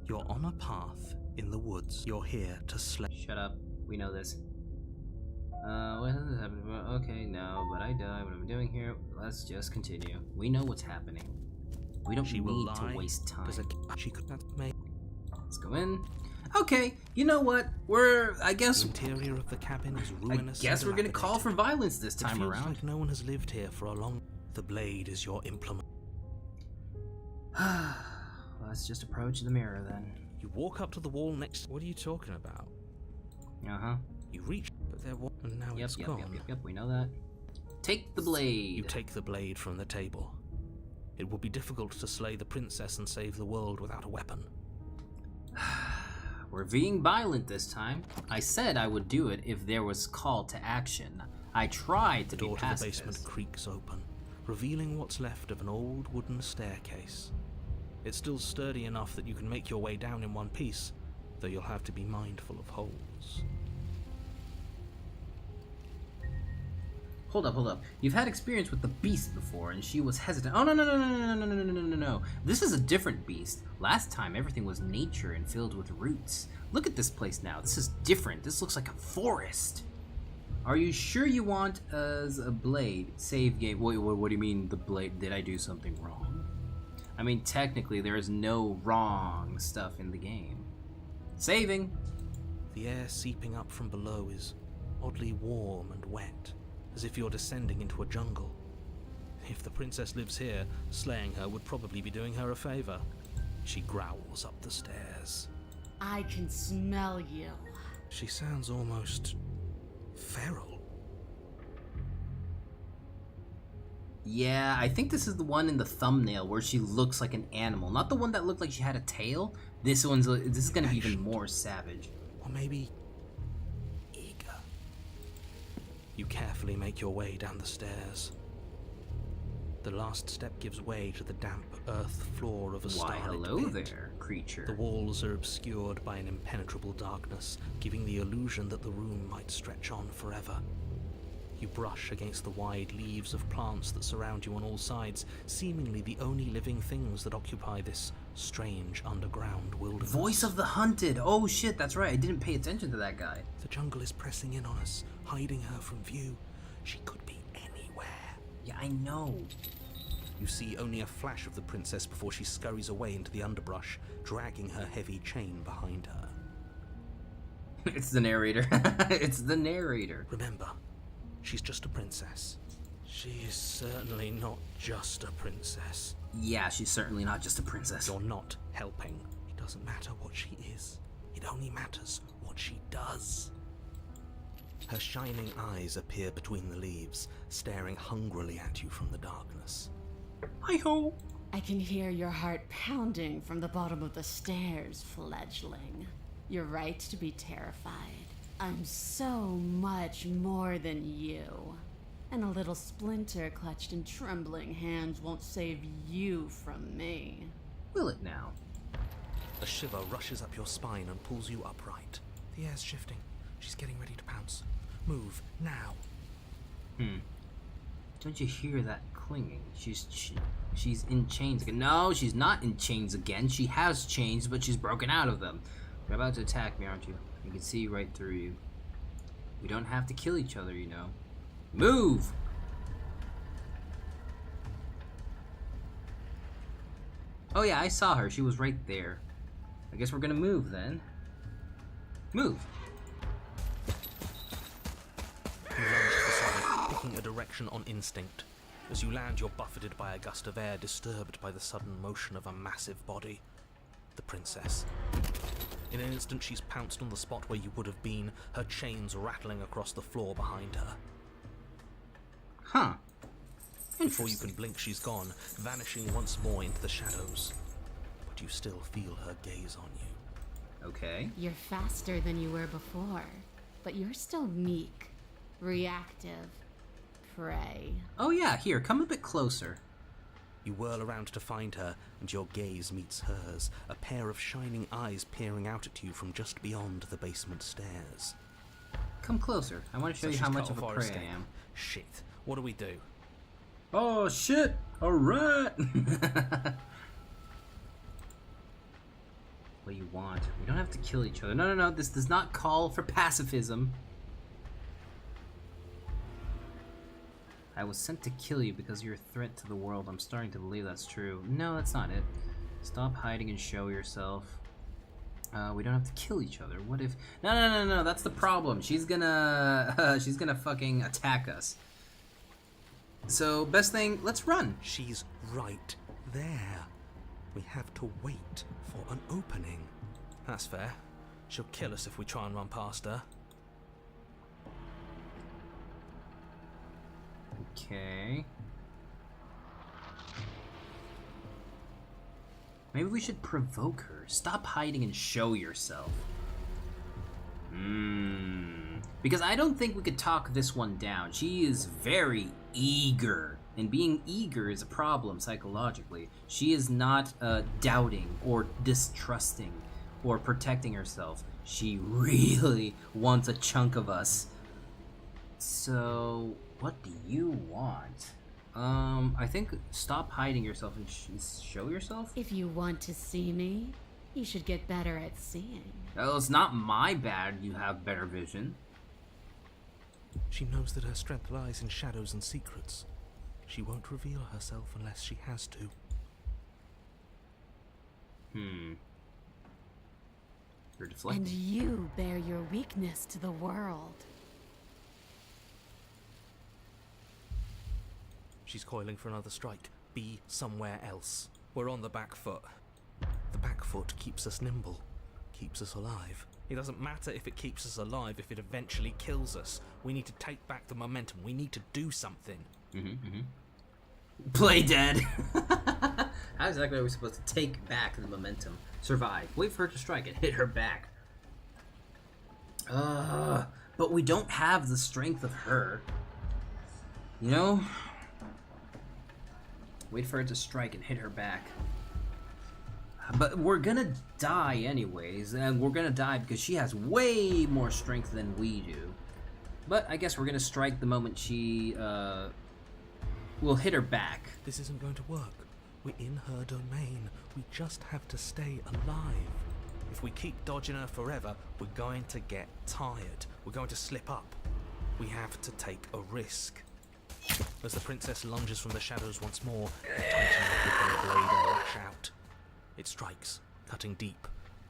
[SPEAKER 2] You're on a path in the woods. You're here to slay.
[SPEAKER 1] Shut up. We know this. What has happened? Okay, no, but I die. What I'm doing here? Let's just continue. We know what's happening. We don't
[SPEAKER 2] She will
[SPEAKER 1] need
[SPEAKER 2] lie
[SPEAKER 1] to waste time.
[SPEAKER 2] she could not make.
[SPEAKER 1] Let's go in. Okay, you know what? I guess
[SPEAKER 2] The interior of the cabin is ruinous.
[SPEAKER 1] we're gonna call for violence this
[SPEAKER 2] It
[SPEAKER 1] time
[SPEAKER 2] feels
[SPEAKER 1] around.
[SPEAKER 2] like no one has lived here for a long. The blade is your implement.
[SPEAKER 1] Let's just approach the mirror then.
[SPEAKER 2] You walk up to the wall next.
[SPEAKER 4] What are you talking about?
[SPEAKER 1] Uh-huh.
[SPEAKER 2] You reach, but there was, and now
[SPEAKER 1] Yep,
[SPEAKER 2] it's gone.
[SPEAKER 1] yep, we know that. Take the blade.
[SPEAKER 2] You take the blade from the table. It will be difficult to slay the princess and save the world without a weapon.
[SPEAKER 1] we're being violent this time. I said I would do it if there was call to action. I tried to
[SPEAKER 2] The
[SPEAKER 1] be
[SPEAKER 2] door to the
[SPEAKER 1] pacifist.
[SPEAKER 2] basement creaks open, revealing what's left of an old wooden staircase. It's still sturdy enough that you can make your way down in one piece, though you'll have to be mindful of holes.
[SPEAKER 1] Hold up. You've had experience with the beast before, and she was hesitant. Oh, no. This is a different beast. Last time, everything was nature and filled with roots. Look at this place now. This is different. This looks like a forest. Are you sure you want as a blade? Save game. Wait, what do you mean the blade? Did I do something wrong? I mean, technically, there is no wrong stuff in the game. Saving.
[SPEAKER 2] The air seeping up from below is oddly warm and wet, as if you're descending into a jungle. If the princess lives here, slaying her would probably be doing her a favor. She growls up the stairs.
[SPEAKER 3] I can smell you.
[SPEAKER 2] She sounds almost feral.
[SPEAKER 1] Yeah, I think this is the one in the thumbnail where she looks like an animal. Not the one that looked like she had a tail. This is gonna be even more savage.
[SPEAKER 2] Or maybe eager. You carefully make your way down the stairs. The last step gives way to the damp earth floor of a
[SPEAKER 1] Why,
[SPEAKER 2] starlit
[SPEAKER 1] hello
[SPEAKER 2] pit.
[SPEAKER 1] there, creature.
[SPEAKER 2] The walls are obscured by an impenetrable darkness, giving the illusion that the room might stretch on forever. You brush against the wide leaves of plants that surround you on all sides, seemingly the only living things that occupy this strange underground wilderness.
[SPEAKER 1] Voice of the hunted. Oh shit, that's right. I didn't pay attention to that guy.
[SPEAKER 2] The jungle is pressing in on us, hiding her from view. She could be anywhere.
[SPEAKER 1] Yeah, I know.
[SPEAKER 2] You see only a flash of the princess before she scurries away into the underbrush, dragging her heavy chain behind her.
[SPEAKER 1] It's the narrator. It's the narrator.
[SPEAKER 2] Remember, she's just a princess. She is certainly not just a princess.
[SPEAKER 1] Yeah, she's certainly not just a princess.
[SPEAKER 2] You're not helping. It doesn't matter what she is. It only matters what she does. Her shining eyes appear between the leaves, staring hungrily at you from the darkness.
[SPEAKER 1] Hi-ho.
[SPEAKER 3] I can hear your heart pounding from the bottom of the stairs, fledgling. You're right to be terrified. I'm so much more than you. And a little splinter clutched in trembling hands won't save you from me.
[SPEAKER 1] Will it now?
[SPEAKER 2] A shiver rushes up your spine and pulls you upright. The air's shifting. She's getting ready to pounce. Move, now.
[SPEAKER 1] Don't you hear that clinging? She's in chains again. No, she's not in chains again. She has chains, but she's broken out of them. You're about to attack me, aren't you? I can see right through you. We don't have to kill each other, you know. Move! Oh yeah, I saw her. She was right there. I guess we're gonna move then. Move!
[SPEAKER 2] You lunge to the side, picking a direction on instinct. As you land, you're buffeted by a gust of air, disturbed by the sudden motion of a massive body. The princess. In an instant, she's pounced on the spot where you would have been, her chains rattling across the floor behind her.
[SPEAKER 1] Huh.
[SPEAKER 2] Before you can blink, she's gone, vanishing once more into the shadows. But you still feel her gaze on you.
[SPEAKER 1] Okay.
[SPEAKER 3] You're faster than you were before, but you're still meek, reactive, prey.
[SPEAKER 1] Oh yeah, here, come a bit closer.
[SPEAKER 2] You whirl around to find her, and your gaze meets hers, a pair of shining eyes peering out at you from just beyond the basement stairs.
[SPEAKER 1] Come closer. I want to show you
[SPEAKER 2] she's
[SPEAKER 1] how much
[SPEAKER 2] cut
[SPEAKER 1] of a
[SPEAKER 2] off our
[SPEAKER 1] prey
[SPEAKER 2] escape.
[SPEAKER 1] I am.
[SPEAKER 2] Shit. What do we do?
[SPEAKER 1] Oh shit! Alright! What you want. We don't have to kill each other. No, this does not call for pacifism. I was sent to kill you because you're a threat to the world. I'm starting to believe that's true. No, that's not it. Stop hiding and show yourself. We don't have to kill each other. What if... No, that's the problem. She's gonna... she's gonna fucking attack us. So, best thing, let's run.
[SPEAKER 2] She's right there. We have to wait for an opening. That's fair. She'll kill us if we try and run past her.
[SPEAKER 1] Okay. Maybe we should provoke her. Stop hiding and show yourself. Because I don't think we could talk this one down. She is very eager, and being eager is a problem psychologically. She is not doubting or distrusting or protecting herself. She really wants a chunk of us. So, what do you want? I think stop hiding yourself and show yourself?
[SPEAKER 3] If you want to see me, you should get better at seeing.
[SPEAKER 1] Well, it's not my bad you have better vision.
[SPEAKER 2] She knows that her strength lies in shadows and secrets. She won't reveal herself unless she has to.
[SPEAKER 1] You're deflecting.
[SPEAKER 3] And you bear your weakness to the world.
[SPEAKER 2] She's coiling for another strike. Be somewhere else. We're on the back foot. The back foot keeps us nimble, keeps us alive.
[SPEAKER 4] It doesn't matter if it keeps us alive, if it eventually kills us. We need to take back the momentum. We need to do something.
[SPEAKER 1] Play dead. How exactly are we supposed to take back the momentum? Survive. Wait for her to strike and hit her back. But we don't have the strength of her. You know? Wait for her to strike and hit her back. But we're gonna die anyways, and we're gonna die because she has way more strength than we do. But I guess we're gonna strike the moment she, will hit her back.
[SPEAKER 2] This isn't going to work. We're in her domain. We just have to stay alive.
[SPEAKER 4] If we keep dodging her forever, we're going to get tired. We're going to slip up. We have to take a risk. As the princess lunges from the shadows once more, tighten the blade and lash out. It strikes, cutting deep,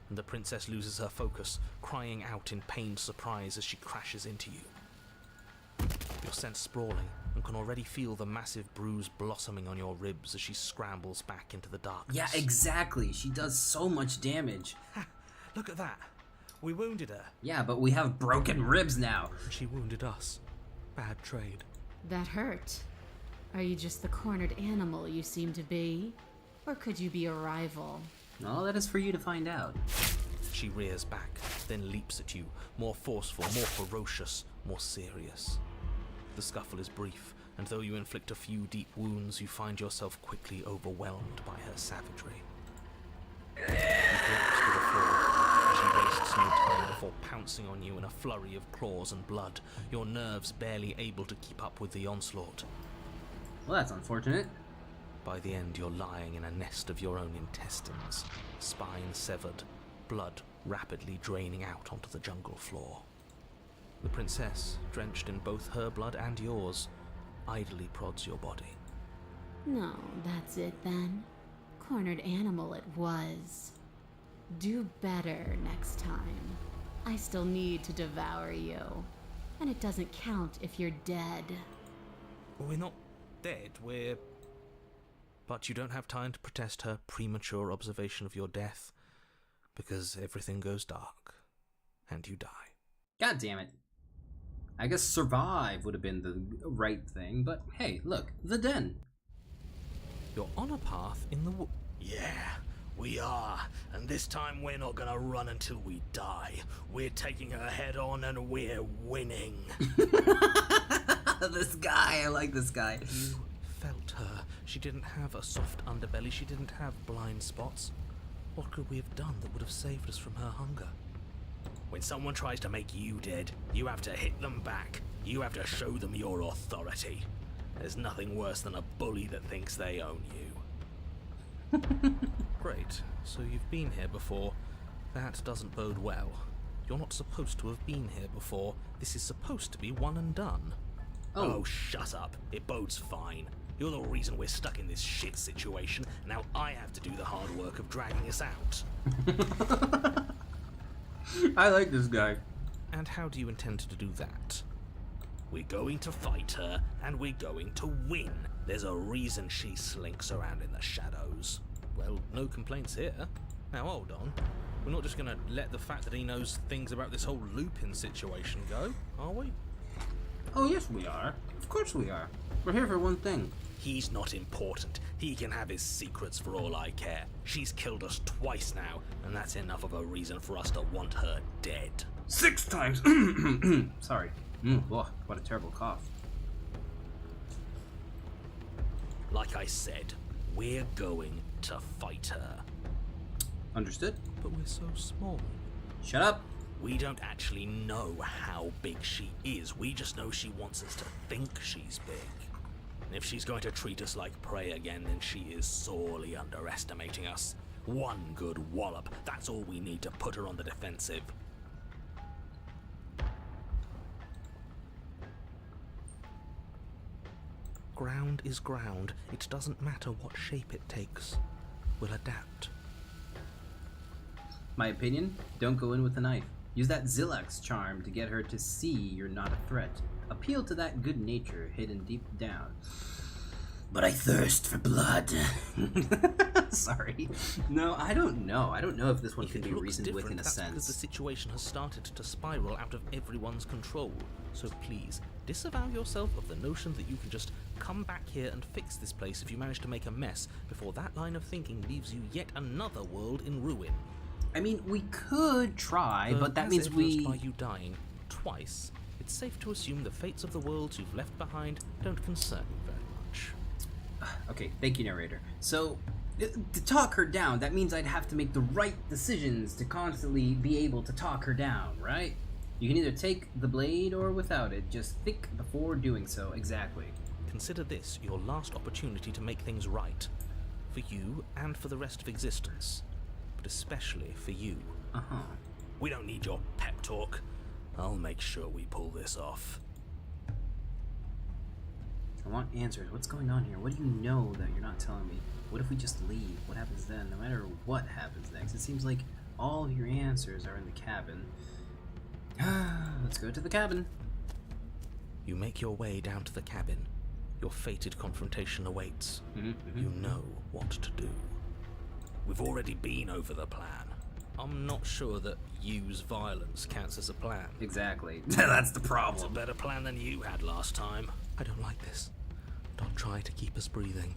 [SPEAKER 4] and the princess loses her focus, crying out in pained surprise as she crashes into you. You're sent sprawling, and can already feel the massive bruise blossoming on your ribs as she scrambles back into the darkness.
[SPEAKER 1] Yeah, exactly. She does so much damage.
[SPEAKER 4] Ha! Look at that! We wounded her.
[SPEAKER 1] Yeah, but we have broken ribs now.
[SPEAKER 2] She wounded us. Bad trade.
[SPEAKER 3] That hurt. Are you just the cornered animal you seem to be? Or could you be a rival?
[SPEAKER 1] All that is for you to find out.
[SPEAKER 2] She rears back, then leaps at you, more forceful, more ferocious, more serious. The scuffle is brief, and though you inflict a few deep wounds, you find yourself quickly overwhelmed by her savagery. You collapse to the floor as she wastes no time before pouncing on you in a flurry of claws and blood, your nerves barely able to keep up with the onslaught.
[SPEAKER 1] Well, that's unfortunate.
[SPEAKER 2] By the end, you're lying in a nest of your own intestines, spine severed, blood rapidly draining out onto the jungle floor. The princess, drenched in both her blood and yours, idly prods your body.
[SPEAKER 3] No, that's it then. Cornered animal it was. Do better next time. I still need to devour you. And it doesn't count if you're dead.
[SPEAKER 2] We're not dead, we're... But you don't have time to protest her premature observation of your death, because everything goes dark, and you die.
[SPEAKER 1] God damn it. I guess survive would have been the right thing, but hey, look, the den.
[SPEAKER 2] You're on a path in the
[SPEAKER 5] Yeah, we are. And this time we're not gonna run until we die. We're taking her head on and we're winning.
[SPEAKER 1] This guy, I like this guy.
[SPEAKER 2] You felt her. She didn't have a soft underbelly. She didn't have blind spots. What could we have done that would have saved us from her hunger?
[SPEAKER 5] When someone tries to make you dead, you have to hit them back. You have to show them your authority. There's nothing worse than a bully that thinks they own you.
[SPEAKER 2] Great. So you've been here before. That doesn't bode well. You're not supposed to have been here before. This is supposed to be one and done.
[SPEAKER 5] Oh, shut up. It bodes fine. You're the reason we're stuck in this shit situation. Now I have to do the hard work of dragging us out.
[SPEAKER 1] I like this guy.
[SPEAKER 2] And how do you intend to do that?
[SPEAKER 5] We're going to fight her, and we're going to win. There's a reason she slinks around in the shadows.
[SPEAKER 2] Well, no complaints here. Now hold on. We're not just gonna let the fact that he knows things about this whole Lupin situation go, are we?
[SPEAKER 1] Oh, yes, we are. Of course we are. We're here for one thing.
[SPEAKER 5] He's not important. He can have his secrets for all I care. She's killed us twice now, and that's enough of a reason for us to want her dead.
[SPEAKER 1] 6 times! Sorry. Oh, what a terrible cough.
[SPEAKER 5] Like I said, we're going to fight her.
[SPEAKER 1] Understood?
[SPEAKER 4] But we're so small.
[SPEAKER 1] Shut up!
[SPEAKER 5] We don't actually know how big she is. We just know she wants us to think she's big. And if she's going to treat us like prey again, then she is sorely underestimating us. One good wallop, that's all we need to put her on the defensive.
[SPEAKER 2] Ground is ground. It doesn't matter what shape it takes. We'll adapt.
[SPEAKER 1] My opinion, don't go in with a knife. Use that Zillax charm to get her to see you're not a threat. Appeal to that good nature hidden deep down. But I thirst for blood. Sorry. No, I don't know. I don't know if this one
[SPEAKER 2] If
[SPEAKER 1] can
[SPEAKER 2] it
[SPEAKER 1] be
[SPEAKER 2] looks
[SPEAKER 1] reasoned with
[SPEAKER 2] different,
[SPEAKER 1] in a
[SPEAKER 2] that's because the
[SPEAKER 1] sense.
[SPEAKER 2] situation has started to spiral out of everyone's control. So please, disavow yourself of the notion that you can just come back here and fix this place if you manage to make a mess before that line of thinking leaves you yet another world in ruin.
[SPEAKER 1] I mean, we could try,
[SPEAKER 2] Though,
[SPEAKER 1] but that
[SPEAKER 2] as
[SPEAKER 1] means
[SPEAKER 2] evidenced
[SPEAKER 1] we...
[SPEAKER 2] by you dying twice, it's safe to assume the fates of the worlds you've left behind don't concern you very much.
[SPEAKER 1] Okay, thank you, narrator. So, to talk her down, that means I'd have to make the right decisions to constantly be able to talk her down, right? You can either take the blade or without it. Just think before doing so. Exactly.
[SPEAKER 2] Consider this your last opportunity to make things right. For you and for the rest of existence. But especially for you.
[SPEAKER 1] Uh-huh.
[SPEAKER 5] We don't need your pep talk. I'll make sure we pull this off.
[SPEAKER 1] I want answers. What's going on here? What do you know that you're not telling me? What if we just leave? What happens then? No matter what happens next, it seems like all of your answers are in the cabin. Let's go to the cabin.
[SPEAKER 2] You make your way down to the cabin. Your fated confrontation awaits. You know what to do.
[SPEAKER 5] We've already been over the plan. I'm not sure that use violence counts as a plan.
[SPEAKER 1] Exactly. That's the
[SPEAKER 5] It's a
[SPEAKER 1] problem.
[SPEAKER 5] better plan than you had last time.
[SPEAKER 2] I don't like this. Don't try to keep us breathing.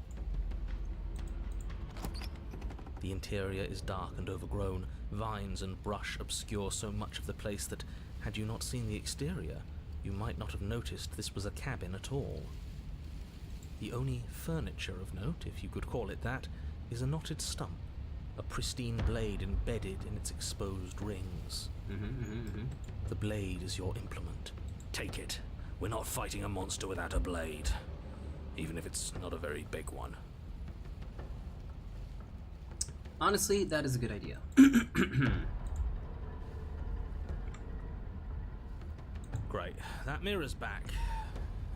[SPEAKER 2] The interior is dark and overgrown. Vines and brush obscure so much of the place that, had you not seen the exterior, you might not have noticed this was a cabin at all. The only furniture of note, if you could call it that, is a knotted stump, a pristine blade embedded in its exposed rings. The blade is your implement.
[SPEAKER 5] Take it. We're not fighting a monster without a blade. Even if it's not a very big one.
[SPEAKER 1] Honestly, that is a good idea.
[SPEAKER 5] Great. That mirror's back.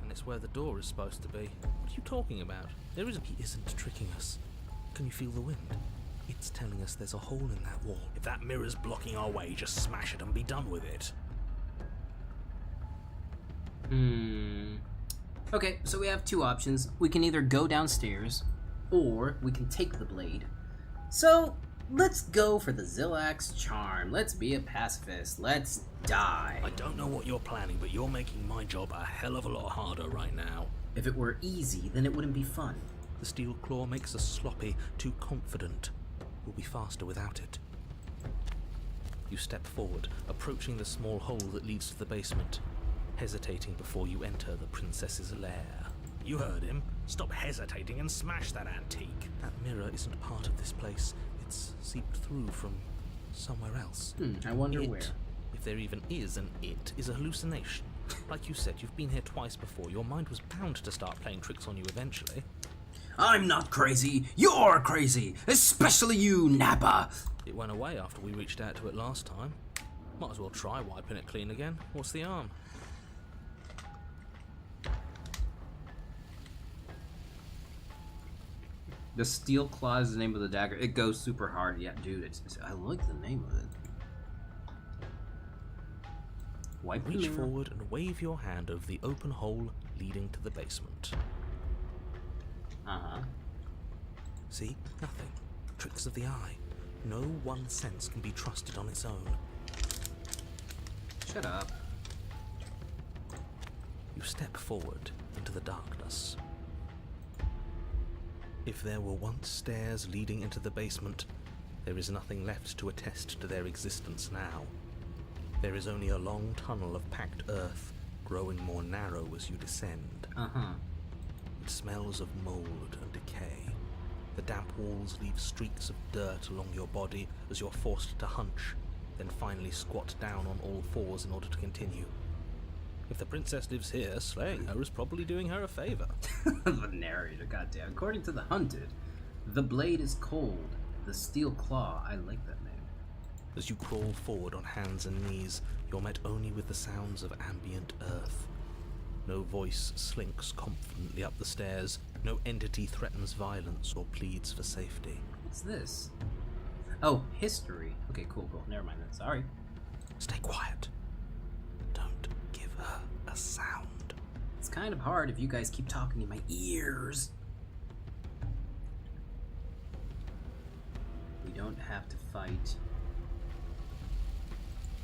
[SPEAKER 2] And it's where the door is supposed to be. What are you talking about? There isn't. He isn't tricking us. Can you feel the wind? It's telling us there's a hole in that wall.
[SPEAKER 5] If that mirror's blocking our way, just smash it and be done with it.
[SPEAKER 1] Okay, so we have two options. We can either go downstairs, or we can take the blade. So, let's go for the Zillax charm. Let's be a pacifist. Let's die.
[SPEAKER 5] I don't know what you're planning, but you're making my job a hell of a lot harder right now.
[SPEAKER 1] If it were easy, then it wouldn't be fun.
[SPEAKER 2] The steel claw makes us sloppy, too confident. We'll be faster without it. You step forward, approaching the small hole that leads to the basement, hesitating before you enter the princess's lair.
[SPEAKER 5] You heard him. Stop hesitating and smash that antique.
[SPEAKER 2] That mirror isn't part of this place. It's seeped through from somewhere else.
[SPEAKER 1] I wonder
[SPEAKER 2] It,
[SPEAKER 1] where.
[SPEAKER 2] if there even is an it, is a hallucination. Like you said, you've been here twice before. Your mind was bound to start playing tricks on you eventually.
[SPEAKER 1] I'm not crazy. You're crazy. Especially you, Nappa.
[SPEAKER 2] It went away after we reached out to it last time. Might as well try wiping it clean again. What's the harm?
[SPEAKER 1] The steel claw is the name of the dagger. It goes super hard. Yeah, dude, I like the name of it. Wipe the
[SPEAKER 2] Reach
[SPEAKER 1] mirror.
[SPEAKER 2] forward and wave your hand over the open hole leading to the basement.
[SPEAKER 1] Uh-huh.
[SPEAKER 2] See? Nothing. Tricks of the eye. No one sense can be trusted on its own.
[SPEAKER 1] Shut up.
[SPEAKER 2] You step forward into the darkness. If there were once stairs leading into the basement, there is nothing left to attest to their existence now. There is only a long tunnel of packed earth, growing more narrow as you descend. It smells of mold and decay. The damp walls leave streaks of dirt along your body as you're forced to hunch, then finally squat down on all fours in order to continue. If the princess lives here, slaying her is probably doing her a favor.
[SPEAKER 1] The narrator, goddamn. According to The Hunted, the blade is cold. The steel claw, I like that name.
[SPEAKER 2] As you crawl forward on hands and knees, you're met only with the sounds of ambient earth. No voice slinks confidently up the stairs. No entity threatens violence or pleads for safety.
[SPEAKER 1] What's this? Oh, history. Okay, cool. Never mind then. Sorry.
[SPEAKER 2] Stay quiet. Don't give her a sound.
[SPEAKER 1] It's kind of hard if you guys keep talking in my ears. We don't have to fight.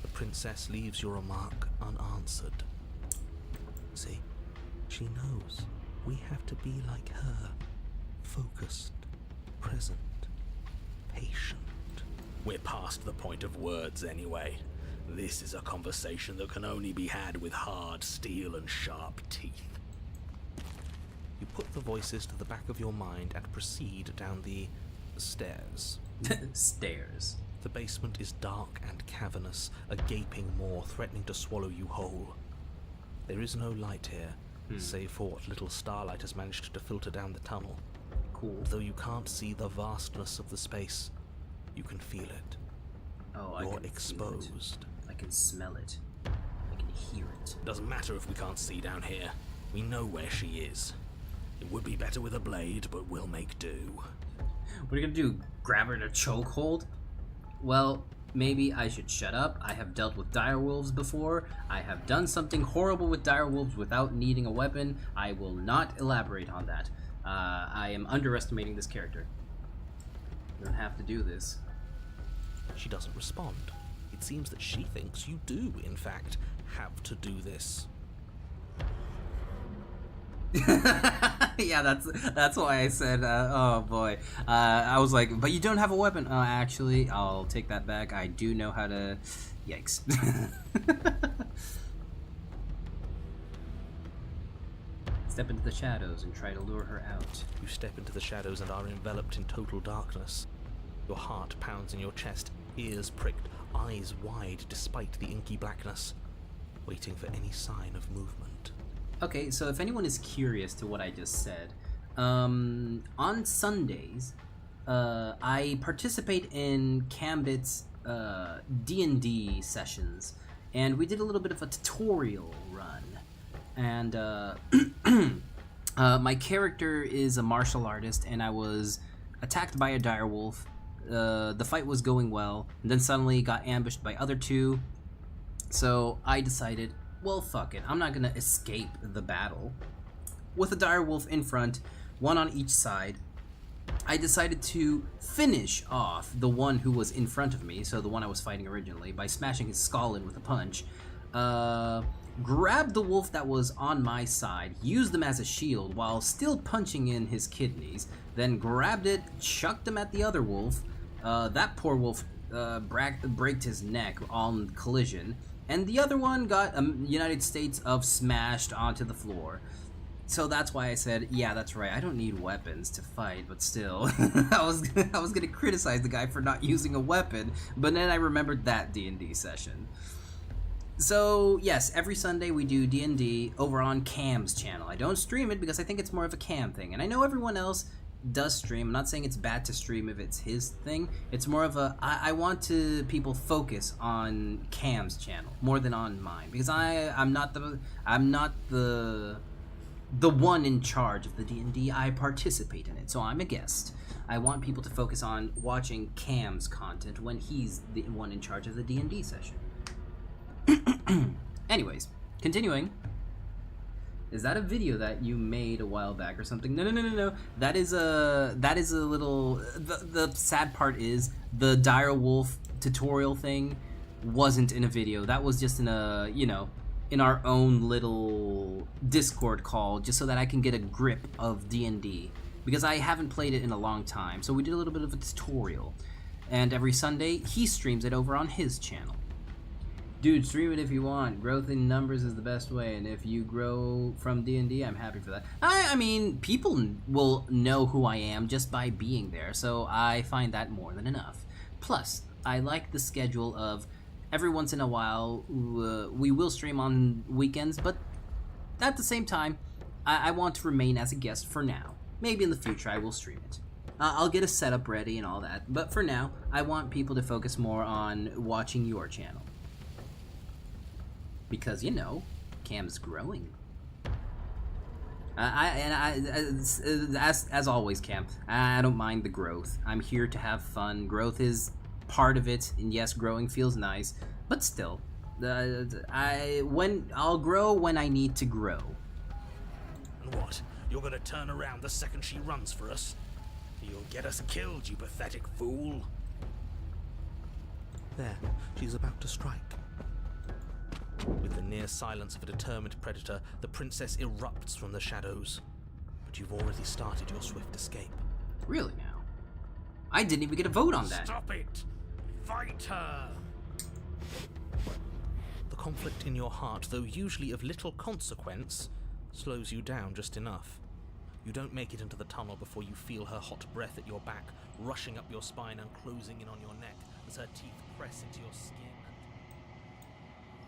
[SPEAKER 2] The princess leaves your remark unanswered. See, she knows we have to be like her. Focused, present, patient.
[SPEAKER 5] We're past the point of words anyway. This is a conversation that can only be had with hard steel and sharp teeth.
[SPEAKER 2] You put the voices to the back of your mind and proceed down the stairs.
[SPEAKER 1] Stairs.
[SPEAKER 2] The basement is dark and cavernous, a gaping maw threatening to swallow you whole. There is no light here, save for what little starlight has managed to filter down the tunnel.
[SPEAKER 1] Cool.
[SPEAKER 2] Though you can't see the vastness of the space, you can feel it.
[SPEAKER 1] Oh,
[SPEAKER 2] You're
[SPEAKER 1] I can
[SPEAKER 2] exposed.
[SPEAKER 1] feel it. I can smell it. I can hear it.
[SPEAKER 5] Doesn't matter if we can't see down here. We know where she is. It would be better with a blade, but we'll make do.
[SPEAKER 1] What are you gonna do? Grab her in a chokehold? Well, maybe I should shut up. I have dealt with direwolves before. I have done something horrible with direwolves without needing a weapon. I will not elaborate on that. I am underestimating this character. You don't have to do this.
[SPEAKER 2] She doesn't respond. It seems that she thinks you do, in fact, have to do this.
[SPEAKER 1] Yeah, that's why I said, oh boy. I was like, but you don't have a weapon. Actually, I'll take that back. I do know how to... Yikes. Step into the shadows and try to lure her out.
[SPEAKER 2] You step into the shadows and are enveloped in total darkness. Your heart pounds in your chest, ears pricked, eyes wide despite the inky blackness, waiting for any sign of movement.
[SPEAKER 1] Okay, so if anyone is curious to what I just said, on Sundays, I participate in Cambit's D&D sessions, and we did a little bit of a tutorial run, and my character is a martial artist, and I was attacked by a direwolf. The fight was going well, and then suddenly got ambushed by other two, so I decided, well, fuck it, I'm not gonna escape the battle. With a direwolf in front, one on each side, I decided to finish off the one who was in front of me, so the one I was fighting originally, by smashing his skull in with a punch. Grabbed the wolf that was on my side, used him as a shield while still punching in his kidneys, then grabbed it, chucked him at the other wolf. That poor wolf braked his neck on collision, and the other one got a United States of smashed onto the floor. So that's why I said, yeah, that's right, I don't need weapons to fight, but still, I was gonna criticize the guy for not using a weapon, but then I remembered that D&D session. So, yes, every Sunday we do D&D over on Cam's channel. I don't stream it because I think it's more of a Cam thing, and I know everyone else does stream. I'm not saying it's bad to stream if it's his thing. It's more of a, I want to people focus on Cam's channel more than on mine, because I'm not the one in charge of the D&D. I participate in it, so I'm a guest. I want people to focus on watching Cam's content when he's the one in charge of the D&D session. Anyways, continuing. Is that a video that you made a while back or something? No. That is a little... The sad part is the direwolf tutorial thing wasn't in a video. That was just in a, in our own little Discord call, just so that I can get a grip of D&D. because I haven't played it in a long time. So we did a little bit of a tutorial, and every Sunday he streams it over on his channel. Dude, stream it if you want. Growth in numbers is the best way, and if you grow from D&D, I'm happy for that. I mean, people will know who I am just by being there, so I find that more than enough. Plus, I like the schedule of every once in a while, we will stream on weekends, but at the same time, I want to remain as a guest for now. Maybe in the future I will stream it. I'll get a setup ready and all that, but for now, I want people to focus more on watching your channel. Because, you know, Cam's growing. As always, Cam, I don't mind the growth. I'm here to have fun. Growth is part of it, and yes, growing feels nice, but still, I'll grow when I need to grow.
[SPEAKER 2] And what? You're gonna turn around the second she runs for us? You'll get us killed, you pathetic fool.
[SPEAKER 4] There, she's about to strike. With the near silence of a determined predator, the princess erupts from the shadows. But you've already started your swift escape.
[SPEAKER 1] Really now? I didn't even get a vote on that.
[SPEAKER 2] Stop it! Fight her!
[SPEAKER 4] The conflict in your heart, though usually of little consequence, slows you down just enough. You don't make it into the tunnel before you feel her hot breath at your back, rushing up your spine and closing in on your neck as her teeth press into your skin.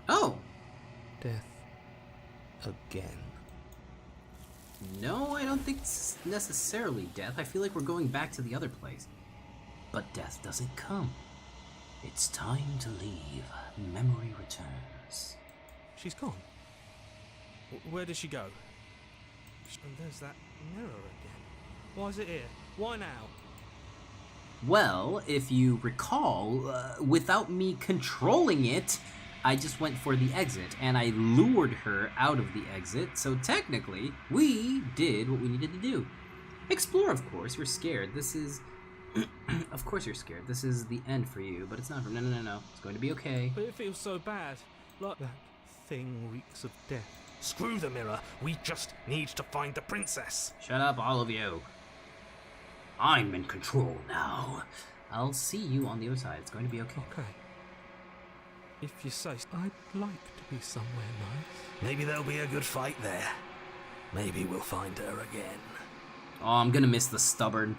[SPEAKER 1] Oh!
[SPEAKER 4] Death. Again.
[SPEAKER 1] No, I don't think it's necessarily death. I feel like we're going back to the other place. But death doesn't come. It's time to leave. Memory returns.
[SPEAKER 4] She's gone. Where did she go? And there's that mirror again. Why is it here? Why now?
[SPEAKER 1] Well, if you recall, without me controlling it, I just went for the exit, and I lured her out of the exit, so technically, we did what we needed to do. Explore, of course, you're scared. This is... of course you're scared. This is the end for you, but it's not. No. It's going to be okay.
[SPEAKER 4] But it feels so bad. Like that thing reeks of death.
[SPEAKER 2] Screw the mirror, we just need to find the princess.
[SPEAKER 1] Shut up, all of you. I'm in control now. I'll see you on the other side. It's going to be okay.
[SPEAKER 4] Okay. If you say so. I'd like to be somewhere nice.
[SPEAKER 2] Maybe there'll be a good fight there. Maybe we'll find her again.
[SPEAKER 1] Oh, I'm gonna miss the stubborn.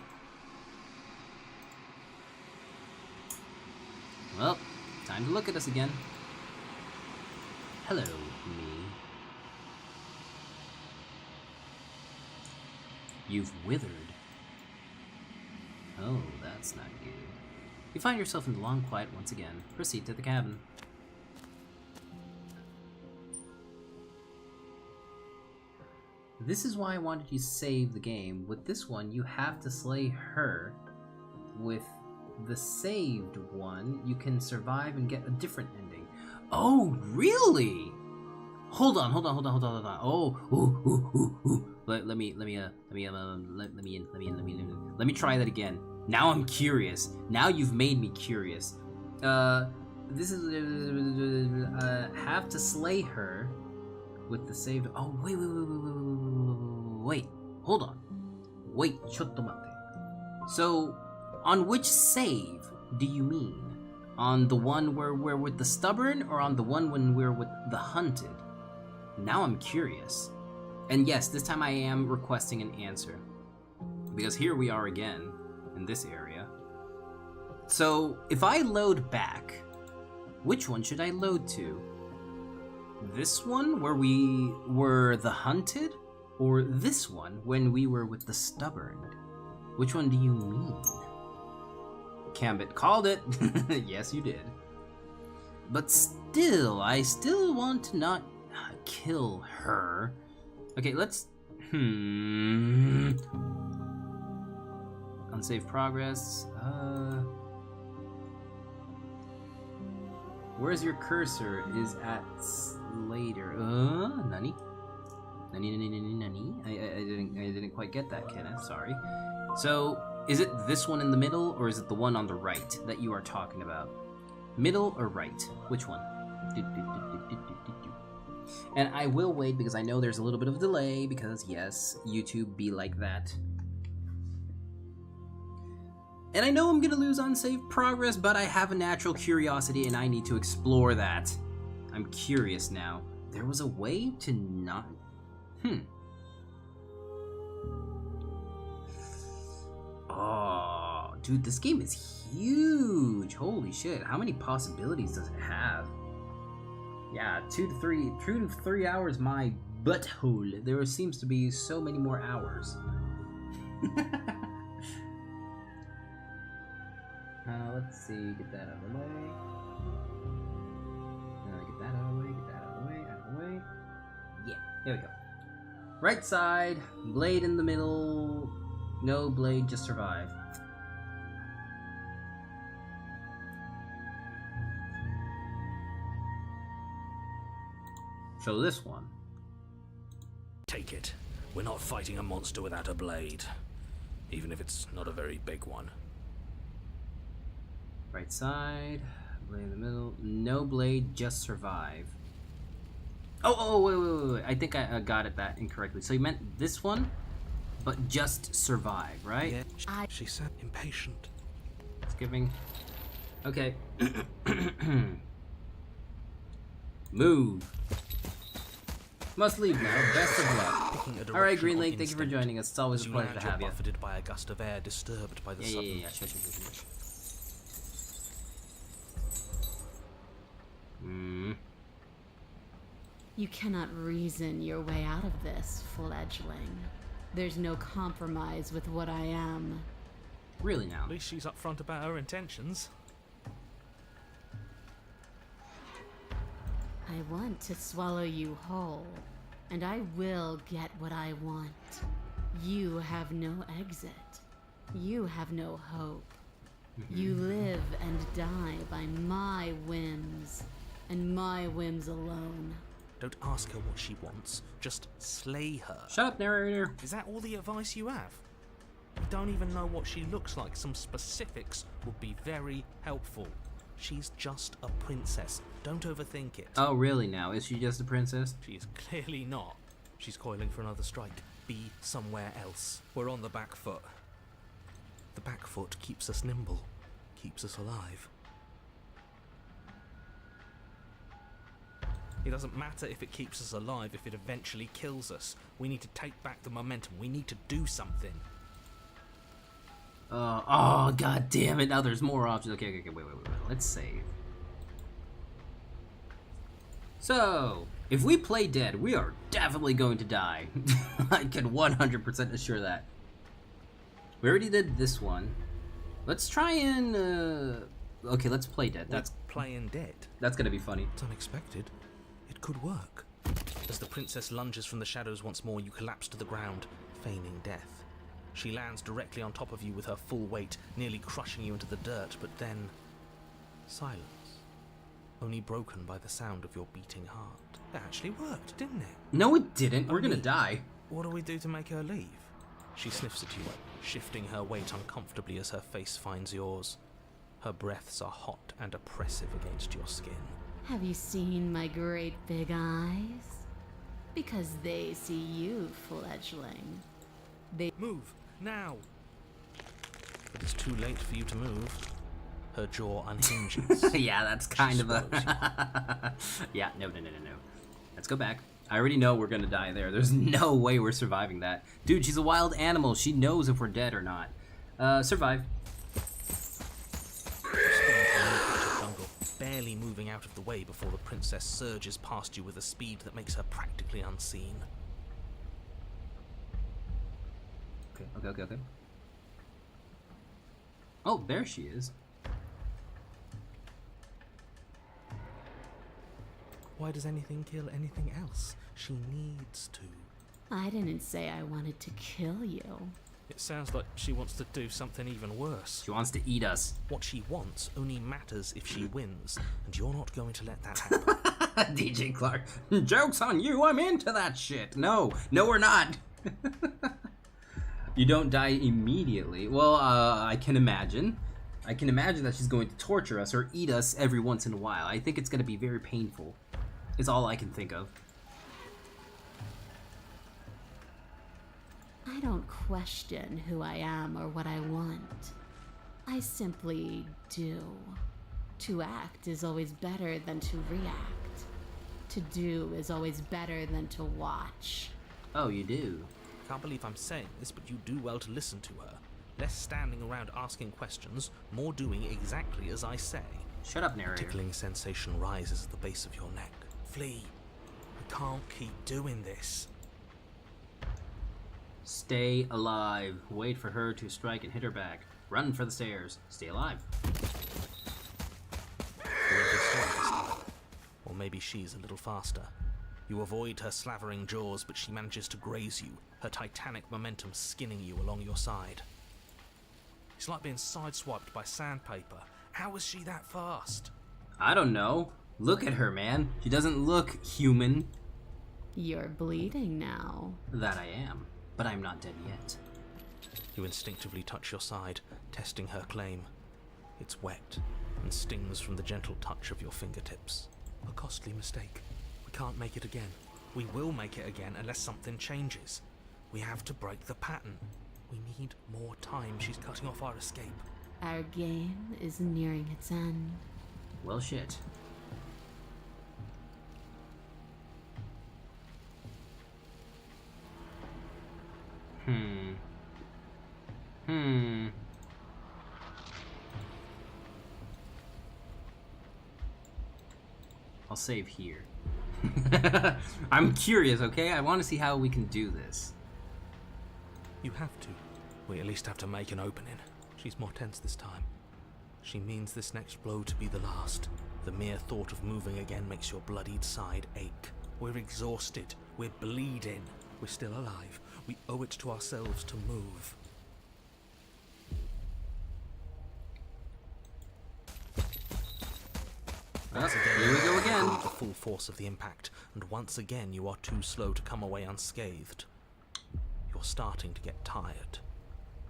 [SPEAKER 1] Well, time to look at us again. Hello, me. You've withered. Oh, that's not good. You find yourself in the long quiet once again. Proceed to the cabin. This is why I wanted you to save the game. With this one, you have to slay her. With the saved one, you can survive and get a different ending. Oh, really? Hold on. Oh, ooh. Let me try that again. Now I'm curious. Now you've made me curious. This is have to slay her with the saved. Oh, wait. Hold on. Wait, chotto matte. So, on which save do you mean? On the one where we're with the stubborn, or on the one when we're with the hunted? Now I'm curious. And yes, this time I am requesting an answer. Because here we are again, in this area. So, if I load back, which one should I load to? This one, where we were the hunted? Or this one, when we were with the stubborn? Which one do you mean? Cambit called it. Yes, you did. But still, I still want to not kill her. Okay, let's... Unsaved progress. Where's your cursor? Is at later. Nani? Nani? I didn't quite get that, Kenneth. Sorry. So, is it this one in the middle, or is it the one on the right that you are talking about? Middle or right? Which one? And I will wait because I know there's a little bit of a delay because, yes, YouTube be like that. And I know I'm gonna lose unsaved progress, but I have a natural curiosity and I need to explore that. I'm curious now. There was a way to not... Oh, dude, this game is huge. Holy shit. How many possibilities does it have? Yeah, 2 to 3 hours my butthole. There seems to be so many more hours. Let's see, get that out of the way. Get that out of the way, get that out of the way, out of the way. Yeah, there we go. Right side, blade in the middle. No blade, just survive. So this one.
[SPEAKER 5] Take it. We're not fighting a monster without a blade. Even if it's not a very big one.
[SPEAKER 1] Right side, blade in the middle. No blade, just survive. Oh, wait. I think I got it that incorrectly. So you meant this one, but just survive, right?
[SPEAKER 2] Yeah, she said impatient.
[SPEAKER 1] Skipping. Okay. Move. Must leave now. Best of luck. Alright, Green Lake, thank you for joining us. It's always a pleasure to have you.
[SPEAKER 2] Buffeted by a gust of air disturbed by the sudden...
[SPEAKER 1] Yeah. Sure.
[SPEAKER 3] You cannot reason your way out of this, fledgling. There's no compromise with what I am.
[SPEAKER 1] Really now?
[SPEAKER 4] At least she's upfront about her intentions.
[SPEAKER 3] I want to swallow you whole, and I will get what I want. You have no exit. You have no hope. You live and die by my whims, and my whims alone.
[SPEAKER 2] Don't ask her what she wants, just slay her.
[SPEAKER 1] Shut up, narrator.
[SPEAKER 2] Is that all the advice you have? You don't even know what she looks like. Some specifics would be very helpful. She's just a princess. Don't overthink it.
[SPEAKER 1] Oh, really now? Is she just a princess?
[SPEAKER 2] She is clearly not. She's coiling for another strike. Be somewhere else. We're on the back foot. The back foot keeps us nimble, keeps us alive. It doesn't matter if it keeps us alive, if it eventually kills us. We need to take back the momentum. We need to do something.
[SPEAKER 1] Oh, god damn it. Now there's more options. Okay, wait. Let's save. So, if we play dead, we are definitely going to die. I can 100% assure that. We already did this one. Let's try and, okay, let's play dead. That's
[SPEAKER 2] playing dead.
[SPEAKER 1] That's gonna be funny.
[SPEAKER 2] It's unexpected. It could work. As the princess lunges from the shadows once more, you collapse to the ground, feigning death. She lands directly on top of you with her full weight, nearly crushing you into the dirt, but then... silence. Only broken by the sound of your beating heart. It actually worked, didn't it?
[SPEAKER 1] No, it didn't. We're gonna die.
[SPEAKER 2] What do we do to make her leave? She sniffs at you, shifting her weight uncomfortably as her face finds yours. Her breaths are hot and oppressive against your skin.
[SPEAKER 3] Have you seen my great big eyes? Because they see you, fledgling. They
[SPEAKER 2] move, now! But it's too late for you to move. Her jaw unhinges.
[SPEAKER 1] Yeah, that's kind of a... Yeah, no. Let's go back. I already know we're gonna die there. There's no way we're surviving that. Dude, she's a wild animal. She knows if we're dead or not. Survive.
[SPEAKER 2] Barely moving out of the way before the princess surges past you with a speed that makes her practically unseen.
[SPEAKER 1] Okay. Oh, there she is.
[SPEAKER 2] Why does anything kill anything else? She needs to.
[SPEAKER 3] I didn't say I wanted to kill you.
[SPEAKER 4] It sounds like she wants to do something even worse.
[SPEAKER 1] She wants to eat us.
[SPEAKER 2] What she wants only matters if she wins, and you're not going to let that happen.
[SPEAKER 1] DJ Clark, joke's on you, I'm into that shit. No, we're not. You don't die immediately. Well, I can imagine. I can imagine that she's going to torture us or eat us every once in a while. I think it's going to be very painful. Is all I can think of.
[SPEAKER 3] I don't question who I am or what I want. I simply do. To act is always better than to react. To do is always better than to watch.
[SPEAKER 1] Oh, you do?
[SPEAKER 2] Can't believe I'm saying this, but you do well to listen to her. Less standing around asking questions, more doing exactly as I say.
[SPEAKER 1] Shut up, narrator.
[SPEAKER 2] Tickling sensation rises at the base of your neck. Flee. We can't keep doing this.
[SPEAKER 1] Stay alive. Wait for her to strike and hit her back. Run for the stairs. Stay alive.
[SPEAKER 2] You're a bit slow this time. Or maybe she's a little faster. You avoid her slavering jaws, but she manages to graze you, her titanic momentum skinning you along your side. It's like being sideswiped by sandpaper. How is she that fast?
[SPEAKER 1] I don't know. Look at her, man. She doesn't look human.
[SPEAKER 3] You're bleeding now.
[SPEAKER 1] That I am. But I'm not dead yet.
[SPEAKER 2] You instinctively touch your side, testing her claim. It's wet and stings from the gentle touch of your fingertips. A costly mistake. We can't make it again. We will make it again unless something changes. We have to break the pattern. We need more time. She's cutting off our escape.
[SPEAKER 3] Our game is nearing its end.
[SPEAKER 1] Well, shit. I'll save here. I'm curious, okay? I want to see how we can do this.
[SPEAKER 2] You have to. We at least have to make an opening. She's more tense this time. She means this next blow to be the last. The mere thought of moving again makes your bloodied side ache. We're exhausted. We're bleeding. We're still alive. We owe it to ourselves to move. Once again,
[SPEAKER 1] Here we go again.
[SPEAKER 2] you feel the full force of the impact, and once again you are too slow to come away unscathed. You're starting to get tired.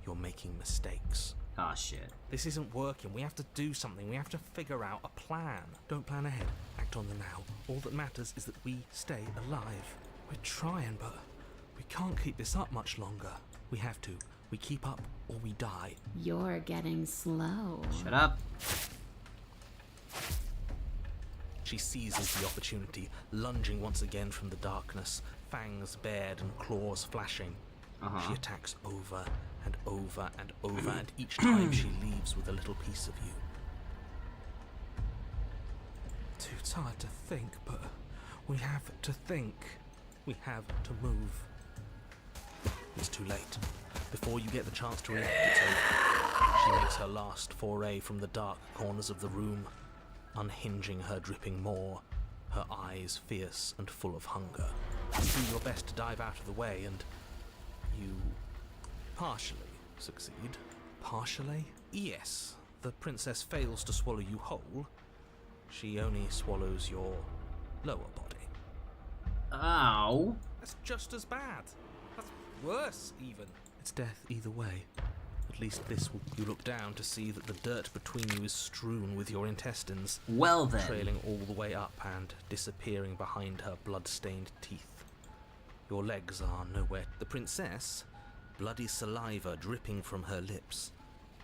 [SPEAKER 2] You're making mistakes.
[SPEAKER 1] Ah, shit.
[SPEAKER 2] This isn't working. We have to do something. We have to figure out a plan. Don't plan ahead. Act on the now. All that matters is that we stay alive. We're trying, but we can't keep this up much longer. We have to. We keep up or we die.
[SPEAKER 3] You're getting slow.
[SPEAKER 1] Shut up.
[SPEAKER 2] She seizes the opportunity, lunging once again from the darkness, fangs bared and claws flashing. She attacks over and over and over, and each time she leaves with a little piece of you. Too tired to think, but we have to think. We have to move. It's too late. Before you get the chance to react, it's over. She makes her last foray from the dark corners of the room, unhinging her dripping maw, her eyes fierce and full of hunger. You do your best to dive out of the way, and you partially succeed. Partially? Yes. The princess fails to swallow you whole. She only swallows your lower body.
[SPEAKER 1] Ow.
[SPEAKER 2] That's just as bad. That's worse, even. It's death either way. At least this will you look down to see that the dirt between you is strewn with your intestines,
[SPEAKER 1] Well then.
[SPEAKER 2] trailing all the way up and disappearing behind her blood-stained teeth. Your legs are nowhere. The princess, bloody saliva dripping from her lips,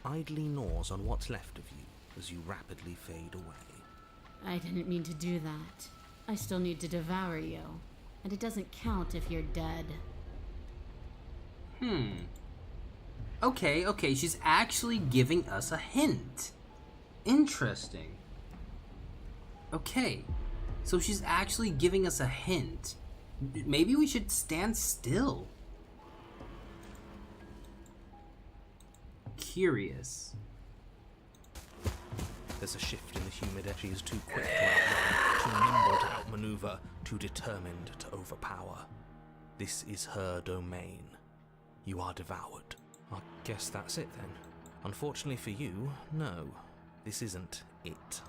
[SPEAKER 2] idly gnaws on what's left of you as you rapidly fade away.
[SPEAKER 3] I didn't mean to do that. I still need to devour you. And it doesn't count if you're dead.
[SPEAKER 1] Okay, she's actually giving us a hint. Interesting. Okay, so she's actually giving us a hint. Maybe we should stand still. Curious.
[SPEAKER 2] There's a shift in the humid air. She is too quick to outrun, too nimble to outmaneuver, too determined to overpower. This is her domain. You are devoured. I guess that's it then. Unfortunately for you, no. This isn't it.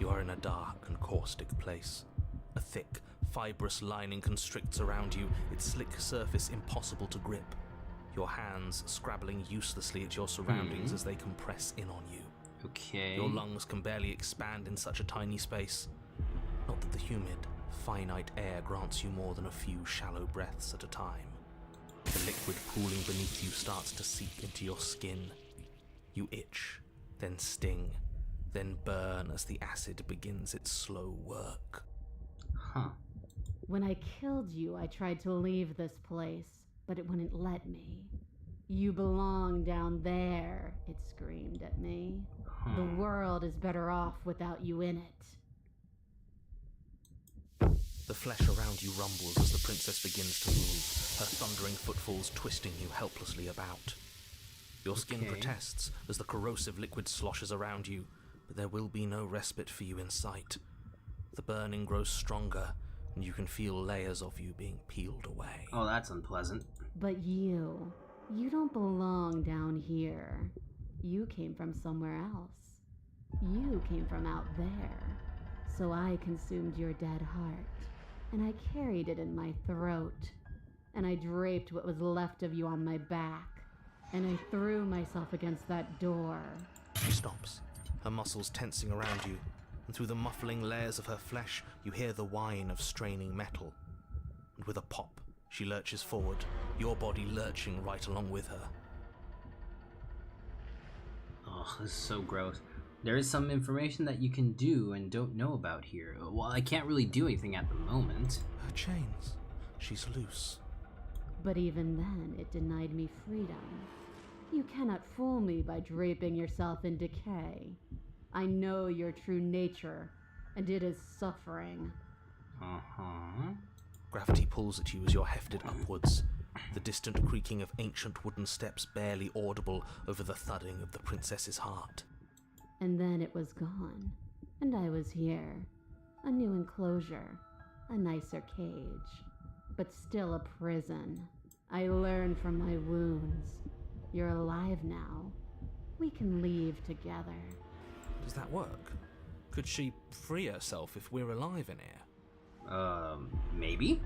[SPEAKER 2] You are in a dark and caustic place. A thick, fibrous lining constricts around you, its slick surface impossible to grip. Your hands scrabbling uselessly at your surroundings as they compress in on you.
[SPEAKER 1] Okay.
[SPEAKER 2] Your lungs can barely expand in such a tiny space. Not that the humid, finite air grants you more than a few shallow breaths at a time. The liquid pooling beneath you starts to seep into your skin. You itch, then sting, then burn as the acid begins its slow work.
[SPEAKER 1] Huh.
[SPEAKER 3] When I killed you, I tried to leave this place, but it wouldn't let me. You belong down there, it screamed at me. The world is better off without you in it.
[SPEAKER 2] The flesh around you rumbles as the princess begins to move, her thundering footfalls twisting you helplessly about. Your skin protests as the corrosive liquid sloshes around you, but there will be no respite for you in sight. The burning grows stronger, and you can feel layers of you being peeled away.
[SPEAKER 1] Oh, that's unpleasant.
[SPEAKER 3] But you don't belong down here. You came from somewhere else. You came from out there. So I consumed your dead heart, and I carried it in my throat, and I draped what was left of you on my back, and I threw myself against that door.
[SPEAKER 2] She stops, her muscles tensing around you, and through the muffling layers of her flesh, you hear the whine of straining metal. And with a pop, she lurches forward, your body lurching right along with her.
[SPEAKER 1] Oh, this is so gross. There is some information that you can do and don't know about here. Well, I can't really do anything at the moment.
[SPEAKER 2] Her chains. She's loose.
[SPEAKER 3] But even then, it denied me freedom. You cannot fool me by draping yourself in decay. I know your true nature, and it is suffering.
[SPEAKER 1] Uh-huh.
[SPEAKER 2] Gravity pulls at you as you're hefted upwards, the distant creaking of ancient wooden steps barely audible over the thudding of the princess's heart.
[SPEAKER 3] And then it was gone, and I was here. A new enclosure, a nicer cage, but still a prison. I learned from my wounds. You're alive now. We can leave together.
[SPEAKER 2] Does that work? Could she free herself if we're alive in here?
[SPEAKER 1] Maybe?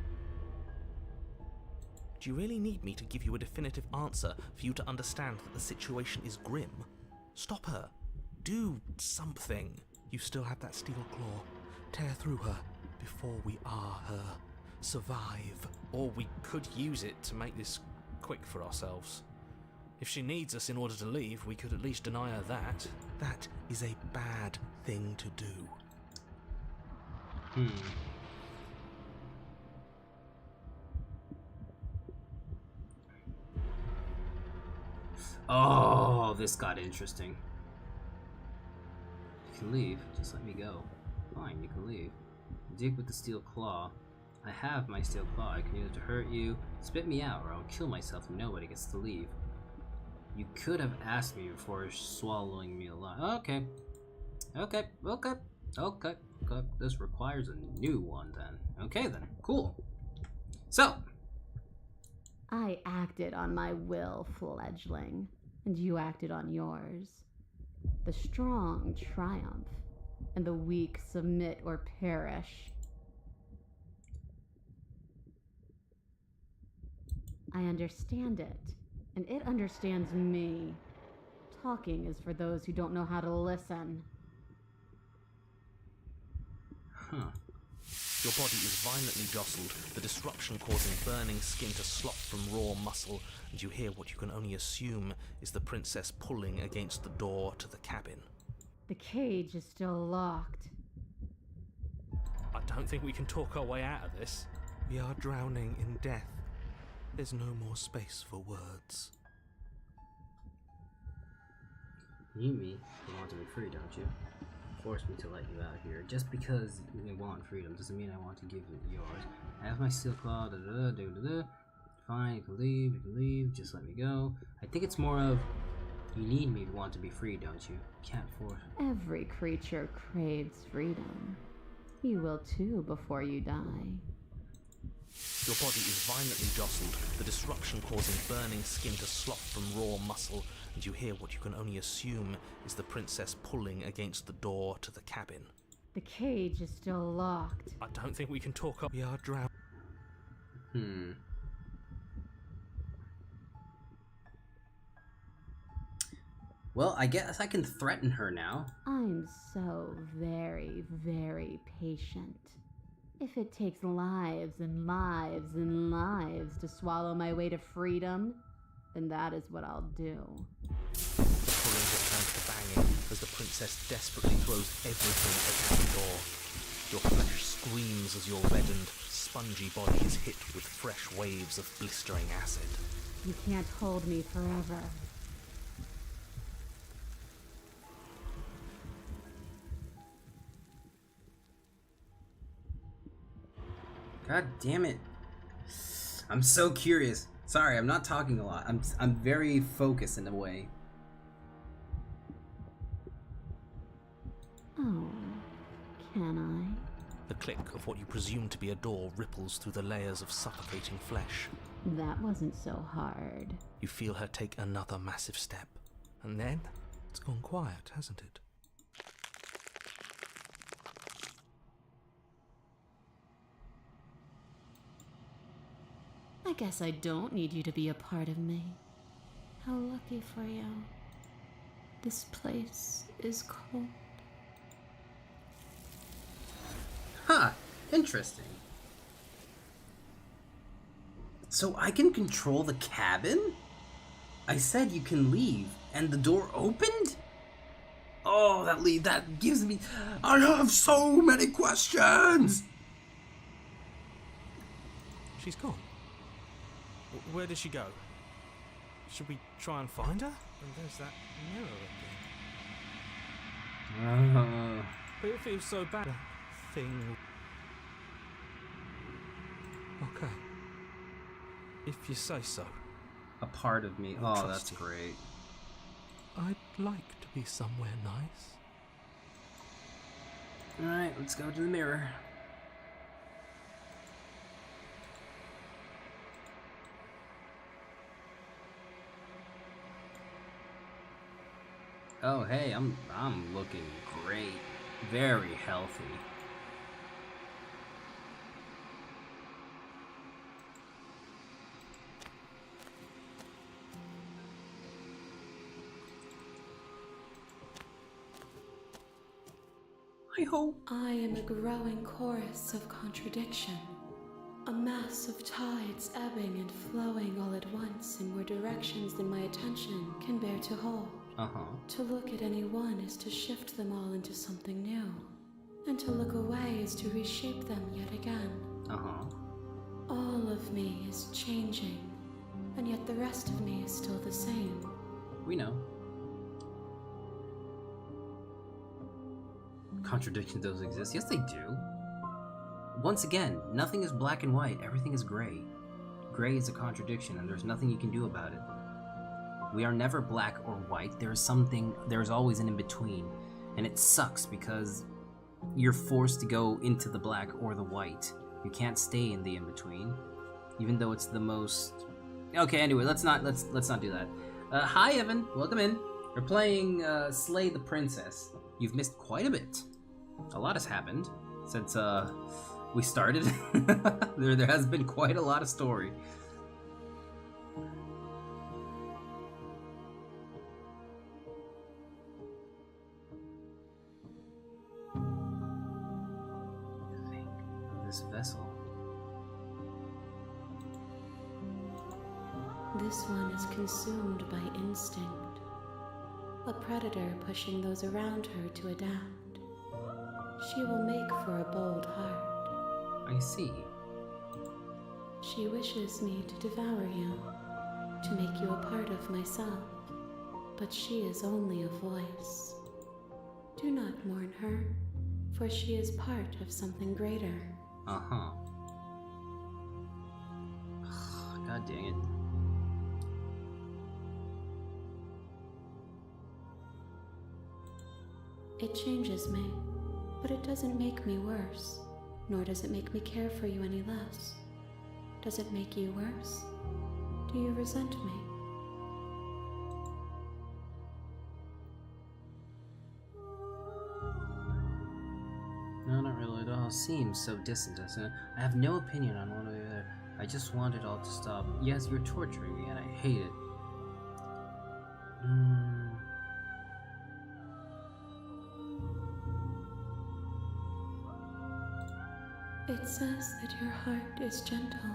[SPEAKER 2] Do you really need me to give you a definitive answer for you to understand that the situation is grim? Stop her. Do something. You still have that steel claw. Tear through her before we are her. Survive.
[SPEAKER 4] Or we could use it to make this quick for ourselves. If she needs us in order to leave, we could at least deny her that.
[SPEAKER 2] That is a bad thing to do.
[SPEAKER 1] Oh, this got interesting. You can leave. Just let me go. Fine, you can leave. Dig with the steel claw. I have my steel claw. I can use it to hurt you, spit me out, or I'll kill myself and nobody gets to leave. You could have asked me before swallowing me alive. Okay. This requires a new one then. Okay then. Cool. So.
[SPEAKER 3] I acted on my will, fledgling, and you acted on yours. The strong triumph, and the weak submit or perish. I understand it, and it understands me. Talking is for those who don't know how to listen.
[SPEAKER 1] Huh.
[SPEAKER 2] Your body is violently jostled, the disruption causing burning skin to slop from raw muscle, and you hear what you can only assume is the princess pulling against the door to the cabin.
[SPEAKER 3] The cage is still locked.
[SPEAKER 4] I don't think we can talk our way out of this.
[SPEAKER 2] We are drowning in death. There's no more space for words.
[SPEAKER 1] You me, you want to be free, don't you? Force me to let you out here. Just because you want freedom doesn't mean I want to give you yours. I have my steel claw, Fine, you can leave, just let me go. I think it's more of, you need me to want to be free, don't you? Can't force.
[SPEAKER 3] Every creature craves freedom. You will too before you die.
[SPEAKER 2] Your body is violently jostled, the disruption causing burning skin to slop from raw muscle, and you hear what you can only assume is the princess pulling against the door to the cabin.
[SPEAKER 3] The cage is still locked.
[SPEAKER 4] I don't think we can talk our...
[SPEAKER 2] We are drowning.
[SPEAKER 1] Well, I guess I can threaten her now.
[SPEAKER 3] I'm so very, very patient. If it takes lives and lives and lives to swallow my way to freedom, then that is what I'll do.
[SPEAKER 2] Pulling the as the princess desperately throws everything at the cabin door. Your flesh screams as your reddened, spongy body is hit with fresh waves of blistering acid.
[SPEAKER 8] You can't hold me forever.
[SPEAKER 1] God damn it. I'm so curious. Sorry, I'm not talking a lot. I'm very focused in a way.
[SPEAKER 8] Oh, can I?
[SPEAKER 2] The click of what you presume to be a door ripples through the layers of suffocating flesh.
[SPEAKER 8] That wasn't so hard.
[SPEAKER 2] You feel her take another massive step, and then it's gone quiet, hasn't it?
[SPEAKER 6] I guess I don't need you to be a part of me. How lucky for you. This place is cold.
[SPEAKER 1] Huh, interesting. So I can control the cabin? I said you can leave, and the door opened? Oh, that gives me... I have so many questions!
[SPEAKER 4] She's gone. Where did she go? Should we try and find her? And there's that mirror again. But it feels so bad. That thing. Okay. If you say so.
[SPEAKER 1] A part of me.
[SPEAKER 4] I'll
[SPEAKER 1] Oh,
[SPEAKER 4] trust
[SPEAKER 1] that's
[SPEAKER 4] you.
[SPEAKER 1] great.
[SPEAKER 4] I'd like to be somewhere nice.
[SPEAKER 1] Alright, let's go to the mirror. Oh, hey, I'm looking great. Very healthy. I hope.
[SPEAKER 6] I am a growing chorus of contradiction. A mass of tides ebbing and flowing all at once in more directions than my attention can bear to hold. To look at any one is to shift them all into something new. And to look away is to reshape them yet again. All of me is changing, and yet the rest of me is still the same.
[SPEAKER 1] We know. Contradictions don't exist. Yes, they do. Once again, nothing is black and white. Everything is gray. Gray is a contradiction, and there's nothing you can do about it. We are never black or white. There is always an in-between. And it sucks because you're forced to go into the black or the white. You can't stay in the in-between. Even though it's the most... Okay, anyway, let's not do that. Hi, Evan. Welcome in. We're playing Slay the Princess. You've missed quite a bit. A lot has happened since we started. there has been quite a lot of story. Think of this vessel.
[SPEAKER 6] This one is consumed by instinct. A predator pushing those around her to adapt. She will make for a bold heart.
[SPEAKER 1] I see.
[SPEAKER 6] She wishes me to devour you, to make you a part of myself, but she is only a voice. Do not mourn her, for she is part of something greater.
[SPEAKER 1] God dang it.
[SPEAKER 6] It changes me, but it doesn't make me worse, nor does it make me care for you any less. Does it make you worse? Do you resent me?
[SPEAKER 1] No, not really at all. Seems so distant, doesn't it? I have no opinion on one way or the other. I just want it all to stop. Yes, you're torturing me, and I hate it.
[SPEAKER 6] It says that your heart is gentle,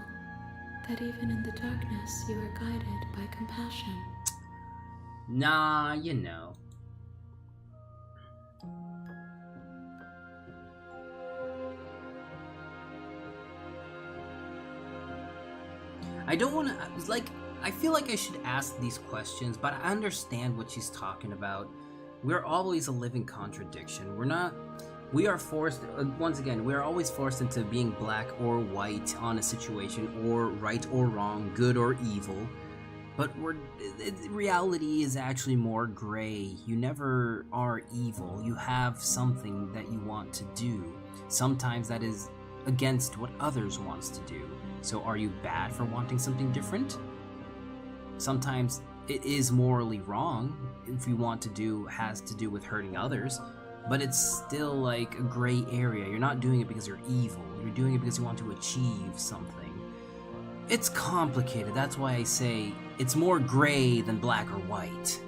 [SPEAKER 6] that even in the darkness you are guided by compassion.
[SPEAKER 1] Nah, you know. I don't want to. Like, I feel like I should ask these questions, but I understand what she's talking about. We're always a living contradiction. We are forced, once again, we are always forced into being black or white on a situation, or right or wrong, good or evil. But reality is actually more gray. You never are evil. You have something that you want to do. Sometimes that is against what others wants to do. So are you bad for wanting something different? Sometimes it is morally wrong if you want to do has to do with hurting others, but it's still like a gray area. You're not doing it because you're evil. You're doing it because you want to achieve something. It's complicated. That's why I say it's more gray than black or white.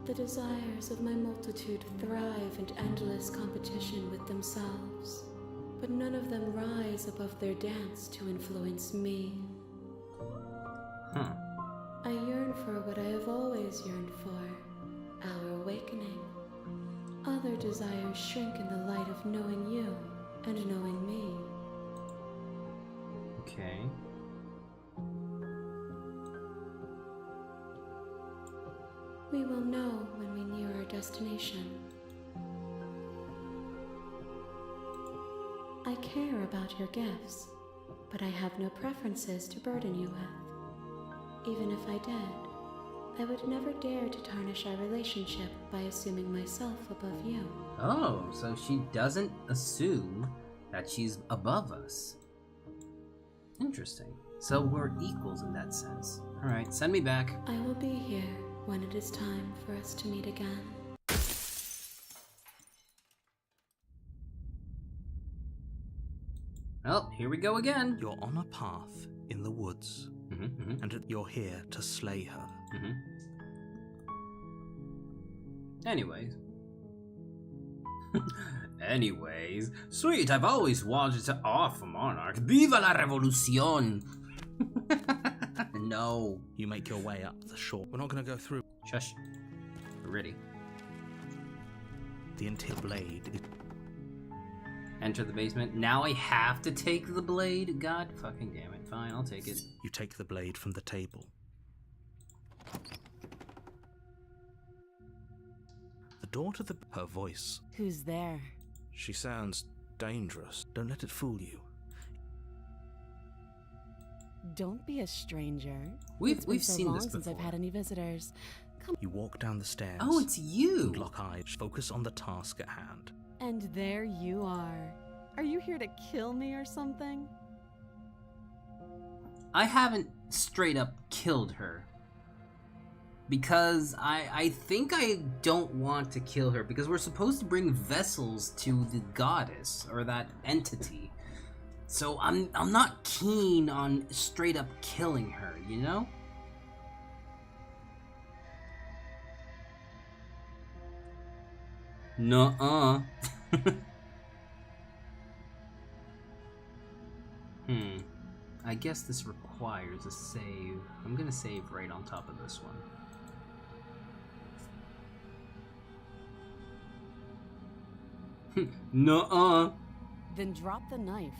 [SPEAKER 6] The desires of my multitude thrive in endless competition with themselves, but none of them rise above their dance to influence me. I yearn for what I have always yearned for, our awakening. Other desires shrink in the light of knowing you and knowing me.
[SPEAKER 1] Okay.
[SPEAKER 6] We will know when we near our destination. I care about your gifts, but I have no preferences to burden you with. Even if I did, I would never dare to tarnish our relationship by assuming myself above you.
[SPEAKER 1] Oh, so she doesn't assume that she's above us. Interesting. So we're equals in that sense. Alright, send me back.
[SPEAKER 6] I will be here when it is time for us to meet again.
[SPEAKER 1] Oh, here we go again.
[SPEAKER 2] You're on a path in the woods, and you're here to slay her.
[SPEAKER 1] Anyways. Anyways. Sweet, I've always wanted to offer Monarch. Viva la revolucion! No.
[SPEAKER 2] You make your way up the shore. We're not going to go through.
[SPEAKER 1] Shush. We're ready.
[SPEAKER 2] The interior blade is...
[SPEAKER 1] Enter the basement. Now I have to take the blade? God fucking damn it. Fine, I'll take it.
[SPEAKER 2] You take the blade from the table. The door to her voice.
[SPEAKER 3] Who's there?
[SPEAKER 2] She sounds dangerous. Don't let it fool you.
[SPEAKER 3] Don't be a stranger.
[SPEAKER 1] We've
[SPEAKER 3] It's been so
[SPEAKER 1] seen
[SPEAKER 3] long
[SPEAKER 1] this
[SPEAKER 3] since I've
[SPEAKER 1] before.
[SPEAKER 3] had any visitors.
[SPEAKER 2] You walk down the stairs.
[SPEAKER 1] Oh, it's you!
[SPEAKER 2] And lock eyes. Focus on the task at hand.
[SPEAKER 3] And there you are. Are you here to kill me or something?
[SPEAKER 1] I haven't straight up killed her. Because I think I don't want to kill her, because we're supposed to bring vessels to the goddess, or that entity. So I'm not keen on straight up killing her, you know? Nuh-uh. I guess this requires a save. I'm gonna save right on top of this one. Nuh-uh.
[SPEAKER 3] Then drop the knife.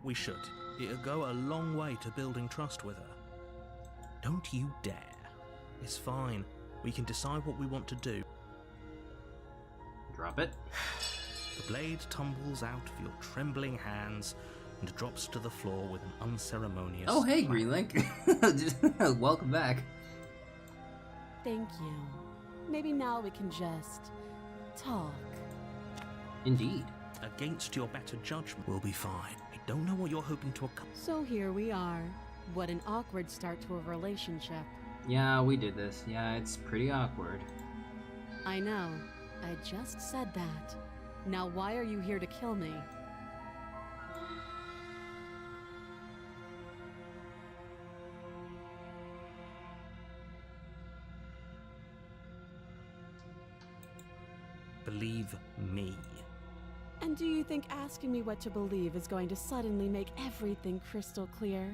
[SPEAKER 2] We should. It'll go a long way to building trust with her. Don't you dare. It's fine. We can decide what we want to do.
[SPEAKER 1] Drop it.
[SPEAKER 2] The blade tumbles out of your trembling hands and drops to the floor with an unceremonious...
[SPEAKER 1] Oh, hey,
[SPEAKER 2] clang.
[SPEAKER 1] Green Link. Welcome back.
[SPEAKER 3] Thank you. Maybe now we can just talk.
[SPEAKER 1] Indeed.
[SPEAKER 2] Against your better judgment, we'll be fine. I don't know what you're hoping to accomplish.
[SPEAKER 3] So here we are. What an awkward start to a relationship.
[SPEAKER 1] Yeah, we did this. Yeah, it's pretty awkward.
[SPEAKER 3] I know. I just said that. Now why are you here to kill me?
[SPEAKER 2] Believe me.
[SPEAKER 3] And do you think asking me what to believe is going to suddenly make everything crystal clear?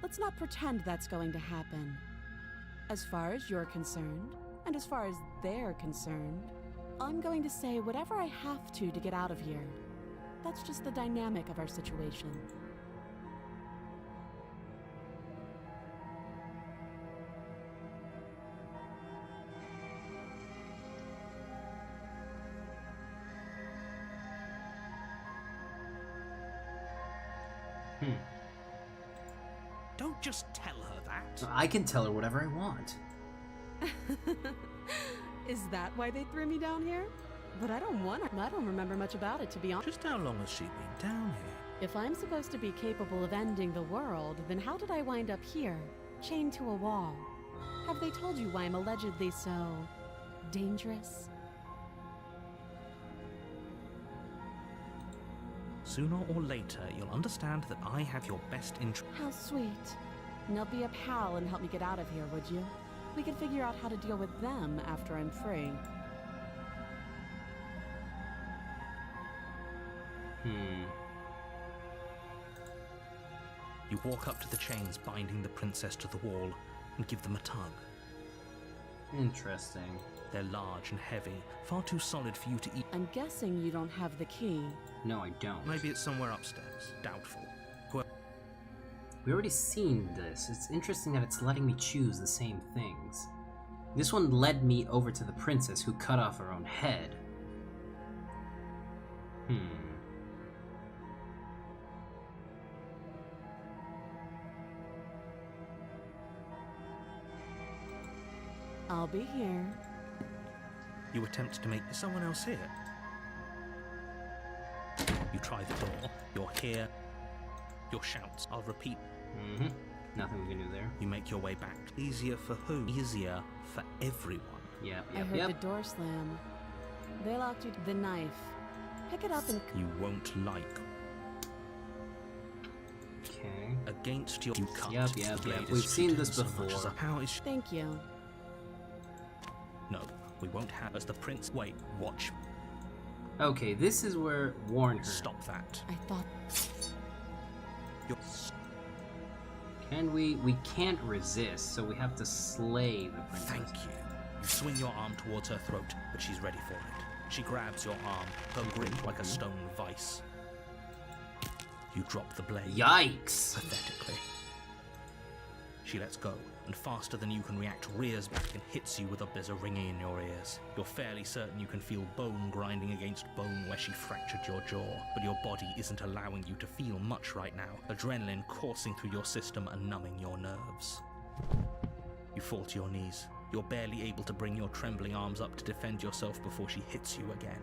[SPEAKER 3] Let's not pretend that's going to happen. As far as you're concerned, and as far as they're concerned,
[SPEAKER 7] I'm going to say whatever I have to get out of here. That's just the dynamic of our situation.
[SPEAKER 2] Don't just tell her that.
[SPEAKER 1] I can tell her whatever I want.
[SPEAKER 7] Is that why they threw me down here? But I don't remember much about it, to be honest.
[SPEAKER 2] Just how long has she been down here?
[SPEAKER 7] If I'm supposed to be capable of ending the world, then how did I wind up here, chained to a wall? Have they told you why I'm allegedly so dangerous?
[SPEAKER 2] Sooner or later, you'll understand that I have your best interest.
[SPEAKER 7] How sweet. Now be a pal and help me get out of here, would you? We can figure out how to deal with them after I'm free.
[SPEAKER 2] You walk up to the chains binding the princess to the wall and give them a tug.
[SPEAKER 1] Interesting.
[SPEAKER 2] They're large and heavy, far too solid for you to eat.
[SPEAKER 7] I'm guessing you don't have the key.
[SPEAKER 1] No, I don't.
[SPEAKER 2] Maybe it's somewhere upstairs. Doubtful.
[SPEAKER 1] We already seen this. It's interesting that it's letting me choose the same things. This one led me over to the princess who cut off her own head.
[SPEAKER 7] I'll be here.
[SPEAKER 2] You attempt to make someone else here. You try the door. You're here. Your shouts. I'll repeat.
[SPEAKER 1] Nothing we can do there.
[SPEAKER 2] You make your way back. Easier for who? Easier for everyone.
[SPEAKER 1] Yep,
[SPEAKER 7] I heard the door slam. They locked you to the knife. Pick it up and...
[SPEAKER 2] You won't like.
[SPEAKER 1] Okay.
[SPEAKER 2] Against your... You cut.
[SPEAKER 1] Yep. We've seen this before.
[SPEAKER 2] How is she...
[SPEAKER 7] Thank you.
[SPEAKER 2] No, we won't have as the prince. Wait, watch.
[SPEAKER 1] Okay, this is where warn her.
[SPEAKER 2] Stop that.
[SPEAKER 7] I thought...
[SPEAKER 1] Can we? We can't resist, so we have to slay the princess.
[SPEAKER 2] Thank you. You swing your arm towards her throat, but she's ready for it. She grabs your arm, her grip like a stone vice. You drop the blade.
[SPEAKER 1] Yikes!
[SPEAKER 2] Pathetically. She lets go, and faster than you can react, rears back and hits you with a ringing in your ears. You're fairly certain you can feel bone grinding against bone where she fractured your jaw, but your body isn't allowing you to feel much right now, adrenaline coursing through your system and numbing your nerves. You fall to your knees. You're barely able to bring your trembling arms up to defend yourself before she hits you again.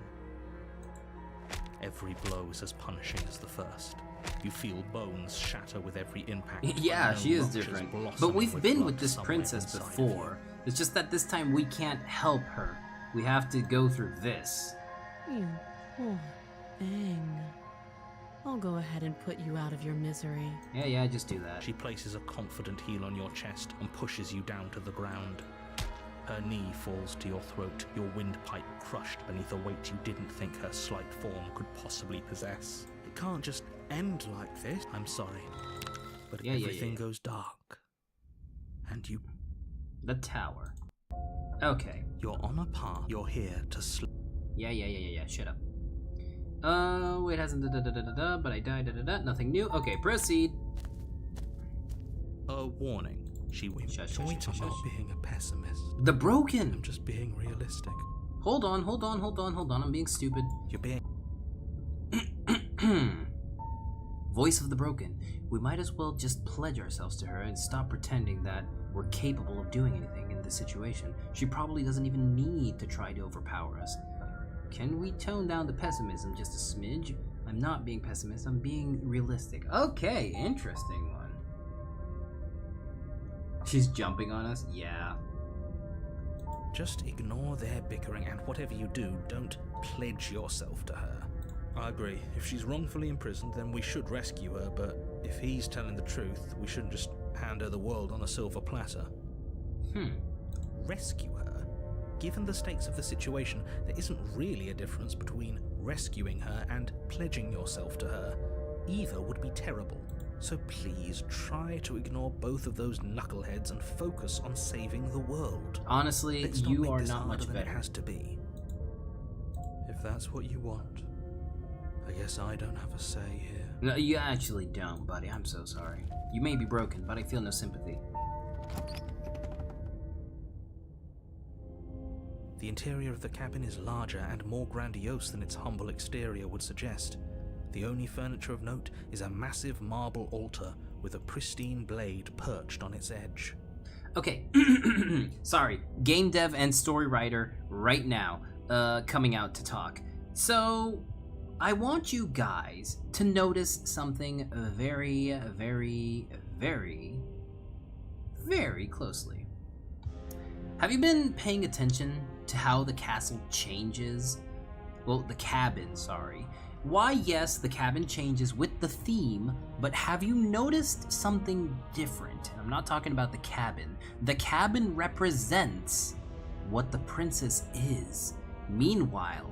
[SPEAKER 2] Every blow is as punishing as the first. You feel bones shatter with every impact.
[SPEAKER 1] Yeah, she is different. But we've been with this princess before. It's just that this time we can't help her. We have to go through this.
[SPEAKER 7] You poor thing. I'll go ahead and put you out of your misery.
[SPEAKER 1] Yeah, just do that.
[SPEAKER 2] She places a confident heel on your chest and pushes you down to the ground. Her knee falls to your throat, your windpipe crushed beneath a weight you didn't think her slight form could possibly possess. It can't just end like this. I'm sorry, but everything goes dark. And you...
[SPEAKER 1] The tower. Okay.
[SPEAKER 2] You're on a path. You're here to sleep.
[SPEAKER 1] Yeah, shut up. Oh, it hasn't but I died, nothing new. Okay, proceed.
[SPEAKER 2] A warning. She went.
[SPEAKER 1] Shush,
[SPEAKER 2] I'm not being a pessimist.
[SPEAKER 1] The Broken!
[SPEAKER 2] I'm just being realistic.
[SPEAKER 1] Hold on, I'm being stupid.
[SPEAKER 2] You're being...
[SPEAKER 1] Voice of the Broken. We might as well just pledge ourselves to her and stop pretending that we're capable of doing anything in this situation. She probably doesn't even need to try to overpower us. Can we tone down the pessimism just a smidge? I'm not being pessimist, I'm being realistic. Okay, interesting one. She's jumping on us? Yeah.
[SPEAKER 2] Just ignore their bickering, and whatever you do, don't pledge yourself to her. I agree. If she's wrongfully imprisoned, then we should rescue her, but if he's telling the truth, we shouldn't just hand her the world on a silver platter. Rescue her? Given the stakes of the situation, there isn't really a difference between rescuing her and pledging yourself to her. Either would be terrible. So please try to ignore both of those knuckleheads and focus on saving the world.
[SPEAKER 1] Honestly,
[SPEAKER 2] Let's not
[SPEAKER 1] you
[SPEAKER 2] make
[SPEAKER 1] are
[SPEAKER 2] this
[SPEAKER 1] not much
[SPEAKER 2] harder than
[SPEAKER 1] better.
[SPEAKER 2] It has to be. If that's what you want, I guess I don't have a say here.
[SPEAKER 1] No, you actually don't, buddy. I'm so sorry. You may be broken, but I feel no sympathy.
[SPEAKER 2] The interior of the cabin is larger and more grandiose than its humble exterior would suggest. The only furniture of note is a massive marble altar with a pristine blade perched on its edge.
[SPEAKER 1] Okay, sorry. Game dev and story writer right now, coming out to talk. So, I want you guys to notice something very, very, very, very closely. Have you been paying attention to how the castle changes? Well, the cabin, sorry. Why, yes, the cabin changes with the theme, but have you noticed something different? I'm not talking about the cabin. The cabin represents what the princess is. Meanwhile,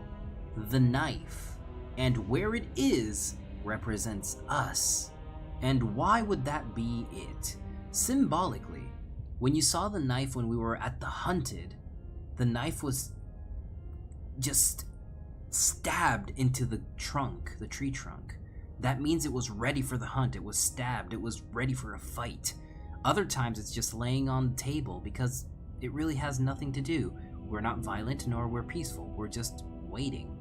[SPEAKER 1] the knife and where it is represents us. And why would that be it? Symbolically, when you saw the knife when we were at the Hunted, the knife was just stabbed into the trunk, the tree trunk. That means it was ready for the hunt. It was stabbed. It was ready for a fight. Other times it's just laying on the table because it really has nothing to do. We're not violent nor we're peaceful. We're just waiting.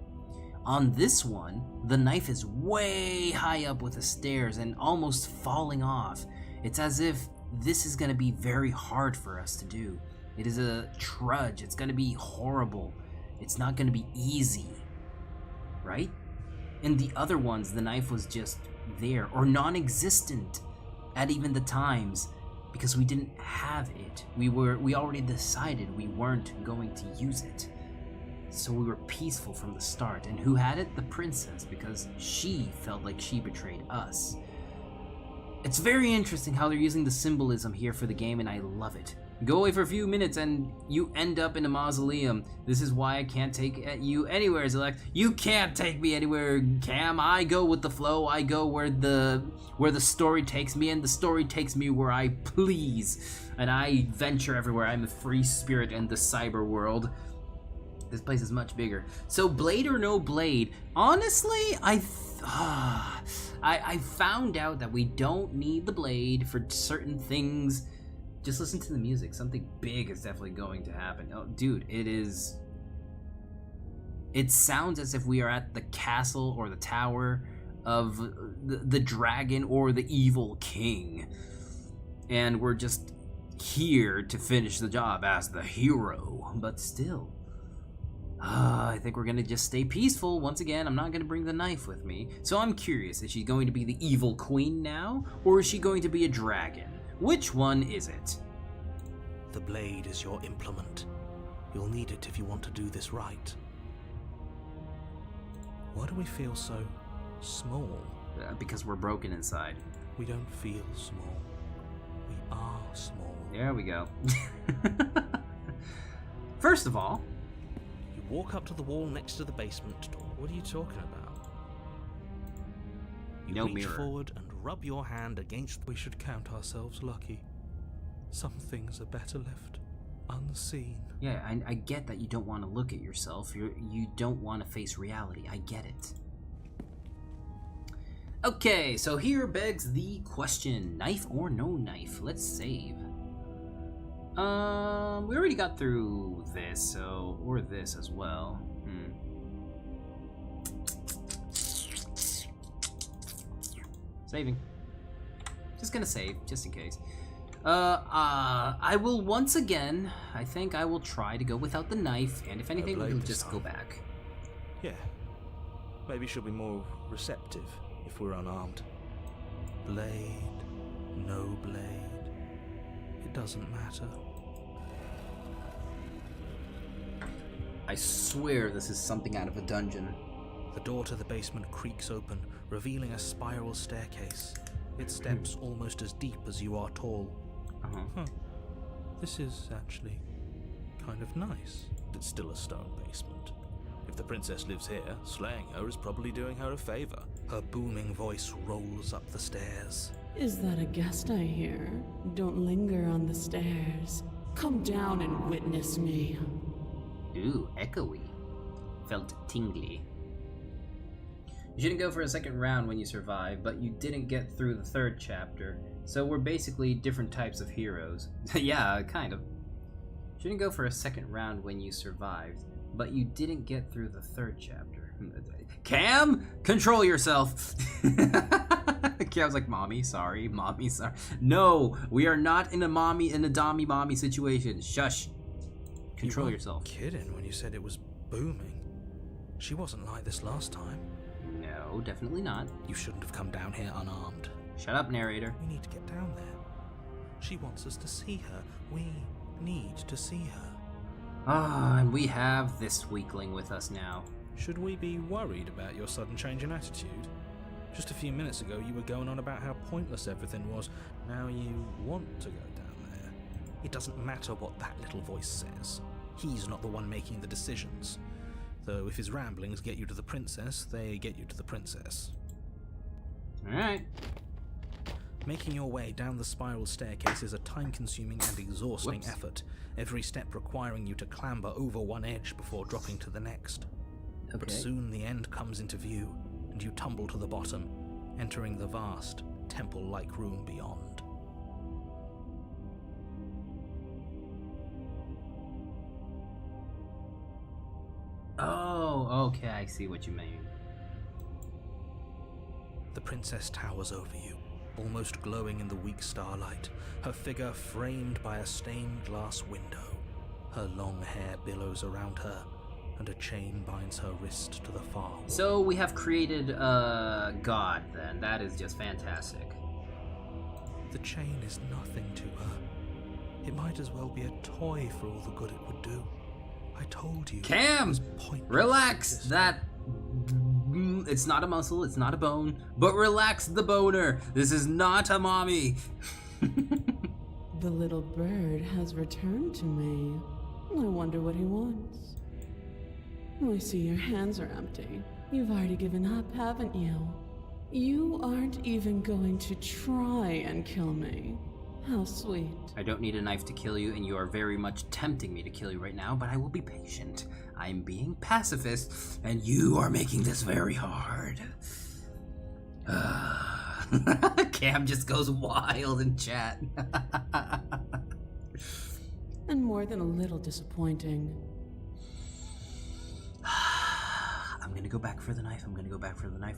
[SPEAKER 1] On this one, the knife is way high up with the stairs and almost falling off. It's as if this is going to be very hard for us to do. It is a trudge. It's going to be horrible. It's not going to be easy. Right? In the other ones, the knife was just there, or non-existent at even the times, because we didn't have it. We already decided we weren't going to use it. So we were peaceful from the start. And who had it? The princess, because she felt like she betrayed us. It's very interesting how they're using the symbolism here for the game, and I love it. Go away for a few minutes and you end up in a mausoleum. This is why I can't take you anywhere, Zelect. You can't take me anywhere, Cam. I go with the flow. I go where the story takes me, and the story takes me where I please. And I venture everywhere. I'm a free spirit in the cyber world. This place is much bigger. So blade or no blade? Honestly, I found out that we don't need the blade for certain things. Just listen to the music. Something big is definitely going to happen. Oh, dude, it is... It sounds as if we are at the castle or the tower of the dragon or the evil king. And we're just here to finish the job as the hero. But still... I think we're gonna just stay peaceful. Once again, I'm not gonna bring the knife with me. So I'm curious, is she going to be the evil queen now? Or is she going to be a dragon? Which one is it?
[SPEAKER 2] The blade is your implement. You'll need it if you want to do this right. Why do we feel so small?
[SPEAKER 1] Because we're broken inside.
[SPEAKER 2] We don't feel small. We are small.
[SPEAKER 1] There we go. First of all,
[SPEAKER 2] you walk up to the wall next to the basement door. What are you talking about? You
[SPEAKER 1] no
[SPEAKER 2] reach
[SPEAKER 1] mirror.
[SPEAKER 2] forward and rub your hand against. We should count ourselves lucky. Some things are better left unseen.
[SPEAKER 1] Yeah, I get that you don't want to look at yourself. You don't want to face reality. I get it. Okay, so here begs the question: knife or no knife? Let's save. We already got through this, so or this as well. Saving. Just gonna save, just in case. I will once again, I think I will try to go without the knife, and if anything, we'll just go back.
[SPEAKER 2] Yeah. Maybe she'll be more receptive if we're unarmed. Blade, no blade. It doesn't matter.
[SPEAKER 1] I swear this is something out of a dungeon.
[SPEAKER 2] The door to the basement creaks open, revealing a spiral staircase. Its steps almost as deep as you are tall. Huh. This is actually kind of nice. It's still a stone basement. If the princess lives here, slaying her is probably doing her a favor. Her booming voice rolls up the stairs.
[SPEAKER 6] Is that a guest I hear? Don't linger on the stairs. Come down and witness me.
[SPEAKER 1] Ooh, echoey. felt tingly. You shouldn't go for a second round when you survive, but you didn't get through the third chapter, so we're basically different types of heroes. Yeah, kind of. Shouldn't go for a second round when you survived, but you didn't get through the third chapter. Cam, control yourself. Cam's like, mommy, sorry. No, we are not in a dommy mommy situation. Shush. Control yourself.
[SPEAKER 2] Kidding when you said it was booming. She wasn't like this last time.
[SPEAKER 1] No, definitely not.
[SPEAKER 2] You shouldn't have come down here unarmed.
[SPEAKER 1] Shut up, narrator.
[SPEAKER 2] We need to get down there. She wants us to see her. We need to see her.
[SPEAKER 1] Ah, and we have this weakling with us now.
[SPEAKER 4] Should we be worried about your sudden change in attitude? Just a few minutes ago you were going on about how pointless everything was. Now you want to go down there.
[SPEAKER 2] It doesn't matter what that little voice says. He's not the one making the decisions. Though if his ramblings get you to the princess, they get you to the princess.
[SPEAKER 1] Alright.
[SPEAKER 2] Making your way down the spiral staircase is a time-consuming and exhausting
[SPEAKER 1] Whoops.
[SPEAKER 2] effort, every step requiring you to clamber over one edge before dropping to the next.
[SPEAKER 1] Okay.
[SPEAKER 2] But soon the end comes into view, and you tumble to the bottom, entering the vast, temple-like room beyond.
[SPEAKER 1] Oh, okay, I see what you mean.
[SPEAKER 2] The princess towers over you, almost glowing in the weak starlight, her figure framed by a stained glass window. Her long hair billows around her, and a chain binds her wrist to the far wall.
[SPEAKER 1] So we have created a god then. That is just fantastic.
[SPEAKER 2] The chain is nothing to her. It might as well be a toy for all the good it would do. I told you.
[SPEAKER 1] Cam!
[SPEAKER 2] It was pointless.
[SPEAKER 1] Relax that... It's not a muscle, it's not a bone, but relax the boner. This is not a mommy.
[SPEAKER 7] The little bird has returned to me. I wonder what he wants. I see your hands are empty. You've already given up, haven't you? You aren't even going to try and kill me. How sweet.
[SPEAKER 1] I don't need a knife to kill you, and you are very much tempting me to kill you right now, but I will be patient. I'm being pacifist, and you are making this very hard. Cam just goes wild in chat.
[SPEAKER 7] And more than a little disappointing.
[SPEAKER 1] I'm gonna go back for the knife.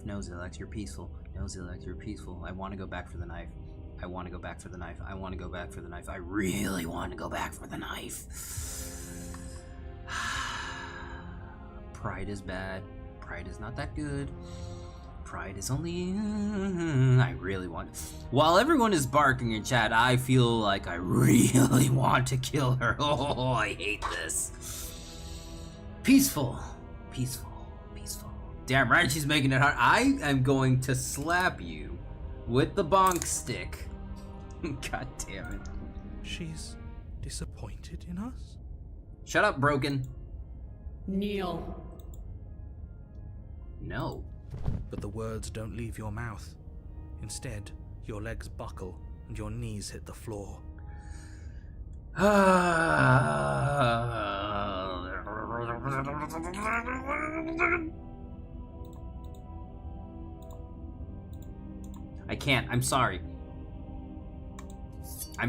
[SPEAKER 1] No, Zilax, you're peaceful. I want to go back for the knife. I really want to go back for the knife. Pride is bad. Pride is not that good. Pride is only... I really want... While everyone is barking in chat, I feel like I really want to kill her. Oh, I hate this. Peaceful. Damn right she's making it hard. I am going to slap you with the bonk stick. God damn it.
[SPEAKER 2] She's disappointed in us?
[SPEAKER 1] Shut up, Broken.
[SPEAKER 7] Kneel.
[SPEAKER 1] No.
[SPEAKER 2] But the words don't leave your mouth. Instead, your legs buckle and your knees hit the floor.
[SPEAKER 1] I can't. I'm sorry. I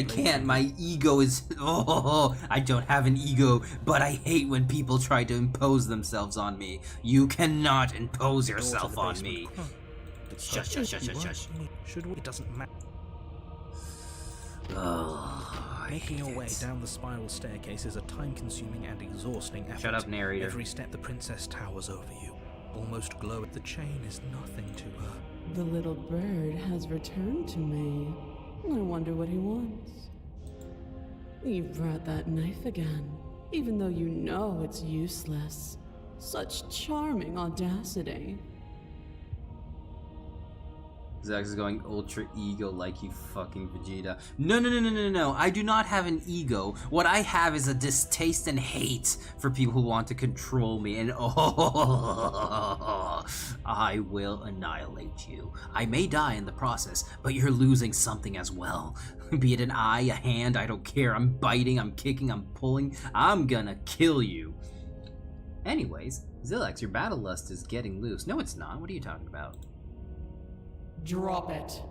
[SPEAKER 1] can't. My ego is... Oh, I don't have an ego, but I hate when people try to impose themselves on me. You cannot impose yourself on me. Shush.
[SPEAKER 2] Should we? It doesn't matter.
[SPEAKER 1] Oh,
[SPEAKER 2] Making your way down the spiral staircase is a time-consuming and exhausting effort.
[SPEAKER 1] Shut up, narrator.
[SPEAKER 2] Every step the princess towers over you, almost glowing. The chain is nothing to her.
[SPEAKER 7] The little bird has returned to me. I wonder what he wants. You brought that knife again, even though you know it's useless. Such charming audacity.
[SPEAKER 1] Zax is going ultra ego like you fucking Vegeta. No. I do not have an ego. What I have is a distaste and hate for people who want to control me. And I will annihilate you. I may die in the process, but you're losing something as well. Be it an eye, a hand, I don't care. I'm biting, I'm kicking, I'm pulling. I'm gonna kill you. Anyways, Zillax, your battle lust is getting loose. No, it's not. What are you talking about?
[SPEAKER 7] Drop it.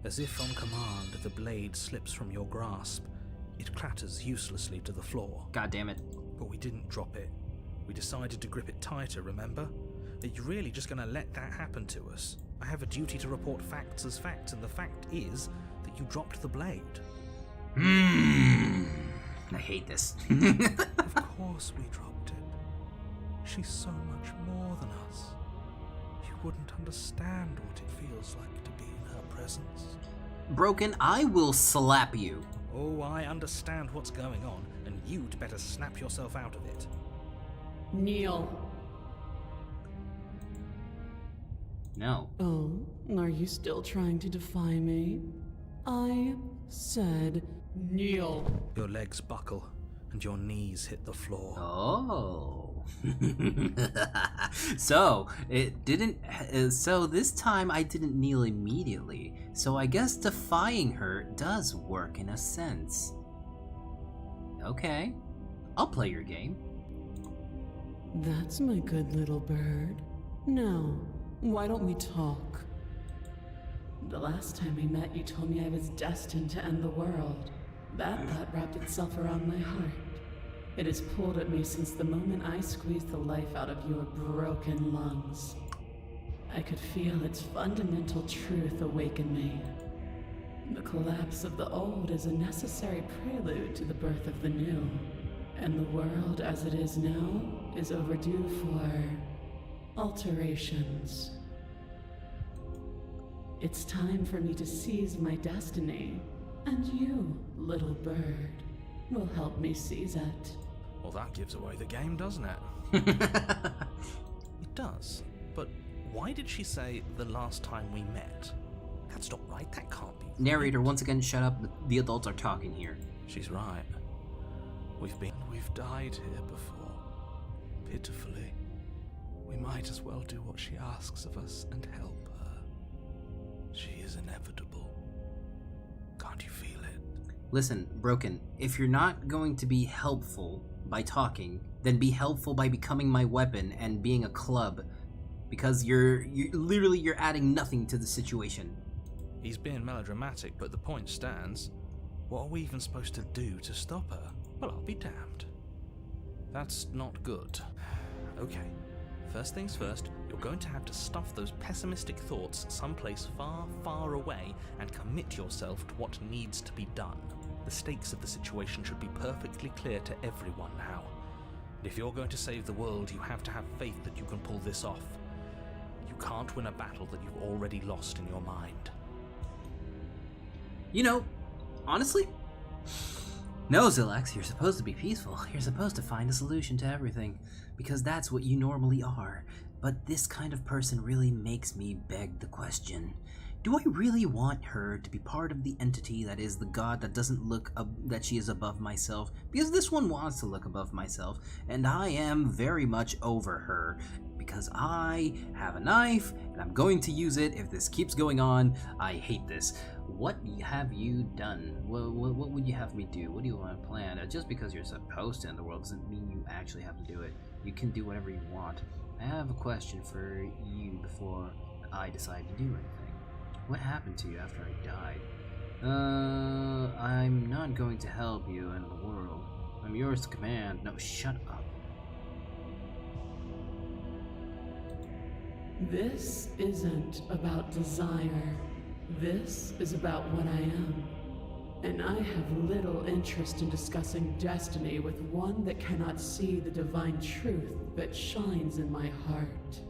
[SPEAKER 2] As if on command, the blade slips from your grasp. It clatters uselessly to the floor.
[SPEAKER 1] God damn it.
[SPEAKER 2] But we didn't drop it. We decided to grip it tighter, remember? Are you really just going to let that happen to us? I have a duty to report facts as facts, and the fact is that you dropped the blade.
[SPEAKER 1] I hate this.
[SPEAKER 2] Of course we dropped it. She's so much more than us. You wouldn't understand what it feels like to be in her presence.
[SPEAKER 1] Broken, I will slap you.
[SPEAKER 2] Oh, I understand what's going on, and you'd better snap yourself out of it.
[SPEAKER 7] Kneel.
[SPEAKER 1] No.
[SPEAKER 7] Oh, are you still trying to defy me? I said kneel.
[SPEAKER 2] Your legs buckle, and your knees hit the floor.
[SPEAKER 1] Oh. So, it didn't. So, this time I didn't kneel immediately. So, I guess defying her does work in a sense. Okay. I'll play your game.
[SPEAKER 7] That's my good little bird. Now, why don't we talk? The last time we met, you told me I was destined to end the world. That thought wrapped itself around my heart. It has pulled at me since the moment I squeezed the life out of your broken lungs. I could feel its fundamental truth awaken me. The collapse of the old is a necessary prelude to the birth of the new. And the world as it is now is overdue for alterations. It's time for me to seize my destiny, and you, little bird, will help me seize it.
[SPEAKER 2] Well, that gives away the game, doesn't it? It does. But why did she say the last time we met? That's not right. That can't be right.
[SPEAKER 1] Narrator, once again, shut up. The adults are talking here.
[SPEAKER 2] She's right. We've died here before. Pitifully. We might as well do what she asks of us and help her. She is inevitable. Can't you feel it?
[SPEAKER 1] Listen, Broken, if you're not going to be helpful by talking, then be helpful by becoming my weapon and being a club. Because you're adding nothing to the situation.
[SPEAKER 2] He's being melodramatic, but the point stands. What are we even supposed to do to stop her? Well, I'll be damned. That's not good. Okay, first things first, you're going to have to stuff those pessimistic thoughts someplace far, far away and commit yourself to what needs to be done. The stakes of the situation should be perfectly clear to everyone now. And if you're going to save the world, you have to have faith that you can pull this off. You can't win a battle that you've already lost in your mind.
[SPEAKER 1] You know, honestly, no, Zillax, you're supposed to be peaceful. You're supposed to find a solution to everything, because that's what you normally are. But this kind of person really makes me beg the question. Do I really want her to be part of the entity that is the god that doesn't look that she is above myself? Because this one wants to look above myself, and I am very much over her. Because I have a knife, and I'm going to use it if this keeps going on. I hate this. What have you done? What would you have me do? What do you want to plan? Just because you're supposed to end the world doesn't mean you actually have to do it. You can do whatever you want. I have a question for you before I decide to do anything. What happened to you after I died? I'm not going to help you end the world. I'm yours to command. No, shut up.
[SPEAKER 7] This isn't about desire. This is about what I am. And I have little interest in discussing destiny with one that cannot see the divine truth that shines in my heart.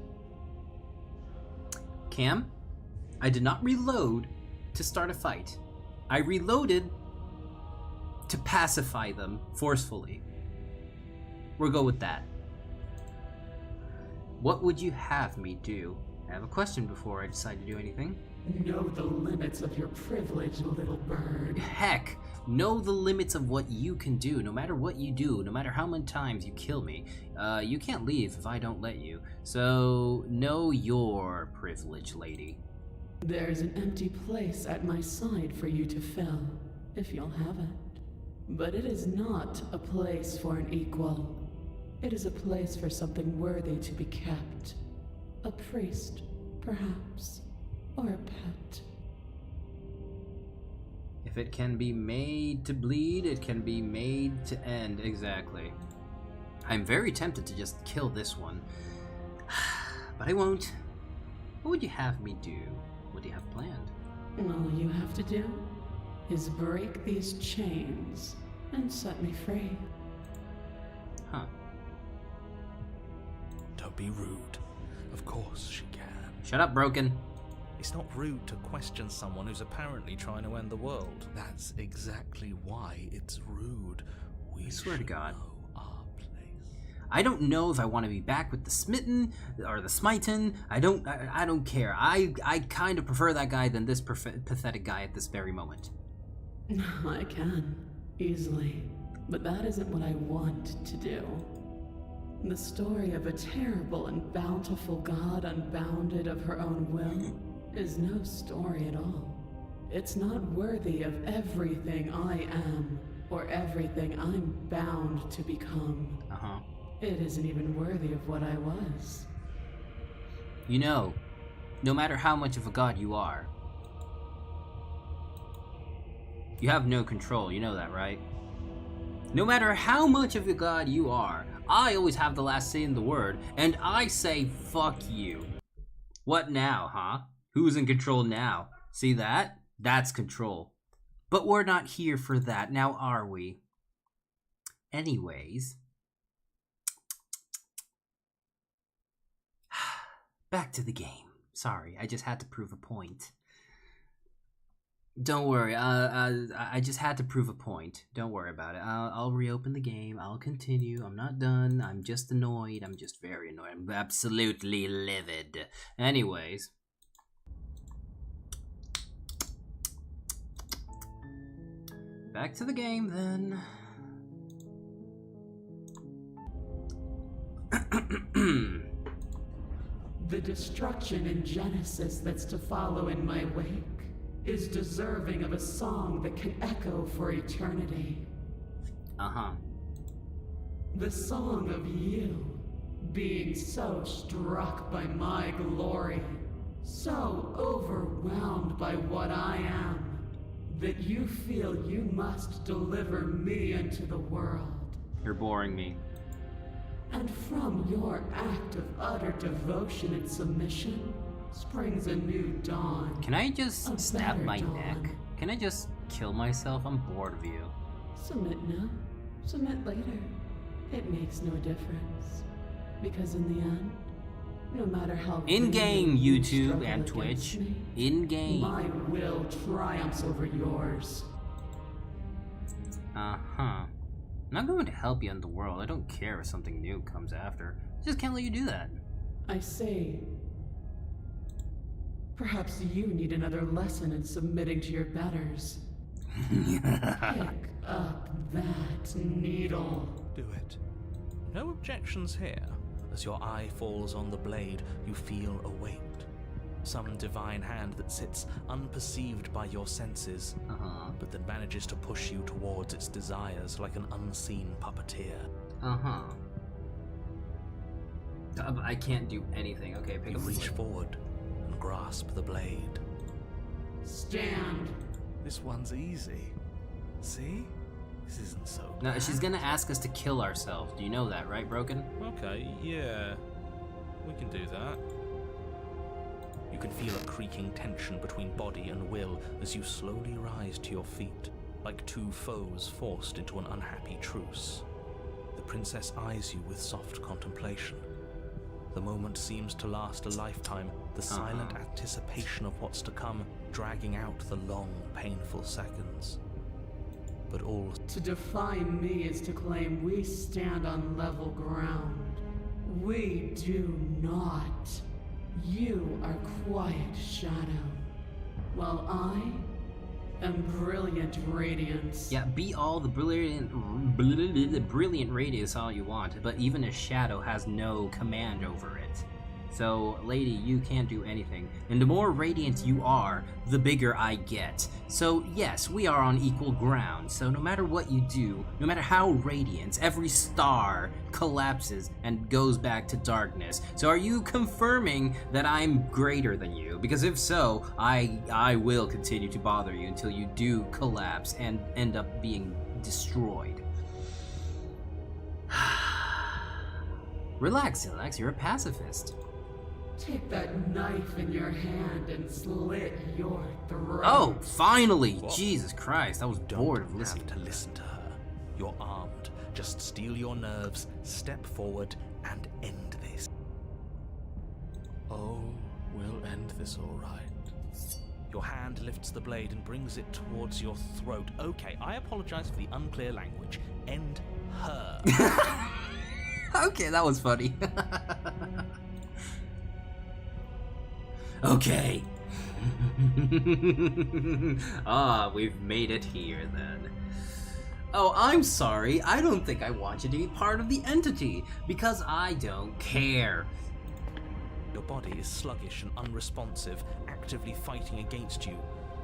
[SPEAKER 1] Cam, I did not reload to start a fight. I reloaded to pacify them forcefully. We'll go with that. What would you have me do? I have a question before I decide to do anything.
[SPEAKER 7] Know the limits of your privilege, little bird.
[SPEAKER 1] Heck, know the limits of what you can do. No matter what you do, no matter how many times you kill me, you can't leave if I don't let you. So, know your privilege, lady.
[SPEAKER 7] There's an empty place at my side for you to fill, if you'll have it.
[SPEAKER 6] But it is not a place for an equal. It is a place for something worthy to be kept. A priest, perhaps, or a pet.
[SPEAKER 1] If it can be made to bleed, it can be made to end. Exactly. I'm very tempted to just kill this one. But I won't. What would you have me do? What do you have planned?
[SPEAKER 6] All you have to do is break these chains and set me free.
[SPEAKER 1] Huh.
[SPEAKER 5] Don't be rude. Of course she can.
[SPEAKER 1] Shut up, Broken.
[SPEAKER 2] It's not rude to question someone who's apparently trying to end the world.
[SPEAKER 5] That's exactly why it's rude. We
[SPEAKER 1] I swear to
[SPEAKER 5] should
[SPEAKER 1] God.
[SPEAKER 5] know our place.
[SPEAKER 1] I don't know if I want to be back with the Smitten or the Smiten. I don't care. I kind of prefer that guy than this pathetic guy at this very moment.
[SPEAKER 6] I can, easily. But that isn't what I want to do. The story of a terrible and bountiful god unbounded of her own will is no story at all. It's not worthy of everything I am, or everything I'm bound to become.
[SPEAKER 1] Uh-huh.
[SPEAKER 6] It isn't even worthy of what I was.
[SPEAKER 1] You know, no matter how much of a god you are, you have no control. You know that, right? No matter how much of a god you are, I always have the last say in the word, and I say fuck you. What now, huh? Who's in control now? See that? That's control. But we're not here for that, now are we? Anyways. Back to the game. Sorry, I just had to prove a point. Don't worry, I just had to prove a point. Don't worry about it. I'll reopen the game. I'll continue. I'm not done. I'm just annoyed. I'm just very annoyed. I'm absolutely livid. Anyways. Back to the game, then.
[SPEAKER 6] The destruction in Genesis that's to follow in my wake is deserving of a song that can echo for eternity.
[SPEAKER 1] Uh-huh.
[SPEAKER 6] The song of you being so struck by my glory, so overwhelmed by what I am, that you feel you must deliver me into the world.
[SPEAKER 1] You're boring me.
[SPEAKER 6] And from your act of utter devotion and submission springs a new dawn.
[SPEAKER 1] Can I just
[SPEAKER 6] A
[SPEAKER 1] stab
[SPEAKER 6] better
[SPEAKER 1] my
[SPEAKER 6] dawn.
[SPEAKER 1] neck? Can I just kill myself? I'm bored of you.
[SPEAKER 6] Submit now, submit later. It makes no difference. Because in the end, no matter how
[SPEAKER 1] In-game,
[SPEAKER 6] vehemently you
[SPEAKER 1] YouTube
[SPEAKER 6] struggle
[SPEAKER 1] and
[SPEAKER 6] against
[SPEAKER 1] Twitch.
[SPEAKER 6] me,
[SPEAKER 1] In-game.
[SPEAKER 6] my will triumphs over yours.
[SPEAKER 1] Uh-huh. I'm not going to help you in the world. I don't care if something new comes after. I just can't let you do that.
[SPEAKER 6] I say, perhaps you need another lesson in submitting to your betters. Pick up that needle.
[SPEAKER 2] Do it. No objections here.
[SPEAKER 5] As your eye falls on the blade, you feel a weight. Some divine hand that sits unperceived by your senses,
[SPEAKER 1] Uh-huh.
[SPEAKER 5] but that manages to push you towards its desires like an unseen puppeteer.
[SPEAKER 1] Uh-huh. I can't do anything. Okay, pick
[SPEAKER 5] You
[SPEAKER 1] up the
[SPEAKER 5] reach
[SPEAKER 1] blade.
[SPEAKER 5] forward and grasp the blade.
[SPEAKER 6] Stand.
[SPEAKER 2] This one's easy. See? This isn't so
[SPEAKER 1] No,
[SPEAKER 2] bad.
[SPEAKER 1] she's gonna ask us to kill ourselves. Do you know that, right, Broken?
[SPEAKER 4] Okay, yeah. We can do that.
[SPEAKER 5] You can feel a creaking tension between body and will as you slowly rise to your feet, like two foes forced into an unhappy truce. The princess eyes you with soft contemplation. The moment seems to last a lifetime, the silent anticipation of what's to come dragging out the long, painful seconds. But all
[SPEAKER 6] To defy me is to claim we stand on level ground. We do not. You are quiet shadow, while I am brilliant radiance.
[SPEAKER 1] Yeah, be all the brilliant radius all you want, but even a shadow has no command over it. So, lady, you can't do anything. And the more radiant you are, the bigger I get. So, yes, we are on equal ground. So, no matter what you do, no matter how radiant, every star collapses and goes back to darkness. So, are you confirming that I'm greater than you? Because if so, I will continue to bother you until you do collapse and end up being destroyed. Relax, you're a pacifist.
[SPEAKER 9] Take that knife in your hand and slit your throat.
[SPEAKER 1] Oh, finally!
[SPEAKER 5] What?
[SPEAKER 1] Jesus Christ, I was bored of
[SPEAKER 5] Don't
[SPEAKER 1] listening
[SPEAKER 5] have to listen to her. You're armed. Just steel your nerves, step forward, and end this.
[SPEAKER 4] Oh, we'll end this all right.
[SPEAKER 5] Your hand lifts the blade and brings it towards your throat. Okay, I apologize for the unclear language. End her.
[SPEAKER 1] Okay, that was funny. Okay. We've made it here then. Oh, I'm sorry. I don't think I want you to be part of the entity, because I don't care.
[SPEAKER 5] Your body is sluggish and unresponsive, actively fighting against you,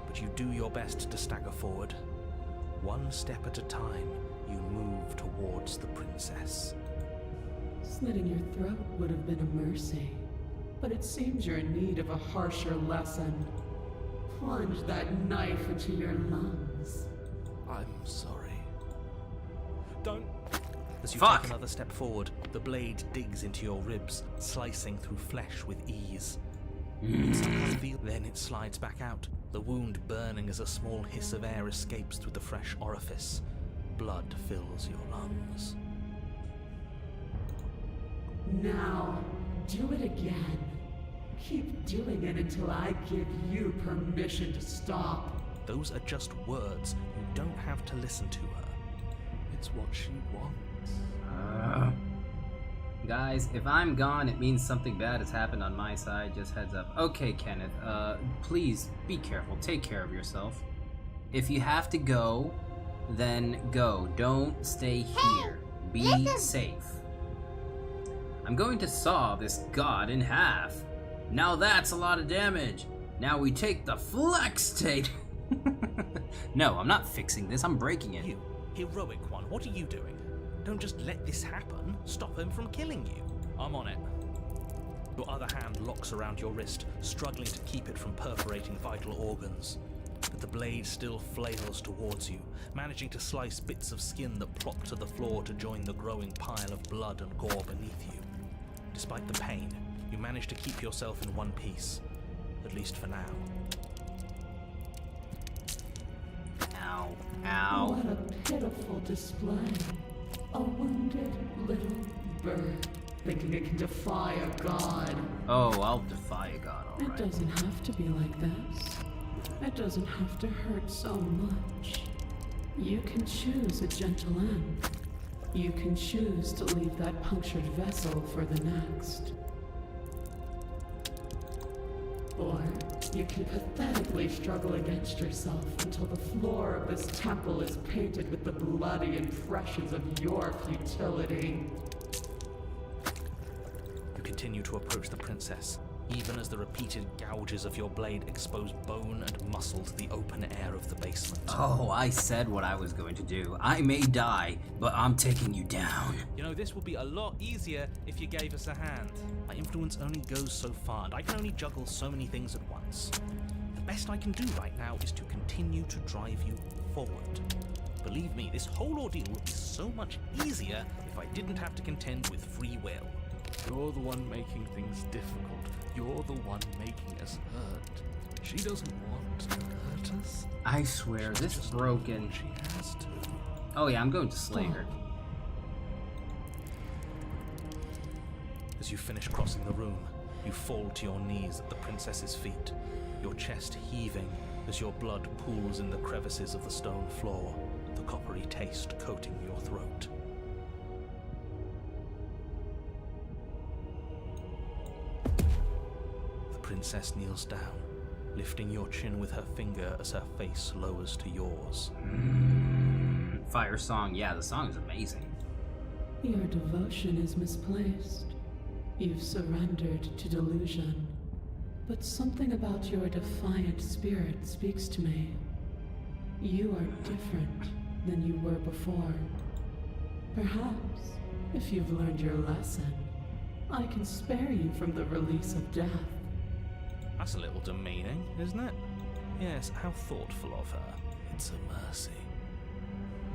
[SPEAKER 5] but you do your best to stagger forward. One step at a time, you move towards the princess.
[SPEAKER 9] Slitting your throat would have been a mercy, but it seems you're in need of a harsher lesson. Plunge that knife into your lungs.
[SPEAKER 4] I'm sorry.
[SPEAKER 5] Don't. As you
[SPEAKER 1] Fuck.
[SPEAKER 5] take another step forward, the blade digs into your ribs, slicing through flesh with ease. Then it slides back out, the wound burning as a small hiss of air escapes through the fresh orifice. Blood fills your lungs.
[SPEAKER 9] Now, do it again. Keep doing it until I give you permission to stop.
[SPEAKER 5] Those are just words. You don't have to listen to her.
[SPEAKER 4] It's what she wants.
[SPEAKER 1] Guys, if I'm gone, it means something bad has happened on my side. Just heads up. Okay, Kenneth, please be careful. Take care of yourself. If you have to go, then go. Don't stay here. Be safe. I'm going to saw this god in half. Now that's a lot of damage. Now we take the flex tape. No, I'm not fixing this. I'm breaking it.
[SPEAKER 5] You, heroic one, what are you doing? Don't just let this happen. Stop him from killing you. I'm on it. Your other hand locks around your wrist, struggling to keep it from perforating vital organs. But the blade still flails towards you, managing to slice bits of skin that plop to the floor to join the growing pile of blood and gore beneath you. Despite the pain, you manage to keep yourself in one piece, at least for now.
[SPEAKER 1] Ow. Ow.
[SPEAKER 9] What a pitiful display. A wounded little bird thinking it can defy a god.
[SPEAKER 1] Oh, I'll defy a god,
[SPEAKER 9] It
[SPEAKER 1] alright.
[SPEAKER 9] doesn't have to be like this. It doesn't have to hurt so much. You can choose a gentle end. You can choose to leave that punctured vessel for the next. Or you can pathetically struggle against yourself until the floor of this temple is painted with the bloody impressions of your futility.
[SPEAKER 5] You continue to approach the princess, even as the repeated gouges of your blade expose bone and muscle to the open air of the basement.
[SPEAKER 1] Oh, I said what I was going to do. I may die, but I'm taking you down.
[SPEAKER 5] You know, this would be a lot easier if you gave us a hand. My influence only goes so far, and I can only juggle so many things at once. The best I can do right now is to continue to drive you forward. Believe me, this whole ordeal would be so much easier if I didn't have to contend with free will.
[SPEAKER 4] You're the one making things difficult. You're the one making us hurt. She doesn't want to hurt us.
[SPEAKER 1] I swear, this
[SPEAKER 4] Just
[SPEAKER 1] broken...
[SPEAKER 4] She has to.
[SPEAKER 1] Oh yeah, I'm going to slay her.
[SPEAKER 5] As you finish crossing the room, you fall to your knees at the princess's feet, your chest heaving as your blood pools in the crevices of the stone floor, the coppery taste coating your throat. The princess kneels down, lifting your chin with her finger as her face lowers to yours.
[SPEAKER 1] Fire song, yeah, the song is amazing.
[SPEAKER 9] Your devotion is misplaced. You've surrendered to delusion, but something about your defiant spirit speaks to me. You are different than you were before. Perhaps, if you've learned your lesson, I can spare you from the release of death.
[SPEAKER 2] That's a little demeaning, isn't it? Yes, how thoughtful of her.
[SPEAKER 5] It's a mercy.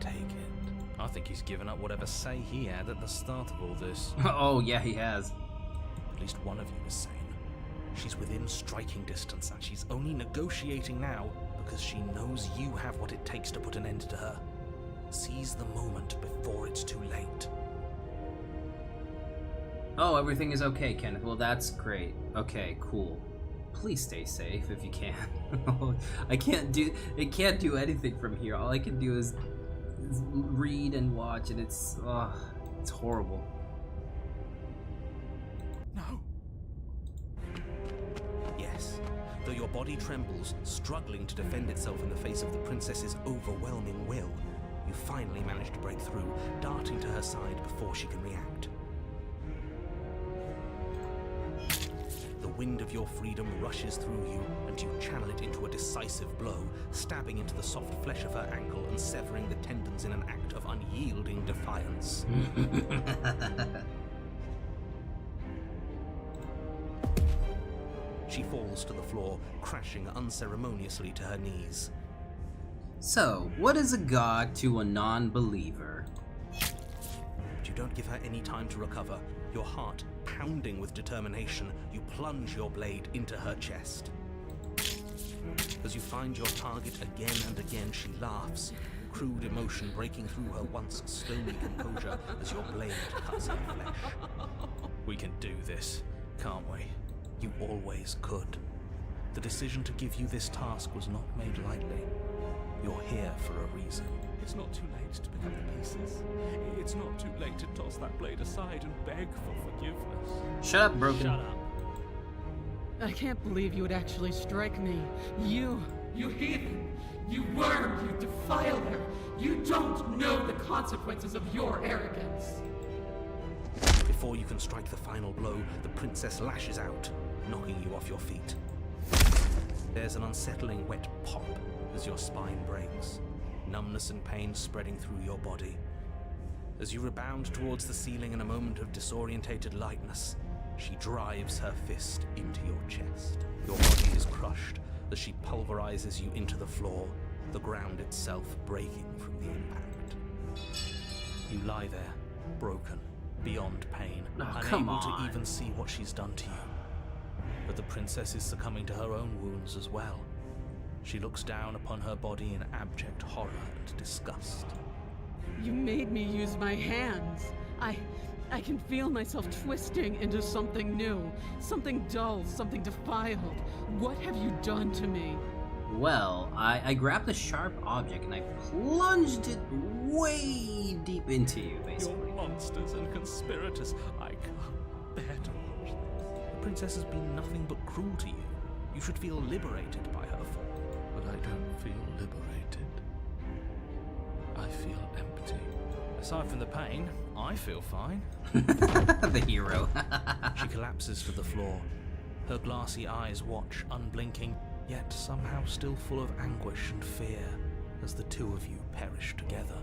[SPEAKER 5] Take it.
[SPEAKER 2] I think he's given up whatever say he had at the start of all this.
[SPEAKER 1] Oh, yeah, he has.
[SPEAKER 2] At least one of you is sane. She's within striking distance, and she's only negotiating now because she knows you have what it takes to put an end to her. Seize the moment before it's too late.
[SPEAKER 1] Oh, everything is okay, Kenneth. Well, that's great. Okay, cool. Please stay safe if you can. It can't do anything from here. All I can do is read and watch, and it's horrible.
[SPEAKER 2] No. Yes, though your body trembles, struggling to defend itself in the face of the princess's overwhelming will, you finally manage to break through, darting to her side before she can react. The wind of your freedom rushes through you, and you channel it into a decisive blow, stabbing into the soft flesh of her ankle and severing the tendons in an act of unyielding defiance. She falls to the floor, crashing unceremoniously to her knees.
[SPEAKER 1] So, what is a god to a non-believer?
[SPEAKER 2] But you don't give her any time to recover. Your heart pounding with determination, you plunge your blade into her chest. As you find your target again and again, she laughs, crude emotion breaking through her once stony composure as your blade cuts her flesh. We can do this, can't we? You always could. The decision to give you this task was not made lightly. You're here for a reason.
[SPEAKER 4] It's not too late to pick up the pieces. It's not too late to toss that blade aside and beg for forgiveness.
[SPEAKER 1] Shut up, Broken.
[SPEAKER 4] Shut up.
[SPEAKER 7] I can't believe you would actually strike me. You
[SPEAKER 9] heathen! You worm! You defiler! You don't know the consequences of your arrogance!
[SPEAKER 2] Before you can strike the final blow, the princess lashes out, knocking you off your feet. There's an unsettling wet pop as your spine breaks, numbness and pain spreading through your body. As you rebound towards the ceiling in a moment of disorientated lightness, she drives her fist into your chest. Your body is crushed as she pulverizes you into the floor, the ground itself breaking from the impact. You lie there, broken, beyond pain, unable to even see what she's done to you. But the princess is succumbing to her own wounds as well. She looks down upon her body in abject horror and disgust.
[SPEAKER 7] You made me use my hands. I can feel myself twisting into something new, something dull, something defiled. What have you done to me?
[SPEAKER 1] Well, I grabbed a sharp object and I plunged it way deep into you, basically.
[SPEAKER 4] You're monsters and conspirators. I can't bear to watch this.
[SPEAKER 2] The princess has been nothing but cruel to you. You should feel liberated by her fall.
[SPEAKER 4] But I don't feel liberated. I feel empty. Aside from the pain, I feel fine.
[SPEAKER 1] The hero.
[SPEAKER 2] She collapses to the floor. Her glassy eyes watch, unblinking, yet somehow still full of anguish and fear, as the two of you perish together.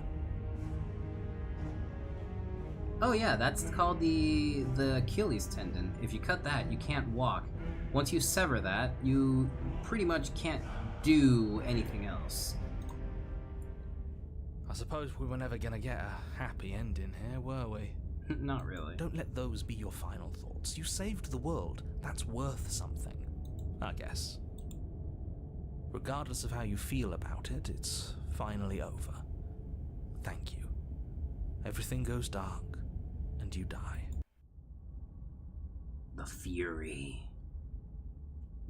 [SPEAKER 1] Oh yeah, that's called the Achilles tendon. If you cut that, you can't walk. Once you sever that, you pretty much can't do anything else.
[SPEAKER 2] I suppose we were never gonna get a happy ending here, were we?
[SPEAKER 1] Not really.
[SPEAKER 2] Don't let those be your final thoughts. You saved the world. That's worth something, I guess. Regardless of how you feel about it, it's finally over. Thank you. Everything goes dark, and you die.
[SPEAKER 1] The Fury.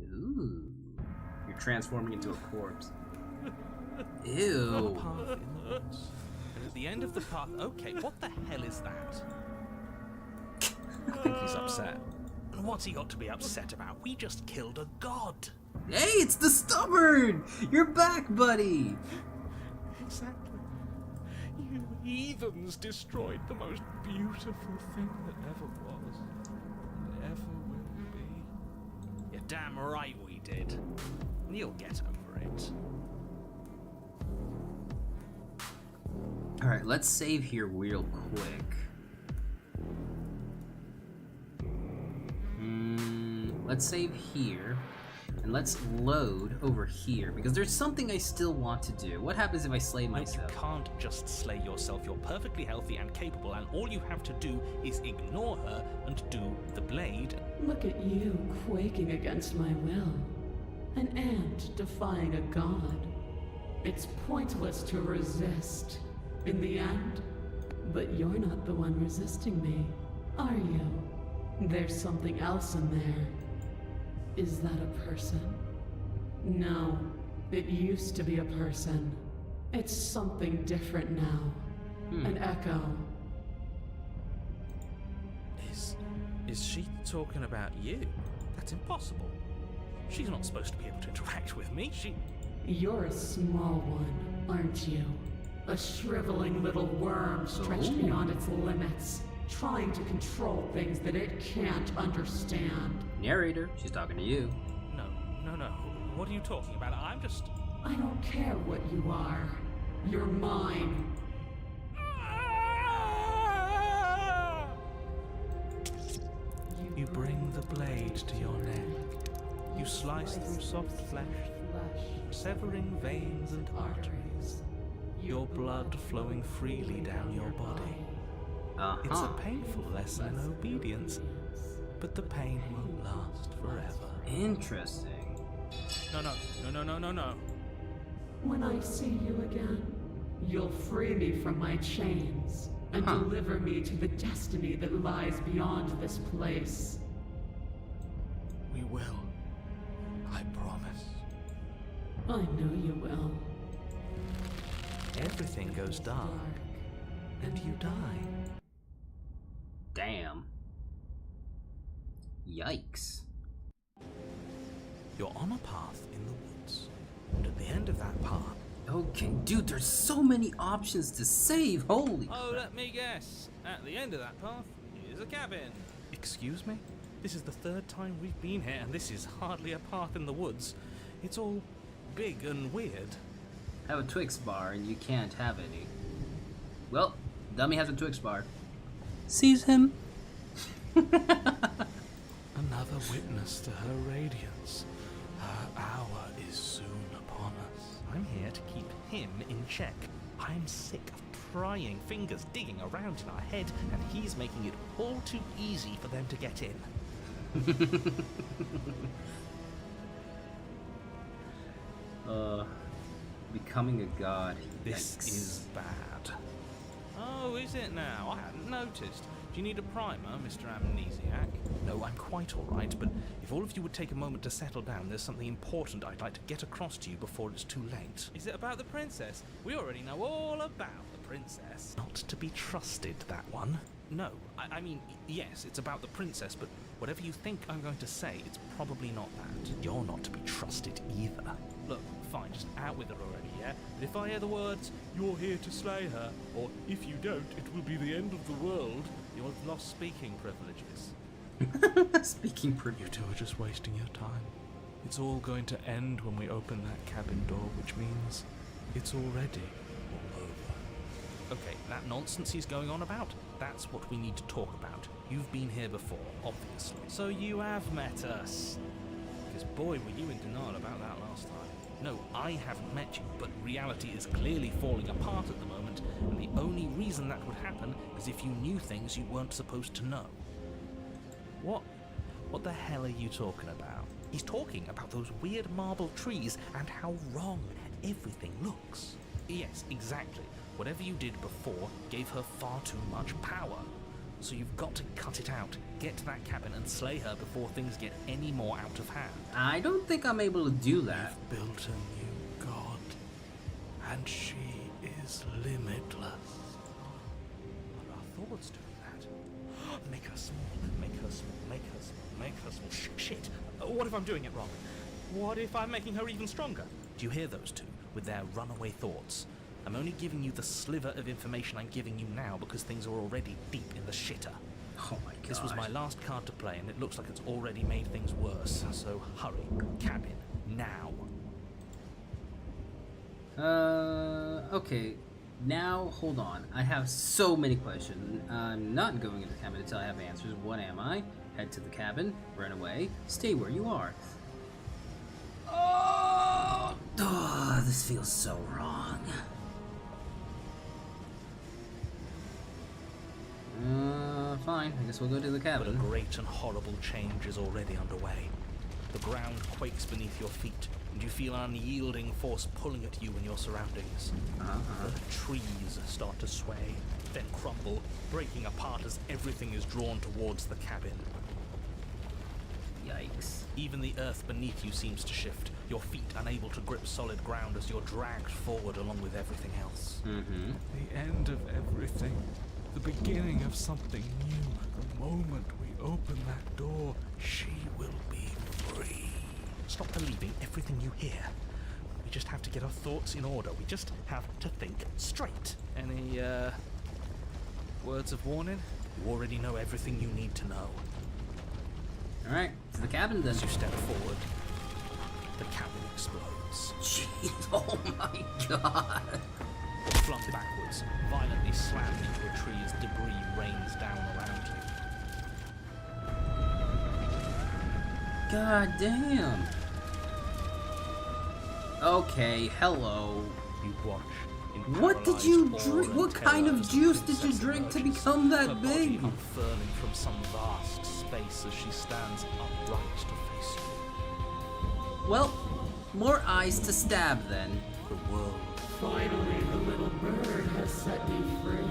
[SPEAKER 1] Ooh. You're transforming into a corpse. Ew.
[SPEAKER 2] Path in the woods. And at the end of the path... Okay, what the hell is that? I think he's upset. And what's he got to be upset about? We just killed a god.
[SPEAKER 1] Hey, it's the Stubborn! You're back, buddy!
[SPEAKER 4] Exactly. You heathens destroyed the most beautiful thing that ever was. ever will be.
[SPEAKER 5] You're damn right we did. You'll get over it.
[SPEAKER 1] Alright, let's save here real quick. Let's save here. And let's load over here, because there's something I still want to do. What happens if I slay
[SPEAKER 5] No, you
[SPEAKER 1] myself?
[SPEAKER 5] can't just slay yourself. You're perfectly healthy and capable, and all you have to do is ignore her and do the blade.
[SPEAKER 9] Look at you quaking against my will. An ant defying a god. It's pointless to resist. In the end, but you're not the one resisting me, are you? There's something else in there. Is that a person? No, it used to be a person. It's something different now. An echo.
[SPEAKER 5] Is she talking about you? That's impossible. She's not supposed to be able to interact with me.
[SPEAKER 9] You're a small one, aren't you? A shriveling little worm stretched beyond its limits, trying to control things that it can't understand.
[SPEAKER 1] Narrator, she's talking to you.
[SPEAKER 5] No. What are you talking about? I'm just...
[SPEAKER 9] I don't care what you are. You're mine.
[SPEAKER 2] You bring the blade to your neck. You slice through soft flesh, severing veins and arteries. Your blood flowing freely down your body. It's a painful lesson in obedience, but the pain won't last forever.
[SPEAKER 1] Interesting.
[SPEAKER 5] No.
[SPEAKER 9] When I see you again, you'll free me from my chains and deliver me to the destiny that lies beyond this place.
[SPEAKER 2] We will. I promise.
[SPEAKER 9] I know you will.
[SPEAKER 2] Everything goes dark, and you die.
[SPEAKER 1] Damn. Yikes.
[SPEAKER 2] You're on a path in the woods, and at the end of that path,
[SPEAKER 1] Okay, dude, there's so many options to save. Holy
[SPEAKER 5] Oh,
[SPEAKER 1] crap.
[SPEAKER 5] let me guess. At the end of that path is a cabin.
[SPEAKER 2] excuse me?
[SPEAKER 5] This is the third time we've been here, and this is hardly a path in the woods. It's all big and weird.
[SPEAKER 1] Have a Twix bar and you can't have any. Well, Dummy has a Twix bar. Sees him.
[SPEAKER 2] Another witness to her radiance. Her hour is soon upon us.
[SPEAKER 5] I'm here to keep him in check. I'm sick of prying fingers digging around in our head, and he's making it all too easy for them to get in.
[SPEAKER 1] Becoming a god.
[SPEAKER 5] This
[SPEAKER 1] Yikes.
[SPEAKER 5] is bad. Oh, is it now? I hadn't noticed. Do you need a primer, Mr. Amnesiac? No, I'm quite all right, but if all of you would take a moment to settle down, there's something important I'd like to get across to you before it's too late. Is it about the princess? We already know all about the princess. Not to be trusted, that one. No, I mean, yes, it's about the princess, but whatever you think I'm going to say, it's probably not that. You're not to be trusted either. Look, fine, just out with her already, yeah? But if I hear the words, "You're here to slay her," or "If you don't, it will be the end of the world," you'll have lost speaking privileges.
[SPEAKER 1] Speaking pretty.
[SPEAKER 2] You two are just wasting your time. It's all going to end when we open that cabin door, which means it's already all over.
[SPEAKER 5] Okay, that nonsense he's going on about, that's what we need to talk about. You've been here before, obviously. So you have met us. Because boy, were you in denial about that last time. No, I haven't met you, but reality is clearly falling apart at the moment, and the only reason that would happen is if you knew things you weren't supposed to know. What the hell are you talking about? He's talking about those weird marble trees and how wrong everything looks. Yes, exactly. Whatever you did before gave her far too much power. So you've got to cut it out, get to that cabin and slay her before things get any more out of hand.
[SPEAKER 1] I don't think I'm able to do that.
[SPEAKER 2] We've built a new god, and she is limitless.
[SPEAKER 5] What are our thoughts doing that? Make her small, make her small, make her small, make her small. Shit! What if I'm doing it wrong? What if I'm making her even stronger? Do you hear those two, with their runaway thoughts? I'm only giving you the sliver of information I'm giving you now because things are already deep in the shitter.
[SPEAKER 1] Oh my god.
[SPEAKER 5] This was my last card to play, and it looks like it's already made things worse. So hurry, cabin, now.
[SPEAKER 1] Okay. Now, hold on. I have so many questions. I'm not going into the cabin until I have answers. What am I? Head to the cabin, run away, stay where you are. Oh, this feels so wrong. Fine. I guess we'll go to the
[SPEAKER 5] But a
[SPEAKER 1] cabin.
[SPEAKER 5] great and horrible change is already underway. The ground quakes beneath your feet, and you feel an unyielding force pulling at you and your surroundings. The trees start to sway, then crumble, breaking apart as everything is drawn towards the cabin.
[SPEAKER 1] Yikes.
[SPEAKER 5] Even the earth beneath you seems to shift, your feet unable to grip solid ground as you're dragged forward along with everything else.
[SPEAKER 1] Mm-hmm.
[SPEAKER 10] The end of everything. The beginning of something new. The moment we open that door,
[SPEAKER 5] She will be free. Stop believing everything you hear. We just have to get our thoughts in order. We just have to think straight.
[SPEAKER 4] Any, words of warning?
[SPEAKER 5] You already know everything you need to know.
[SPEAKER 1] Alright, to the cabin then.
[SPEAKER 5] As you step forward, the cabin explodes.
[SPEAKER 1] Jeez, oh my god.
[SPEAKER 5] Flung backwards, violently slammed into a tree as debris rains down around you.
[SPEAKER 1] God damn. Okay, hello.
[SPEAKER 5] You watch. in
[SPEAKER 1] What did
[SPEAKER 5] paralyzed
[SPEAKER 1] you
[SPEAKER 5] awe
[SPEAKER 1] drink?
[SPEAKER 5] and
[SPEAKER 1] What
[SPEAKER 5] terror
[SPEAKER 1] kind of
[SPEAKER 5] as the
[SPEAKER 1] juice did you
[SPEAKER 5] princess
[SPEAKER 1] drink to
[SPEAKER 5] emerges,
[SPEAKER 1] become that
[SPEAKER 5] her
[SPEAKER 1] big?
[SPEAKER 5] body unfurling from some vast space as she stands upright to face you.
[SPEAKER 1] Well, more eyes to stab then.
[SPEAKER 5] The world.
[SPEAKER 9] Finally, the little bird has set me free.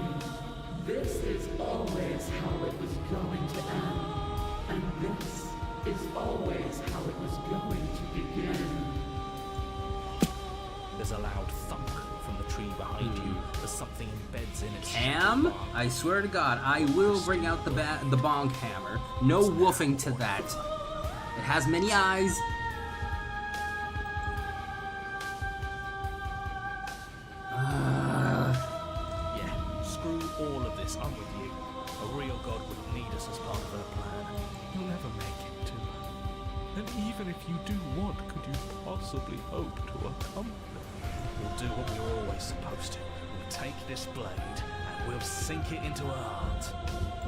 [SPEAKER 9] This is always how it was going to end. And this is always how it was going to begin.
[SPEAKER 5] There's a loud thunk from the tree behind you as something embeds in its
[SPEAKER 1] Cam,
[SPEAKER 5] shattered bark.
[SPEAKER 1] I swear to God, I will bring out the bonk hammer. No woofing to that. It has many eyes.
[SPEAKER 5] Yeah, screw all of this. I'm with you. A real god would need us as part of her plan.
[SPEAKER 10] you'll never make it to her. And even if you do want, could you possibly hope to accomplish?
[SPEAKER 5] We'll do what we were always supposed to. We'll take this blade and we'll sink it into her heart.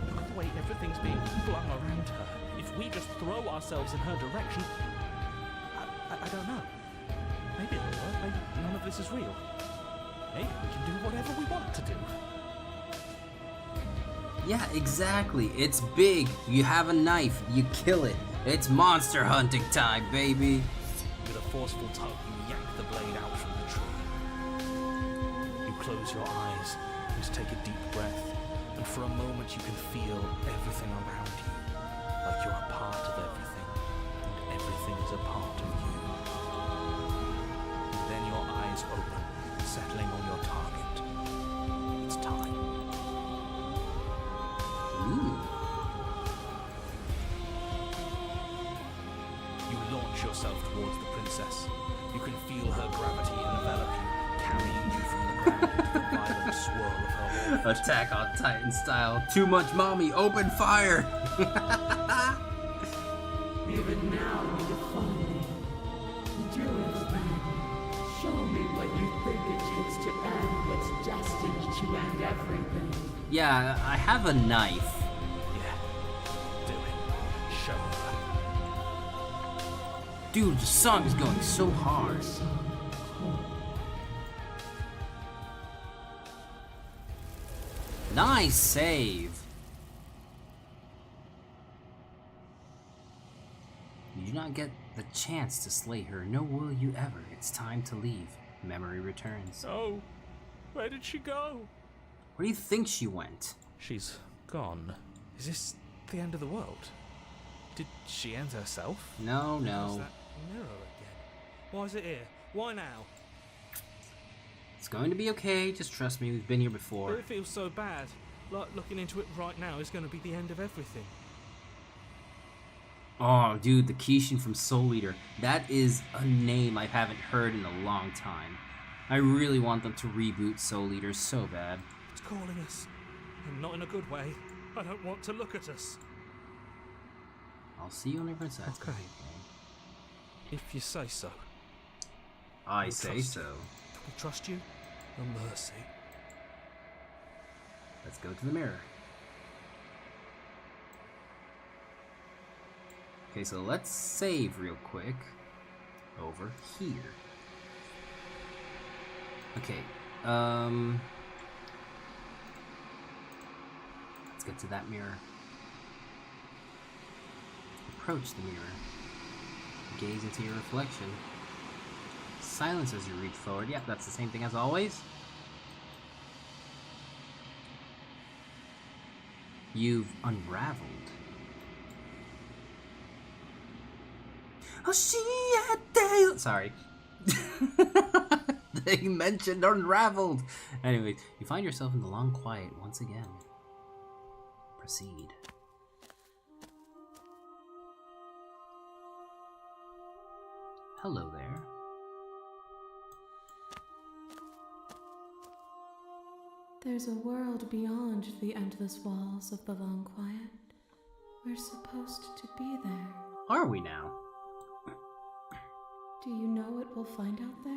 [SPEAKER 4] Look at the way everything's being flung around her. If we just throw ourselves in her direction, I don't know. Maybe it'll work. Maybe none of this is real. Maybe we can do whatever we want to do.
[SPEAKER 1] Yeah, exactly. It's big. You have a knife. You kill it. It's monster hunting time, baby.
[SPEAKER 5] With a forceful tug, you yank the blade out from the tree. You close your eyes and take a deep breath, and for a moment you can feel everything around you, like you're a part of everything, and everything is a part of you. And then your eyes open, settling on your target. It's time.
[SPEAKER 1] Ooh.
[SPEAKER 5] You launch yourself towards the princess. You can feel her gravity envelop you, carrying you from the ground into the violent swirl of her orbit.
[SPEAKER 1] Attack on Titan style. Too much mommy. Open fire.
[SPEAKER 9] Even now you defy me. Do it then. Show me what you think it takes to end what's destined to end everything.
[SPEAKER 1] Yeah, I have a knife.
[SPEAKER 5] Yeah, do it. Show her.
[SPEAKER 1] Dude, the song is going so hard. Nice save. You do not get the chance to slay her, nor will you ever. It's time to leave. Memory returns.
[SPEAKER 4] Oh, where did she go?
[SPEAKER 1] Where do you think she went?
[SPEAKER 4] She's gone. Is this the end of the world? Did she end herself?
[SPEAKER 1] No,
[SPEAKER 4] Where's
[SPEAKER 1] no.
[SPEAKER 4] that mirror again? Why is it here? Why now?
[SPEAKER 1] It's going to be okay. Just trust me. We've been here before.
[SPEAKER 4] But it feels so bad. Like looking into it right now is going to be the end of everything.
[SPEAKER 1] Oh, dude, the Kishin from Soul Eater. That is a name I haven't heard in a long time. I really want them to reboot Soul Eater so bad.
[SPEAKER 4] It's calling us. And not in a good way. I don't want to look at us.
[SPEAKER 1] I'll see you on the other side.
[SPEAKER 4] Okay. If you say so.
[SPEAKER 1] I
[SPEAKER 4] We'll
[SPEAKER 1] say
[SPEAKER 4] trust
[SPEAKER 1] so.
[SPEAKER 4] you. Do we trust you? A mercy.
[SPEAKER 1] Let's go to the mirror. Okay, so let's save real quick over here. Okay, let's get to that mirror. Approach the mirror. Gaze into your reflection. Silence as you reach forward. Yep, that's the same thing as always. You've unraveled. Oh, she had day. Sorry. They mentioned unraveled. Anyways, you find yourself in the long quiet once again. Proceed. Hello there.
[SPEAKER 6] There's a world beyond the endless walls of the long quiet. We're supposed to be there.
[SPEAKER 1] Are we now?
[SPEAKER 6] Do you know what we'll find out there?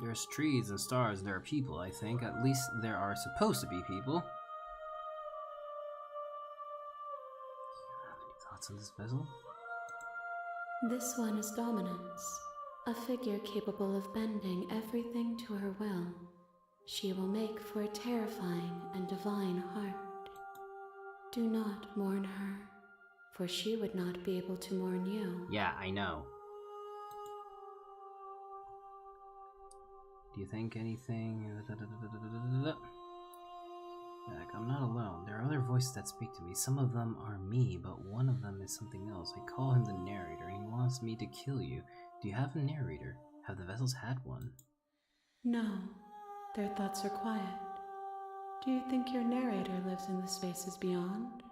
[SPEAKER 1] There's trees and stars, there are people, I think. At least there are supposed to be people. Have any thoughts on this vessel?
[SPEAKER 6] This one is Dominance, a figure capable of bending everything to her will. She will make for a terrifying and divine heart. Do not mourn her, for she would not be able to mourn you.
[SPEAKER 1] Yeah, I know. Do you think anything? Back, I'm not alone. There are other voices that speak to me. Some of them are me, but one of them is something else. I call him the narrator, and he wants me to kill you. Do you have a narrator? Have the vessels had one?
[SPEAKER 6] No, their thoughts are quiet. Do you think your narrator lives in the spaces beyond?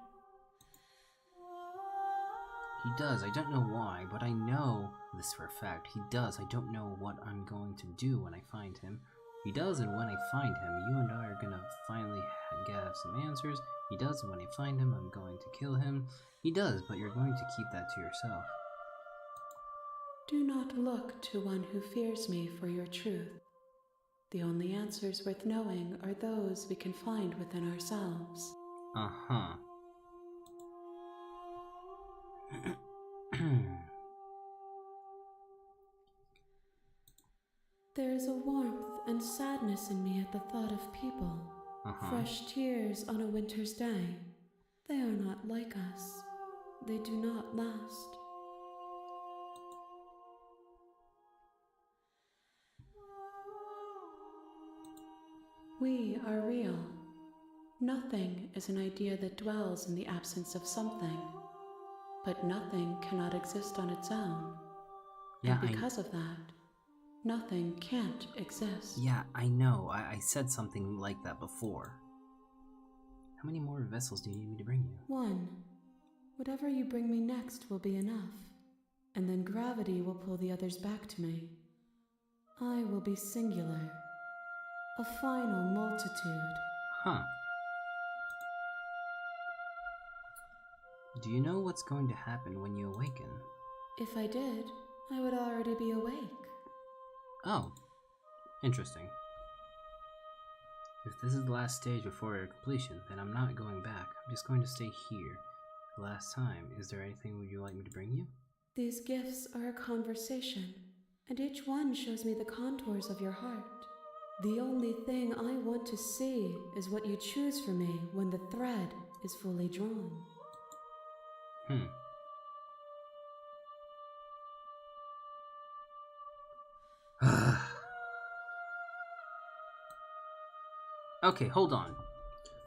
[SPEAKER 1] He does. I don't know why, but I know this for a fact. He does. I don't know what I'm going to do when I find him. He does, and when I find him, you and I are gonna finally have some answers. He does, and when I find him, I'm going to kill him. He does, but you're going to keep that to yourself.
[SPEAKER 6] Do not look to one who fears me for your truth. The only answers worth knowing are those we can find within ourselves.
[SPEAKER 1] Uh-huh.
[SPEAKER 6] There is a warmth and sadness in me at the thought of people. Fresh tears on a winter's day. They are not like us. They do not last. We are real. Nothing is an idea that dwells in the absence of something. But nothing cannot exist on its own.
[SPEAKER 1] Yeah,
[SPEAKER 6] and because of that, nothing can't exist.
[SPEAKER 1] Yeah, I know. I said something like that before. How many more vessels do you need me to bring you?
[SPEAKER 6] One. Whatever you bring me next will be enough. And then gravity will pull the others back to me. I will be singular. A final multitude.
[SPEAKER 1] Huh. Do you know what's going to happen when you awaken?
[SPEAKER 6] If I did, I would already be awake.
[SPEAKER 1] Oh. Interesting. If this is the last stage before your completion, then I'm not going back. I'm just going to stay here. The last time, is there anything would you like me to bring you?
[SPEAKER 6] These gifts are a conversation, and each one shows me the contours of your heart. The only thing I want to see is what you choose for me when the thread is fully drawn.
[SPEAKER 1] Okay, hold on.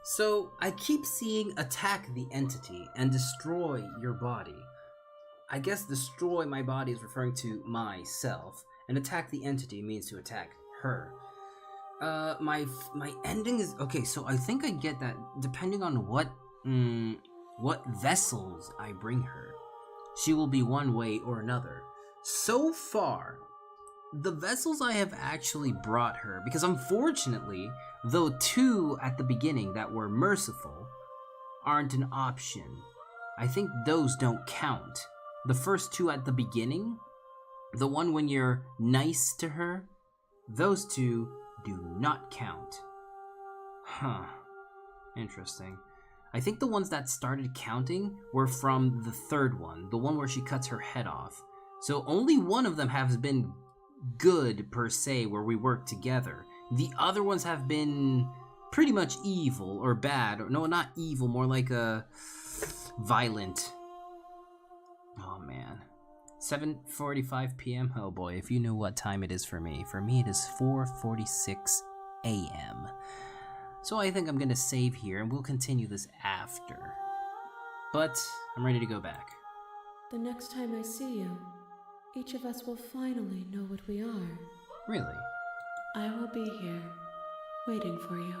[SPEAKER 1] So, I keep seeing attack the entity and destroy your body. I guess destroy my body is referring to myself, and attack the entity means to attack her. My ending is... Okay, so I think I get that depending on what vessels I bring her, she will be one way or another. So far, the vessels I have actually brought her, because unfortunately, though 2 at the beginning that were merciful aren't an option, I think those don't count. The first 2 at the beginning, the one when you're nice to her, those 2 do not count. Huh. Interesting. I think the ones that started counting were from the 3rd one, the one where she cuts her head off. So only one of them has been good per se, where we work together. The other ones have been pretty much evil or bad, or no, not evil, more like a violent. Oh man. 7:45 p.m. Oh boy, if you knew what time it is for me. For me it is 4:46 a.m. So I think I'm gonna save here and we'll continue this after. But I'm ready to go back.
[SPEAKER 6] The next time I see you, each of us will finally know what we are.
[SPEAKER 1] Really?
[SPEAKER 6] I will be here, waiting for you.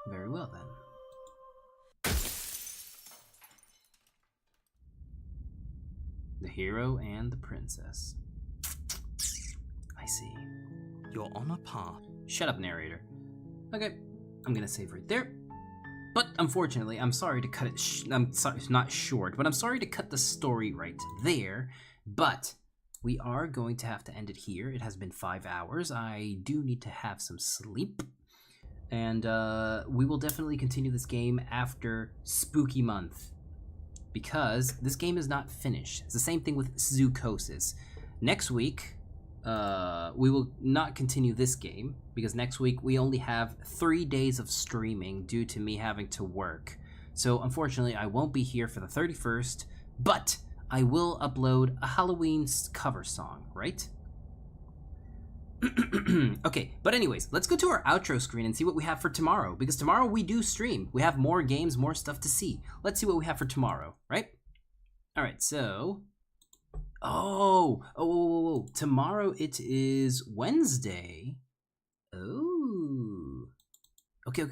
[SPEAKER 1] Very well then. The hero and the princess. I see.
[SPEAKER 2] You're on a path.
[SPEAKER 1] Shut up, narrator. Okay, I'm gonna save right there. But unfortunately, I'm sorry to cut it. I'm sorry, it's not short, but I'm sorry to cut the story right there. But we are going to have to end it here. It has been 5 hours. I do need to have some sleep. And we will definitely continue this game after Spooky Month, because this game is not finished. It's the same thing with Zoocosis. Next week, we will not continue this game, because next week we only have 3 days of streaming due to me having to work. So unfortunately, I won't be here for the 31st, but I will upload a Halloween cover song, right? Okay, but anyways, let's go to our outro screen and see what we have for tomorrow, because tomorrow we do stream. We have more games, more stuff to see. Let's see what we have for tomorrow, right? Alright, so... Oh, tomorrow it is Wednesday. Oh. Okay.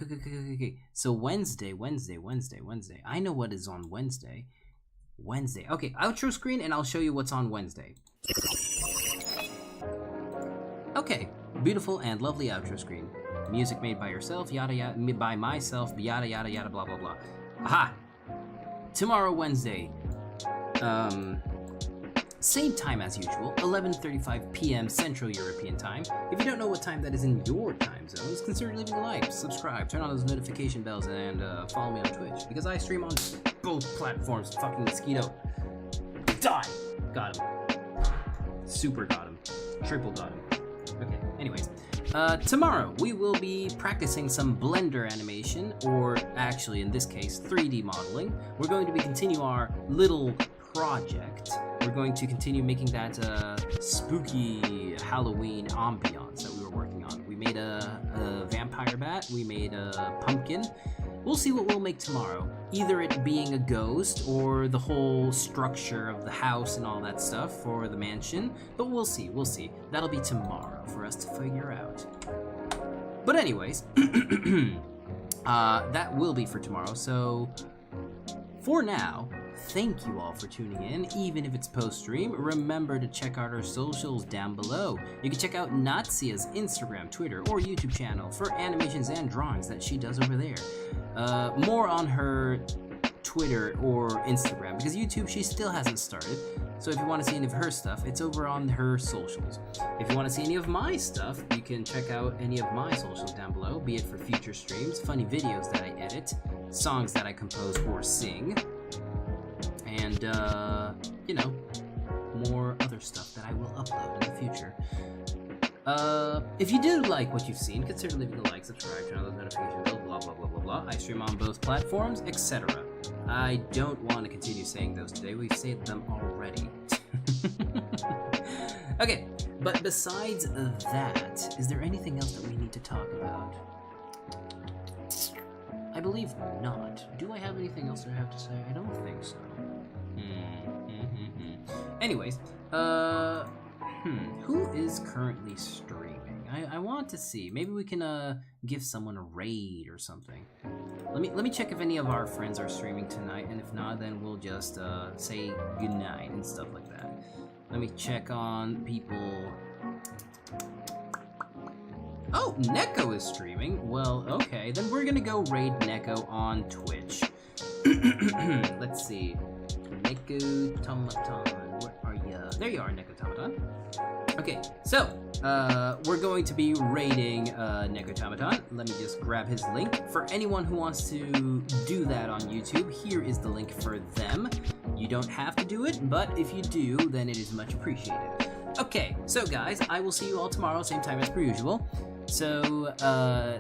[SPEAKER 1] So Wednesday. I know what is on Wednesday. Okay, outro screen, and I'll show you what's on Wednesday. Okay, beautiful and lovely outro screen. Music made by yourself, yada yada, by myself, yada yada yada, blah blah blah. Aha! Tomorrow, Wednesday. Same time as usual, 11:35 p.m. Central European Time. If you don't know what time that is in your time zones, consider leaving a like, subscribe, turn on those notification bells, and follow me on Twitch, because I stream on both platforms. Fucking mosquito. Die! Got him. Super got him. Triple got him. Okay, anyways. Tomorrow we will be practicing some Blender animation, or actually in this case 3D modeling. We're going to continue our little project. We're going to continue making that spooky Halloween ambiance that we were working on. We made a vampire bat, we made a pumpkin. We'll see what we'll make tomorrow. Either it being a ghost or the whole structure of the house and all that stuff for the mansion. But we'll see. That'll be tomorrow for us to figure out. But anyways, that will be for tomorrow. So for now, thank you all for tuning in, even if it's post-stream. Remember to check out our socials down below. You can check out Natsia's Instagram, Twitter, or YouTube channel for animations and drawings that she does over there. More on her Twitter or Instagram, because YouTube she still hasn't started. So if you want to see any of her stuff, it's over on her socials. If you want to see any of my stuff, you can check out any of my socials down below, be it for future streams, funny videos that I edit, songs that I compose or sing, and, you know, more other stuff that I will upload in the future. If you do like what you've seen, consider leaving a like, subscribe, turn on those notification bells, blah, blah, blah, blah, blah. I stream on both platforms, etc. I don't want to continue saying those today. We've said them already. Okay, but besides that, is there anything else that we need to talk about? I believe not. Do I have anything else I have to say? I don't think so. Anyways, who is currently streaming? I want to see. Maybe we can give someone a raid or something. Let me check if any of our friends are streaming tonight, and if not, then we'll just say goodnight and stuff like that. Let me check on people Oh, Neko is streaming. Well, okay. Then we're gonna go raid Neko on Twitch. Let's see. Neko Tomaton. Where are you? There you are, Neko Tomaton. Okay, so, we're going to be raiding Neko Tomaton. Let me just grab his link. For anyone who wants to do that on YouTube, here is the link for them. You don't have to do it, but if you do, then it is much appreciated. Okay, so guys, I will see you all tomorrow, same time as per usual. So,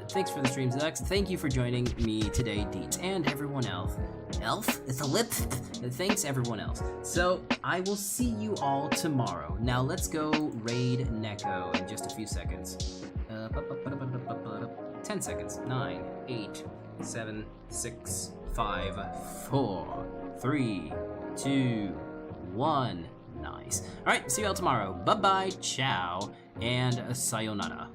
[SPEAKER 1] thanks for the stream, Zux. Thank you for joining me today, Deets, and everyone else. Elf? It's a lip. Thanks, everyone else. So, I will see you all tomorrow. Now, let's go raid Neko in just a few seconds. 10 seconds. 9, 8, 7, 6, 5, 4, 3, 2, 1. Nice. Alright, see you all tomorrow. Bye-bye, ciao, and sayonara.